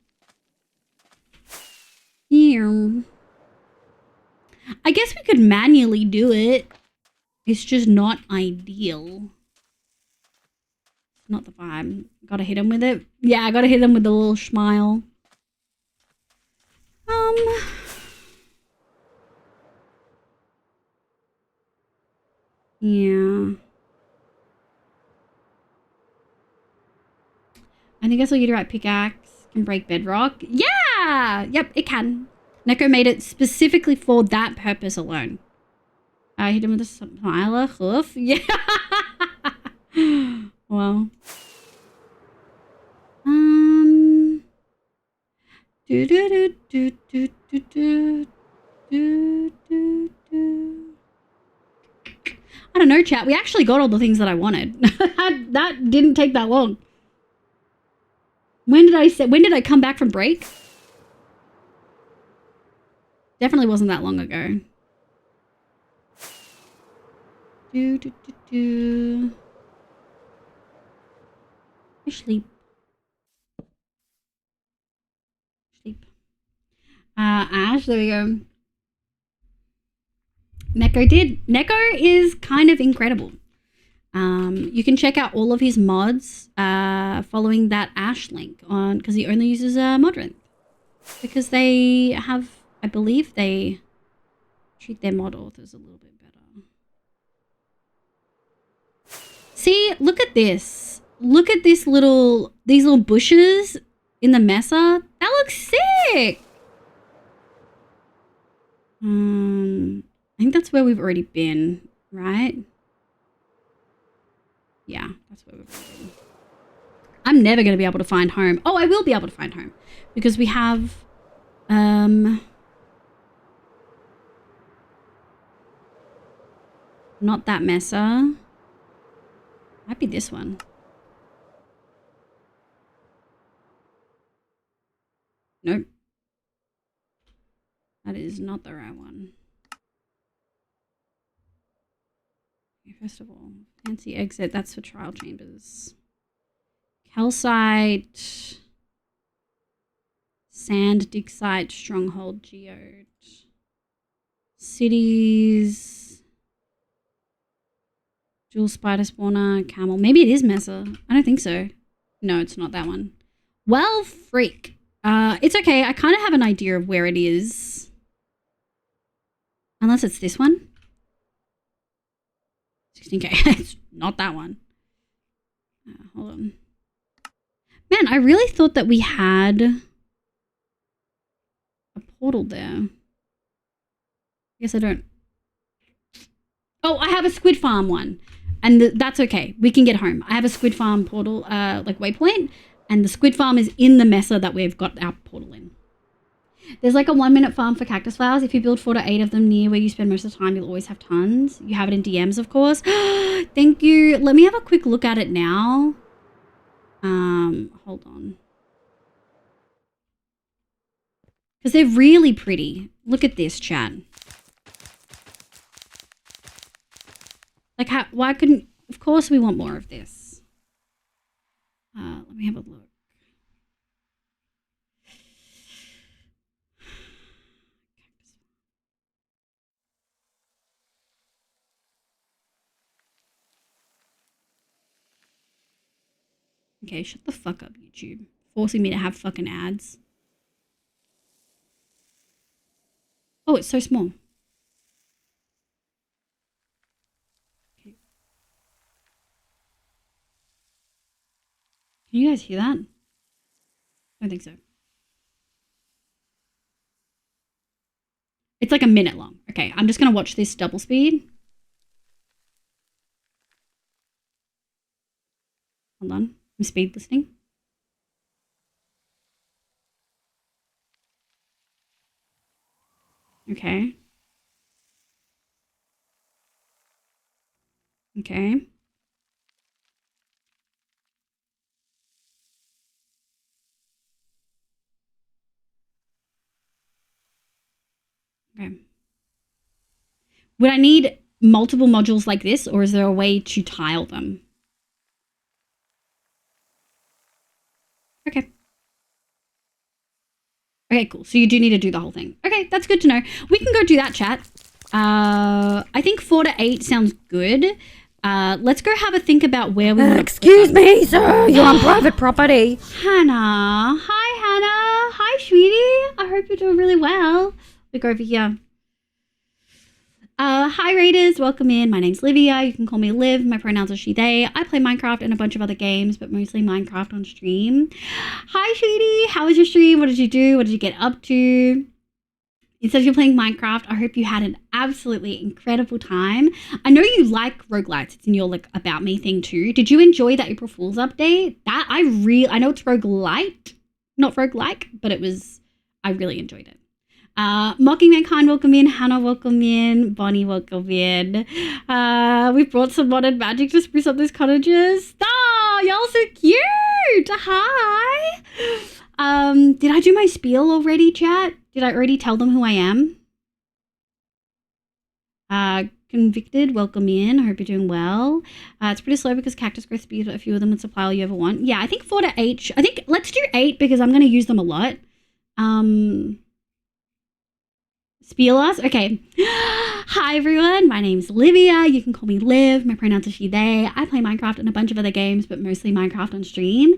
Yeah. I guess we could manually do it. It's just not ideal. It's not the vibe. Gotta hit him with it. Yeah, I gotta hit him with the little smile. Yeah. I think I saw Uterite pickaxe can break bedrock. Yeah! Yep, it can. Neko made it specifically for that purpose alone. I hit him with a smiler. Hoof. Yeah. Well. Do do do do do do do do do do. I don't know, chat. We actually got all the things that I wanted. That didn't take that long. When did I come back from break? Definitely wasn't that long ago. Do do do do. I sleep. Sleep. Ash, there we go. Neko did. Neko is kind of incredible. You can check out all of his mods following that Ash link on, because he only uses Modrin. Because they have, I believe they treat their mod authors a little bit better. See, look at this. Look at these little bushes in the mesa. That looks sick. I think that's where we've already been, right? Yeah, that's where we've already been. I'm never going to be able to find home. Oh, I will be able to find home because we have not that mesa. Might be this one. Nope. That is not the right one. Okay, first of all, fancy exit. That's for trial chambers. Calcite. Sand, dig site, stronghold, geode. Cities. Jewel, spider spawner, camel. Maybe it is Mesa. I don't think so. No, it's not that one. Well, freak. It's okay. I kind of have an idea of where it is. Unless it's this one. 16k. It's not that one. Hold on. Man, I really thought that we had a portal there. I guess I don't. Oh, I have a squid farm one. And that's okay. We can get home. I have a squid farm portal, like waypoint. And the squid farm is in the mesa that we've got our portal in. There's like a 1-minute farm for cactus flowers. If you build 4 to 8 of them near where you spend most of the time, you'll always have tons. You have it in DMs, of course. Thank you. Let me have a quick look at it now. Hold on. Because they're really pretty. Look at this, chat. Like, why couldn't... Of course we want more of this. Let me have a look. Okay, shut the fuck up, YouTube. Forcing me to have fucking ads. Oh, it's so small. Okay. Can you guys hear that? I don't think so. It's like a minute long. Okay, I'm just going to watch this double speed. Hold on. I'm speed listening. Okay. Okay. Okay. Would I need multiple modules like this, or is there a way to tile them? Okay. Okay, cool. So you do need to do the whole thing. Okay, that's good to know. We can go do that, chat. I think 4 to 8 sounds good. Let's go have a think about where we want to Excuse me, sir. You're on private property. Hannah. Hi, Hannah. Hi, sweetie. I hope you're doing really well. We go over here. Hi, Raiders. Welcome in. My name's Livia. You can call me Liv. My pronouns are she, they. I play Minecraft and a bunch of other games, but mostly Minecraft on stream. Hi, sweetie. How was your stream? What did you do? What did you get up to? Instead of you playing Minecraft, I hope you had an absolutely incredible time. I know you like roguelites. It's in your like about me thing too. Did you enjoy that April Fool's update? That I know it's roguelite, not roguelike, but I really enjoyed it. Mocking Mankind, welcome in. Hannah, welcome in. Bonnie, welcome in. We brought some modern magic to spruce up those cottages. Oh, y'all so cute. Hi. Did I do my spiel already, chat? Did I already tell them who I am? Convicted, welcome in. I hope you're doing well. It's pretty slow because cactus grow speed, but a few of them would supply all you ever want. Yeah, I think 4 to 8. I think let's do 8 because I'm going to use them a lot. Spiel us? Okay. Hi, everyone. My name's Livia. You can call me Liv. My pronouns are she, they. I play Minecraft and a bunch of other games, but mostly Minecraft on stream.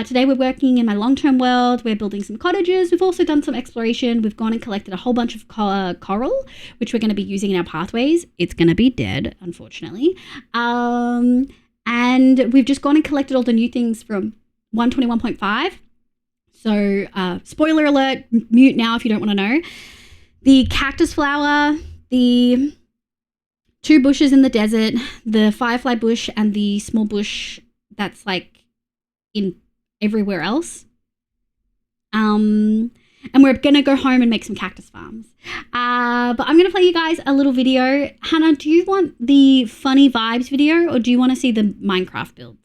Today, we're working in my long-term world. We're building some cottages. We've also done some exploration. We've gone and collected a whole bunch of coral, which we're going to be using in our pathways. It's going to be dead, unfortunately. And we've just gone and collected all the new things from 121.5. So, spoiler alert, mute now if you don't want to know. The cactus flower, the 2 bushes in the desert, the firefly bush, and the small bush that's like in everywhere else. And we're going to go home and make some cactus farms. But I'm going to play you guys a little video. Hannah, do you want the funny vibes video or do you want to see the Minecraft builds?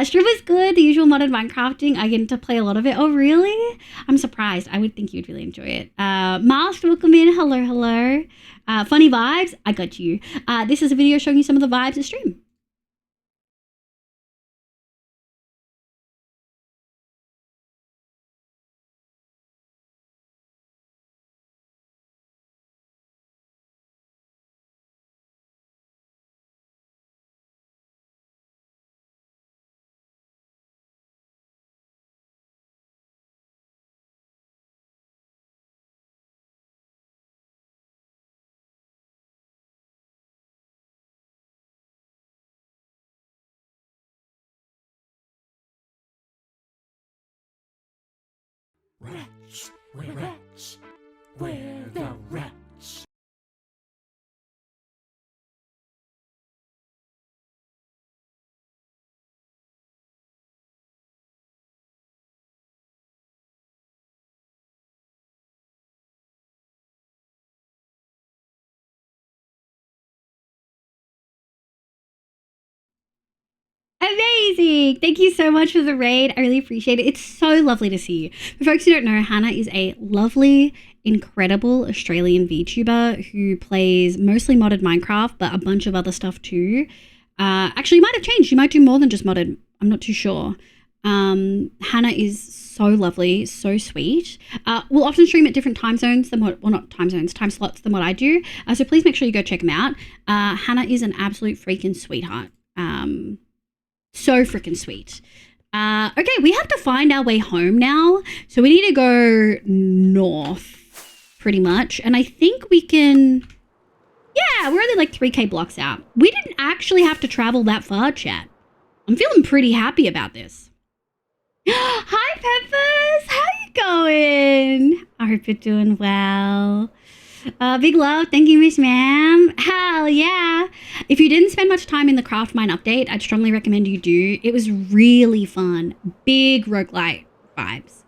Stream is good, the usual modern Minecrafting. I get to play a lot of it. Oh, really? I'm surprised. I would think you'd really enjoy it. Masked, welcome in. Hello, hello. Funny vibes? I got you. This is a video showing you some of the vibes of stream. Wretch, wretch, where the wretch? amazing. Thank you so much for the raid. I really appreciate it. It's so lovely to see you. For folks who don't know, Hannah is a lovely, incredible Australian VTuber who plays mostly modded Minecraft, but a bunch of other stuff too. Actually, might have changed. She might do more than just modded. I'm not too sure. Hannah is so lovely, so sweet. We'll often stream at different time zones than what, well, not time zones, time slots than what I do. So please make sure you go check them out. Hannah is an absolute freaking sweetheart. So freaking sweet. Okay, we have to find our way home now. So we need to go north pretty much. And I think we can, yeah, we're only like 3K blocks out. We didn't actually have to travel that far, chat. I'm feeling pretty happy about this. Hi, Peppers. How you going? I hope you're doing well. Big love. Thank you, Miss Ma'am. Hell yeah. If you didn't spend much time in the Craft Mine update, I'd strongly recommend you do. It was really fun. Big roguelite vibes.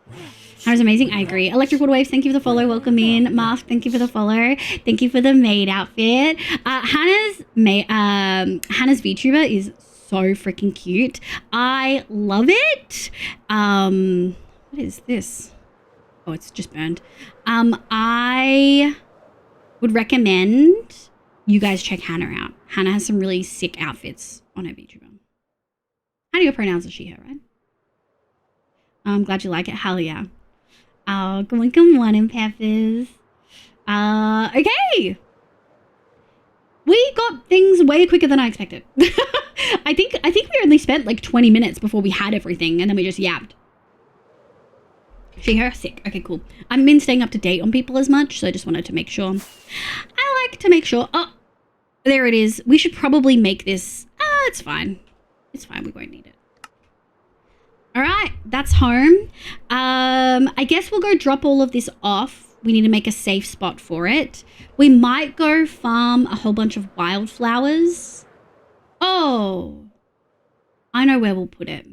That was amazing. I agree. Electric Water Waves, thank you for the follow. Welcome in. Mask, thank you for the follow. Thank you for the maid outfit. Hannah's VTuber is so freaking cute. I love it. What is this? Oh, it's just burned. I would recommend you guys check Hannah out. Hannah has some really sick outfits on her VTuber. How do your pronouns are she, her, right? I'm glad you like it. Hell yeah. Oh, good morning, Peppers. Okay. We got things way quicker than I expected. I think we only spent like 20 minutes before we had everything, and then we just yapped. She, her, sick. Okay, cool. I haven't been staying up to date on people as much, so I just wanted to make sure. I like to make sure. Oh, there it is. We should probably make this. It's fine. It's fine. We won't need it. All right, that's home. I guess we'll go drop all of this off. We need to make a safe spot for it. We might go farm a whole bunch of wildflowers. Oh, I know where we'll put it.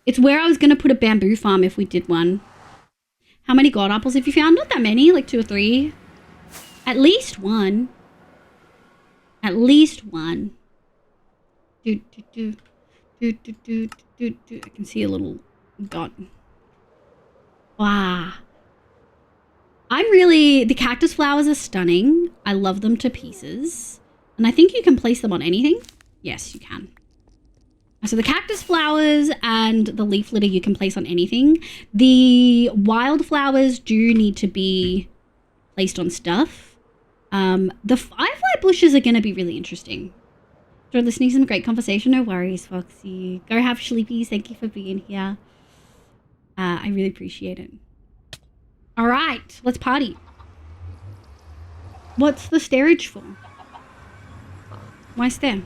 It's where I was going to put a bamboo farm if we did one. How many gold apples have you found? Not that many, like 2 or 3. At least one. At least one. I can see a little dot. Wow. The cactus flowers are stunning. I love them to pieces. And I think you can place them on anything. Yes, you can. So the cactus flowers and the leaf litter you can place on anything. The wildflowers do need to be placed on stuff. The firefly bushes are going to be really interesting. You're listening to some great conversation. No worries, Foxy. Go have sleepies. Thank you for being here. I really appreciate it. All right, let's party. What's the stairage for? Why stair?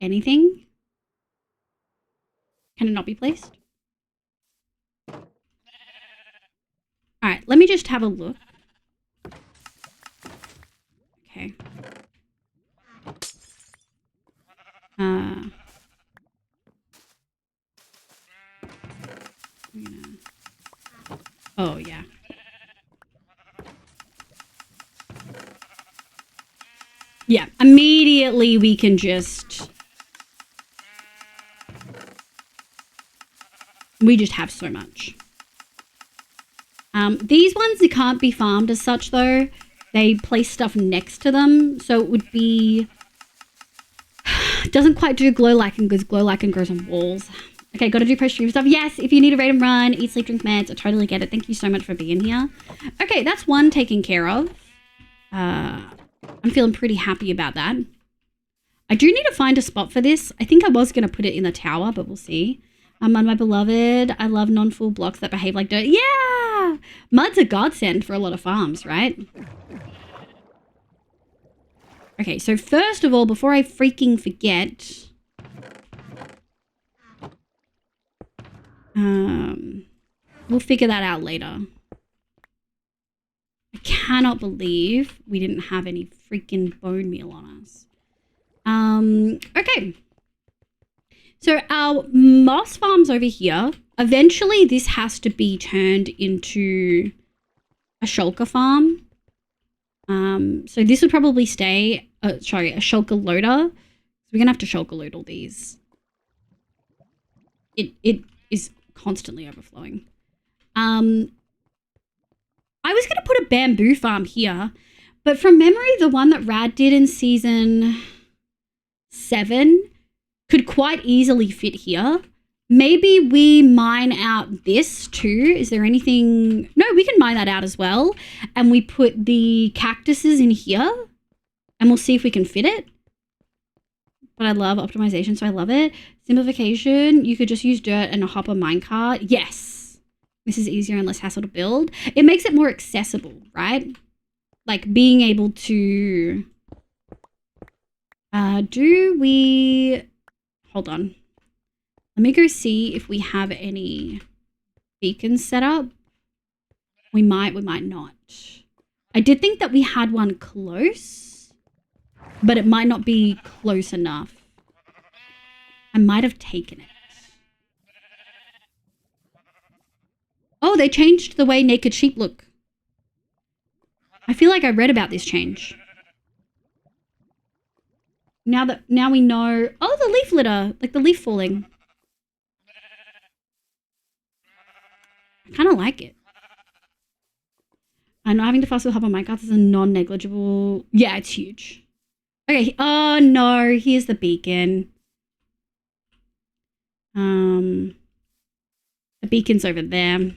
Anything? Can it not be placed? All right, let me just have a look. Okay. Oh, yeah. Yeah, immediately we can just... We just have so much. These ones, they can't be farmed as such, though. They place stuff next to them, so it would be... It doesn't quite do glow lichen because glow lichen grows on walls. Okay, gotta do post-stream stuff. Yes, if you need a raid and run, eat, sleep, drink meds, I totally get it. Thank you so much for being here. Okay, that's one taken care of. I'm feeling pretty happy about that. I do need to find a spot for this. I think I was going to put it in the tower, but we'll see. On my beloved. I love non-full blocks that behave like dirt. Yeah! Mud's a godsend for a lot of farms, right? Okay, so first of all, before I freaking forget... we'll figure that out later. I cannot believe we didn't have any freaking bone meal on us. Okay. So our moss farm's over here. Eventually this has to be turned into a shulker farm. So this would probably stay, a shulker loader. So we're going to have to shulker load all these. It is constantly overflowing. I was going to put a bamboo farm here, but from memory, the one that Rad did in season 7 could quite easily fit here. Maybe we mine out this too. Is there anything? No, we can mine that out as well. And we put the cactuses in here and we'll see if we can fit it. But I love optimization, so I love it. Simplification, you could just use dirt and a hopper minecart. Yes. This is easier and less hassle to build. It makes it more accessible, right? Like being able to... Hold on. Let me go see if we have any beacons set up. We might not. I did think that we had one close, but it might not be close enough. I might have taken it. Oh, they changed the way naked sheep look. I feel like I read about this change. Now we know. Oh, the leaf litter, like the leaf falling. I kind of like it. I'm not having to fuss with hop on Minecraft is a non-negligible. Yeah, it's huge. Okay. Oh no, here's the beacon. The beacon's over there.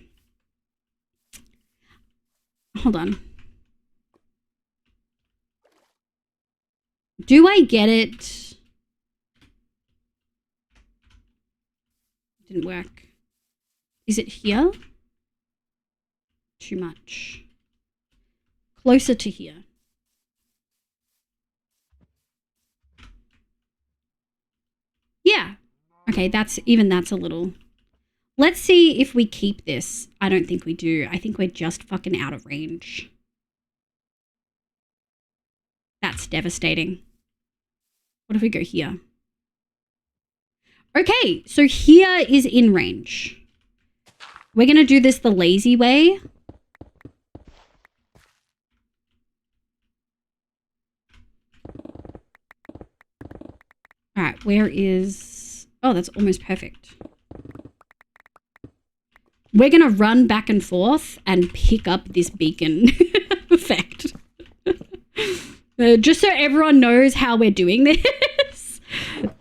Hold on. Do I get it? Didn't work. Is it here? Too much. Closer to here. Yeah. Okay, that's a little. Let's see if we keep this. I don't think we do. I think we're just fucking out of range. That's devastating. What if we go here? Okay, so here is in range. We're going to do this the lazy way. All right, where is... Oh, that's almost perfect. We're going to run back and forth and pick up this beacon effect. Just so everyone knows how we're doing this.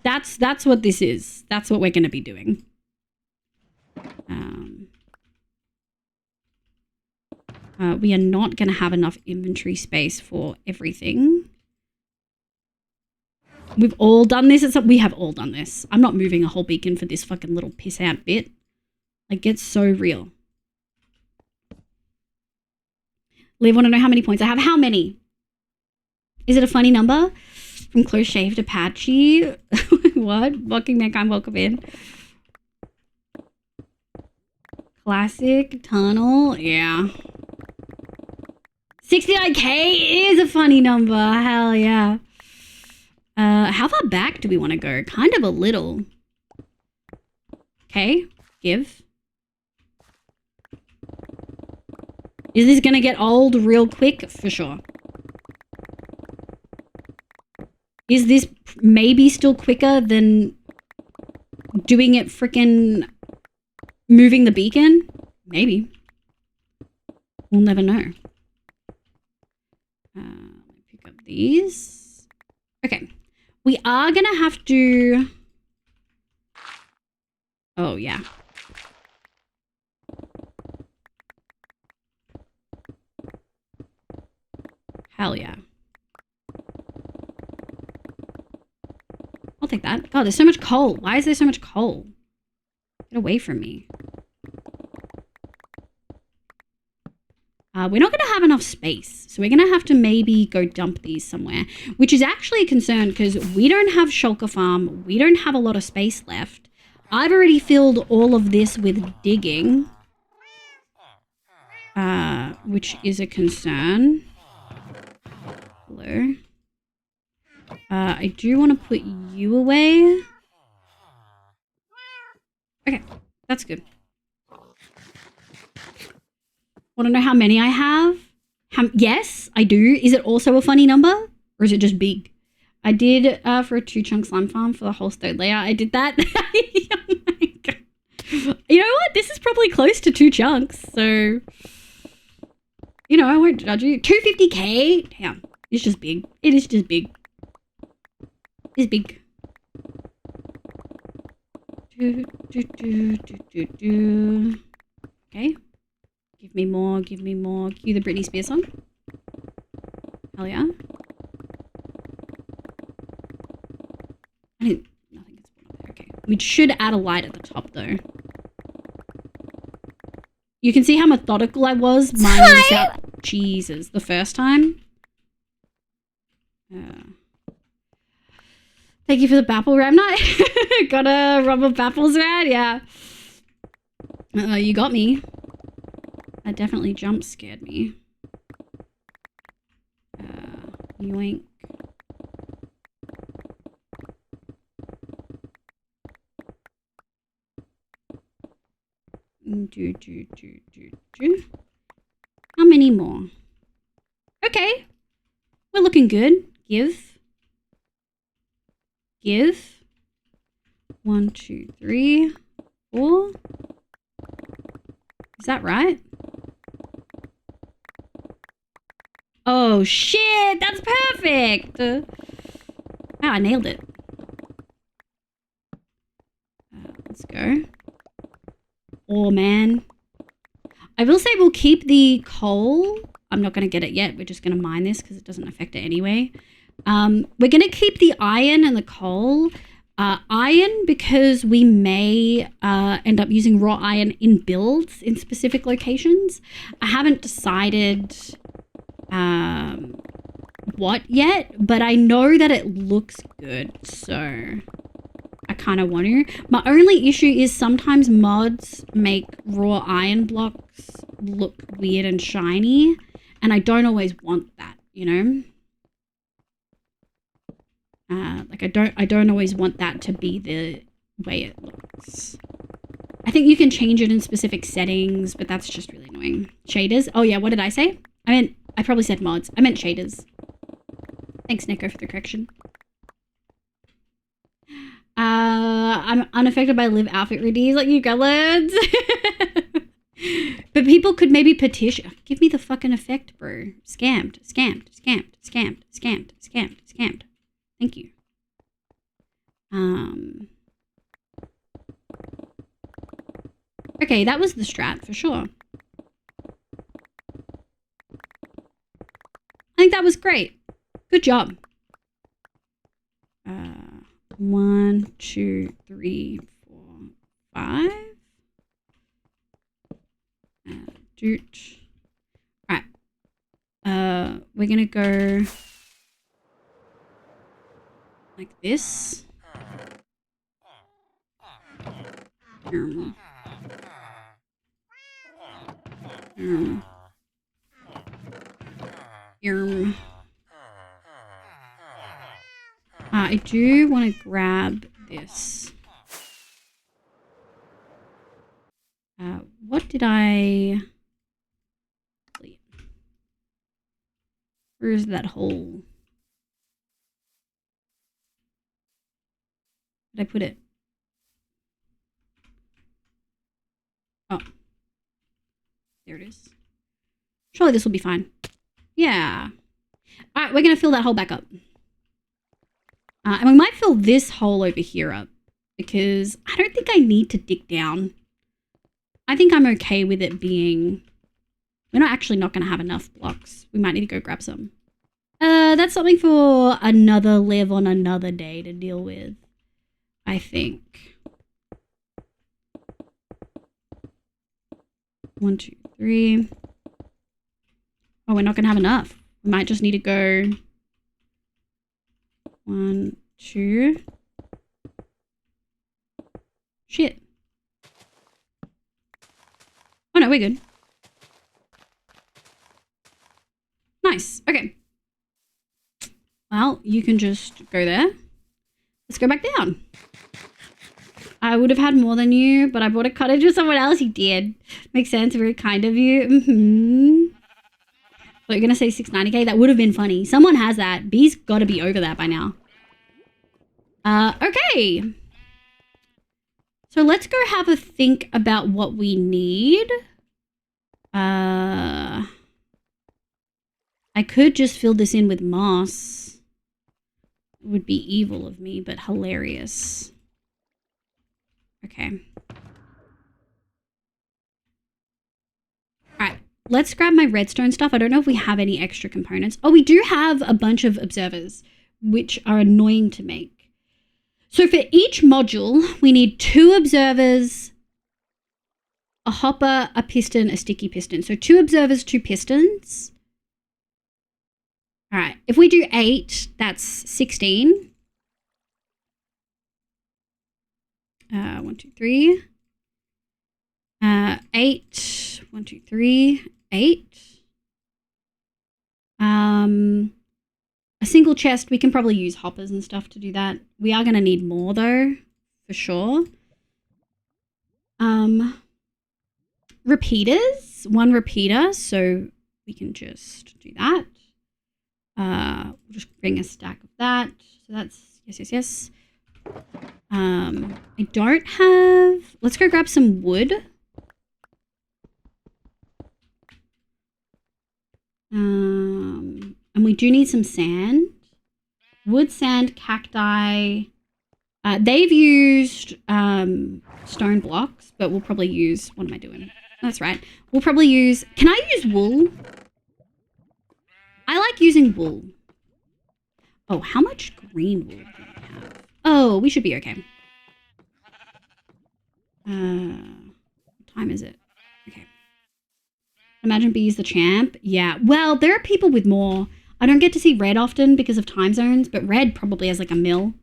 That's what this is. That's what we're going to be doing. We are not going to have enough inventory space for everything. We've all done this. We have all done this. I'm not moving a whole beacon for this fucking little piss out bit. Like, it's so real. Liv, want to know how many points I have? How many? Is it a funny number? From close shave to patchy. What? Walking mankind, welcome in. Classic tunnel. Yeah. 69k is a funny number. Hell yeah. How far back do we want to go? Kind of a little. Okay. Give. Is this going to get old real quick? For sure. Is this maybe still quicker than doing it frickin' moving the beacon? Maybe. We'll never know. Pick up these. Okay. We are going to have to... Oh, yeah. Hell yeah. I'll take that. God, there's so much coal. Why is there so much coal? Get away from me. We're not going to have enough space. So we're going to have to maybe go dump these somewhere. Which is actually a concern because we don't have shulker farm. We don't have a lot of space left. I've already filled all of this with digging. Which is a concern. Hello. I do want to put you away. Okay, that's good. Want to know how many I have? Yes, I do. Is it also a funny number? Or is it just big? I did for a 2-chunk slime farm for the whole third layer. I did that. Oh my God. You know what? This is probably close to 2 chunks. So, you know, I won't judge you. 250k? Damn. It's just big. It is just big. It's big. Okay. Give me more, give me more. Cue the Britney Spears song. Hell yeah. Nothing gets put up there. Okay. We should add a light at the top though. You can see how methodical I was mining this out. Jesus. The first time. Thank you for the Bapple Ramnite. Got a rubber Bapples around? Yeah. You got me. That definitely jump scared me. Yoink. How many more? Okay. We're looking good. Give. 1, 2, 3, 4. Is that right? Oh shit, that's perfect. Wow, I nailed it. Let's go. Oh man. I will say we'll keep the coal. I'm not going to get it yet. We're just going to mine this because it doesn't affect it anyway. We're going to keep the iron and the coal. Iron because we may end up using raw iron in builds in specific locations. I haven't decided what yet, but I know that it looks good, so I kind of want to. My only issue is sometimes mods make raw iron blocks look weird and shiny, and I don't always want that, you know? Like I don't always want that to be the way it looks. I think you can change it in specific settings, but that's just really annoying. Shaders. Oh yeah, what did I say? I probably said mods. I meant shaders. Thanks, Neko, for the correction. I'm unaffected by live outfit readies like you gullets. But people could maybe petition. Give me the fucking effect, bro. Scammed. Thank you. Okay, that was the strat for sure. I think that was great. Good job. 1, 2, 3, 4, 5. Doot. All right. We're gonna go like this. I do want to grab this. What did I... Where is that hole? Did I put it? Oh. There it is. Surely this will be fine. Yeah. All right, we're going to fill that hole back up. And we might fill this hole over here up because I don't think I need to dig down. I think I'm okay with it being... We're not going to have enough blocks. We might need to go grab some. That's something for another live on another day to deal with, I think. 1, 2, 3. Oh, we're not going to have enough. We might just need to go 1, 2. Shit. Oh no, we're good. Nice. Okay. Well, you can just go there. Let's go back down. I would have had more than you, but I bought a cottage with someone else. You did. Makes sense. Very kind of you. Mm-hmm. But you're going to say 690k? That would have been funny. Someone has that. B's got to be over that by now. Okay. So let's go have a think about what we need. I could just fill this in with moss. It would be evil of me, but hilarious. Okay. Alright, let's grab my redstone stuff. I don't know if we have any extra components. Oh, we do have a bunch of observers, which are annoying to make. So for each module, we need 2 observers, a hopper, a piston, a sticky piston. So 2 observers, 2 pistons. All right, if we do 8, that's 16. 1, 2, 3. 8. 1, 2, 3. 8. A single chest, we can probably use hoppers and stuff to do that. We are going to need more though, for sure. Repeaters, 1 repeater, so we can just do that. We'll just bring a stack of that. So that's yes. I don't have, let's go grab some wood. And we do need some sand. Wood, sand, cacti. They've used stone blocks, but we'll probably use, what am I doing? That's right. We'll probably use, can I use wool? I like using wool. Oh, how much green wool do we have? Oh, we should be okay. What time is it? Okay. Imagine Bee's the champ. Yeah. Well, there are people with more. I don't get to see Red often because of time zones, but Red probably has like a mill.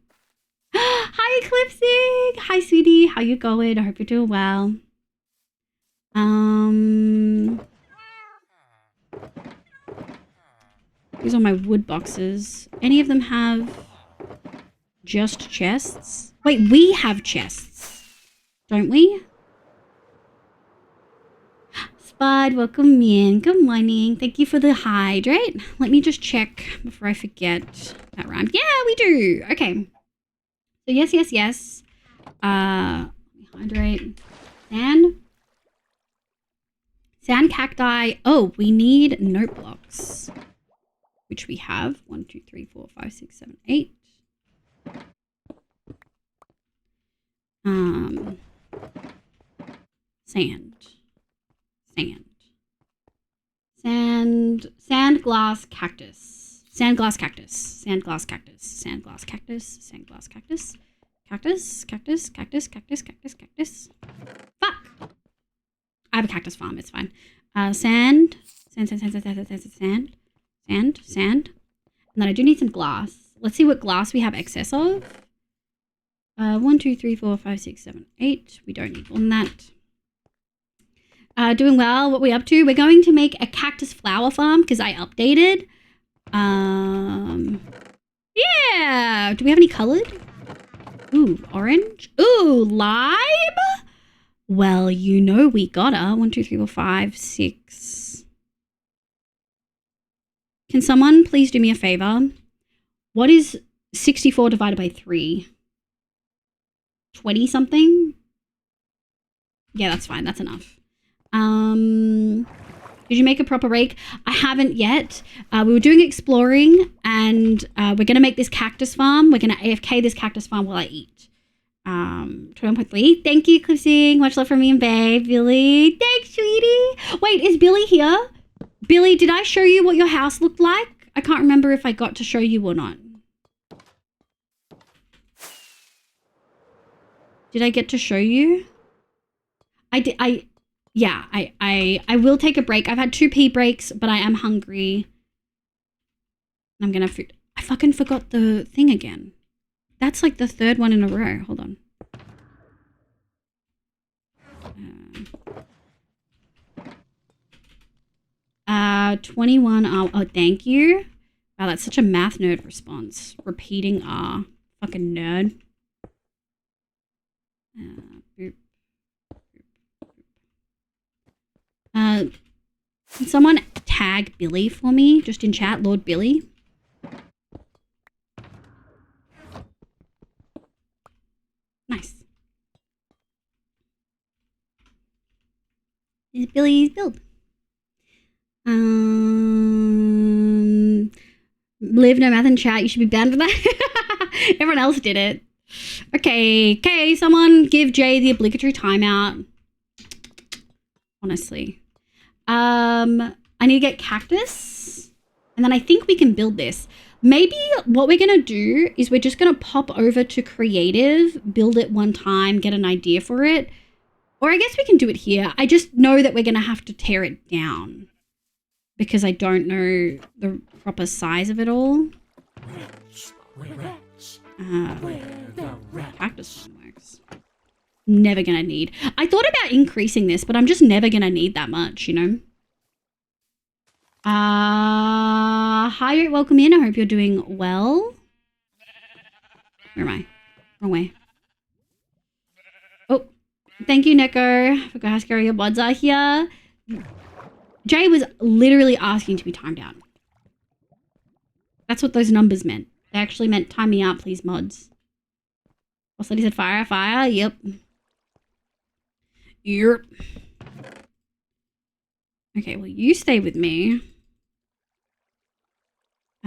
Hi, Eclipsing. Hi, sweetie. How you going? I hope you're doing well. These are my wood boxes. Any of them have just chests? Wait, we have chests, don't we? Spud, welcome in. Good morning. Thank you for the hydrate. Let me just check before I forget that rhyme. Yeah, we do. Okay. So yes. Hydrate. Sand cacti. Oh, we need note blocks, which we have. 1, 2, 3, 4, 5, 6, 7, 8. Sand, glass, cactus. Sand, glass, cactus. Sand, glass, cactus. Sand, glass, cactus. Sand, glass, cactus. Cactus. Fuck! I have a cactus farm, it's fine. Sand. And then I do need some glass. Let's see what glass we have excess of. 1, 2, 3, 4, 5, 6, 7, 8. We don't need more than that. Doing well. What are we up to? We're going to make a cactus flower farm because I updated. Yeah. Do we have any colored? Ooh, orange. Ooh, lime. Well, you know we gotta. 1, 2, 3, 4, 5, 6. Can someone please do me a favor? What is 64 divided by 3? 20 something? Yeah, that's fine. That's enough. Did you make a proper rake? I haven't yet. We were doing exploring and we're going to make this cactus farm. We're going to AFK this cactus farm while I eat. 21.3. Thank you, Clipsing. Much love from me and babe. Billy. Thanks, sweetie. Wait, is Billy here? Billy, did I show you what your house looked like? I can't remember if I got to show you or not. Did I get to show you? I did. Yeah, I will take a break. I've had 2 pee breaks, but I am hungry. I'm gonna food. I fucking forgot the thing again. That's like the 3rd one in a row. Hold on. 21 R. Oh, thank you. Wow, that's such a math nerd response. Repeating R. Fucking nerd. Boop. Can someone tag Billy for me, just in chat, Lord Billy? Nice. Is Billy's build? Live no math in chat. You should be banned for that. Everyone else did it. Okay. Someone give Jay the obligatory timeout. Honestly. I need to get cactus. And then I think we can build this. Maybe what we're going to do is we're just going to pop over to creative, build it one time, get an idea for it. Or I guess we can do it here. I just know that we're going to have to tear it down because I don't know the proper size of it all. Cactus works. Never going to need. I thought about increasing this, but I'm just never going to need that much, you know? Hi, welcome in. I hope you're doing well. Where am I? Wrong way. Oh, thank you, Neko. For asking how your mods are here. Jay was literally asking to be timed out. That's what those numbers meant. They actually meant time me out, please, mods. Also, he said fire. Yep. Okay, well, you stay with me.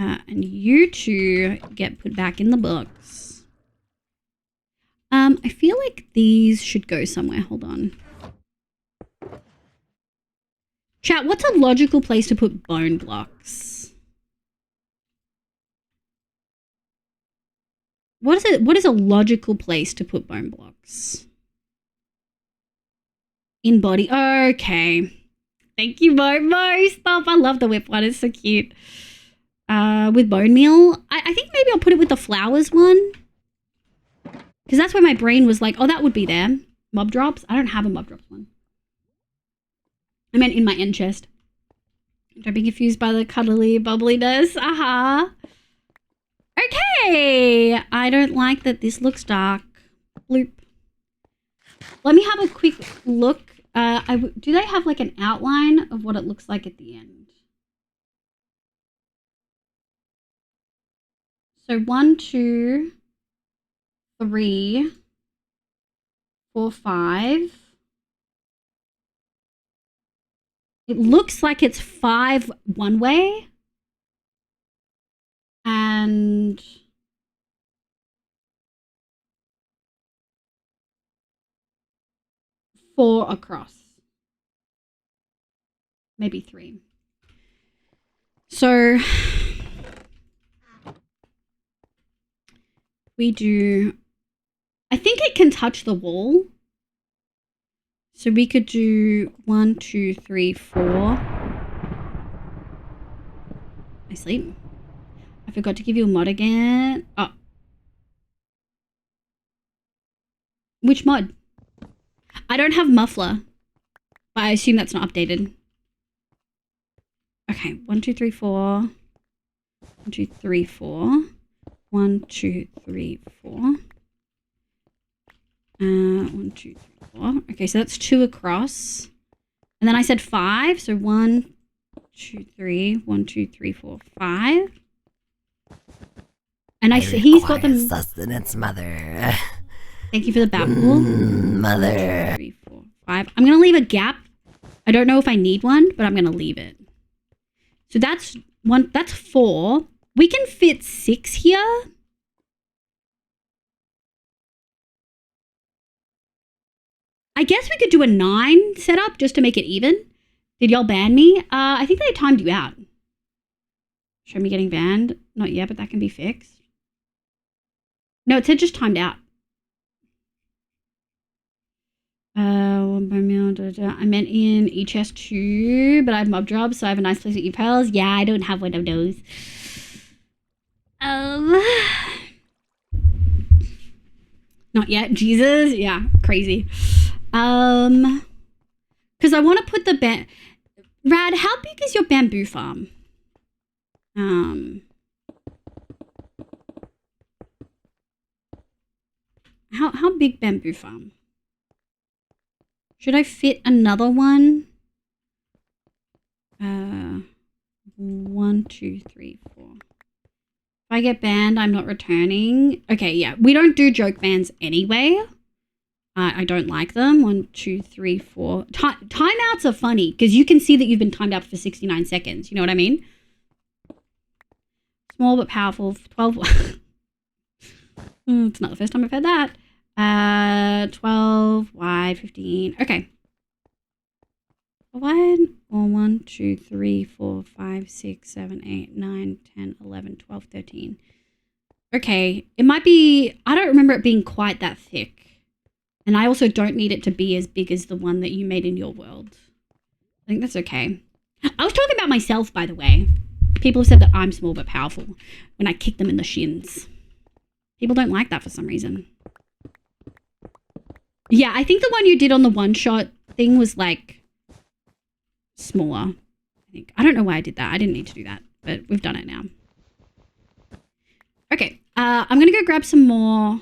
And you two get put back in the box. I feel like these should go somewhere. Hold on. Chat, what's a logical place to put bone blocks? What is a logical place to put bone blocks? In body. Okay. Thank you, Momo. Stop. I love the whip one. It's so cute. With bone meal. I think maybe I'll put it with the flowers one. Because that's where my brain was like, oh, that would be there. Mob drops. I don't have a mob drops one. I meant in my end chest. Don't be confused by the cuddly bubbliness. Aha. Okay. I don't like that this looks dark. Bloop. Let me have a quick look. Do they have like an outline of what it looks like at the end? So 1, 2, 3, 4, 5. It looks like it's 5 one way and 4 across. Maybe 3. So we do, I think it can touch the wall. So we could do 1, 2, 3, 4. I sleep. I forgot to give you a mod again. Oh. Which mod? I don't have muffler, but I assume that's not updated. Okay, 1, 2, 3, 4. 1, 2, 3, 4. 1, 2, 3, 4. 1, 2, 3, 4. Okay, so that's 2 across. And then I said 5. So 1, 2, 3. 1, 2, 3, 4, 5. And he's got them. Sustenance, mother. Thank you for the bapple. Mother. 3, 4, 5. I'm gonna leave a gap. I don't know if I need one, but I'm gonna leave it. So that's 1. That's 4. We can fit 6 here. I guess we could do a 9 setup just to make it even. Did y'all ban me? I think they timed you out. Show me getting banned. Not yet, but that can be fixed. No, it said just timed out. I meant in ECHS2, but I have mob drops, so I have a nice place at you pals. Yeah, I don't have one of those. Not yet. Jesus. Yeah, crazy. Because I want to put the Rad, how big is your bamboo farm? How big bamboo farm? Should I fit another one? 1, 2, 3, 4. If I get banned, I'm not returning. Okay, yeah. We don't do joke bans anyway. I don't like them. 1, 2, 3, 4. Timeouts are funny because you can see that you've been timed out for 69 seconds. You know what I mean? Small but powerful. 12. It's not the first time I've heard that. 12 wide, 15. Okay. Wide or 1, 2, 3, 4, 5, 6, 7, 8, 9, 10, 11, 12, 13. Okay. It might be, I don't remember it being quite that thick. And I also don't need it to be as big as the one that you made in your world. I think that's okay. I was talking about myself, by the way. People have said that I'm small but powerful when I kick them in the shins. People don't like that for some reason. Yeah, I think the one you did on the one-shot thing was like smaller. I don't know why I did that. I didn't need to do that, but we've done it now. Okay, I'm going to go grab some more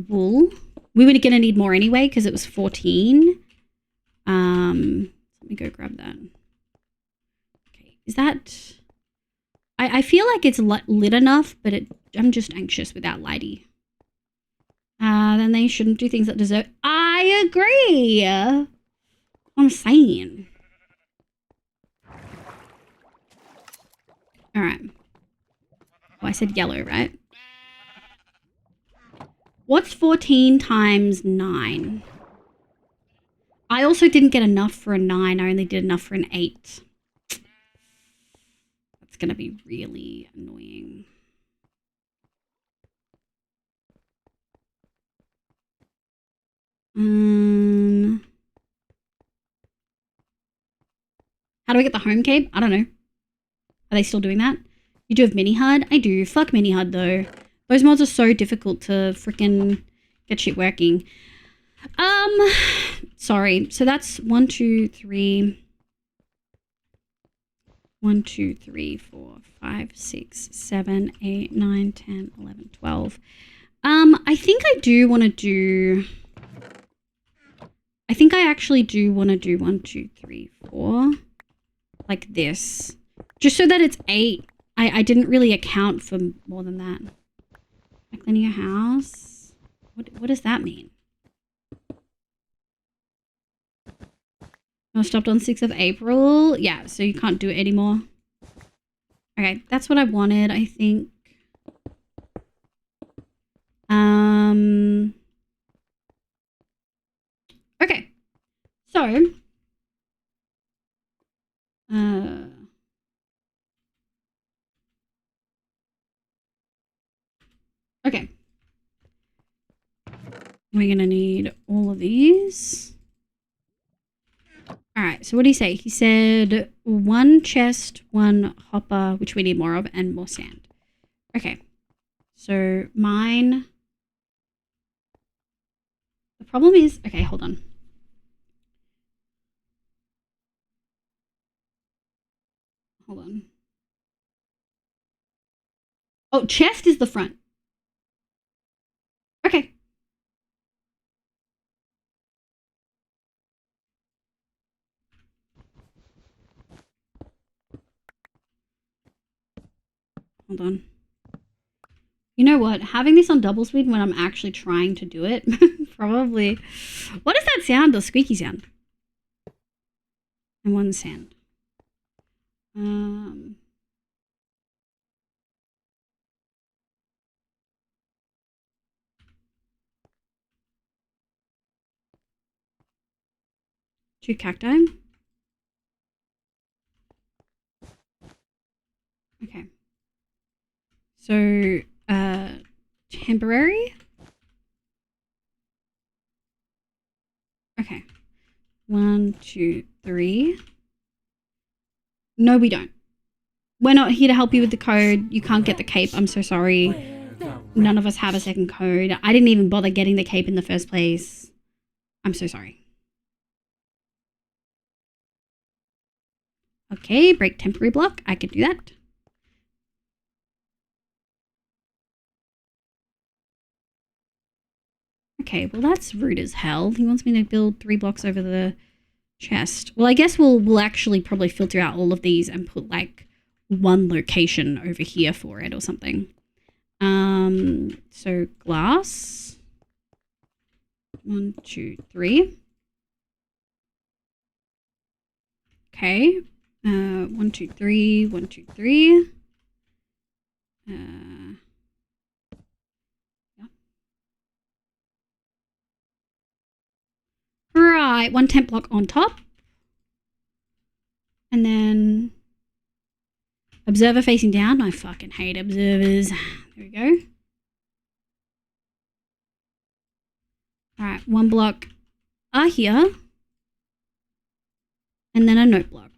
wool. We were going to need more anyway because it was 14. Let me go grab that. Okay, is that... I feel like it's lit enough, but I'm just anxious without lighty. Then they shouldn't do things that deserve... I agree! I'm saying. Alright. Oh, I said yellow, right? What's 14 times 9? I also didn't get enough for a 9. I only did enough for an 8. That's going to be really annoying. How do I get the home cape? I don't know. Are they still doing that? You do have mini HUD? I do. Fuck mini HUD though. Those mods are so difficult to freaking get shit working. Sorry. So that's 1, 2, 3. 1, 2, 3, 4, 5, 6, 7, 8, 9, 10, 11, 12. I think I do want to do... I think I actually do want to do 1, 2, 3, 4. Like this. Just so that it's 8. I didn't really account for more than that. Like linear house. What does that mean? I was stopped on 6th of April. Yeah, so you can't do it anymore. Okay, that's what I wanted, I think. Okay. So. Okay. We're going to need all of these. All right, so what did he say? He said 1 chest, 1 hopper, which we need more of, and more sand. Okay, so mine... The problem is... Okay, hold on. Hold on. Oh, chest is the front. Okay. Hold on. You know what? Having this on double speed when I'm actually trying to do it, probably... What is that sound? The squeaky sound. And 1 sand. 2 cacti. Okay. So, temporary. Okay. 1, 2, 3. No, we don't. We're not here to help you with the code. You can't get the cape. I'm so sorry. None of us have a second code. I didn't even bother getting the cape in the first place. I'm so sorry. Okay, break temporary block. I could do that. Okay, well that's rude as hell. He wants me to build 3 blocks over the chest. Well, I guess we'll actually probably filter out all of these and put like one location over here for it or something. So glass. 1, 2, 3. Okay. 1, 2, 3. 1, 2, 3. Yeah. Right, 1 tent block on top. And then observer facing down. I fucking hate observers. There we go. Alright, 1 block here. And then a note block.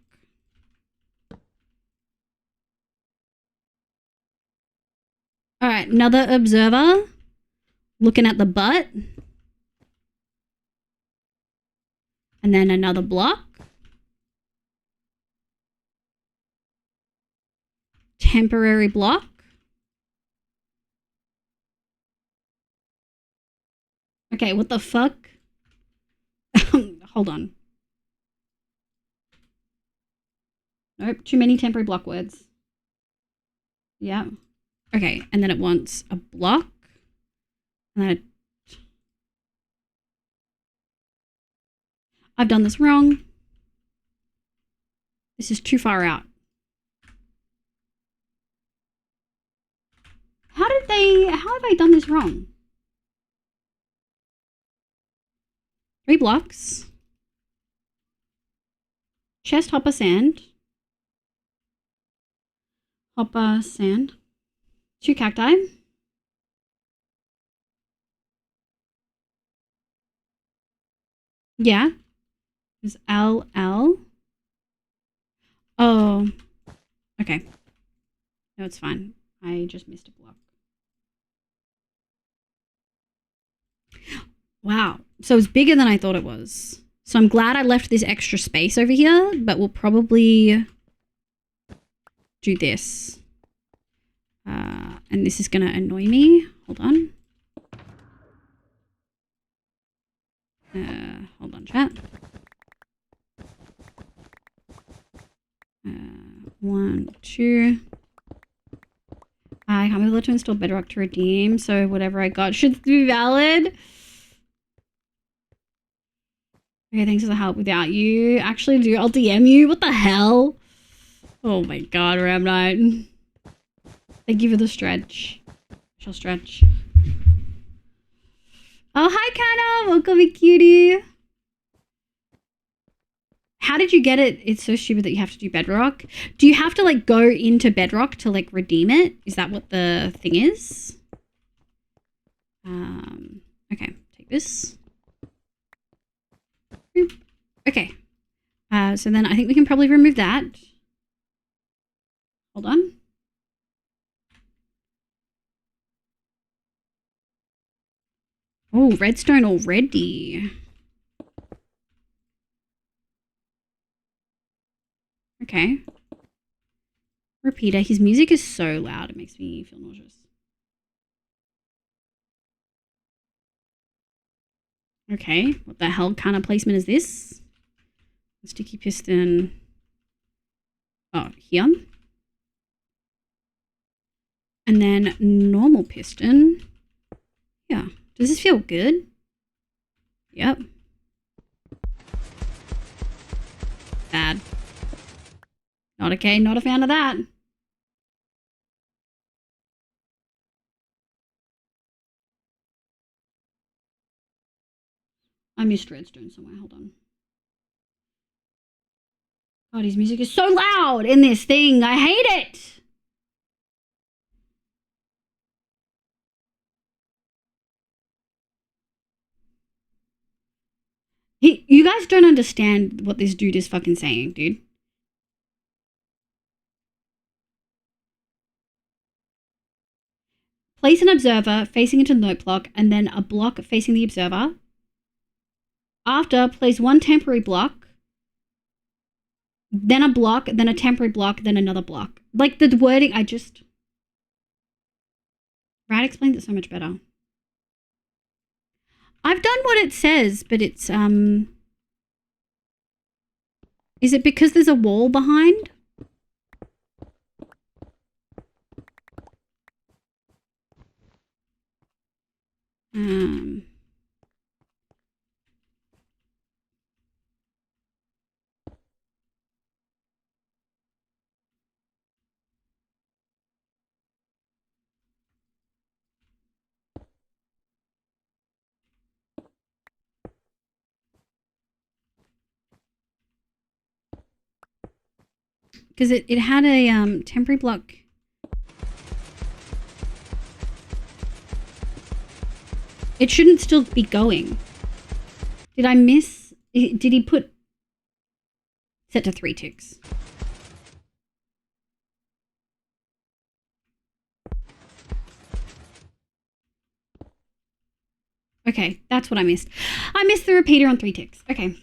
Alright, another observer. Looking at the butt. And then another block. Temporary block. Okay, what the fuck? Hold on. Nope, too many temporary block words. Yeah. Okay, and then it wants a block. And then I've done this wrong. This is too far out. How have I done this wrong? 3 blocks. Chest, hopper, sand. Hopper, sand. 2 cacti. Yeah. There's LL. Oh. Okay. No, it's fine. I just missed a block. Wow. So it's bigger than I thought it was. So I'm glad I left this extra space over here, but we'll probably do this. And this is going to annoy me. Hold on. Hold on, chat. 1, 2. I can't be able to install Bedrock to redeem, so whatever I got should be valid. Okay, thanks for the help. Without you, actually, I'll DM you. What the hell? Oh my god, Ram Knight. Thank you for the stretch. Shall stretch. Oh, hi, Kana. Welcome, me cutie. How did you get it? It's so stupid that you have to do Bedrock. Do you have to, like, go into Bedrock to, like, redeem it? Is that what the thing is? Okay, take this. Okay. So then I think we can probably remove that. Hold on. Oh, redstone already. Okay. Repeater. His music is so loud. It makes me feel nauseous. Okay. What the hell kind of placement is this? Sticky piston. Oh, here. And then normal piston. Yeah. Does this feel good? Yep. Bad. Not okay. Not a fan of that. I missed redstone somewhere. Hold on. God, his music is so loud in this thing. I hate it. You guys don't understand what this dude is fucking saying, dude. Place an observer facing into the note block and then a block facing the observer. After, place 1 temporary block, then a block, then a temporary block, then another block. Like the wording, Brad explained it so much better. I've done what it says, but it's, is it because there's a wall behind? Because it had a temporary block. It shouldn't still be going. Did I miss? Did he put set to 3 ticks? Okay, that's what I missed. I missed the repeater on 3 ticks. Okay.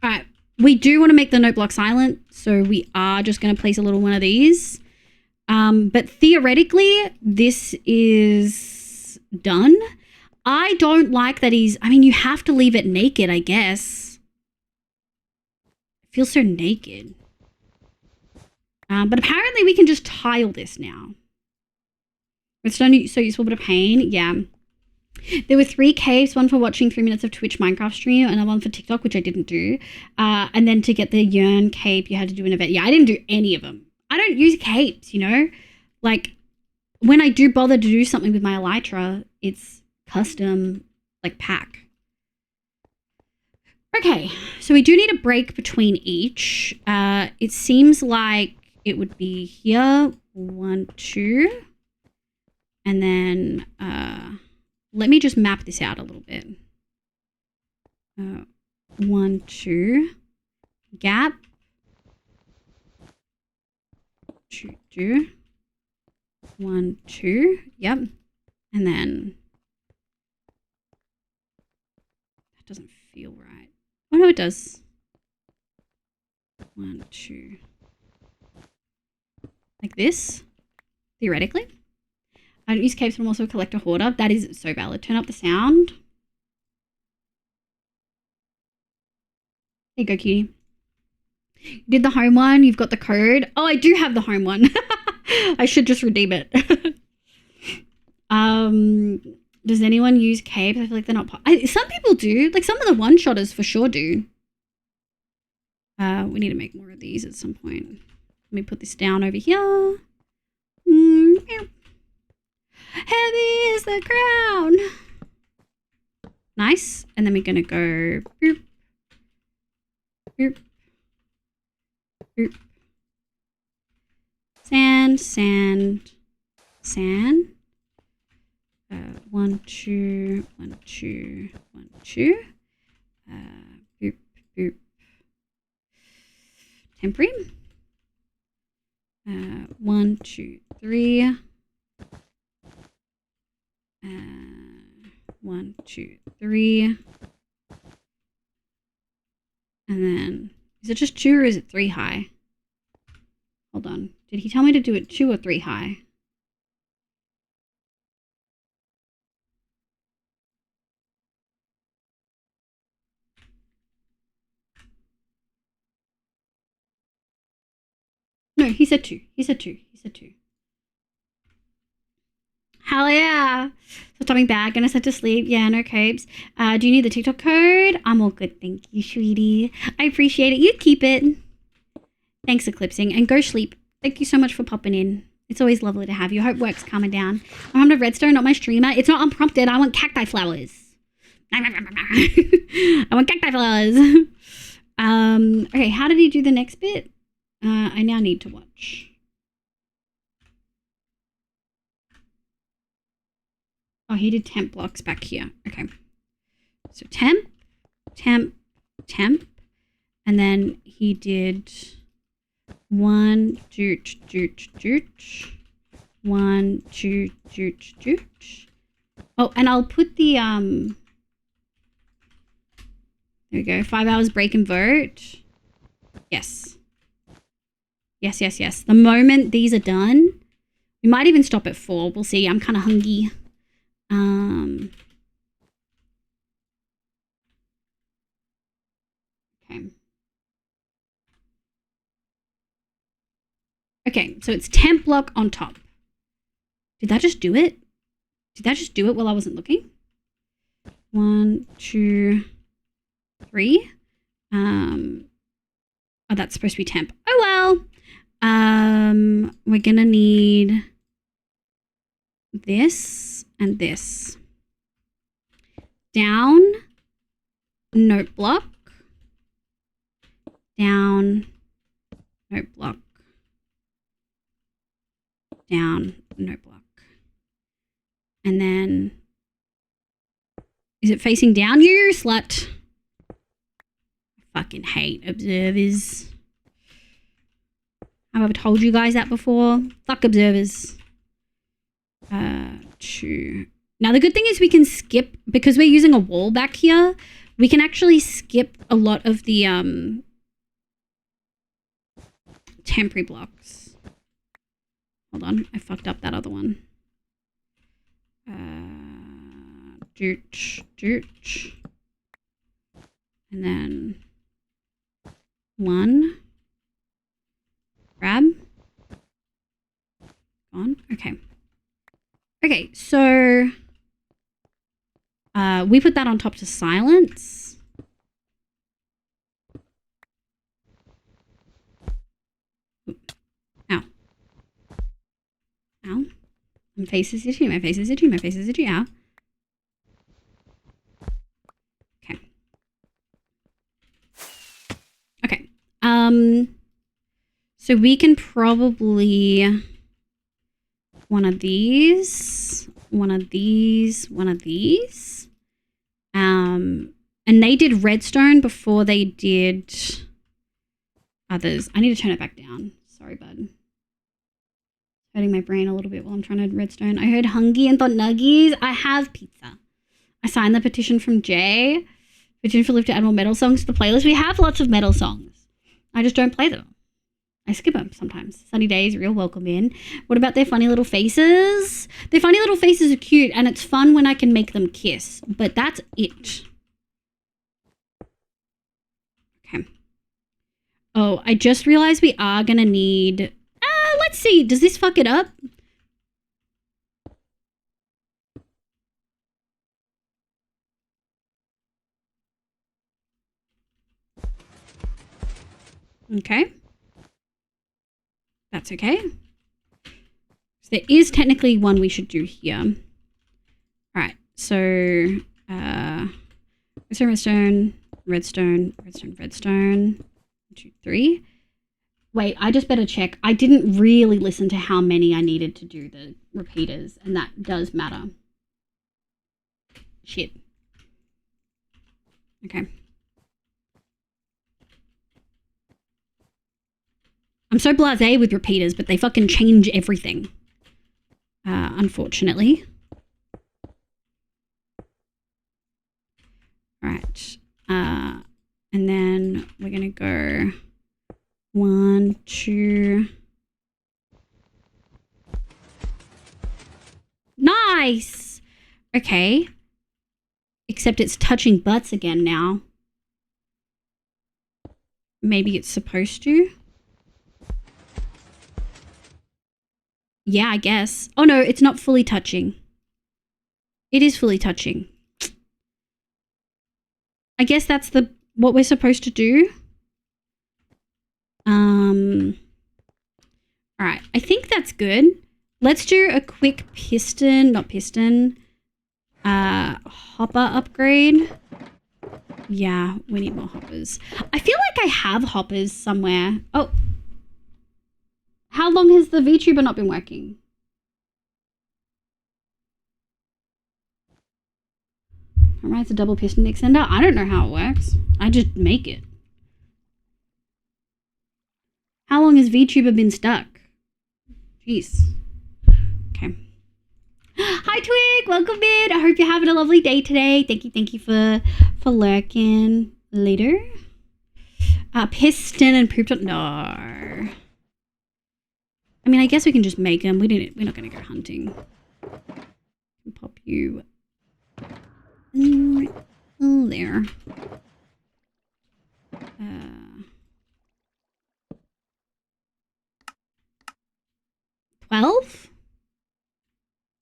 All right, we do want to make the note block silent, so we are just going to place a little one of these. But theoretically, this is done. I don't like that I mean, you have to leave it naked, I guess. It feels so naked. But apparently we can just tile this now. It's so useful, but a pain. Yeah. There were 3 caves, one for watching 3 minutes of Twitch Minecraft stream, another one for TikTok, which I didn't do. And then to get the Yearn cape, you had to do an event. Yeah, I didn't do any of them. I don't use capes, you know? Like, when I do bother to do something with my elytra, it's custom, like, pack. Okay, so we do need a break between each. It seems like it would be here, 1, 2. And then, let me just map this out a little bit. 1, 2, gap. 2, 2. 1, 2. Yep. And then that doesn't feel right. Oh no, it does. 1, 2. Like this, theoretically. I don't use capes, but I'm also a collector hoarder. That is so valid. Turn up the sound. There you go, cutie. You did the home one. You've got the code. Oh, I do have the home one. I should just redeem it. Does anyone use capes? I feel like they're not. Some people do. Like some of the one-shotters for sure do. We need to make more of these at some point. Let me put this down over here. Heavy is the crown. Nice. And then we're going to go boop, boop, boop. Sand, sand, sand. 1, 2, 1, 2, 1, 2. Boop, boop. Temporary. 1, 2, 3. 1, 2, 3. And then, is it just 2 or is it 3 high? Hold on. Did he tell me to do it 2 or 3 high? No, he said 2. He said 2. He said 2. Hell yeah. So coming back, gonna set to sleep. Yeah, no capes. Do you need the TikTok code? I'm all good, thank you, sweetie. I appreciate it. You keep it. Thanks, Eclipsing. And go sleep. Thank you so much for popping in. It's always lovely to have you. Hope work's calming down. I'm to Redstone, not my streamer. It's not unprompted. I want cacti flowers. I want cacti flowers. Okay, how did he do the next bit? I now need to watch. Oh, he did temp blocks back here. Okay. So temp, temp, temp. And then he did 1, doot, doot, doot. 1, 2, doot, doot. Oh, and I'll put the There we go. 5 hours break and vote. Yes. Yes, yes, yes. The moment these are done, we might even stop at 4. We'll see. I'm kind of hungry. Okay. Okay, so it's temp block on top. Did that just do it? Did that just do it while I wasn't looking? 1, 2, 3. Oh, that's supposed to be temp. Oh well. We're gonna need this and this. Down, note block. Down, note block. Down, note block. And then, is it facing down, you slut? I fucking hate observers. Have I ever told you guys that before? Fuck observers. 2. Now the good thing is we can skip, because we're using a wall back here, we can actually skip a lot of the temporary blocks. Hold on, I fucked up that other one. Doot. And then 1. Grab. On. Okay. Okay, so we put that on top to silence. Ow. Ow. My face is itchy, my face is itchy, my face is itchy. Ow. Okay. Okay. So we can probably one of these. And they did redstone before they did others. I need to turn it back down. Sorry, bud. Hurting my brain a little bit while I'm trying to redstone. I heard hungry and thought nuggies. I have pizza. I signed the petition from Jay. Petition for Liv to add more metal songs to the playlist. We have lots of metal songs. I just don't play them. I skip them sometimes. Sunny Days, real welcome in. What about their funny little faces? Their funny little faces are cute, and it's fun when I can make them kiss. But that's it. Okay. Oh, I just realized we are going to need... let's see. Does this fuck it up? Okay. That's okay. So there is technically one we should do here. All right. So, redstone. 1, 2, 3. Wait, I just better check. I didn't really listen to how many I needed to do the repeaters, and that does matter. Shit. Okay. I'm so blasé with repeaters, but they fucking change everything. Unfortunately. Alright. And then we're gonna go 1, 2. Nice! Okay. Except it's touching butts again now. Maybe it's supposed to. Yeah, I guess. Oh no, it's not fully touching. It is fully touching. I guess that's what we're supposed to do. Alright, I think that's good. Let's do a quick hopper upgrade. Yeah, we need more hoppers. I feel like I have hoppers somewhere. Oh. How long has the VTuber not been working? Alright, it's a double piston extender. I don't know how it works. I just make it. How long has VTuber been stuck? Jeez. Okay. Hi Twig, welcome in. I hope you're having a lovely day today. Thank you for lurking. later. Piston and pooped on. No. I mean, I guess we can just make them. We're not going to go hunting. Pop you there. 12?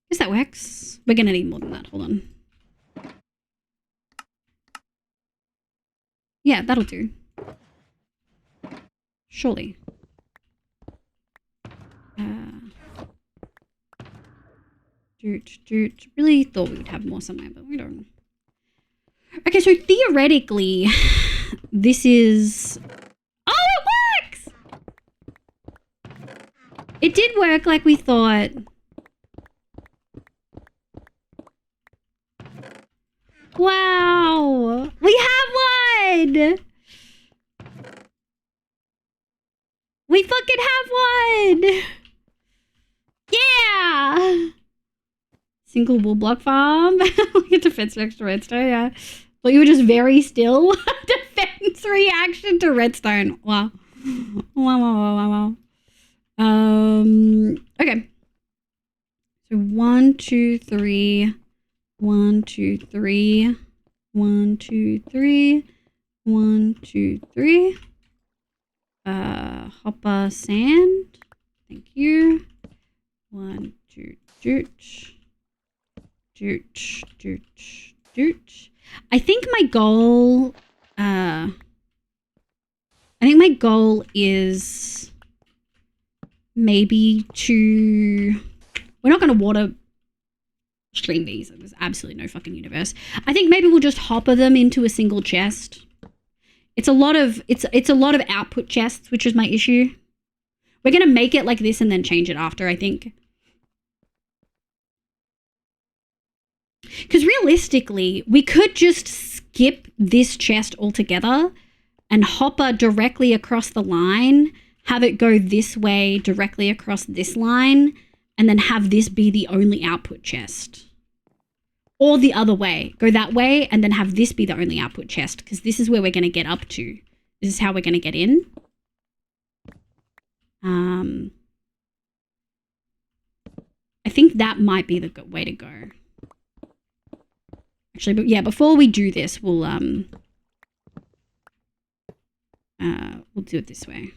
Guess that works. We're going to need more than that. Hold on. Yeah, that'll do. Surely. Really thought we would have more somewhere, but we don't. Okay, so theoretically, this is... Oh, it works! It did work like we thought. Wow! We have one! We fucking have one! Yeah! Single wool block farm. Look at defense next to redstone, yeah. Well, you were just very still. Defense reaction to redstone. Wow. Wow. Okay. So 1, 2, 3. 1, 2, 3. 1, 2, 3. 1, 2, 3. Hopper sand. Thank you. 1, 2, doot. Doot. I think my goal is maybe to... We're not going to water stream these. There's absolutely no fucking universe. I think maybe we'll just hopper them into a single chest. It's a lot of output chests, which is my issue. We're going to make it like this and then change it after, I think. Because realistically, we could just skip this chest altogether and hopper directly across the line, have it go this way directly across this line, and then have this be the only output chest. Or the other way. Go that way and then have this be the only output chest, because this is where we're going to get up to. This is how we're going to get in. I think that might be the way to go. Actually, but yeah, before we do this, we'll do it this way.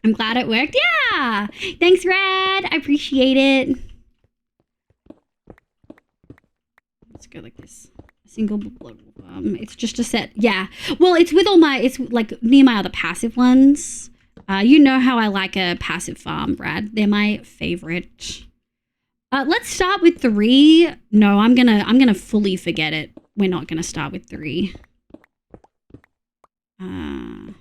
I'm glad it worked. Yeah! Thanks, Rad. I appreciate it. Let's go like this. A single it's just a set. Yeah. Well, it's with all my, it's like near my other passive ones. You know how I like a passive farm, Rad. They're my favorite. Let's start with 3. No, I'm gonna fully forget it. We're not gonna start with 3. 1,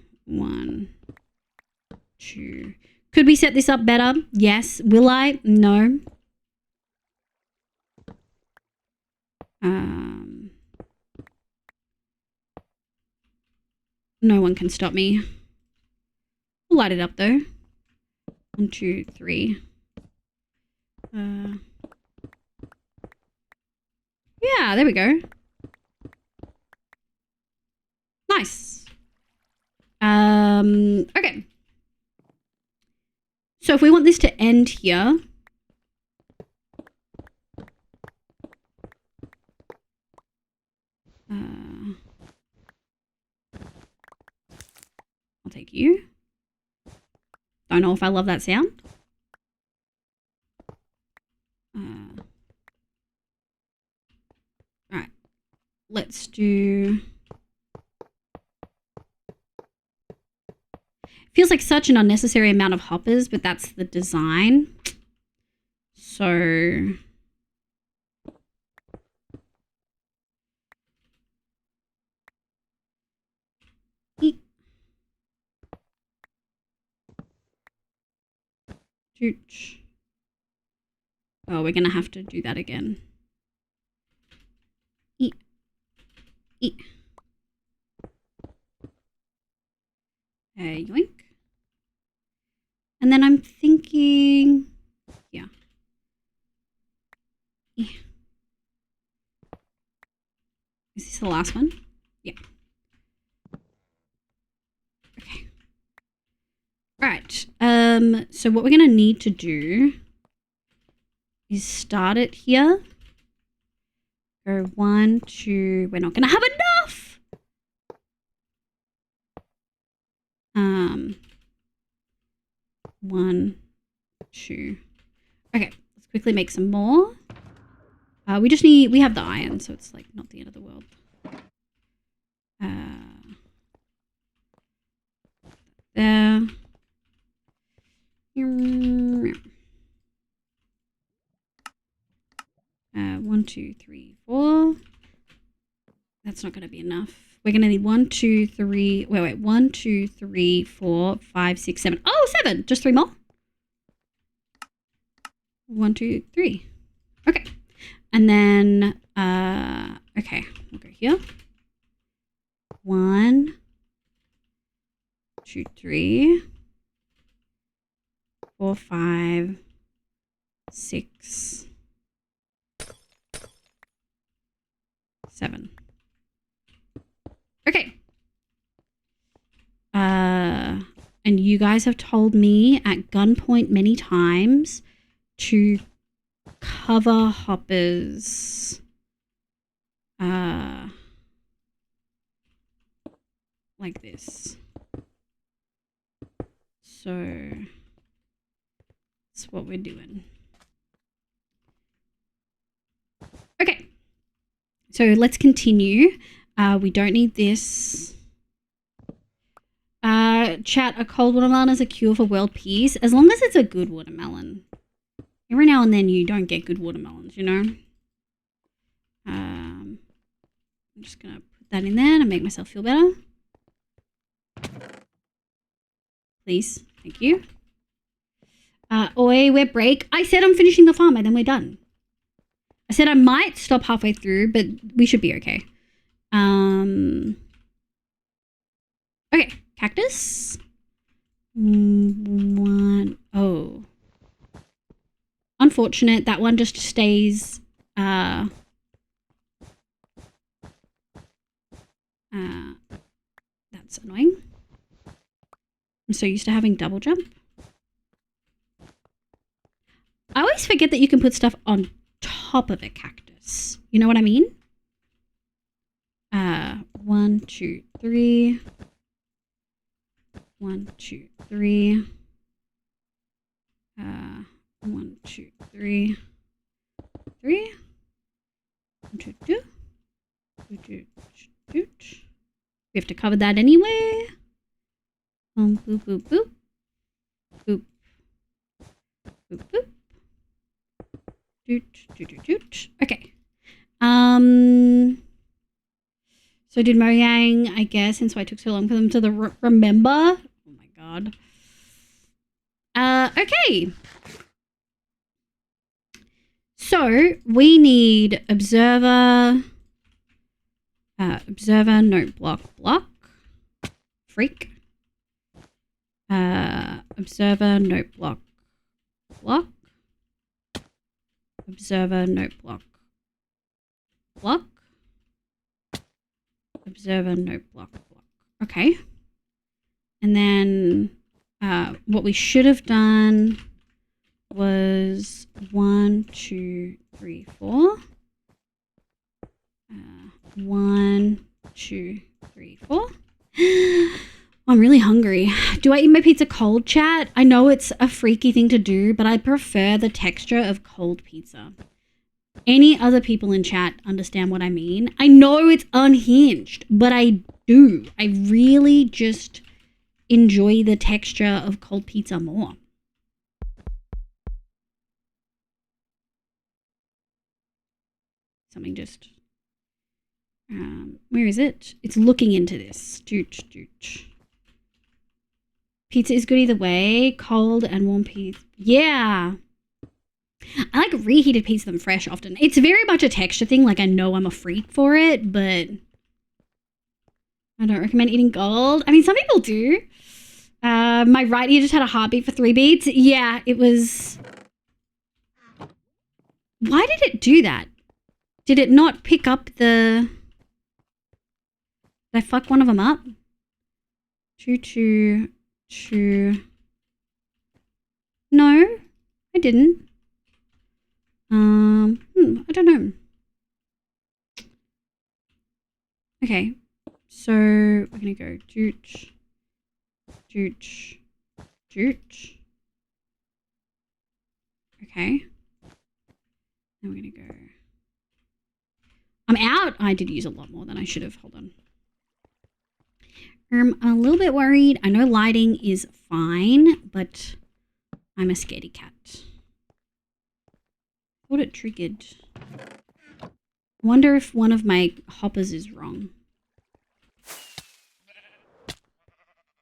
2. Could we set this up better? Yes. Will I? No. No one can stop me. We'll light it up though. 1, 2, 3. Yeah, there we go. Nice. Okay. So if we want this to end here, I'll take you. Don't know if I love that sound. Alright. Let's do... Feels like such an unnecessary amount of hoppers, but that's the design. So... Oh, we're gonna have to do that again. Yoink. And then I'm thinking, yeah. Is this the last one? Yeah. Okay. Right. So what we're gonna need to do is start it here. Go 1, 2. We're not gonna have enough. 1, 2. Okay, let's quickly make some more. We have the iron, so it's like not the end of the world. There. 1, 2, 3, 4. That's not going to be enough. We're going to need 1, 2, 3. Wait. 1, 2, 3, 4, 5, 6, 7. Oh, 7. Just 3 more. 1, 2, 3. Okay. And then, okay, we'll go here. 1, 2, 3, 4, 5, 6, 7. Okay. And you guys have told me at gunpoint many times to cover hoppers like this. So that's what we're doing. Okay. So let's continue. We don't need this. Chat, a cold watermelon is a cure for world peace, as long as it's a good watermelon. Every now and then you don't get good watermelons, you know? I'm just going to put that in there to make myself feel better. Please. Thank you. Oi, we're break. I said I'm finishing the farm and then we're done. I said I might stop halfway through, but we should be okay. Okay, cactus. 1. Oh. Unfortunate. That one just stays. That's annoying. I'm so used to having double jump. I always forget that you can put stuff on top of a cactus. You know what I mean? 1, 2, 3. 1, 2, 3. 1, 2, 3. 3. 1, 2, 2. 2, 2, 2. We have to cover that anyway. Boop, boop, boop. Boop. Boop, boop. Doot, doot, doot, doot. Okay. So did Mojang, I guess, since why it took so long for them to remember. Oh my god. Okay. So we need observer, note block, freak. Observer, note block, observer, note block, observer, note block. Okay. And then what we should have done was 1, 2, 3, 4. 1, 2, 3, 4. I'm really hungry. Do I eat my pizza cold, chat? I know it's a freaky thing to do, but I prefer the texture of cold pizza. Any other people in chat understand what I mean? I know it's unhinged, but I do. I really just enjoy the texture of cold pizza more. Something just... where is it? It's looking into this. Pizza is good either way. Cold and warm pizza. Yeah. I like reheated pizza than fresh often. It's very much a texture thing. Like, I know I'm a freak for it, but I don't recommend eating gold. I mean, some people do. My right ear just had a heartbeat for 3 beats. Yeah, it was... Why did it do that? Did it not pick up the... Did I fuck one of them up? 2, 2, 2. No, I didn't. I don't know. Okay, so we're gonna go dooch, dooch, dooch. Okay. Then we're gonna go. I'm out. I did use a lot more than I should have. Hold on. I'm a little bit worried. I know lighting is fine, but I'm a scaredy cat. Thought it triggered. Wonder if one of my hoppers is wrong.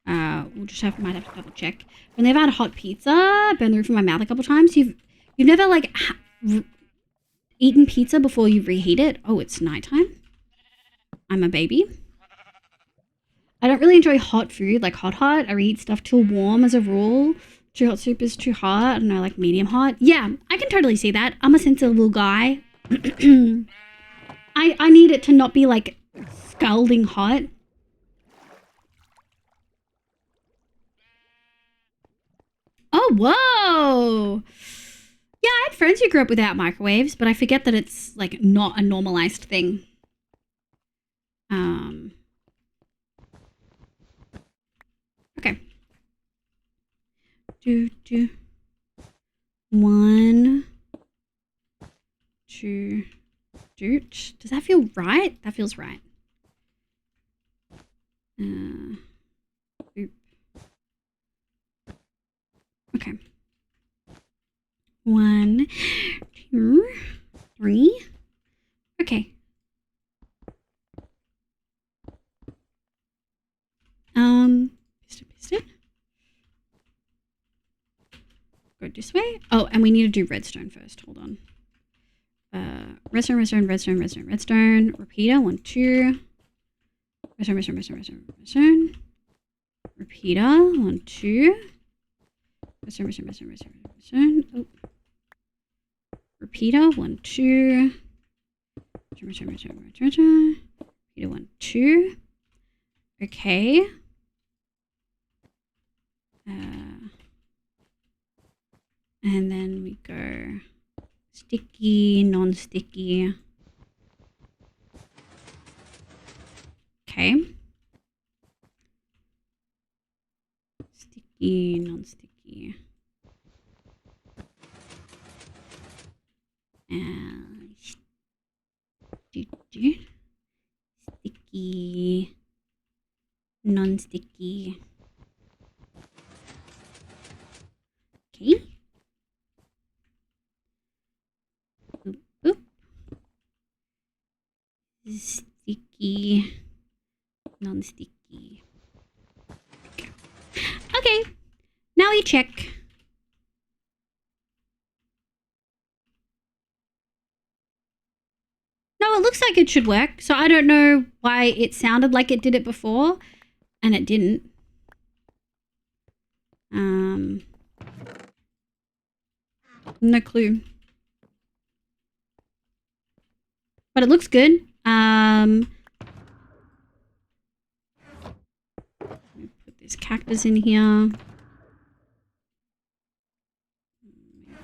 We'll just might have to double check. When they've had hot pizza, burn the roof of my mouth a couple times. You've never like eaten pizza before you reheat it? Oh, it's nighttime. I'm a baby. I don't really enjoy hot food, like hot. I reheat stuff too warm as a rule. Too hot soup is too hot. I don't know, like medium hot. Yeah, I can totally see that. I'm a sensitive little guy. I need it to not be like scalding hot. Oh, whoa. Yeah, I had friends who grew up without microwaves, but I forget that it's like not a normalized thing. Okay. 1, 2, doot. Does that feel right? That feels right. Oop. Okay. 1, 2, 3. Okay. Piston. Go this way. Oh, and we need to do redstone first. Hold on. Redstone. Repeater. 1, 2. Redstone. Repeater. 1, 2. Redstone. Oh. Repeater. 1, 2. Repeater. 1, 2. Okay. And then we go sticky, non-sticky. Okay. Sticky, non-sticky. And sticky, non-sticky. Okay. Oop. Sticky, non-sticky. Okay. Now we check. No, it looks like it should work. So I don't know why it sounded like it did it before and it didn't. No clue. But it looks good. Put this cactus in here.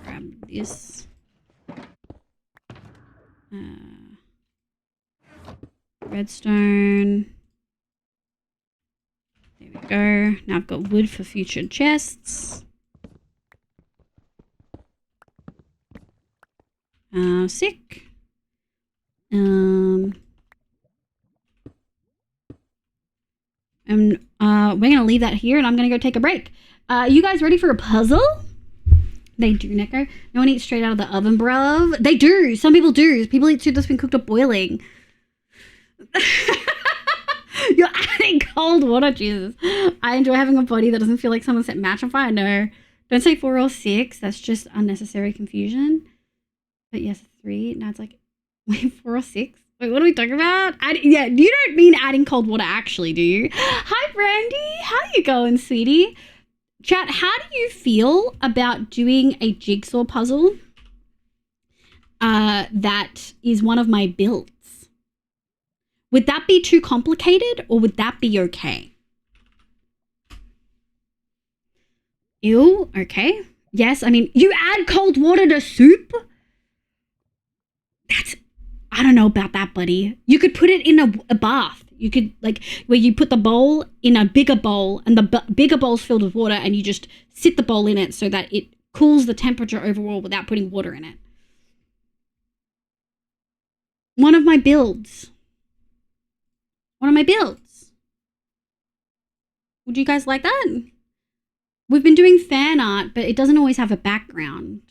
Grab this. Redstone. There we go. Now I've got wood for future chests. Sick. And we're gonna leave that here and I'm gonna go take a break. You guys ready for a puzzle? They do, Neko. No one eats straight out of the oven, bruv. They do. Some people do. People eat soup that's been cooked or boiling. You're adding cold water, Jesus. I enjoy having a body that doesn't feel like someone set match on fire. No. Don't say 4 or 6. That's just unnecessary confusion. But yes, 3. Now it's like, wait, 4 or 6? Wait, what are we talking about? Yeah, you don't mean adding cold water actually, do you? Hi, Brandy. How you going, sweetie? Chat, how do you feel about doing a jigsaw puzzle that is one of my builds? Would that be too complicated or would that be okay? Ew, okay. Yes, I mean, you add cold water to soup? I don't know about that, buddy. You could put it in a bath. You could, like, where you put the bowl in a bigger bowl and the bigger bowl's filled with water and you just sit the bowl in it so that it cools the temperature overall without putting water in it. One of my builds. Would you guys like that? We've been doing fan art, but it doesn't always have a background.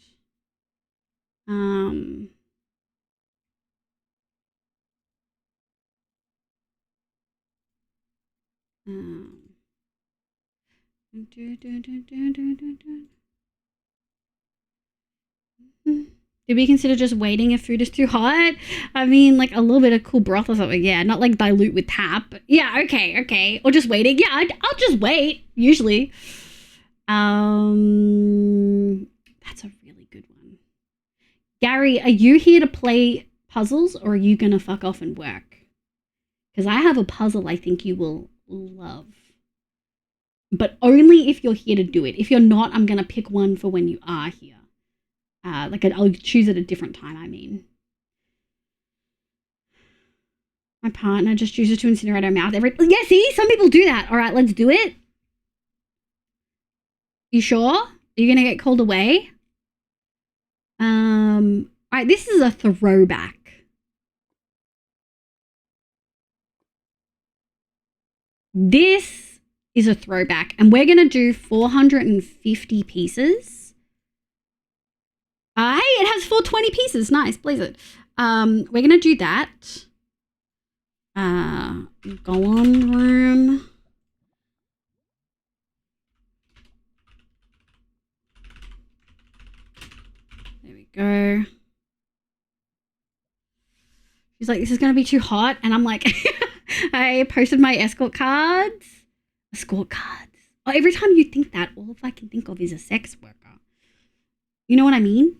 Did we consider just waiting if food is too hot? I mean, like a little bit of cool broth or something. Yeah, not like dilute with tap. Yeah, okay. Or just waiting. Yeah, I'll just wait, usually. That's a really good one. Gary, are you here to play puzzles or are you going to fuck off and work? Because I have a puzzle I think you will love. But only if you're here to do it. If you're not, I'm going to pick one for when you are here. I'll choose at a different time, I mean. My partner just chooses to incinerate her mouth every... Yeah, see? Some people do that. All right, let's do it. You sure? Are you going to get called away? All right, this is a throwback. This is a throwback, and we're going to do 450 pieces. Hey, it has 420 pieces. Nice, please it. We're going to do that. Go on room. There we go. She's like, this is going to be too hot. And I'm like, I posted my escort cards. Escort cards. Oh, every time you think that, all I can think of is a sex worker. You know what I mean?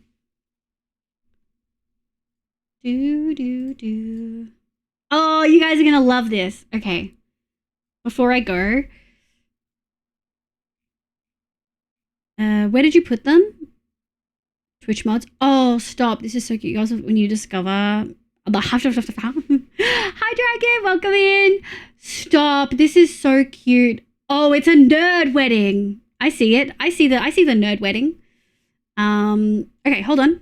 Oh, you guys are going to love this. Okay. Before I go. Where did you put them? Twitch mods. Oh, stop. This is so cute. You guys, when you discover... Hi, Dragon. Welcome in. Stop. This is so cute. Oh, it's a nerd wedding. I see it. I see the nerd wedding. Okay, hold on.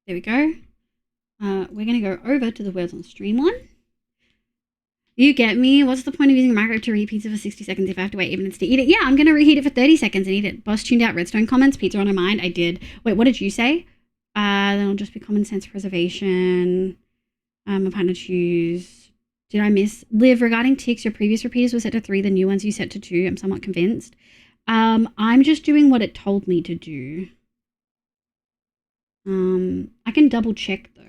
There we go. We're going to go over to the words on stream one. You get me? What's the point of using a microwave to reheat pizza for 60 seconds if I have to wait 8 minutes to eat it? Yeah, I'm going to reheat it for 30 seconds and eat it. Boss tuned out redstone comments. Pizza on her mind. I did. Wait, what did you say? Then it'll just be common sense preservation. My partner choose. Did I miss? Liv, regarding ticks, your previous repeaters were set to 3. The new ones you set to 2. I'm somewhat convinced. I'm just doing what it told me to do. I can double check though.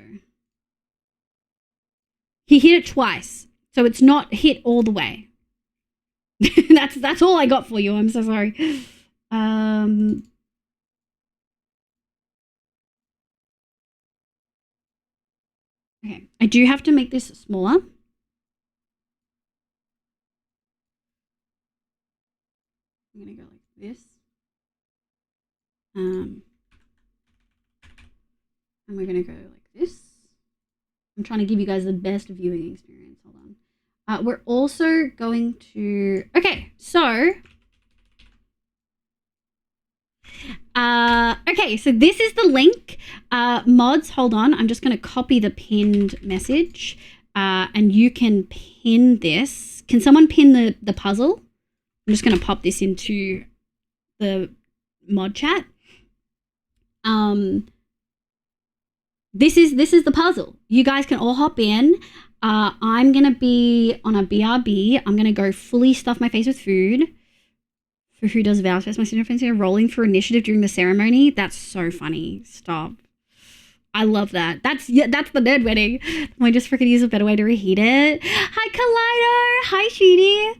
He hit it twice, so it's not hit all the way. That's all I got for you. I'm so sorry. Okay, I do have to make this smaller. I'm gonna go like this. And we're gonna go like this. I'm trying to give you guys the best viewing experience. Hold on. We're also going to... Okay, so... okay, so this is the link. Mods, hold on. I'm just going to copy the pinned message. And you can pin this. Can someone pin the puzzle? I'm just going to pop this into the mod chat. This is the puzzle. You guys can all hop in. I'm going to be on a BRB. I'm going to go fully stuff my face with food. For who does vows first, my senior friends are rolling for initiative during the ceremony. That's so funny. Stop. I love that. That's the nerd wedding. I just freaking use a better way to reheat it. Hi, Kaleido. Hi, Shooty.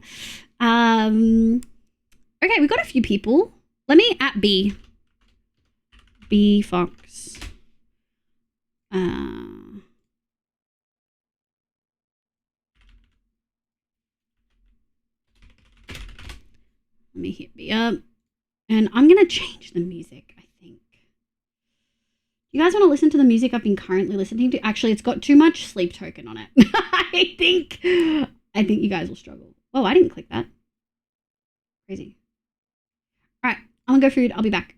Okay, we got a few people. Let me at B. B Fox. Let me hit B up. And I'm going to change the music, I think. You guys want to listen to the music I've been currently listening to? Actually, it's got too much Sleep Token on it. I think you guys will struggle. Oh, I didn't click that. Crazy. All right, I'm going to go food. I'll be back.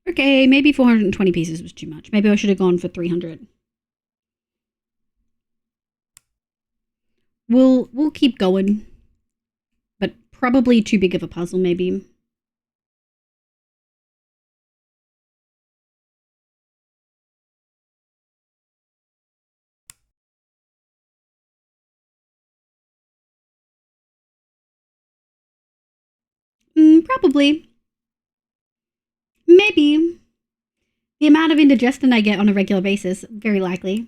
Okay, maybe 420 pieces was too much. Maybe I should have gone for 300. We'll keep going. But probably too big of a puzzle, maybe. Probably. Maybe. The amount of indigestion I get on a regular basis, very likely.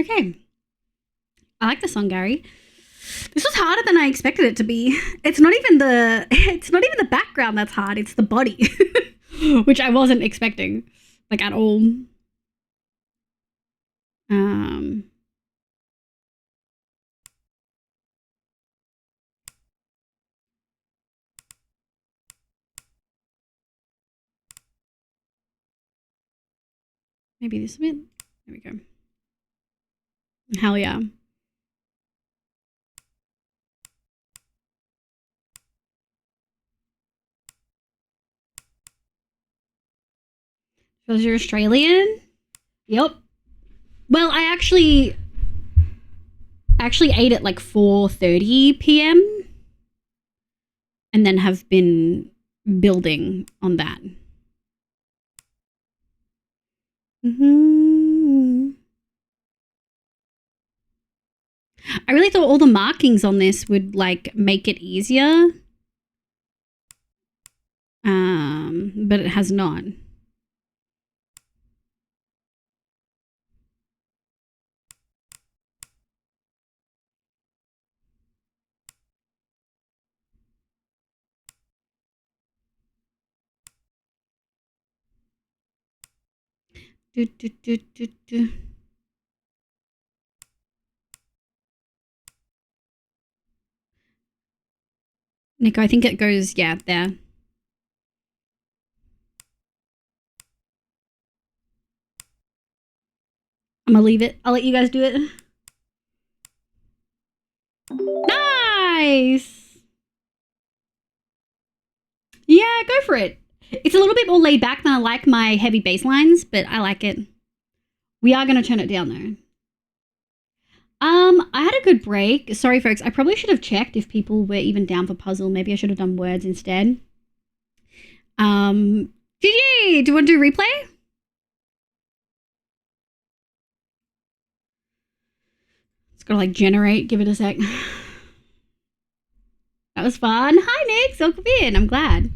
Okay. I like the song, Gary. This was harder than I expected it to be. It's not even the background that's hard, it's the body. Which I wasn't expecting, like, at all. Maybe this bit. There we go. Hell yeah. Because you're Australian? Yep. Well, I actually ate at like 4:30 p.m. and then have been building on that. I really thought all the markings on this would like make it easier. But it has not. Nico, I think it goes, yeah, there. I'm gonna leave it. I'll let you guys do it. Nice! Yeah, go for it. It's a little bit more laid back than I like my heavy bass lines, but I like it. We are gonna turn it down though. I had a good break. Sorry, folks. I probably should have checked if people were even down for puzzle. Maybe I should have done words instead. GG! Do you want to do replay? It's gotta like generate. Give it a sec. That was fun. Hi, Nick. Welcome in. I'm glad.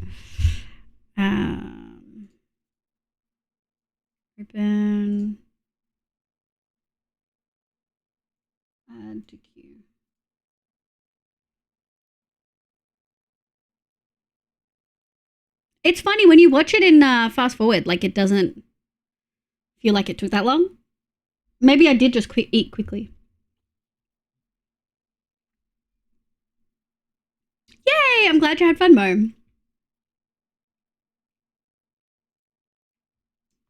Open. Add to queue. It's funny when you watch it in fast forward, like it doesn't feel like it took that long. Maybe I did just eat quickly. Yay! I'm glad you had fun, Mo.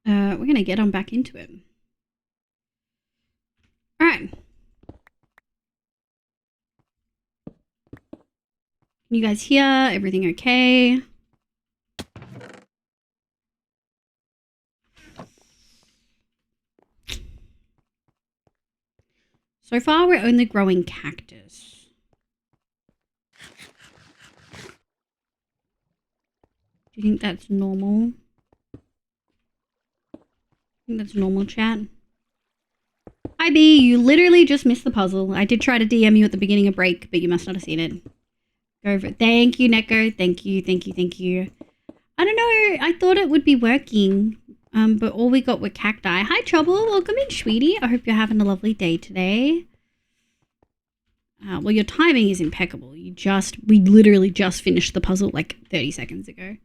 We're gonna get on back into it. All right. Can you guys hear? Everything okay? So far, we're only growing cactus. Do you think that's normal? I think that's normal, chat. Hi, B. You literally just missed the puzzle. I did try to DM you at the beginning of break, but you must not have seen it. Go over it. Thank you, Neko. Thank you, thank you, thank you. I don't know. I thought it would be working, but all we got were cacti. Hi, Trouble. Welcome in, sweetie. I hope you're having a lovely day today. Well, your timing is impeccable. We literally just finished the puzzle like 30 seconds ago.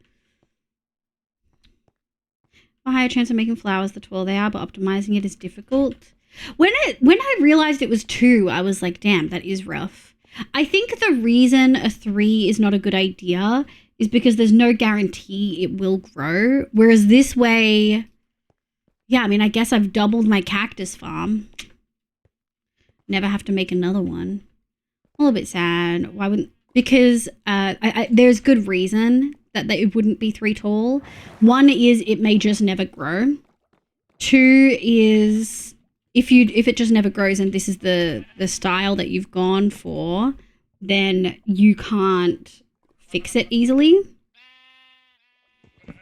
A higher chance of making flowers the taller they are, but optimizing it is difficult. When I realized it was 2, I was like, damn, that is rough. I think the reason a 3 is not a good idea is because there's no guarantee it will grow. Whereas this way, yeah, I mean, I guess I've doubled my cactus farm. Never have to make another one. A little bit sad. Why wouldn't? Because there's good reason that it wouldn't be 3 tall. 1 is it may just never grow. 2 is if it just never grows and this is the style that you've gone for, then you can't fix it easily.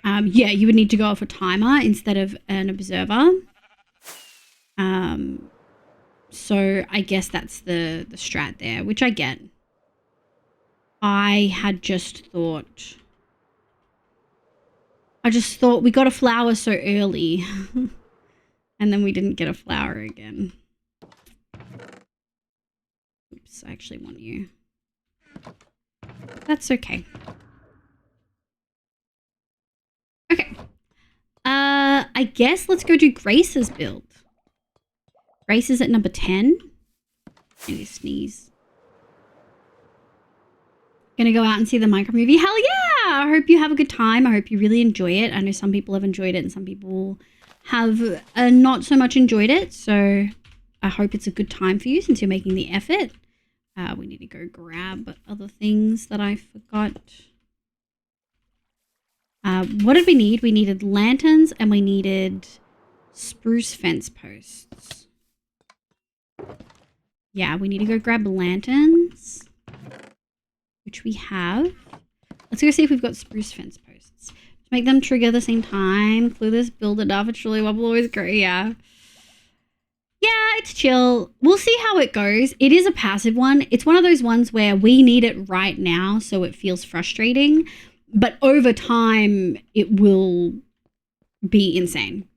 Yeah, you would need to go off a timer instead of an observer. So I guess that's the strat there, which I get. I just thought we got a flower so early and then we didn't get a flower again. Oops, I actually want you. That's okay. Okay. I guess let's go do Grace's build. Grace is at number 10. I need to sneeze. Gonna go out and see the Minecraft movie. Hell yeah! I hope you have a good time. I hope you really enjoy it. I know some people have enjoyed it and some people have not so much enjoyed it. So I hope it's a good time for you since you're making the effort. We need to go grab other things that I forgot. What did we need? We needed lanterns and we needed spruce fence posts. Yeah, we need to go grab lanterns, which we have. Let's go see if we've got spruce fence posts. To make them trigger at the same time. Clue this, build it up. It's really wobble, always great. Yeah. Yeah, it's chill. We'll see how it goes. It is a passive one. It's one of those ones where we need it right now, so it feels frustrating. But over time, it will be insane.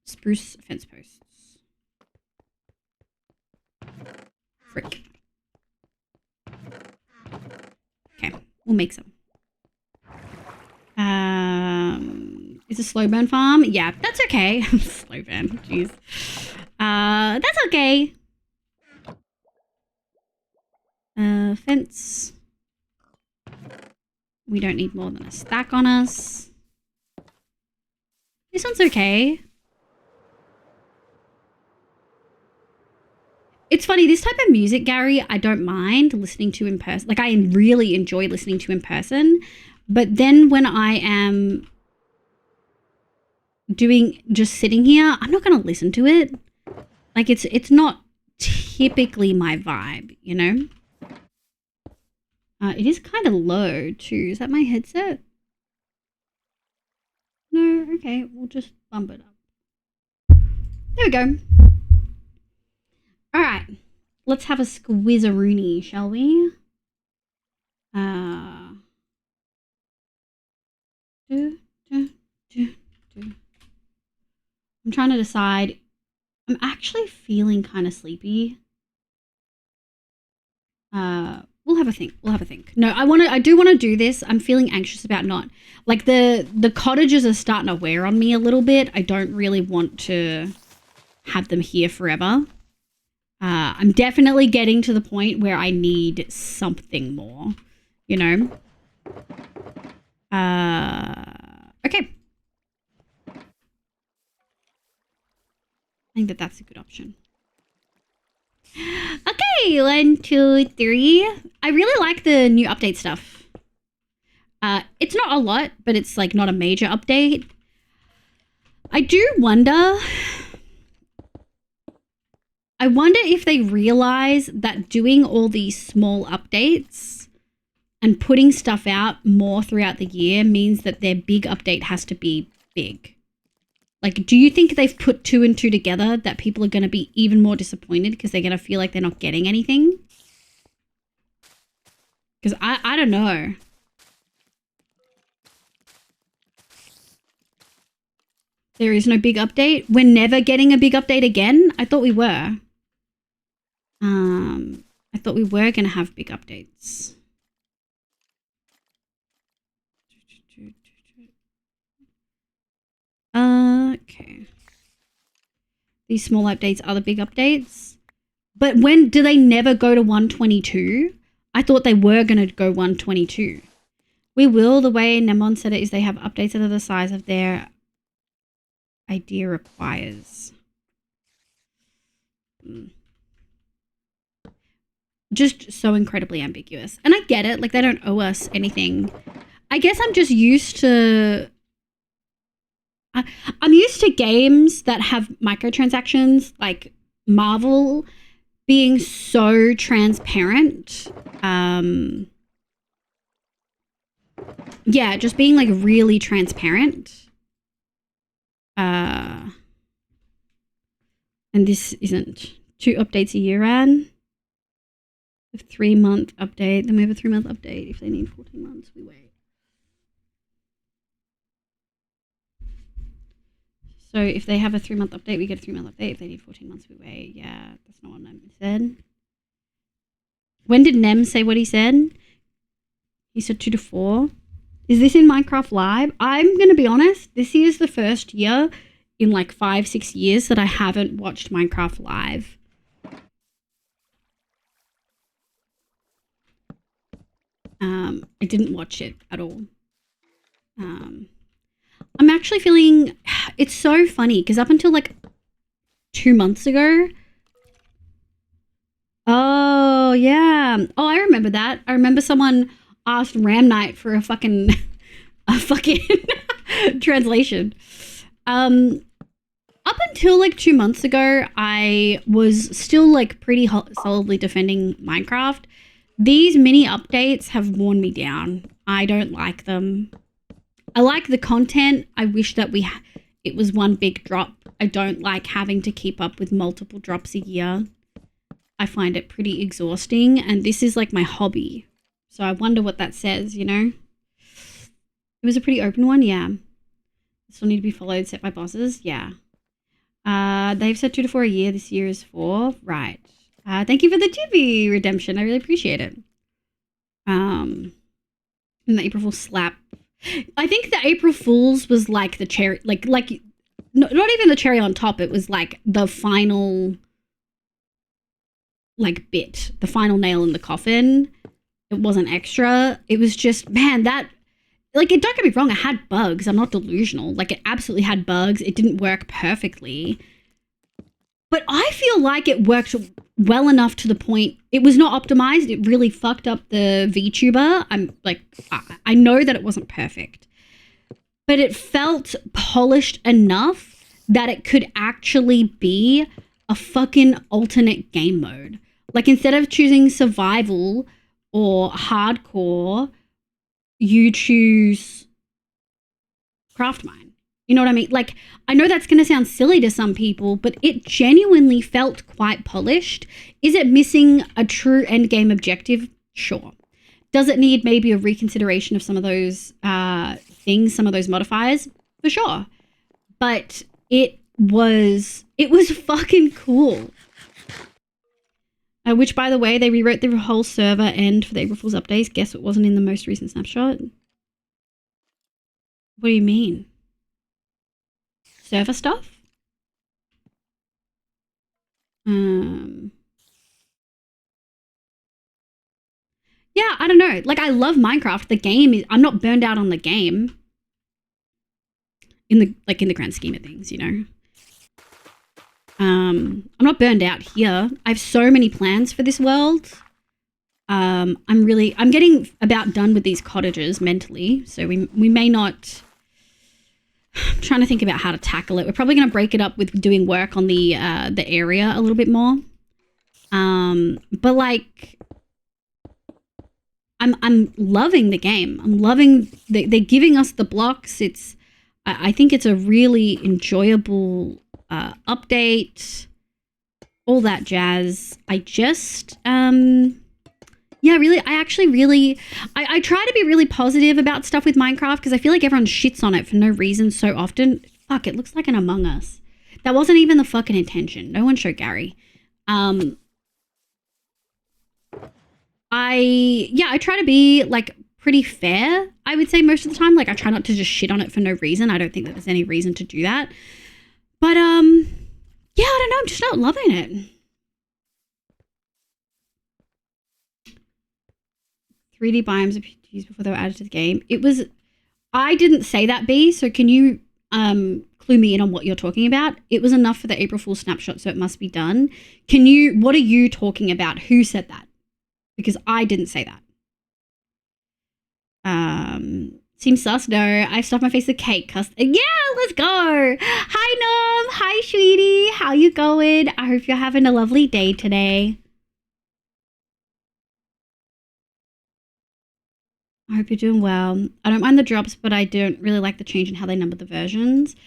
Spruce fence posts. Frick. Okay, we'll make some. Is a slow burn farm? Yeah, that's okay. Slow burn, jeez. That's okay. Fence. We don't need more than a stack on us. This one's okay. It's funny, this type of music, Gary, I don't mind listening to in person. Like, I really enjoy listening to in person. But then when I am just sitting here, I'm not going to listen to it. Like, it's not typically my vibe, you know? It is kind of low, too. Is that my headset? No? Okay, we'll just bump it up. There we go. All right, let's have a squizzaroonie, shall we? I'm trying to decide. I'm actually feeling kind of sleepy. We'll have a think. We'll have a think. No, I do want to do this. I'm feeling anxious about not. Like the cottages are starting to wear on me a little bit. I don't really want to have them here forever. I'm definitely getting to the point where I need something more, you know? Okay. I think that's a good option. Okay, 1, 2, 3. I really like the new update stuff. It's not a lot, but it's like not a major update. I do wonder... I wonder if they realize that doing all these small updates and putting stuff out more throughout the year means that their big update has to be big. Like, do you think they've put 2 and 2 together that people are going to be even more disappointed because they're going to feel like they're not getting anything? Because I don't know. There is no big update. We're never getting a big update again. I thought we were. I thought we were going to have big updates. Okay. These small updates are the big updates. But when do they never go to 122? I thought they were going to go 122. We will. The way Nemon said it is they have updates that are the size of their idea requires. Just so incredibly ambiguous. And I get it. Like, they don't owe us anything. I guess I'm just used to... I'm used to games that have microtransactions, like Marvel, being so transparent. Yeah, just being, like, really transparent. And this isn't 2 updates a year, Anne. A 3-month update. Then we have a 3-month update. If they need 14 months, we wait. So if they have a 3-month update, we get a 3-month update. If they need 14 months, we wait. Yeah, that's not what Nem said. When did Nem say what he said? He said 2 to 4. Is this in Minecraft Live? I'm going to be honest. This is the first year in like 5-6 years that I haven't watched Minecraft Live. I didn't watch it at all. I'm actually feeling, it's so funny because up until like 2 months ago. Oh yeah. Oh, I remember that. I remember someone asked Ram Knight for a fucking translation. Up until like 2 months ago, I was still like pretty solidly defending Minecraft. These mini updates have worn me down. I don't like them. I like the content. I wish that it was one big drop. I don't like having to keep up with multiple drops a year. I find it pretty exhausting, and this is like my hobby. So I wonder what that says, you know? It was a pretty open one, yeah. Still need to be followed, set by bosses, yeah. They've said 2 to 4 a year. This year is 4. Right. Thank you for the Tibby redemption. I really appreciate it. And the April Fool's slap. I think the April Fool's was like the cherry, like not even the cherry on top. It was like the final, like bit, the final nail in the coffin. It wasn't extra. It was just, man, that, like, don't get me wrong. It had bugs. I'm not delusional. Like, it absolutely had bugs. It didn't work perfectly. But I feel like it worked well enough to the point it was not optimized. It really fucked up the VTuber. I'm like, I know that it wasn't perfect, but it felt polished enough that it could actually be a fucking alternate game mode. Like, instead of choosing survival or hardcore, you choose craft mine. You know what I mean? Like, I know that's going to sound silly to some people, but it genuinely felt quite polished. Is it missing a true end game objective? Sure. Does it need maybe a reconsideration of some of those things, some of those modifiers? For sure. But it was fucking cool. Which, by the way, they rewrote the whole server end for the April Fool's updates. Guess what wasn't in the most recent snapshot? What do you mean? Server stuff? Yeah, I don't know. Like, I love Minecraft. The game is, I'm not burned out on the game. In the grand scheme of things, you know. I'm not burned out here. I have so many plans for this world. I'm getting about done with these cottages mentally, so we may not. I'm trying to think about how to tackle it. We're probably going to break it up with doing work on the area a little bit more. But like, I'm loving the game. I'm loving they're giving us the blocks. I think it's a really enjoyable update. All that jazz. I just yeah, really, I try to be really positive about stuff with Minecraft because I feel like everyone shits on it for no reason so often. Fuck, it looks like an Among Us. That wasn't even the fucking intention. No one showed Gary. I try to be like pretty fair, I would say most of the time. Like, I try not to just shit on it for no reason. I don't think that there's any reason to do that. But yeah, I don't know, I'm just not loving it. 3D biomes appeared to use before they were added to the game. I didn't say that, B, so can you clue me in on what you're talking about? It was enough for the April Fool's snapshot, so it must be done. What are you talking about? Who said that? Because I didn't say that. Seems sus. No, I've stuffed my face with cake. Yeah, let's go. Hi, Nom. Hi, sweetie. How you going? I hope you're having a lovely day today. I hope you're doing well. I don't mind the drops, but I don't really like the change in how they number the versions.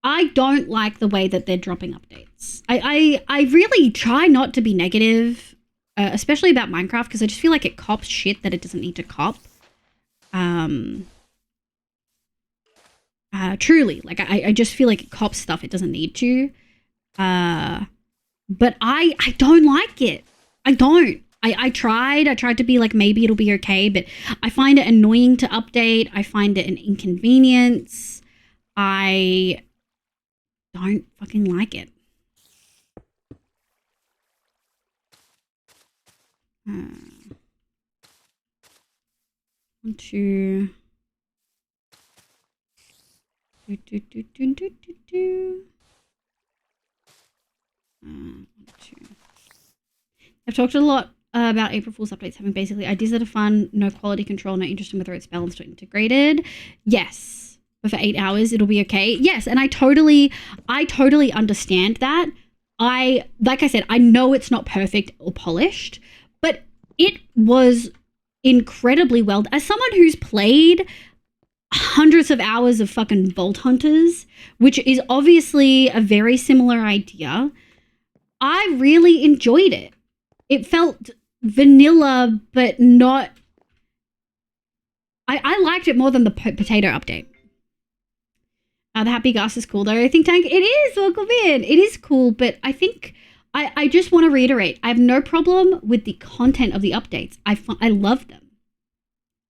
I don't like the way that they're dropping updates. I really try not to be negative, especially about Minecraft, because I just feel like it cops shit that it doesn't need to cop. Truly, like I just feel like it cops stuff it doesn't need to. But I don't like it. I don't. I tried to be like, maybe it'll be okay, but I find it annoying to update. I find it an inconvenience. I don't fucking like it. Want to I've talked a lot about April Fool's updates having basically ideas that are fun, no quality control, no interest in whether it's balanced or integrated. Yes, but for 8 hours it'll be okay. Yes, and I totally understand that. Like I said, I know it's not perfect or polished, but it was incredibly well. As someone who's played hundreds of hours of fucking Vault Hunters, which is obviously a very similar idea, I really enjoyed it. It felt vanilla, but not... I liked it more than the potato update. The Happy Gas is cool, though. I think Tank, it is. Welcome in. It is cool, but I think... I just want to reiterate, I have no problem with the content of the updates. I love them.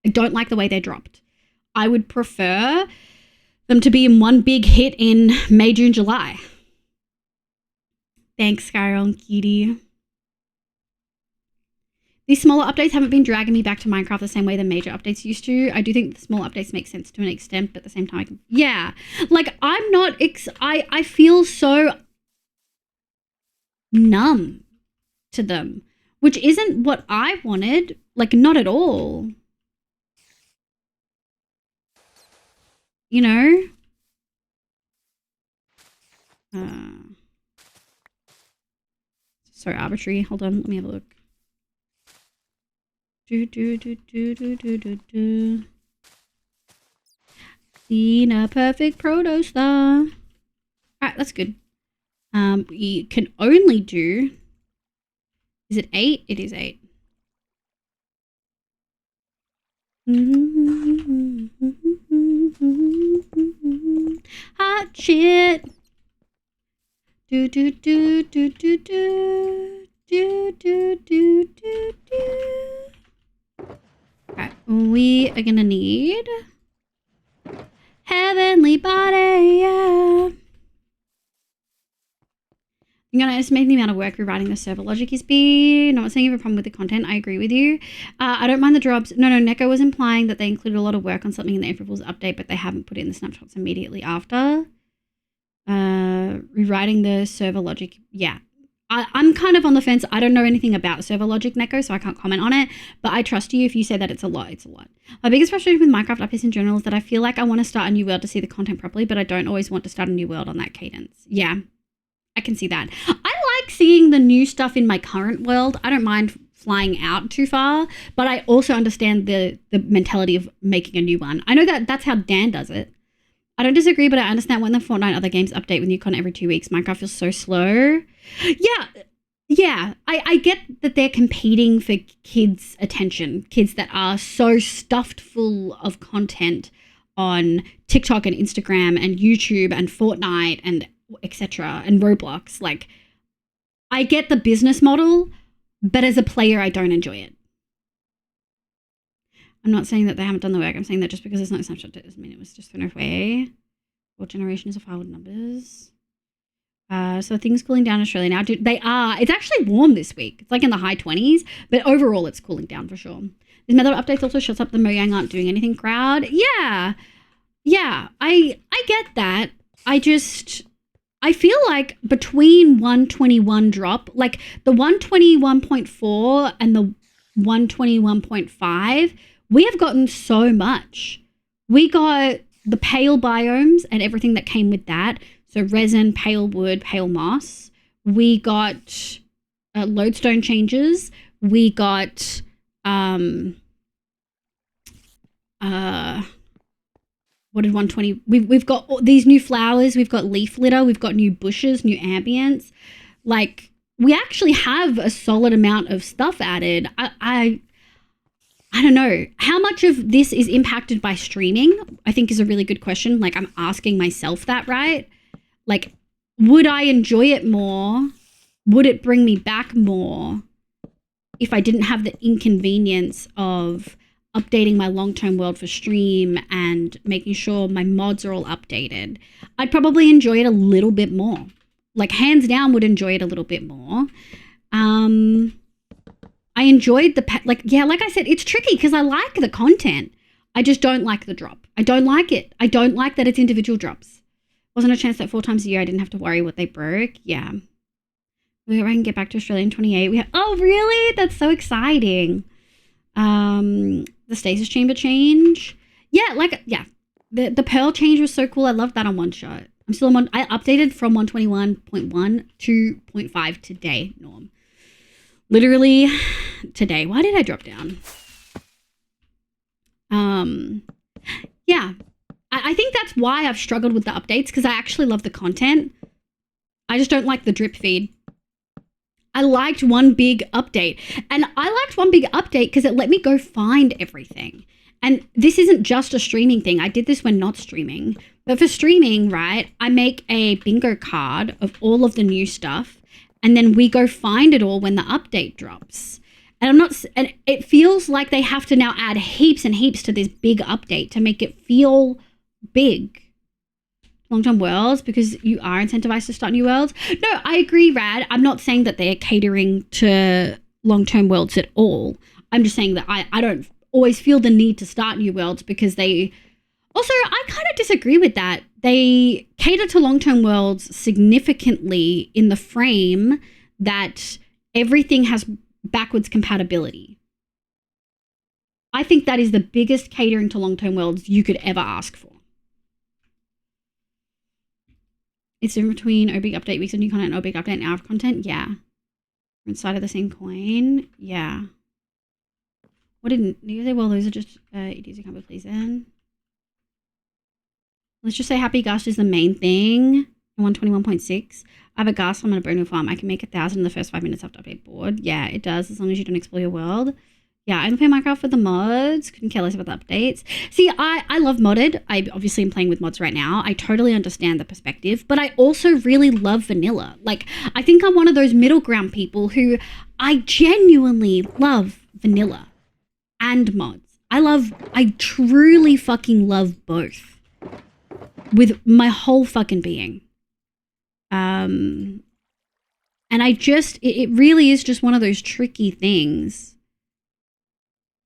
I don't like the way they're dropped. I would prefer them to be in one big hit in May, June, July. Thanks, Skyron Kitty. These smaller updates haven't been dragging me back to Minecraft the same way the major updates used to. I do think the small updates make sense to an extent, but at the same time, yeah. Like, I'm not... I feel so numb to them, which isn't what I wanted. Like, not at all. You know? So arbitrary. Hold on, let me have a look. Seen a perfect proto star. Alright, that's good. We can only do... Is it 8? It is 8. Hot shit. Do do do do do do do do do do do. Alright, we are gonna need Heavenly Body, yeah. I'm going to estimate the amount of work rewriting the server logic is be. Not saying you have a problem with the content. I agree with you. I don't mind the drops. No, Neko was implying that they included a lot of work on something in the April Fool's update, but they haven't put it in the snapshots immediately after. Rewriting the server logic. Yeah. I'm kind of on the fence. I don't know anything about server logic, Neko, so I can't comment on it. But I trust you if you say that it's a lot. It's a lot. My biggest frustration with Minecraft updates in general is that I feel like I want to start a new world to see the content properly, but I don't always want to start a new world on that cadence. Yeah. I can see that. I like seeing the new stuff in my current world. I don't mind flying out too far, but I also understand the mentality of making a new one. I know that that's how Dan does it. I don't disagree, but I understand when the Fortnite other games update with new content every 2 weeks. Minecraft feels so slow. Yeah. I get that they're competing for kids' attention. Kids that are so stuffed full of content on TikTok and Instagram and YouTube and Fortnite and etc. and Roblox. Like, I get the business model, but as a player, I don't enjoy it. I'm not saying that they haven't done the work. I'm saying that just because it's not a snapshot doesn't mean it was just thrown away. What generation is a file with numbers? So things cooling down in Australia now. They are. It's actually warm this week. It's like in the high 20s, but overall it's cooling down for sure. This method of updates also shuts up the Mojang aren't doing anything crowd. Yeah, I get that. I feel like between 121 drop, like the 121.4 and the 121.5, we have gotten so much. We got the pale biomes and everything that came with that. So resin, pale wood, pale moss. We got lodestone changes. We got what did 120? We've got these new flowers. We've got leaf litter. We've got new bushes, new ambience. Like, we actually have a solid amount of stuff added. I I don't know. How much of this is impacted by streaming, I think is a really good question. Like, I'm asking myself that, right? Like, would I enjoy it more? Would it bring me back more if I didn't have the inconvenience of updating my long-term world for stream and making sure my mods are all updated? I'd probably enjoy it a little bit more. Like, hands down would enjoy it a little bit more. I enjoyed like I said, it's tricky because I like the content. I just don't like the drop. I don't like it. I don't like that it's individual drops. Wasn't a chance that 4 times a year I didn't have to worry what they broke. Yeah. I can get back to Australia in 28. Oh, really? That's so exciting. The stasis chamber change. Yeah, The pearl change was so cool. I loved that on one shot. I'm still on I updated from 121.1 to 0.5 today, Norm. Literally today. Why did I drop down? Yeah. I think that's why I've struggled with the updates, because I actually love the content. I just don't like the drip feed. I liked one big update. And I liked one big update because it let me go find everything. And this isn't just a streaming thing. I did this when not streaming. But for streaming, right, I make a bingo card of all of the new stuff. And then we go find it all when the update drops. And it feels like they have to now add heaps and heaps to this big update to make it feel big. Long-term worlds, because you are incentivized to start new worlds. No, I agree, Rad. I'm not saying that they're catering to long-term worlds at all. I'm just saying that I don't always feel the need to start new worlds, because they... Also, I kind of disagree with that. They cater to long-term worlds significantly in the frame that everything has backwards compatibility. I think that is the biggest catering to long-term worlds you could ever ask for. It's in between OB update, weeks of new content, OB update, and hour of content. Yeah. Inside of the same coin. Yeah. What didn't you say? Well, those are just idiots who can't be pleased then. Let's just say Happy Gust is the main thing. 121.6. I have a Gust. I'm on a brand new farm. I can make 1,000 in the first 5 minutes after update board. Yeah, it does, as long as you don't explore your world. Yeah, I only play Minecraft for the mods. Couldn't care less about the updates. See, I love modded. I obviously am playing with mods right now. I totally understand the perspective, but I also really love vanilla. Like, I think I'm one of those middle ground people who I genuinely love vanilla and mods. I truly fucking love both with my whole fucking being. And it really is just one of those tricky things.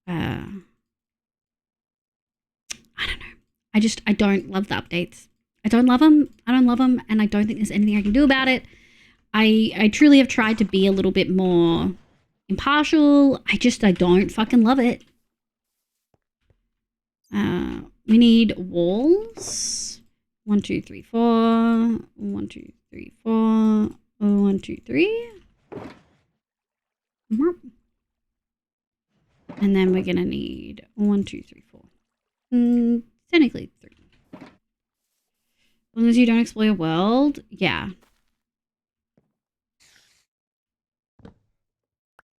I don't know. I don't love the updates. I don't love them. And I don't think there's anything I can do about it. I truly have tried to be a little bit more impartial. I don't fucking love it. We need walls. 1, 2, 3, 4. 1, 2, 3, 4. 1, 2, 3. And then we're gonna need 1, 2, 3, 4. Technically 3. As long as you don't explore your world, yeah.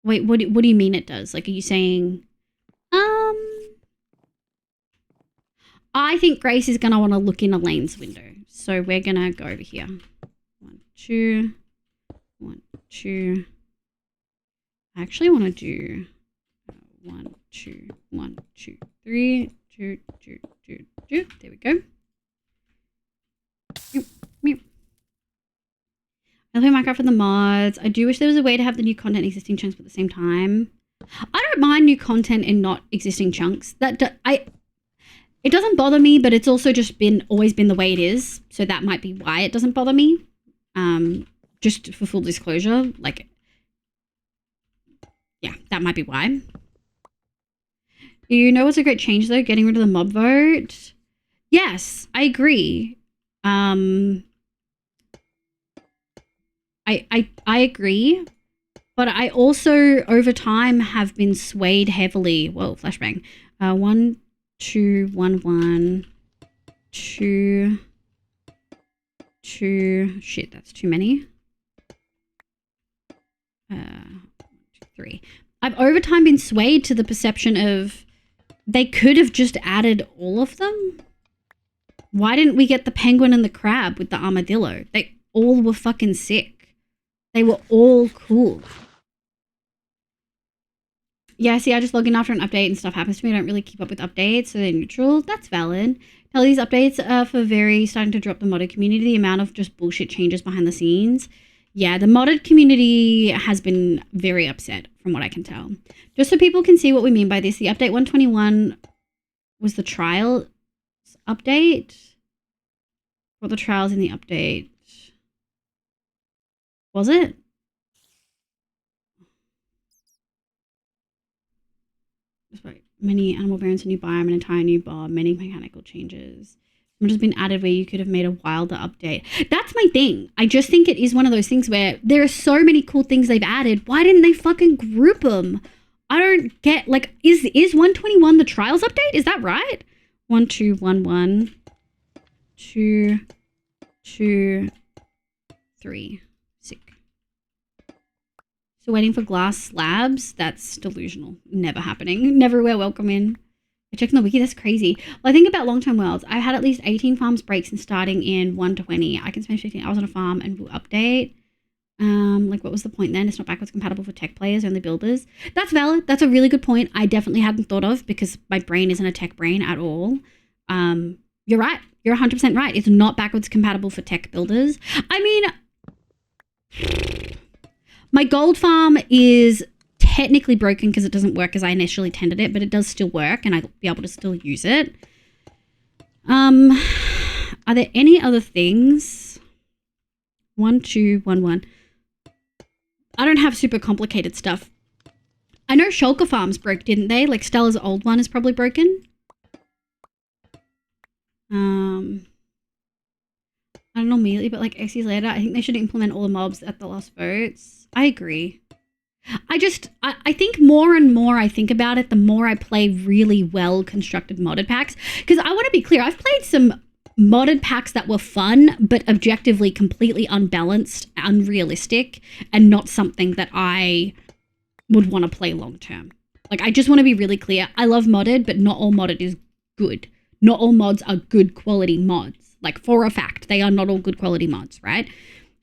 Wait, what do you mean it does? Like, are you saying... I think Grace is gonna want to look in Elaine's window. So we're gonna go over here. 1, 2. 1, 2. I actually want to do 1, 2, 1, 2, 3, 2, 2, 2, 2. There we go. I play Minecraft for the mods. I do wish there was a way to have the new content existing chunks at the same time. I don't mind new content in not existing chunks. It doesn't bother me, but it's also just always been the way it is. So that might be why it doesn't bother me. Just for full disclosure, like, yeah, that might be why. You know what's a great change though? Getting rid of the mob vote. Yes, I agree. I agree, but I also over time have been swayed heavily. Whoa, flashbang. 1, 2, 1, 1, 2, 2. Shit, that's too many. 1, 2, 3. I've over time been swayed to the perception of they could have just added all of them. Why didn't we get the penguin and the crab with the armadillo? They all were fucking sick. They were all cool. Yeah, see, I just log in after an update and stuff happens to me. I don't really keep up with updates, so they're neutral. That's valid. Tell these updates are for very starting to drop the modded community. The amount of just bullshit changes behind the scenes. Yeah, the modded community has been very upset from what I can tell. Just so people can see what we mean by this, the update 121 was the trial update. What the trials in the update? Was it? Right. Many animal variants, a new biome, an entire new bob, many mechanical changes. Which has been added where you could have made a wilder update. That's my thing. I just think it is one of those things where there are so many cool things they've added. Why didn't they fucking group them? I don't get, like, is 121 the trials update? Is that right? 1211 2 2 3. Sick. So waiting for glass slabs? That's delusional. Never happening. Neverwhere welcome in. I checked on the wiki. That's crazy. Well, I think about long-term worlds. I had at least 18 farms breaks and starting in 120. I can spend 15 hours on a farm and will update. Like, what was the point then? It's not backwards compatible for tech players, only builders. That's valid. That's a really good point. I definitely hadn't thought of because my brain isn't a tech brain at all. You're right. You're 100% right. It's not backwards compatible for tech builders. I mean, my gold farm is technically broken because it doesn't work as I initially intended it, but it does still work and I'll be able to still use it. Are there any other things? 1211. I don't have super complicated stuff. I know Shulker Farms broke, didn't they? Like Stella's old one is probably broken. I don't know immediately, but like X years later, I think they should implement all the mobs at the last votes. I agree. I think more and more I think about it, the more I play really well constructed modded packs. Because I want to be clear, I've played some modded packs that were fun, but objectively completely unbalanced, unrealistic, and not something that I would want to play long term. Like, I just want to be really clear. I love modded, but not all modded is good. Not all mods are good quality mods. Like, for a fact, they are not all good quality mods, right?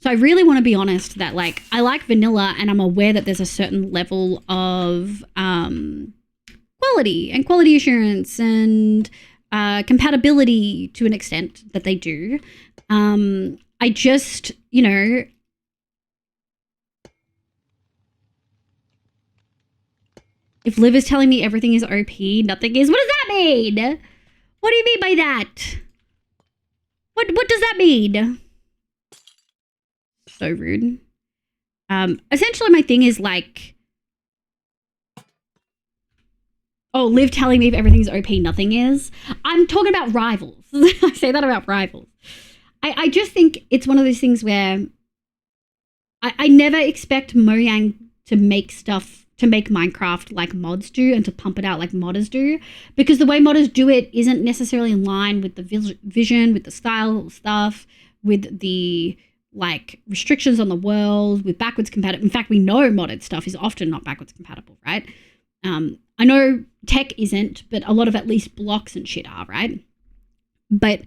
So I really want to be honest that, like, I like vanilla and I'm aware that there's a certain level of quality and quality assurance and compatibility to an extent that they do. I just, you know, if Liv is telling me everything is OP, nothing is. What does that mean? What do you mean by that? What does that mean? So rude. Essentially my thing is like, oh, Liv telling me if everything's OP, nothing is. I'm talking about rivals. I say that about rivals. I just think it's one of those things where I never expect Mojang to make stuff, to make Minecraft like mods do and to pump it out like modders do, because the way modders do it isn't necessarily in line with the vision, with the style stuff, with the like restrictions on the world, with backwards compatible. In fact, we know modded stuff is often not backwards compatible, right? I know tech isn't, but a lot of at least blocks and shit are, right? But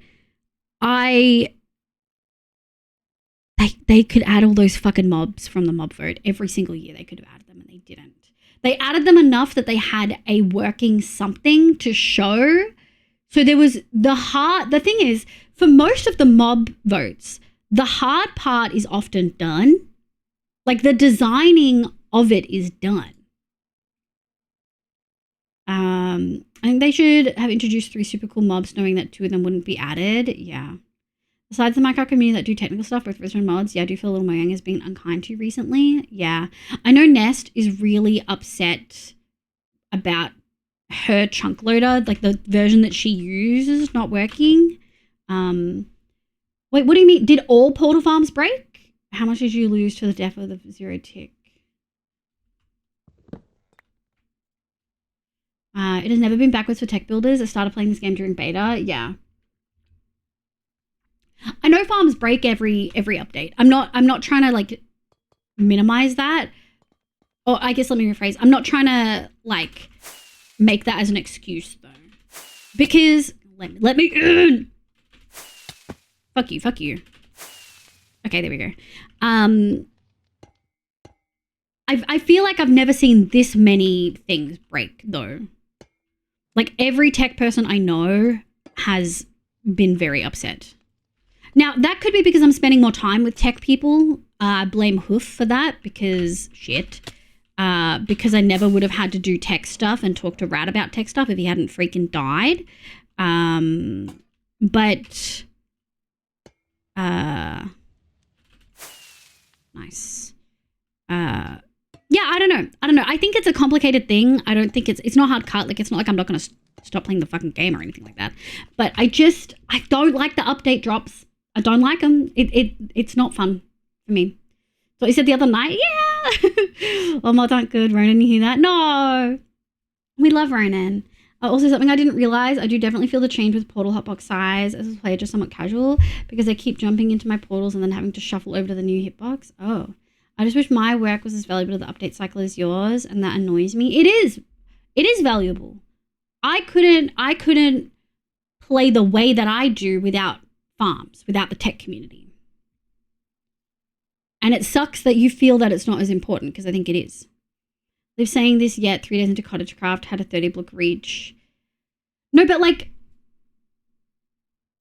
they could add all those fucking mobs from the mob vote every single year. They could have added them and they didn't. They added them enough that they had a working something to show. So there was the thing is, for most of the mob votes, the hard part is often done. Like the designing of it is done. I think they should have introduced 3 super cool mobs knowing that 2 of them wouldn't be added. Yeah. Besides the Minecraft community that do technical stuff, both return mods, yeah, I do feel little Mojang has been unkind to recently. Yeah. I know Nest is really upset about her chunk loader, like the version that she uses not working. Wait, what do you mean? Did all portal farms break? How much did you lose to the death of the 0 tick? It has never been backwards for tech builders. I started playing this game during beta. Yeah. I know farms break every update. I'm not trying to like minimize that. Or I guess let me rephrase. I'm not trying to like make that as an excuse though. Because let me in. Fuck you. Okay, there we go. I feel like I've never seen this many things break though. Like every tech person I know has been very upset. Now that could be because I'm spending more time with tech people. I blame Hoof for that because shit. Because I never would have had to do tech stuff and talk to Rat about tech stuff if he hadn't freaking died. But nice. Yeah, I don't know. I think it's a complicated thing. I don't think it's not hard cut. Like, it's not like I'm not going to stop playing the fucking game or anything like that. But I don't like the update drops. I don't like them. It's not fun for me. So he said the other night, yeah. Oh, mods aren't good. Ronan, you hear that? No. We love Ronan. Also, something I didn't realize, I do definitely feel the change with portal hotbox size as a player, just somewhat casual, because I keep jumping into my portals and then having to shuffle over to the new hitbox. Oh. I just wish my work was as valuable to the update cycle as yours, and that annoys me. It is valuable. I couldn't play the way that I do without farms, without the tech community. And it sucks that you feel that it's not as important, because I think it is. They're saying this yet 3 days into Cottage Craft had a 30 block reach. No, but like,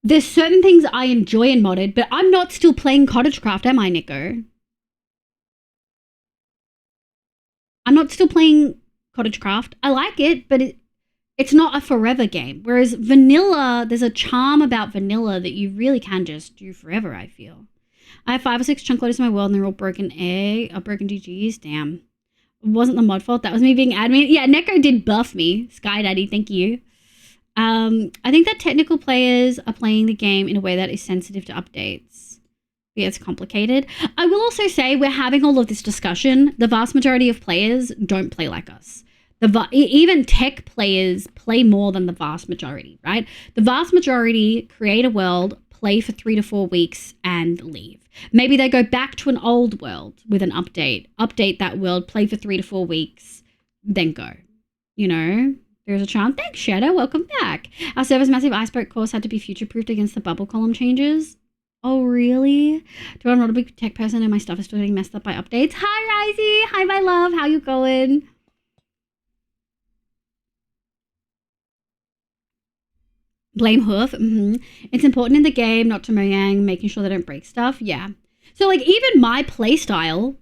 there's certain things I enjoy in modded, but I'm not still playing Cottage Craft, am I, Nico? I'm not still playing Cottage Craft. I like it, but it's not a forever game. Whereas vanilla, there's a charm about vanilla that you really can just do forever, I feel. I have 5 or 6 chunk loaders in my world and they're all broken broken GGs. Damn. It wasn't the mod fault. That was me being admin. Yeah, Neko did buff me. Sky Daddy, thank you. I think that technical players are playing the game in a way that is sensitive to updates. Yeah, it's complicated. I will also say we're having all of this discussion. The vast majority of players don't play like us. Even tech players play more than the vast majority, right? The vast majority create a world, play for 3 to 4 weeks, and leave. Maybe they go back to an old world with an update that world, play for 3 to 4 weeks, then go. You know, there's a charm. Thanks, Shadow. Welcome back. Our server's massive iceberg course had to be future-proofed against the bubble column changes. Oh, really? Do I'm not a big tech person and my stuff is still getting messed up by updates. Hi, Risey. Hi, my love. How you going? Blame Hoof. It's important in the game not to mojang, making sure they don't break stuff. Yeah. So, like, even my playstyle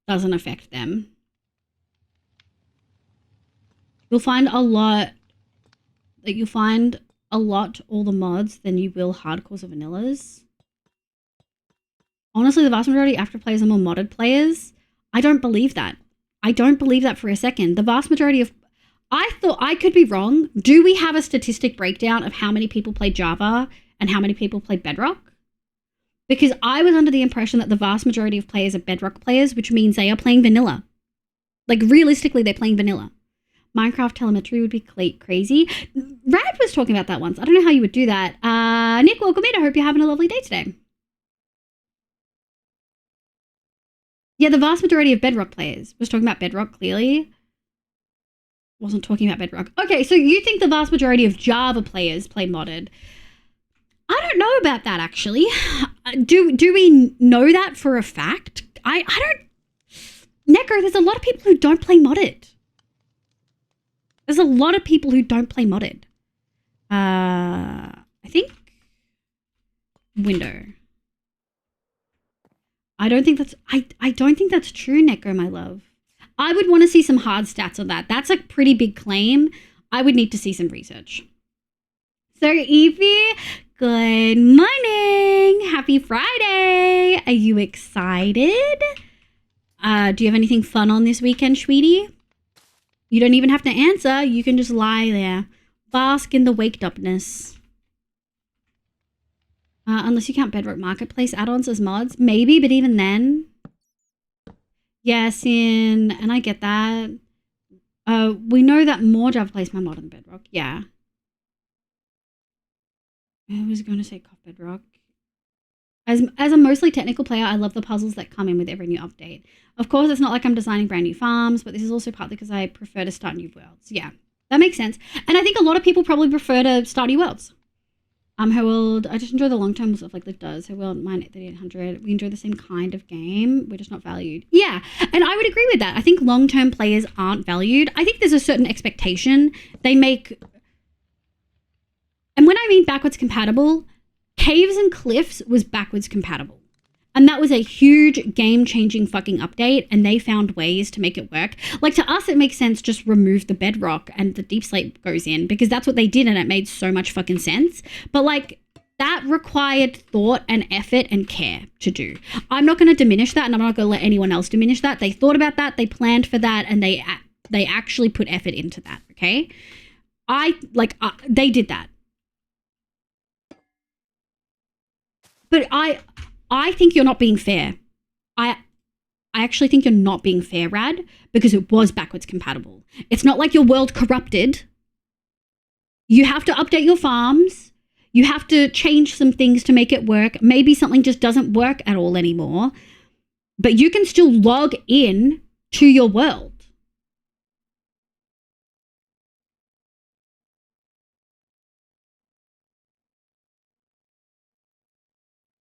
doesn't affect them. You'll find a lot all the mods than you will hardcores or vanillas. Honestly, the vast majority of active players are more modded players. I don't believe that. I don't believe that for a second. The vast majority of... I thought, I could be wrong. Do we have a statistic breakdown of how many people play Java and how many people play Bedrock? Because I was under the impression that the vast majority of players are Bedrock players, which means they are playing vanilla. Like, realistically, they're playing vanilla. Minecraft telemetry would be crazy. Rad was talking about that once. I don't know how you would do that. Nick, welcome in. I hope you're having a lovely day today. Yeah, the vast majority of Bedrock players. Was talking about Bedrock, clearly. Wasn't talking about Bedrock. Okay, so you think the vast majority of Java players play modded. I don't know about that, actually. Do we know that for a fact? I don't... Neko, there's a lot of people who don't play modded. There's a lot of people who don't play modded. I think... Window. I don't think that's... I don't think that's true, Neko, my love. I would want to see some hard stats on that. That's a pretty big claim. I would need to see some research. So, Evie, good morning. Happy Friday. Are you excited? Do you have anything fun on this weekend, sweetie? You don't even have to answer. You can just lie there. Bask in the waked upness. Unless you count Bedrock Marketplace add-ons as mods. Maybe, but even then... Yes, and I get that. We know that more Java plays my mod than Bedrock. Yeah. I was going to say Bedrock. As a mostly technical player, I love the puzzles that come in with every new update. Of course, it's not like I'm designing brand new farms, but this is also partly because I prefer to start new worlds. Yeah, that makes sense. And I think a lot of people probably prefer to start new worlds. Her world, I just enjoy the long term stuff like Liv does. Her world, mine at 3800. We enjoy the same kind of game. We're just not valued. Yeah, and I would agree with that. I think long term players aren't valued. I think there's a certain expectation they make. And when I mean backwards compatible, Caves and Cliffs was backwards compatible. And that was a huge game-changing fucking update, and they found ways to make it work. Like, to us, it makes sense, just remove the bedrock and the deep slate goes in, because that's what they did, and it made so much fucking sense. But, like, that required thought and effort and care to do. I'm not going to diminish that, and I'm not going to let anyone else diminish that. They thought about that, they planned for that, and they actually put effort into that, okay? They did that. But I think you're not being fair. I actually think you're not being fair, Rad, because it was backwards compatible. It's not like your world corrupted. You have to update your farms. You have to change some things to make it work. Maybe something just doesn't work at all anymore. But you can still log in to your world.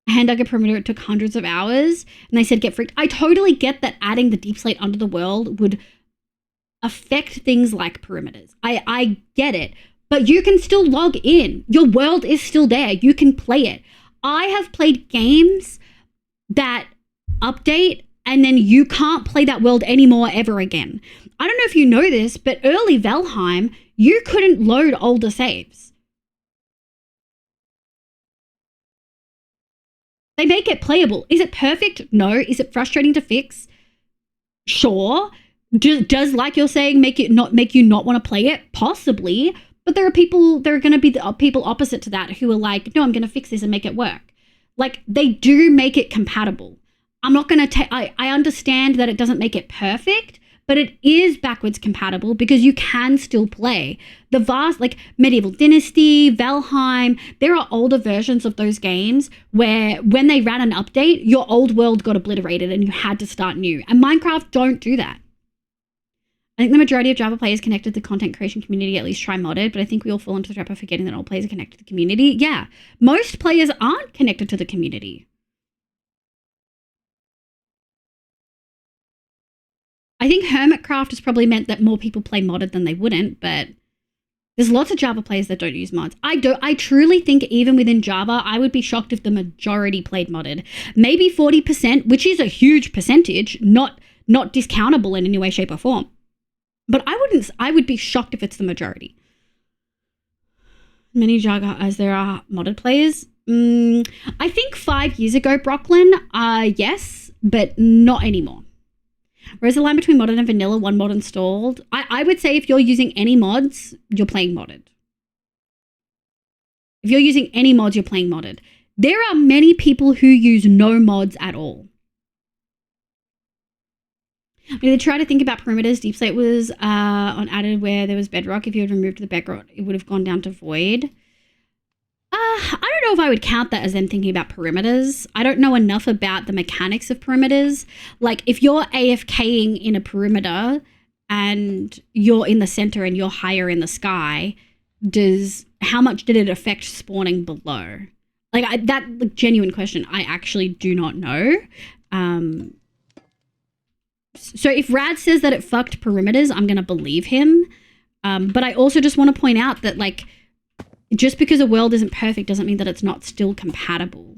Hand dug a perimeter, it took hundreds of hours, and they said get freaked. I totally get that adding the deep slate under the world would affect things like perimeters. I get it, but you can still log in. Your world is still there. You can play it. I have played games that update and then you can't play that world anymore ever again. I don't know if you know this, but early Valheim, you couldn't load older saves. They make it playable. Is it perfect? No. Is it frustrating to fix? Sure. Does, like you're saying, make you not want to play it? Possibly. But there are going to be the people opposite to that who are like, no, I'm going to fix this and make it work. Like, they do make it compatible. I'm not going to I understand that it doesn't make it perfect, but it is backwards compatible because you can still play. The vast, like Medieval Dynasty, Valheim, there are older versions of those games where when they ran an update, your old world got obliterated and you had to start new. And Minecraft don't do that. I think the majority of Java players connected to the content creation community at least try modded, but I think we all fall into the trap of forgetting that all players are connected to the community. Yeah, most players aren't connected to the community. I think Hermitcraft has probably meant that more people play modded than they wouldn't, but there's lots of Java players that don't use mods. I truly think even within Java, I would be shocked if the majority played modded. Maybe 40%, which is a huge percentage, not discountable in any way, shape, or form. But I would be shocked if it's the majority. Many Java as there are modded players. I think 5 years ago, Brooklyn, yes, but not anymore. Whereas the line between modded and vanilla, one mod installed. I would say if you're using any mods, you're playing modded. If you're using any mods, you're playing modded. There are many people who use no mods at all. I mean, they try to think about perimeters. Deep Slate was on added where there was bedrock. If you had removed the bedrock, it would have gone down to void. I don't know if I would count that as them thinking about perimeters. I don't know enough about the mechanics of perimeters. Like, if you're AFKing in a perimeter and you're in the center and you're higher in the sky, how much did it affect spawning below? Like, that genuine question, I actually do not know. So if Rad says that it fucked perimeters, I'm going to believe him. But I also just want to point out that, like, just because a world isn't perfect doesn't mean that it's not still compatible.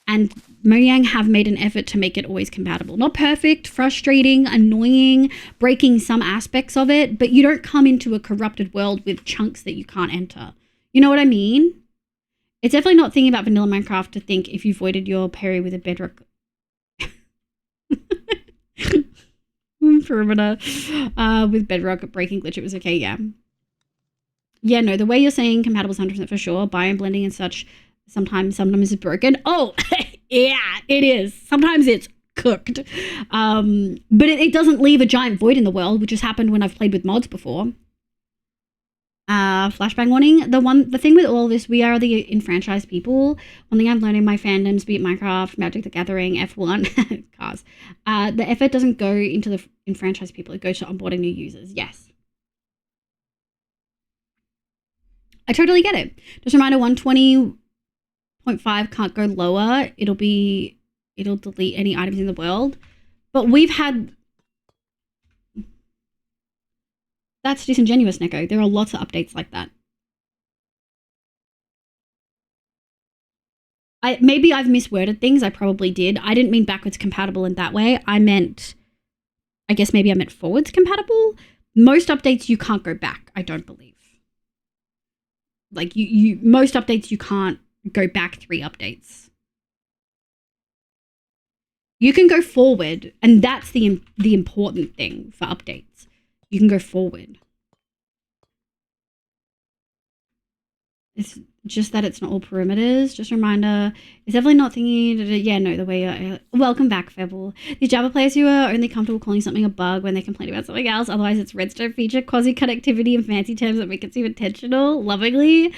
And Mojang have made an effort to make it always compatible. Not perfect, frustrating, annoying, breaking some aspects of it, but you don't come into a corrupted world with chunks that you can't enter. You know what I mean? It's definitely not thinking about vanilla Minecraft to think if you voided your parry with a bedrock perimeter with bedrock breaking glitch, it was okay, yeah. Yeah, no, the way you're saying compatible is 100% for sure. Biome blending and such sometimes is broken. Oh, yeah, it is. Sometimes it's cooked. But it doesn't leave a giant void in the world, which has happened when I've played with mods before. Flashbang warning. The thing with all this, we are the enfranchised people. One thing I've learned in my fandoms, be it Minecraft, Magic the Gathering, F1, cars, the effort doesn't go into the enfranchised people. It goes to onboarding new users. Yes. I totally get it. Just a reminder, 120.5 can't go lower. It'll delete any items in the world. But we've had... That's disingenuous, Neko. There are lots of updates like that. Maybe I've misworded things. I probably did. I didn't mean backwards compatible in that way. I guess maybe I meant forwards compatible. Most updates you can't go back, I don't believe. Like most updates you can't go back 3 updates. You can go forward, and that's the important thing for updates. You can go forward. It's just that it's not all perimeters. Just a reminder, it's definitely not thingy. Yeah, no, the way welcome back, Febble. These Java players who are only comfortable calling something a bug when they complain about something else. Otherwise, it's redstone feature, quasi-connectivity, and fancy terms that make it seem intentional. Lovingly.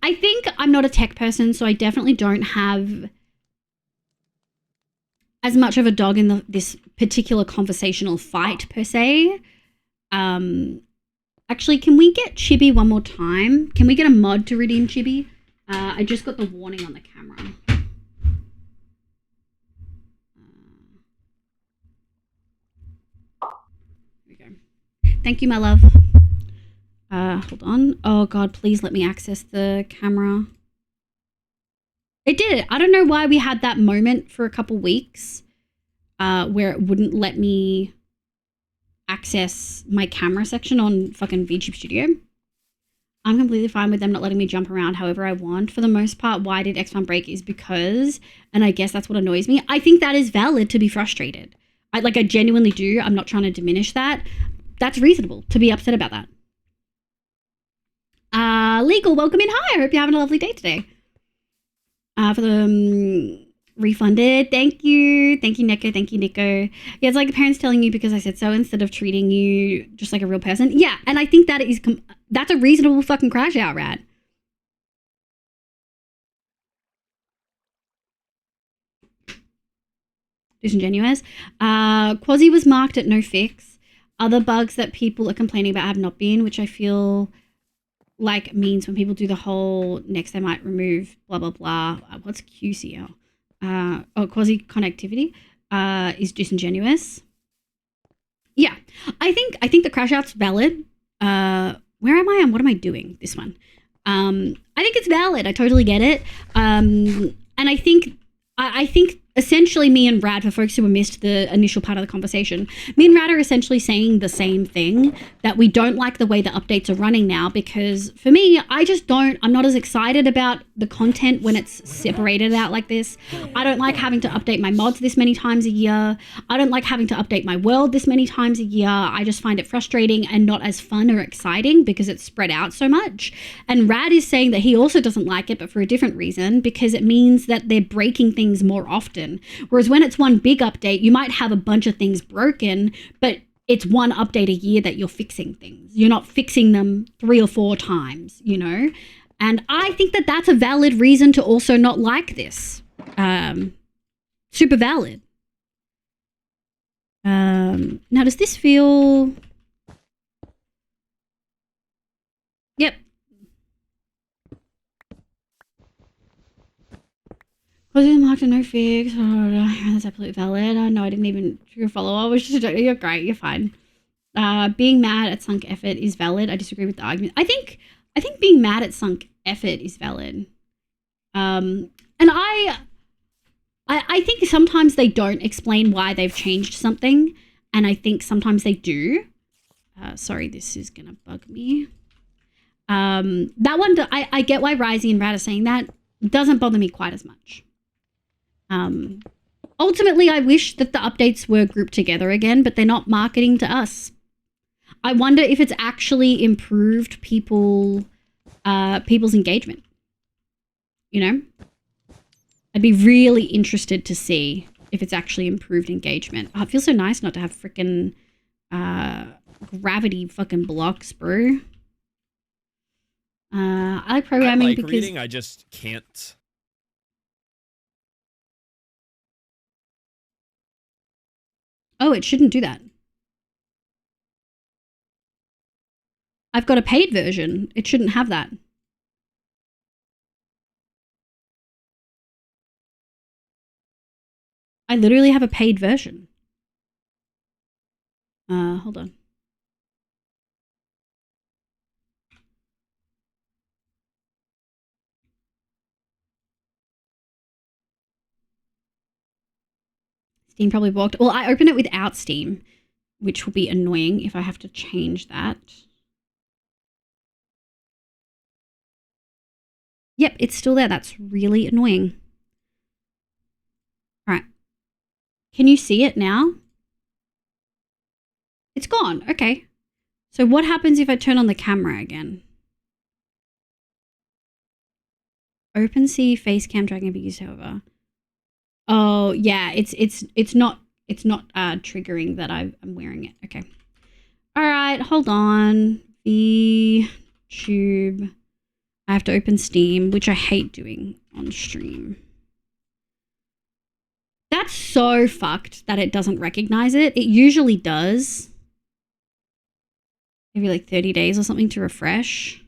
I think I'm not a tech person, so I definitely don't have as much of a dog in this particular conversational fight, per se. Actually, can we get Chibi one more time? Can we get a mod to redeem Chibi? I just got the warning on the camera. Here we go. Thank you, my love. Hold on. Oh God, please let me access the camera. It did. I don't know why we had that moment for a couple weeks where it wouldn't let me access my camera section on fucking VTube Studio. I'm completely fine with them not letting me jump around however I want. For the most part, why did X1 break is because, and I guess that's what annoys me, I think that is valid to be frustrated. I genuinely do. I'm not trying to diminish that. That's reasonable to be upset about that. Legal, welcome in. Hi, I hope you're having a lovely day today. For the refunded. Thank you, Neko. Thank you, Nico. Yeah, it's like the parents telling you because I said so instead of treating you just like a real person. Yeah, and I think that is that's a reasonable fucking crash out, Rad. Disingenuous. Quasi was marked at no fix. Other bugs that people are complaining about have not been, which I feel like means when people do the whole next they might remove blah blah blah. What's QCL? Quasi connectivity is disingenuous. Yeah, I think the crash out's valid. Where am I and what am I doing? This one. I think it's valid. I totally get it. And I think essentially me and Rad, for folks who missed the initial part of the conversation, me and Rad are essentially saying the same thing, that we don't like the way the updates are running now because for me, I'm not as excited about the content when it's separated out like this. I don't like having to update my mods this many times a year. I don't like having to update my world this many times a year. I just find it frustrating and not as fun or exciting because it's spread out so much. And Rad is saying that he also doesn't like it, but for a different reason, because it means that they're breaking things more often. Whereas when it's one big update, you might have a bunch of things broken, but it's one update a year that you're fixing things. You're not fixing them 3 or 4 times, you know? And I think that that's a valid reason to also not like this. Super valid. Now, does this feel... Yep. Was it marked a no fix? That's absolutely valid. No, I didn't even trigger follow. I was just, you're great. You're fine. Being mad at sunk effort is valid. I disagree with the argument. I think being mad at sunk effort is valid. And I think sometimes they don't explain why they've changed something, and I think sometimes they do. Sorry, this is gonna bug me. That one, I get why Rising and Rad are saying that. It doesn't bother me quite as much. Ultimately, I wish that the updates were grouped together again, but they're not marketing to us. I wonder if it's actually improved people's engagement. You know? I'd be really interested to see if it's actually improved engagement. Oh, it feels so nice not to have freaking gravity fucking blocks, bro. I like I programming like because reading, I just can't. oh, it shouldn't do that. I've got a paid version. It shouldn't have that. I literally have a paid version. Hold on. Steam probably blocked. Well, I opened it without Steam, which will be annoying if I have to change that. Yep, it's still there. That's really annoying. All right. Can you see it now? It's gone. Okay. So what happens if I turn on the camera again? OpenSea Facecam Dragon be used, however. Oh yeah, it's not triggering that I'm wearing it. Okay. All right, hold on. VTube. I have to open Steam, which I hate doing on stream. That's so fucked that it doesn't recognize it. It usually does. Maybe like 30 days or something to refresh.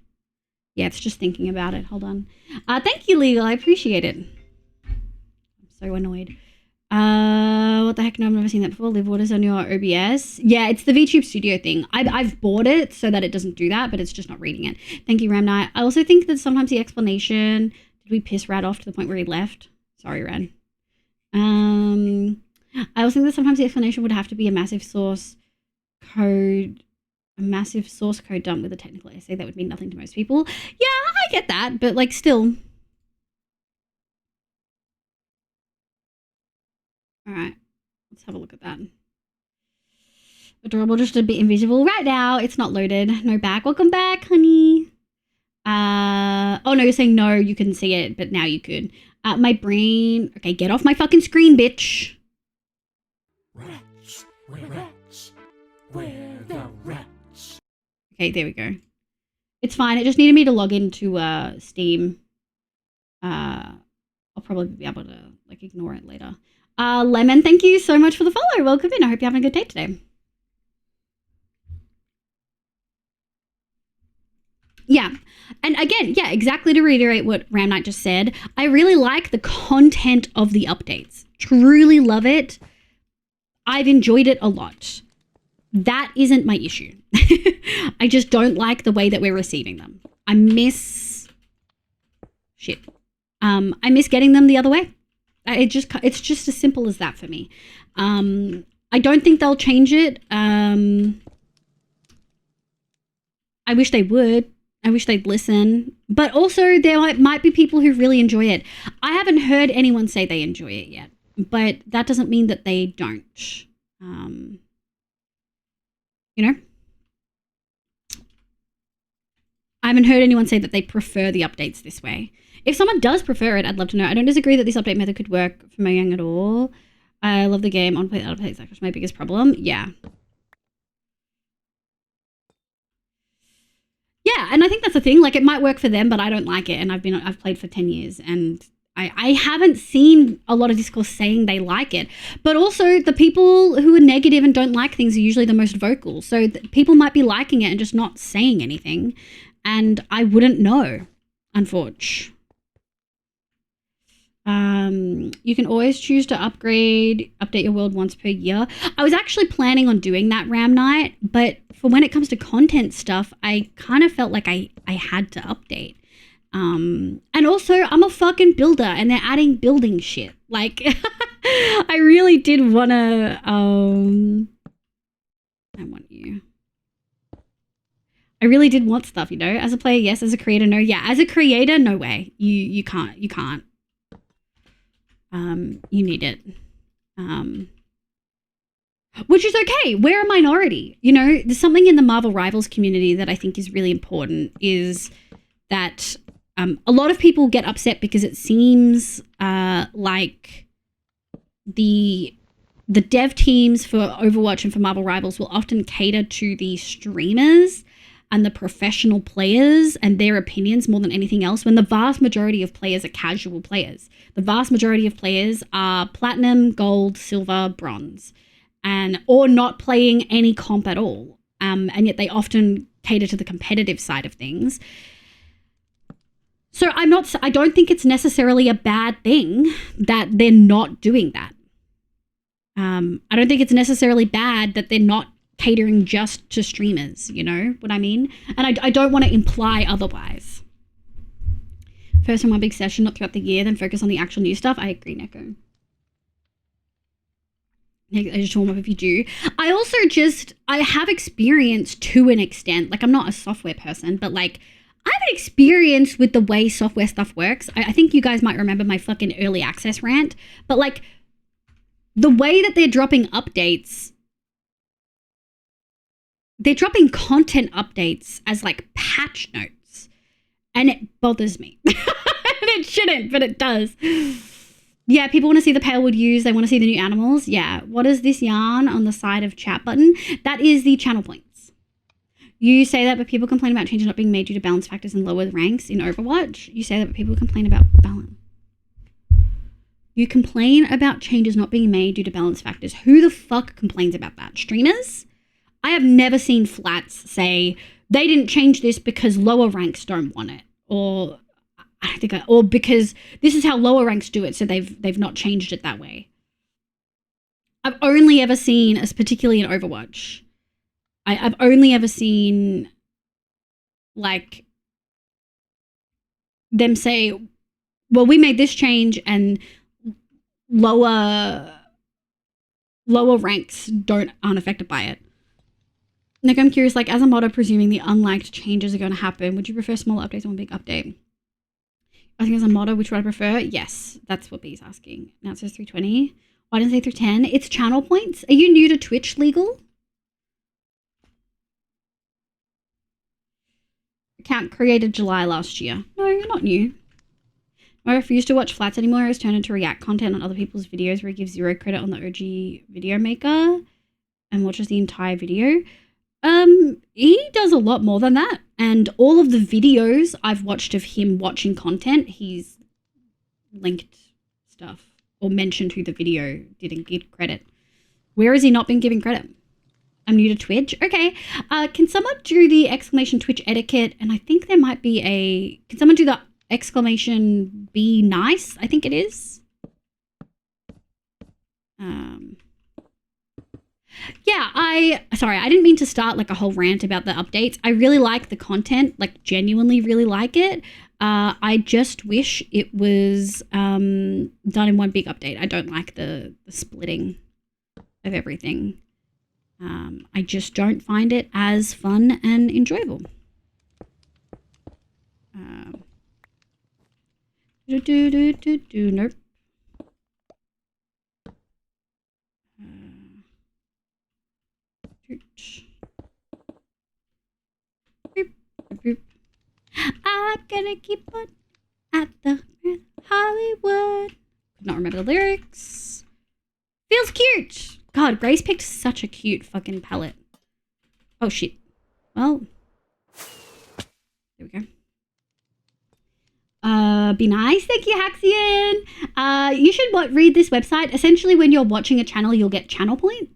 Yeah, it's just thinking about it. Hold on. Thank you, Legal. I appreciate it. I'm so annoyed. What the heck? No, I've never seen that before. Live waters on your OBS. Yeah, it's the VTube Studio thing. I've bought it so that it doesn't do that, but it's just not reading it. Thank you, Ram Knight. I also think that sometimes the explanation... Did we piss Rad off to the point where he left? Sorry, Rad. I also think that sometimes the explanation would have to be a massive source code dump with a technical essay that would mean nothing to most people. Yeah, I get that, but like still. All right, let's have a look at that. Adorable, just a bit invisible. Right now, it's not loaded. No back. Welcome back, honey. Oh no, you're saying no, you couldn't see it, but now you could. My brain. Okay, get off my fucking screen, bitch. Rats, where rats, where the rats. Okay, there we go. It's fine. It just needed me to log into Steam. I'll probably be able to like ignore it later. Lemon, thank you so much for the follow. Welcome in. I hope you're having a good day today. Yeah. And again, yeah, exactly to reiterate what Ram Knight just said, I really like the content of the updates. Truly love it. I've enjoyed it a lot. That isn't my issue. I just don't like the way that we're receiving them. I miss getting them the other way. It's just as simple as that for me. I don't think they'll change it. I wish they would. I wish they'd listen. But also there might be people who really enjoy it. I haven't heard anyone say they enjoy it yet, but that doesn't mean that they don't. You know? I haven't heard anyone say that they prefer the updates this way. If someone does prefer it, I'd love to know. I don't disagree that this update method could work for Mojang at all. I love the game. On play the updates, that's my biggest problem. Yeah. Yeah, and I think that's the thing. Like, it might work for them, but I don't like it. And I've played for 10 years, and I haven't seen a lot of discourse saying they like it. But also, the people who are negative and don't like things are usually the most vocal. So people might be liking it and just not saying anything. And I wouldn't know, unfortunately. You can always choose to update your world once per year. I was actually planning on doing that, Ram Knight, but for when it comes to content stuff, I kind of felt like I had to update. And also, I'm a fucking builder, and they're adding building shit. Like, I really did want to, I want you. I really did want stuff, you know? As a player, yes. As a creator, no. Yeah, as a creator, no way. You can't. You need it. Which is okay. We're a minority. You know, there's something in the Marvel Rivals community that I think is really important, is that a lot of people get upset because it seems like the dev teams for Overwatch and for Marvel Rivals will often cater to the streamers and the professional players and their opinions more than anything else, when the vast majority of players are casual players. The vast majority of players are platinum, gold, silver, bronze, or not playing any comp at all. And yet they often cater to the competitive side of things. So I don't think it's necessarily a bad thing that they're not doing that. I don't think it's necessarily bad that they're not catering just to streamers, you know what I mean? And I don't want to imply otherwise. First in one big session, not throughout the year, then focus on the actual new stuff. I agree, Neko. I just warm up if you do. I also I have experience to an extent. Like, I'm not a software person, but like, I have an experience with the way software stuff works. I think you guys might remember my fucking early access rant, but like, the way that they're dropping updates, they're dropping content updates as like patch notes, and it bothers me. It shouldn't, but it does. Yeah, people want to see the pale wood use. They want to see the new animals. Yeah. What is this yarn on the side of chat button? That is the channel points. You say that, but people complain about changes not being made due to balance factors and lower ranks in Overwatch. You say that, but people complain about balance. You complain about changes not being made due to balance factors. Who the fuck complains about that? Streamers? I have never seen flats say they didn't change this because lower ranks don't want it, or or because this is how lower ranks do it, so they've not changed it that way. I've only ever seen, as particularly in Overwatch, I've only ever seen like them say, well, we made this change and lower ranks aren't affected by it. Nick, I'm curious, like, as a modder, presuming the unliked changes are going to happen, would you prefer small updates or one big update? I think as a modder, which would I prefer? Yes, that's what B's asking. Now it says 320. Why didn't it say 310? It's channel points. Are you new to Twitch, Legal? Account created July last year. No, you're not new. I refuse to watch flats anymore. I was turned into react content on other people's videos where he gives 0 credit on the OG video maker and watches the entire video. He does a lot more than that. And all of the videos I've watched of him watching content, he's linked stuff or mentioned who the video didn't give credit. Where has he not been giving credit? I'm new to Twitch. Okay. Can someone do the exclamation Twitch etiquette? And I think there might be can someone do the exclamation be nice? I think it is. Yeah, I didn't mean to start like a whole rant about the updates. I really like the content, like genuinely really like it. I just wish it was done in one big update. I don't like the splitting of everything. I just don't find it as fun and enjoyable. Nope. I'm gonna keep on at the Hollywood. Could not remember the lyrics. Feels cute. God, Grace picked such a cute fucking palette. Oh shit. Well, there we go. Be nice. Thank you, Haxian. You should read this website. Essentially, when you're watching a channel, you'll get channel points.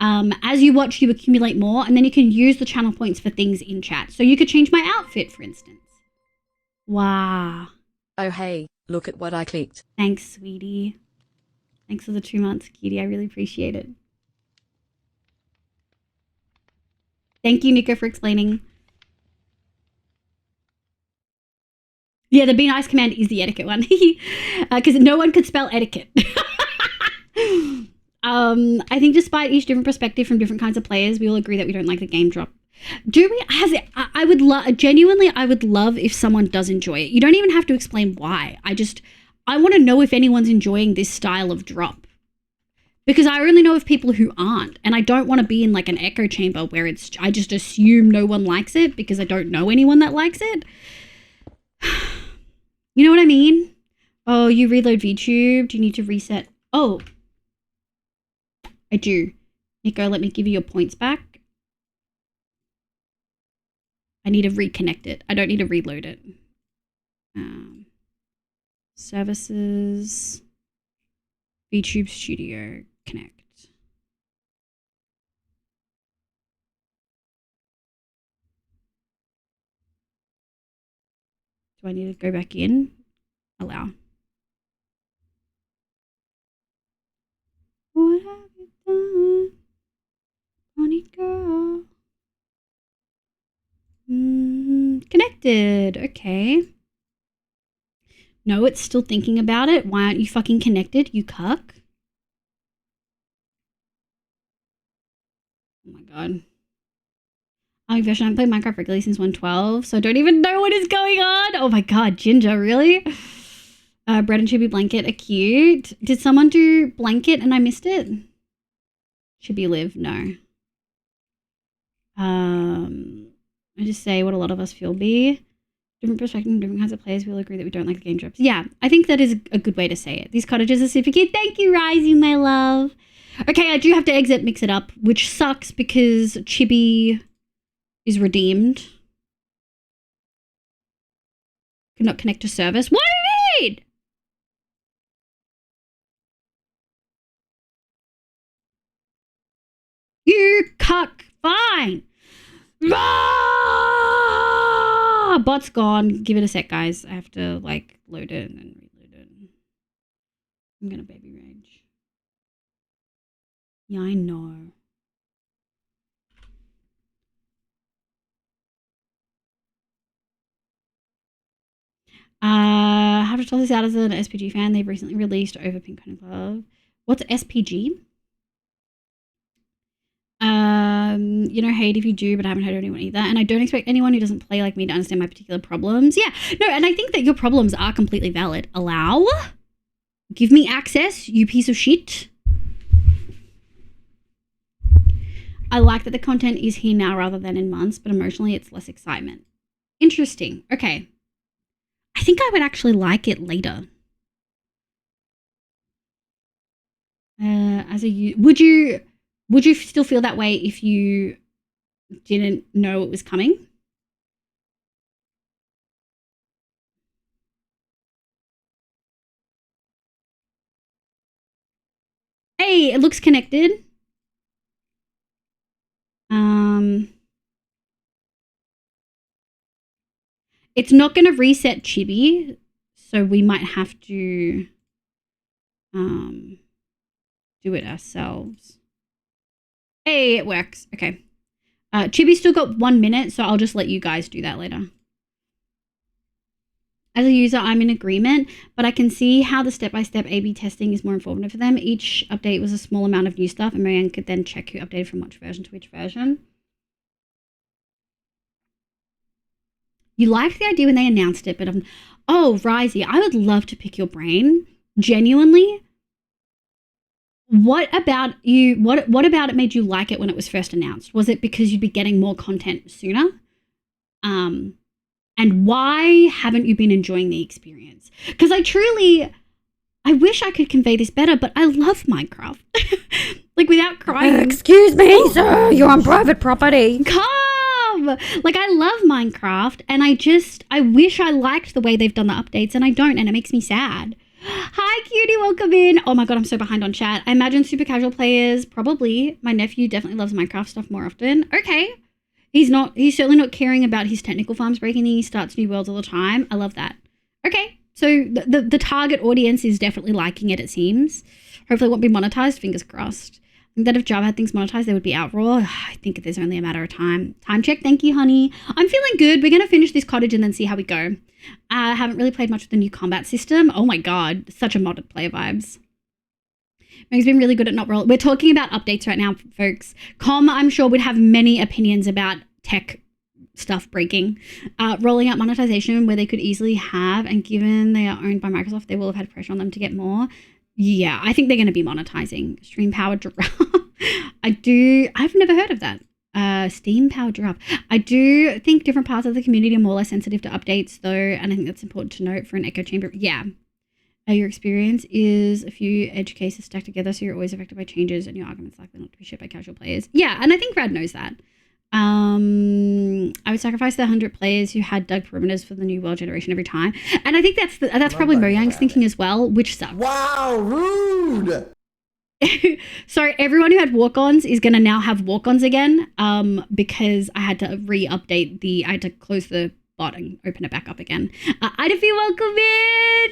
As you watch, you accumulate more, and then you can use the channel points for things in chat. So you could change my outfit, for instance. Wow. Oh hey, look at what I clicked. Thanks, sweetie. Thanks for the 2 months, cutie. I really appreciate it. Thank you, Nico, for explaining. Yeah, the be nice command is the etiquette one. Because no one could spell etiquette. I think despite each different perspective from different kinds of players, we all agree that we don't like the game drop. Do we? I would love, genuinely, I would love if someone does enjoy it. You don't even have to explain why. I want to know if anyone's enjoying this style of drop. Because I only know of people who aren't. And I don't want to be in like an echo chamber where I just assume no one likes it because I don't know anyone that likes it. You know what I mean? Oh, you reload VTube. Do you need to reset? Oh, I do. Nico, let me give you your points back. I need to reconnect it. I don't need to reload it. Services, VTube Studio, connect. Do I need to go back in? Allow. What have you done, funny girl? Connected. Okay. No, it's still thinking about it. Why aren't you fucking connected, you cuck? Oh my god. I haven't played Minecraft regularly since 1.12, so I don't even know what is going on. Oh my god, Ginger, really? Bread and chibi blanket are cute. Did someone do blanket and I missed it? Chibi live, no. I just say what a lot of us feel be. Different perspective, different kinds of players. We all agree that we don't like the game drops. Yeah, I think that is a good way to say it. These cottages are super cute. Thank you, Rising, my love. Okay, I do have to exit Mix It Up, which sucks because Chibi is redeemed. Could not connect to service. What do you need? You cuck. Fine. Ah! Bot's gone. Give it a sec, guys. I have to, like, load it and then reload it. I'm gonna baby rage. Yeah, I know. I have to toss this out as an SPG fan. They've recently released Over Pink Cone Club. What's SPG? You know, hate if you do, but I haven't heard of anyone either. And I don't expect anyone who doesn't play like me to understand my particular problems. Yeah, no, and I think that your problems are completely valid. Allow. Give me access, you piece of shit. I like that the content is here now rather than in months, but emotionally it's less excitement. Interesting. Okay. I think I would actually like it later. Would you still feel that way if you didn't know it was coming? Hey, it looks connected. It's not going to reset Chibi, so we might have to do it ourselves. Hey, it works. Okay. Chibi's still got 1 minute, so I'll just let you guys do that later. As a user, I'm in agreement, but I can see how the step-by-step A/B testing is more informative for them. Each update was a small amount of new stuff, and Marianne could then check who updated from which version to which version. You liked the idea when they announced it, but oh, Risey, I would love to pick your brain. Genuinely. What about you? What about it made you like it when it was first announced? Was it because you'd be getting more content sooner? And why haven't you been enjoying the experience? Because I wish I could convey this better, but I love Minecraft. Like, without crying. Excuse me, sir. You're on private property. Come! Like, I love Minecraft, and I wish I liked the way they've done the updates, and I don't, and it makes me sad. Hi, cutie, welcome in. Oh my god, I'm so behind on chat. I imagine super casual players, probably. My nephew definitely loves Minecraft stuff more often. Okay. He's certainly not caring about his technical farms breaking. He starts new worlds all the time. I love that. Okay. So the target audience is definitely liking it seems. Hopefully it won't be monetized, fingers crossed. I think that if Java had things monetized, they would be outroar. I think there's only a matter of time. Time check, thank you, honey. I'm feeling good. We're going to finish this cottage and then see how we go. I haven't really played much with the new combat system. Oh my god, such a modded player vibes. Meg's been really good at not roll. We're talking about updates right now, folks. I'm sure, would have many opinions about tech stuff breaking. Rolling out monetization where they could easily have, and given they are owned by Microsoft, they will have had pressure on them to get more. Yeah, I think they're going to be monetizing. Stream powered giraffe. I've never heard of that. Steam powered giraffe. I do think different parts of the community are more or less sensitive to updates though, and I think that's important to note for an echo chamber. Yeah. Your experience is a few edge cases stacked together, so you're always affected by changes and your argument's likely not to be shared by casual players. Yeah, and I think Rad knows that. I would sacrifice the 100 players who had dug perimeters for the new world generation every time. And I think that's probably Mojang's thinking as well, which sucks. Wow, rude! Sorry, everyone who had walk-ons is going to now have walk-ons again, because I had to re-update I had to close the bot and open it back up again. Idafy, welcome in!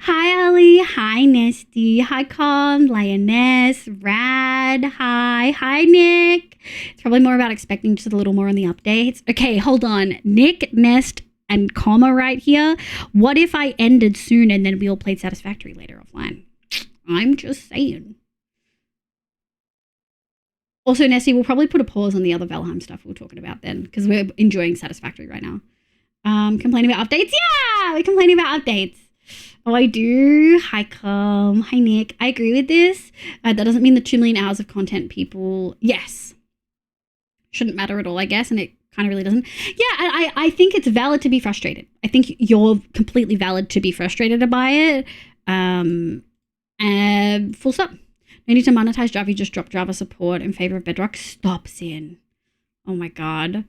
Hi, Ali. Hi, Nesty. Hi, Calm. Lioness. Rad. Hi, Nick. It's probably more about expecting just a little more on the updates. Okay, hold on. Nick, Nest, and Comma right here. What if I ended soon and then we all played Satisfactory later offline? I'm just saying. Also, Nessie, we'll probably put a pause on the other Valheim stuff we were talking about then, because we're enjoying Satisfactory right now. Complaining about updates? Yeah, we're complaining about updates. Oh, I do. Hi, Com. Hi, Nick. I agree with this. That doesn't mean the 2 million hours of content people... Yes. Shouldn't matter at all, I guess, and it kind of really doesn't. Yeah, I think it's valid to be frustrated. I think you're completely valid to be frustrated by it. Full stop. No need to monetize Java. You just drop Java support in favor of Bedrock. Stop, Sin. Oh my god.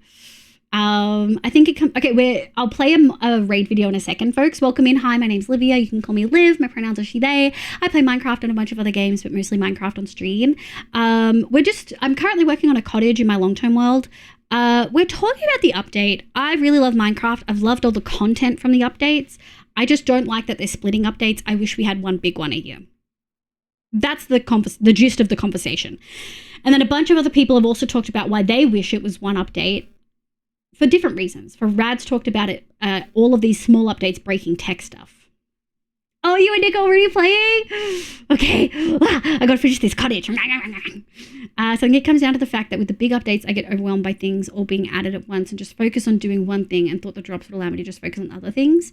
I think it okay, I'll play a raid video in a second, folks. Welcome in. Hi, my name's Livia. You can call me Liv. My pronouns are she, they. I play Minecraft and a bunch of other games, but mostly Minecraft on stream. I'm currently working on a cottage in my long-term world. We're talking about the update. I really love Minecraft. I've loved all the content from the updates. I just don't like that they're splitting updates. I wish we had one big one a year. That's the gist of the conversation. And then a bunch of other people have also talked about why they wish it was one update for different reasons. For Rad's talked about it, all of these small updates breaking tech stuff. Oh, you and Nick already playing? Okay, I gotta finish this cottage. So I think it comes down to the fact that with the big updates, I get overwhelmed by things all being added at once and just focus on doing one thing and thought the drops would allow me to just focus on other things.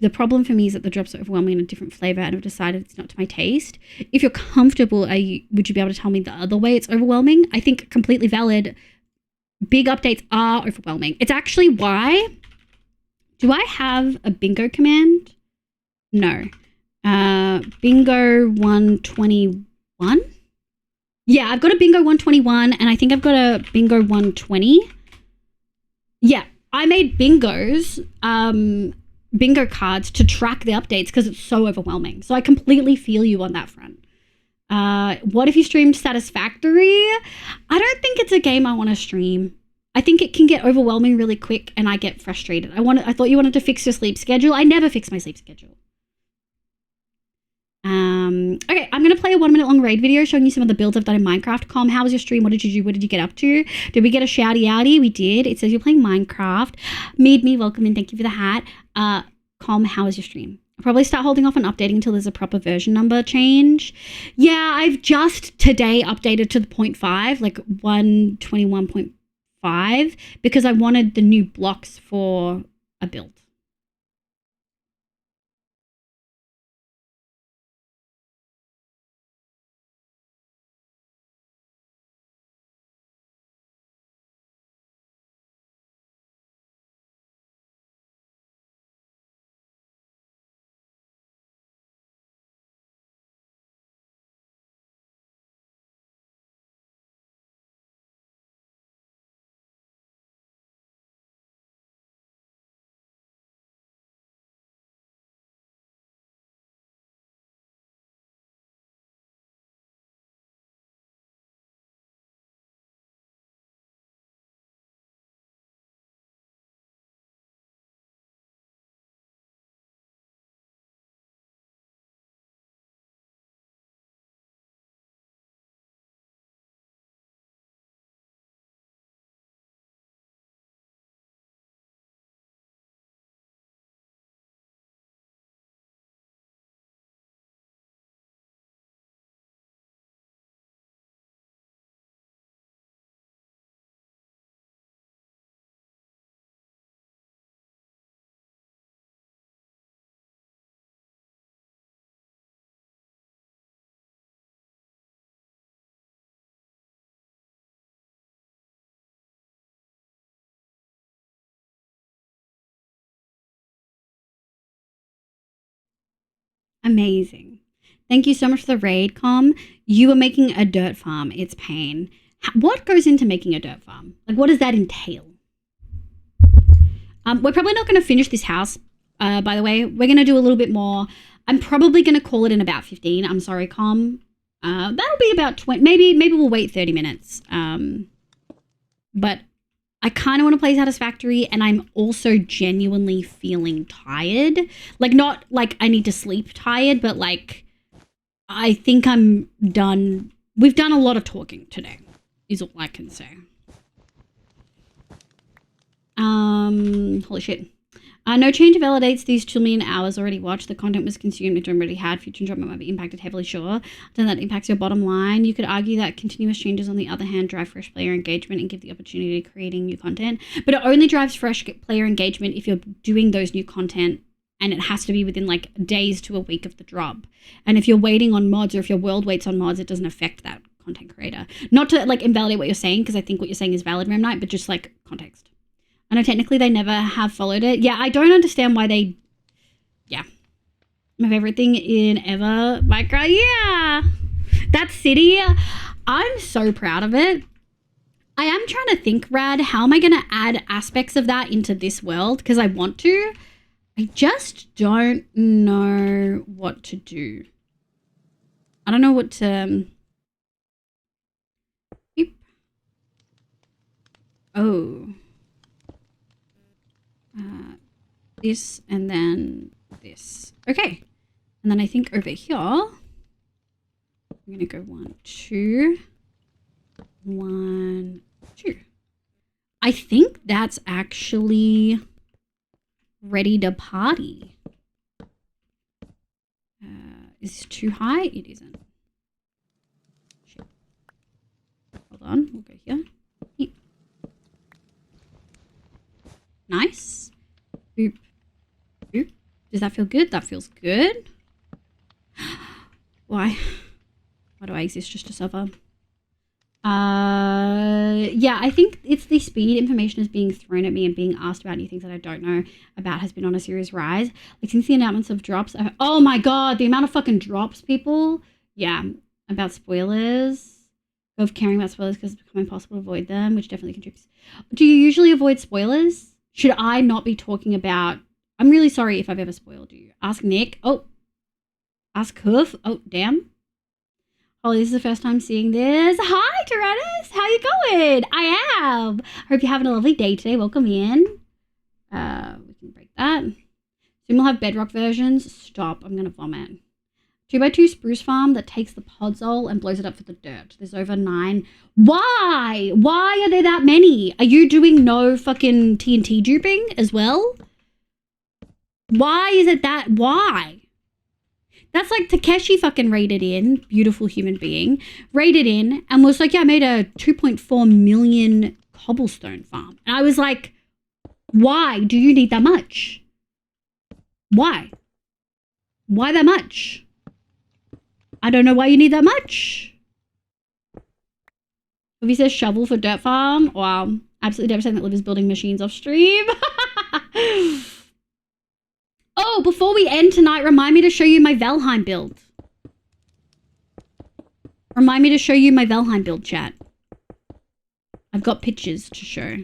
The problem for me is that the drops are overwhelming in a different flavor and I've decided it's not to my taste. If you're comfortable, would you be able to tell me the other way it's overwhelming? I think completely valid. Big updates are overwhelming. It's actually why... Do I have a bingo command? No. Bingo 121? Yeah, I've got a bingo 121 and I think I've got a bingo 120. Yeah, I made bingos... bingo cards to track the updates because it's so overwhelming. So I completely feel you on that front. What if you streamed Satisfactory? I don't think it's a game I want to stream. I think it can get overwhelming really quick and I get frustrated. I thought you wanted to fix your sleep schedule. I never fix my sleep schedule. Okay, I'm going to play a 1 minute long raid video showing you some of the builds I've done in Minecraft. Com, how was your stream? What did you do? What did you get up to? Did we get a shouty outy? We did. It says you're playing Minecraft. Me, welcome in. Thank you for the hat. Com, how was your stream? I'll probably start holding off on updating until there's a proper version number change. Yeah, I've just today updated to the 0.5, like 121.5, because I wanted the new blocks for a build. Amazing. Thank you so much for the raid, Com. You are making a dirt farm. It's pain. What goes into making a dirt farm? Like, what does that entail? We're probably not going to finish this house, by the way. We're going to do a little bit more. I'm probably going to call it in about 15. I'm sorry, Com. That'll be about 20. Maybe we'll wait 30 minutes. But I kind of want to play Satisfactory, and I'm also genuinely feeling tired. Like, not like I need to sleep tired, but like I think I'm done. We've done a lot of talking today, is all I can say. Holy shit. No change validates these 2 million hours already watched. The content was consumed and already had. Future enjoyment might be impacted heavily, sure. Then that impacts your bottom line. You could argue that continuous changes, on the other hand, drive fresh player engagement and give the opportunity to creating new content. But it only drives fresh player engagement if you're doing those new content, and it has to be within like days to a week of the drop. And if you're waiting on mods, or if your world waits on mods, it doesn't affect that content creator. Not to like invalidate what you're saying, because I think what you're saying is valid, Ram Knight, but just like context. I know technically they never have followed it. Yeah, I don't understand why they... Yeah. My favorite thing in ever. Minecraft. Yeah. That city. I'm so proud of it. I am trying to think, Rad, how am I going to add aspects of that into this world? Because I want to. I just don't know what to do. I don't know what to... Oh... this and then this. Okay. And then I think over here, I'm going to go 1, 2, 1, 2. I think that's actually ready to party. Is this too high? It isn't. Shit. Hold on. We'll go here. Yep. Nice. Boop. Boop. Does that feel good? That feels good. Why? Why do I exist just to suffer? Yeah, I think it's the speed information is being thrown at me and being asked about new things that I don't know about has been on a serious rise. Like since the announcements of drops, oh my god, the amount of fucking drops, people. Yeah, about spoilers. Of caring about spoilers because it's become impossible to avoid them, which definitely contributes. Do you usually avoid spoilers? Should I not be talking about... I'm really sorry if I've ever spoiled you. Ask Nick. Oh. Ask Hoof. Oh, damn. Holly, this is the first time seeing this. Hi, Tyrannus. How you going? I am. Hope you're having a lovely day today. Welcome in. We can break that. Soon we'll have bedrock versions. Stop. I'm going to vomit. 2x2 spruce farm that takes the podzol and blows it up for the dirt. There's over 9. Why? Why are there that many? Are you doing no fucking TNT duping as well? Why is it that? Why? That's like Takeshi fucking raided in, beautiful human being, raided in and was like, yeah, I made a 2.4 million cobblestone farm. And I was like, why do you need that much? Why? Why that much? I don't know why you need that much. If he says shovel for dirt farm, wow. Absolutely devastating that Liv is building machines off stream. Oh, before we end tonight, remind me to show you my Valheim build. Remind me to show you my Valheim build, chat. I've got pictures to show.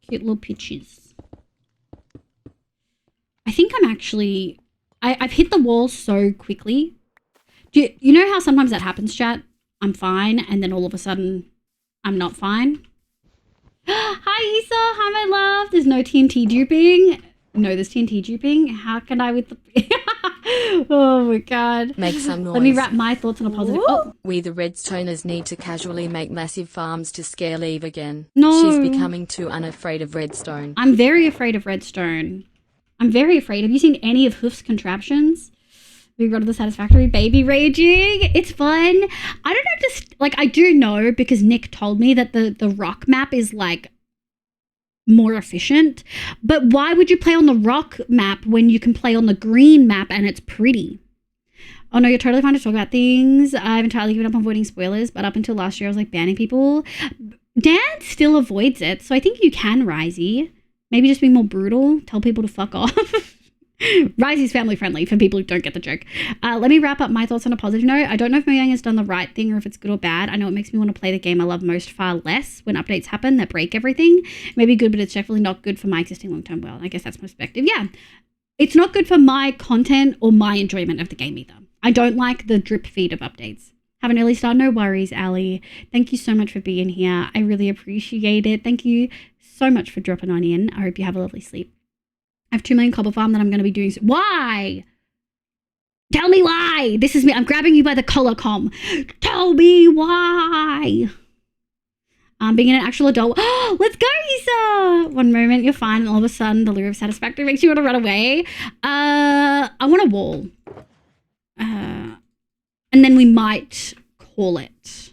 Cute little pictures. I think I'm actually... I've hit the wall so quickly. Do you know how sometimes that happens, chat? I'm fine, and then all of a sudden, I'm not fine. Hi, Issa. Hi, my love. There's no TNT duping. No, there's TNT duping. How can I with the... Oh, my God. Make some noise. Let me wrap my thoughts on a positive... Oh. We the Redstoners need to casually make massive farms to scare Leave again. No. She's becoming too unafraid of Redstone. I'm very afraid of Redstone. I'm very afraid. Have you seen any of Hoof's contraptions? Big Rod of the Satisfactory, baby raging. It's fun. I don't know, just like I do know because Nick told me that the rock map is like more efficient. But why would you play on the rock map when you can play on the green map and it's pretty? Oh no, you're totally fine to talk about things. I've entirely given up on avoiding spoilers, but up until last year I was like banning people. Dan still avoids it, so I think you can, Risey. Maybe just be more brutal. Tell people to fuck off. Rise is family friendly for people who don't get the joke. Let me wrap up my thoughts on a positive note. I don't know if Mojang has done the right thing or if it's good or bad. I know it makes me want to play the game I love most far less when updates happen that break everything. Maybe good, but it's definitely not good for my existing long-term world. I guess that's my perspective. Yeah. It's not good for my content or my enjoyment of the game either. I don't like the drip feed of updates. Have an early start. No worries, Ali. Thank you so much for being here. I really appreciate it. Thank you so much for dropping on in. I hope you have a lovely sleep. I have 2 million cobble farm that I'm going to be doing. Why? Tell me why. This is me. I'm grabbing you by the collar, Com. Tell me why. Being an actual adult. Oh, let's go, Issa. One moment, you're fine. And all of a sudden, the lure of satisfactory makes you want to run away. I want a wall. And then we might call it.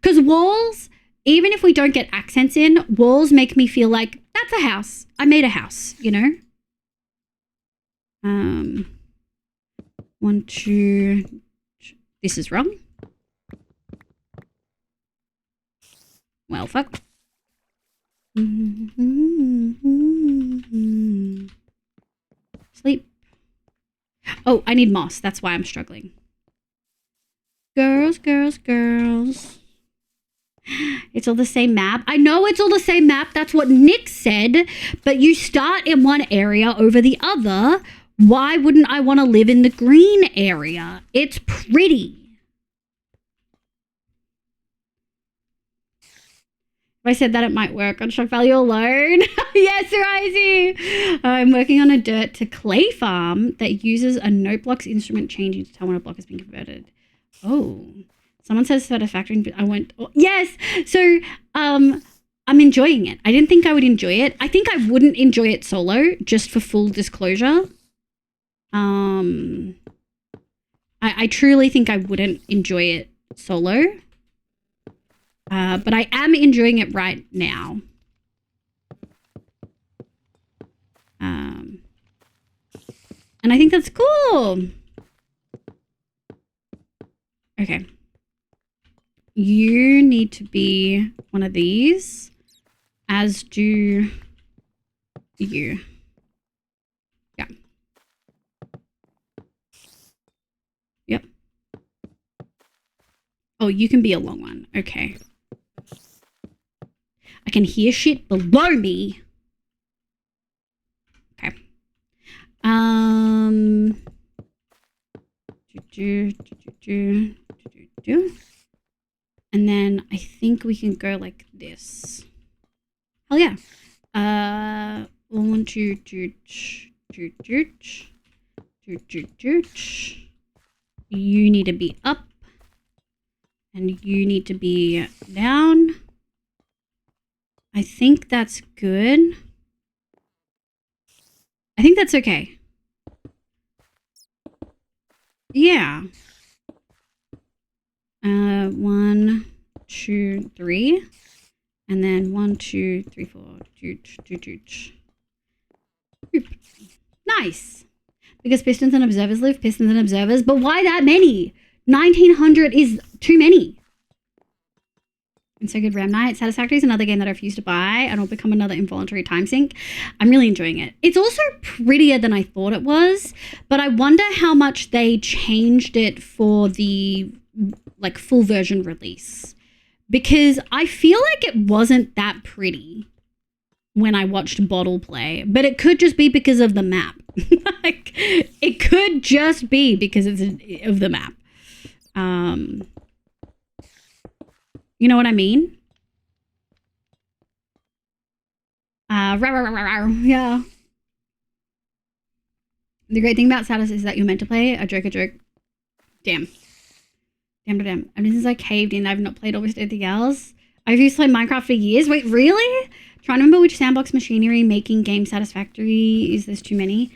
Because walls, even if we don't get accents in, walls make me feel like that's a house. I made a house, you know? 1, 2. This is wrong. Well, fuck. Sleep. Oh, I need moss. That's why I'm struggling. Girls, girls, girls. It's all the same map. I know it's all the same map. That's what Nick said. But you start in one area over the other. Why wouldn't I want to live in the green area? It's pretty. If I said that, it might work on shock value alone. Yes, Risey. I'm working on a dirt to clay farm that uses a note blocks instrument changing to tell when a block has been converted. Oh, someone says satisfactory, but I went, oh, yes. So, I'm enjoying it. I didn't think I would enjoy it. I think I wouldn't enjoy it solo, just for full disclosure. I truly think I wouldn't enjoy it solo. But I am enjoying it right now. And I think that's cool. Okay. You need to be one of these, as do you. Yeah. Yep. Oh, you can be a long one. Okay. I can hear shit below me. Okay. And then I think we can go like this. Hell yeah. 1, 2, 2, 2, 2, 2, 2. You need to be up. And you need to be down. I think that's good. I think that's okay. Yeah. 1, 2, 3. And then 1, 2, 3, 4. Nice. Because Pistons and Observers live, Pistons and Observers. But why that many? 1900 is too many. And so good. Ram Night. Satisfactory is another game that I refuse to buy and will become another involuntary time sink. I'm really enjoying it. It's also prettier than I thought it was, but I wonder how much they changed it for the like full version release, because I feel like it wasn't that pretty when I watched Bottle play, but it could just be because of the map. Like, it could just be because it's of the map. You know what I mean? Yeah. The great thing about Status is that you're meant to play a joke. Damn. Damn. I mean, since I caved in, I've not played almost anything else. I've used to play Minecraft for years. Wait, really? Trying to remember which sandbox machinery making game satisfactory. Is there's too many?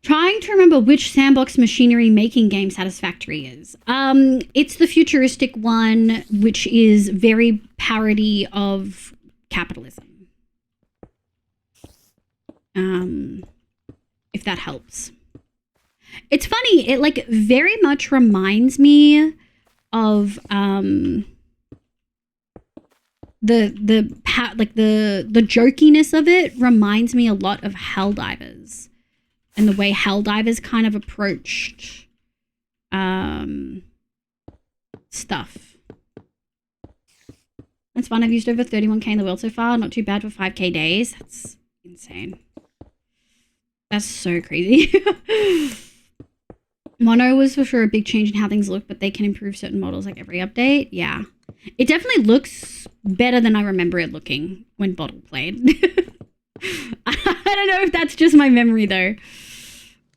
Trying to remember which sandbox machinery making game satisfactory is. It's the futuristic one, which is very parody of capitalism. If that helps. It's funny. It like very much reminds me of the jokiness of it reminds me a lot of Helldivers. and the way Helldivers kind of approached stuff. That's fun. I've used over 31k in the world so far. Not too bad for 5k days. That's insane. That's so crazy. Mono was for sure a big change in how things look, but they can improve certain models like every update. Yeah. It definitely looks better than I remember it looking when Bottle played. I don't know if that's just my memory though.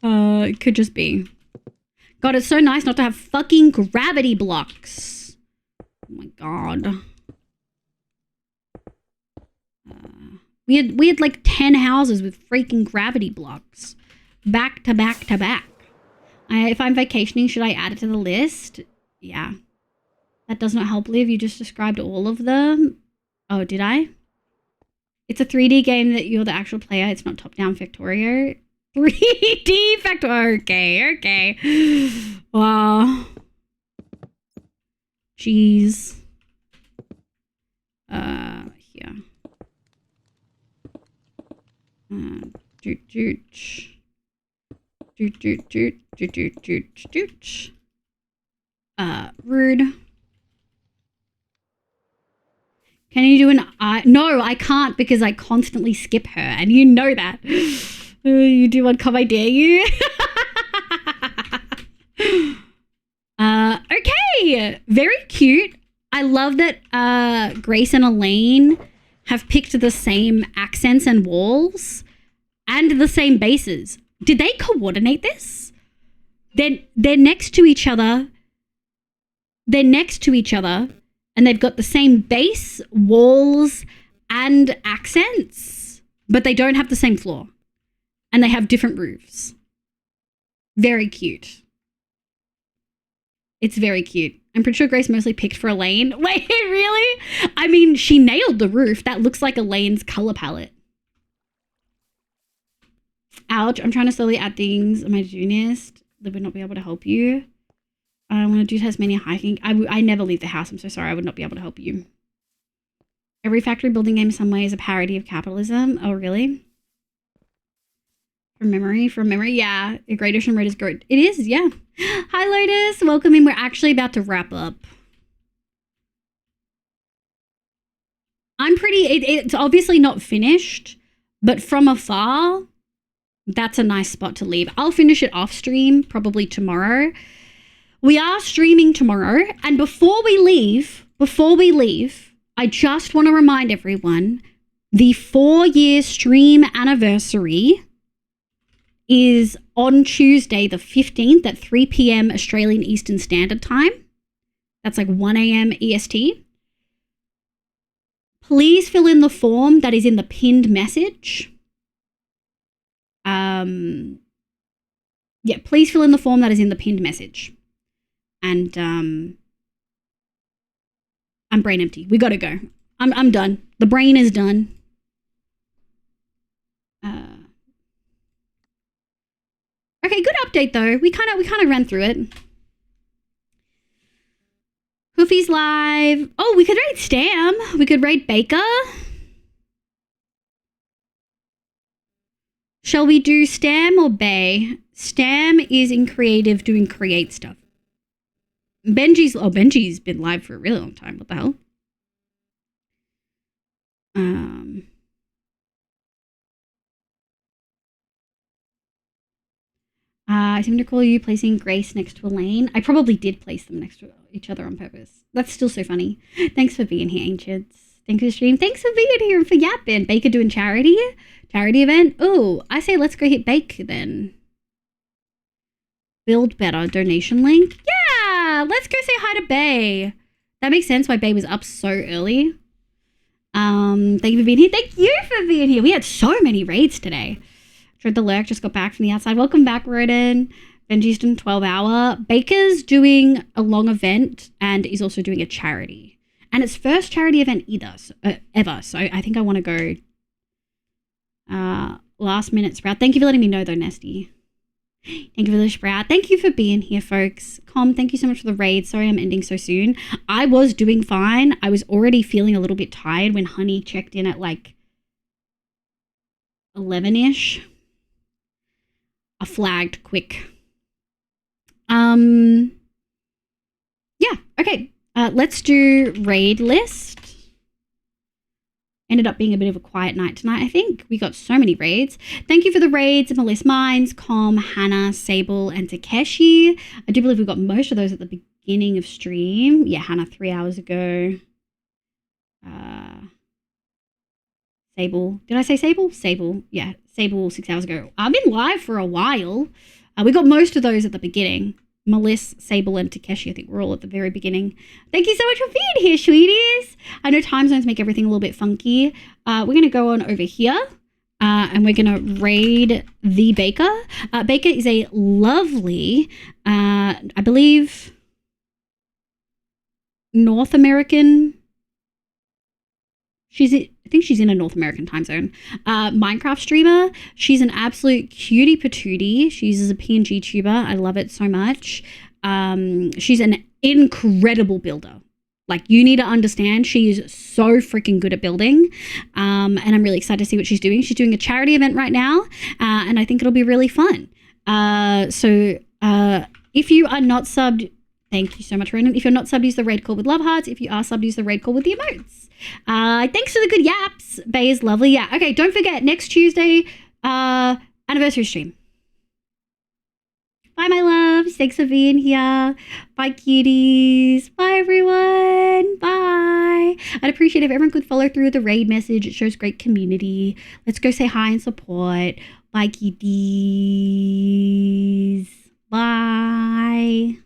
It could just be. God, it's so nice not to have fucking gravity blocks. Oh my god. We had like 10 houses with freaking gravity blocks. Back to back to back. If I'm vacationing, should I add it to the list? Yeah. That does not help, Liv. You just described all of them. Oh, did I? It's a 3D game that you're the actual player. It's not top-down Factorio. 3D Factorio. Okay. Wow. Jeez. Here. Rude. Can you do an no, I can't because I constantly skip her and you know that. You do one, come I dare you. Okay, very cute. I love that Grace and Elaine have picked the same accents and walls and the same bases. Did they coordinate this? They're next to each other. They're next to each other and they've got the same base, walls, and accents, but they don't have the same floor. And they have different roofs. Very cute. It's very cute. I'm pretty sure Grace mostly picked for Elaine. Wait, really? I mean, she nailed the roof. That looks like Elaine's color palette. Ouch, I'm trying to slowly add things on my to-do list. They would not be able to help you. I want to do Tasmania hiking. I never leave the house. I'm so sorry. I would not be able to help you. Every factory building game in some way is a parody of capitalism. Oh, really? From memory. Yeah. A Great Ocean Road is good. It is, yeah. Hi, Lotus. Welcome in. We're actually about to wrap up. It's obviously not finished, but from afar, that's a nice spot to leave. I'll finish it off stream probably tomorrow. We are streaming tomorrow. And before we leave, I just want to remind everyone, the 4-year stream anniversary is on Tuesday, the 15th at 3 p.m. Australian Eastern Standard Time. That's like 1 a.m. EST. Please fill in the form that is in the pinned message. Yeah, please fill in the form that is in the pinned message. And I'm brain empty. We gotta go. I'm done. The brain is done. Okay, good update though. We kind of ran through it. Hoofy's live. Oh, we could raid Stam. We could raid Baker. Shall we do Stam or Bay? Stam is in creative doing create stuff. Benji's been live for a really long time. What the hell? I seem to call you placing Grace next to Elaine. I probably did place them next to each other on purpose. That's still so funny. Thanks for being here, Ancients. Thanks for the stream. Thanks for being here and for yapping. Baker doing charity event. Oh, I say let's go hit Bake then. Build better donation link. Yeah, let's go say hi to Bay. That makes sense why Bay was up so early. Thank you for being here. Thank you for being here. We had so many raids today. Dread the Lurk just got back from the outside. Welcome back, Roden. Benji's doing 12-hour. Baker's doing a long event and is also doing a charity. And it's first charity event ever. So I think I want to go last minute Sprout. Thank you for letting me know though, Nesty. Thank you for the Sprout. Thank you for being here, folks. Com, thank you so much for the raid. Sorry I'm ending so soon. I was doing fine. I was already feeling a little bit tired when Honey checked in at like 11-ish. flagged quick. Yeah, okay. Let's do raid list. Ended up being a bit of a quiet night tonight, I think. We got so many raids. Thank you for the raids, Melissa Mines, Com, Hannah, Sable, and Takeshi. I do believe we got most of those at the beginning of stream. Yeah, Hannah 3 hours ago. Sable. Did I say Sable? Sable. Yeah, Sable 6 hours ago. I've been live for a while. We got most of those at the beginning. Melissa, Sable, and Takeshi, I think we're all at the very beginning. Thank you so much for being here, sweeties. I know time zones make everything a little bit funky. We're going to go on over here and we're going to raid the Baker. Baker is a lovely, I believe, North American. I think she's in a North American time zone. Minecraft streamer. She's an absolute cutie patootie. She uses a PNG tuber. I love it so much. She's an incredible builder. Like, you need to understand, she is so freaking good at building. And I'm really excited to see what she's doing. She's doing a charity event right now. And I think it'll be really fun. So if you are not subbed, thank you so much, Ronan. If you're not subbed, use the raid call with love hearts. If you are subbed, use the raid call with the emotes. Thanks for the good yaps. Bay is lovely. Yeah. Okay. Don't forget, next Tuesday, anniversary stream. Bye, my loves. Thanks for being here. Bye, cuties. Bye, everyone. Bye. I'd appreciate if everyone could follow through the raid message. It shows great community. Let's go say hi and support. Bye, cuties. Bye.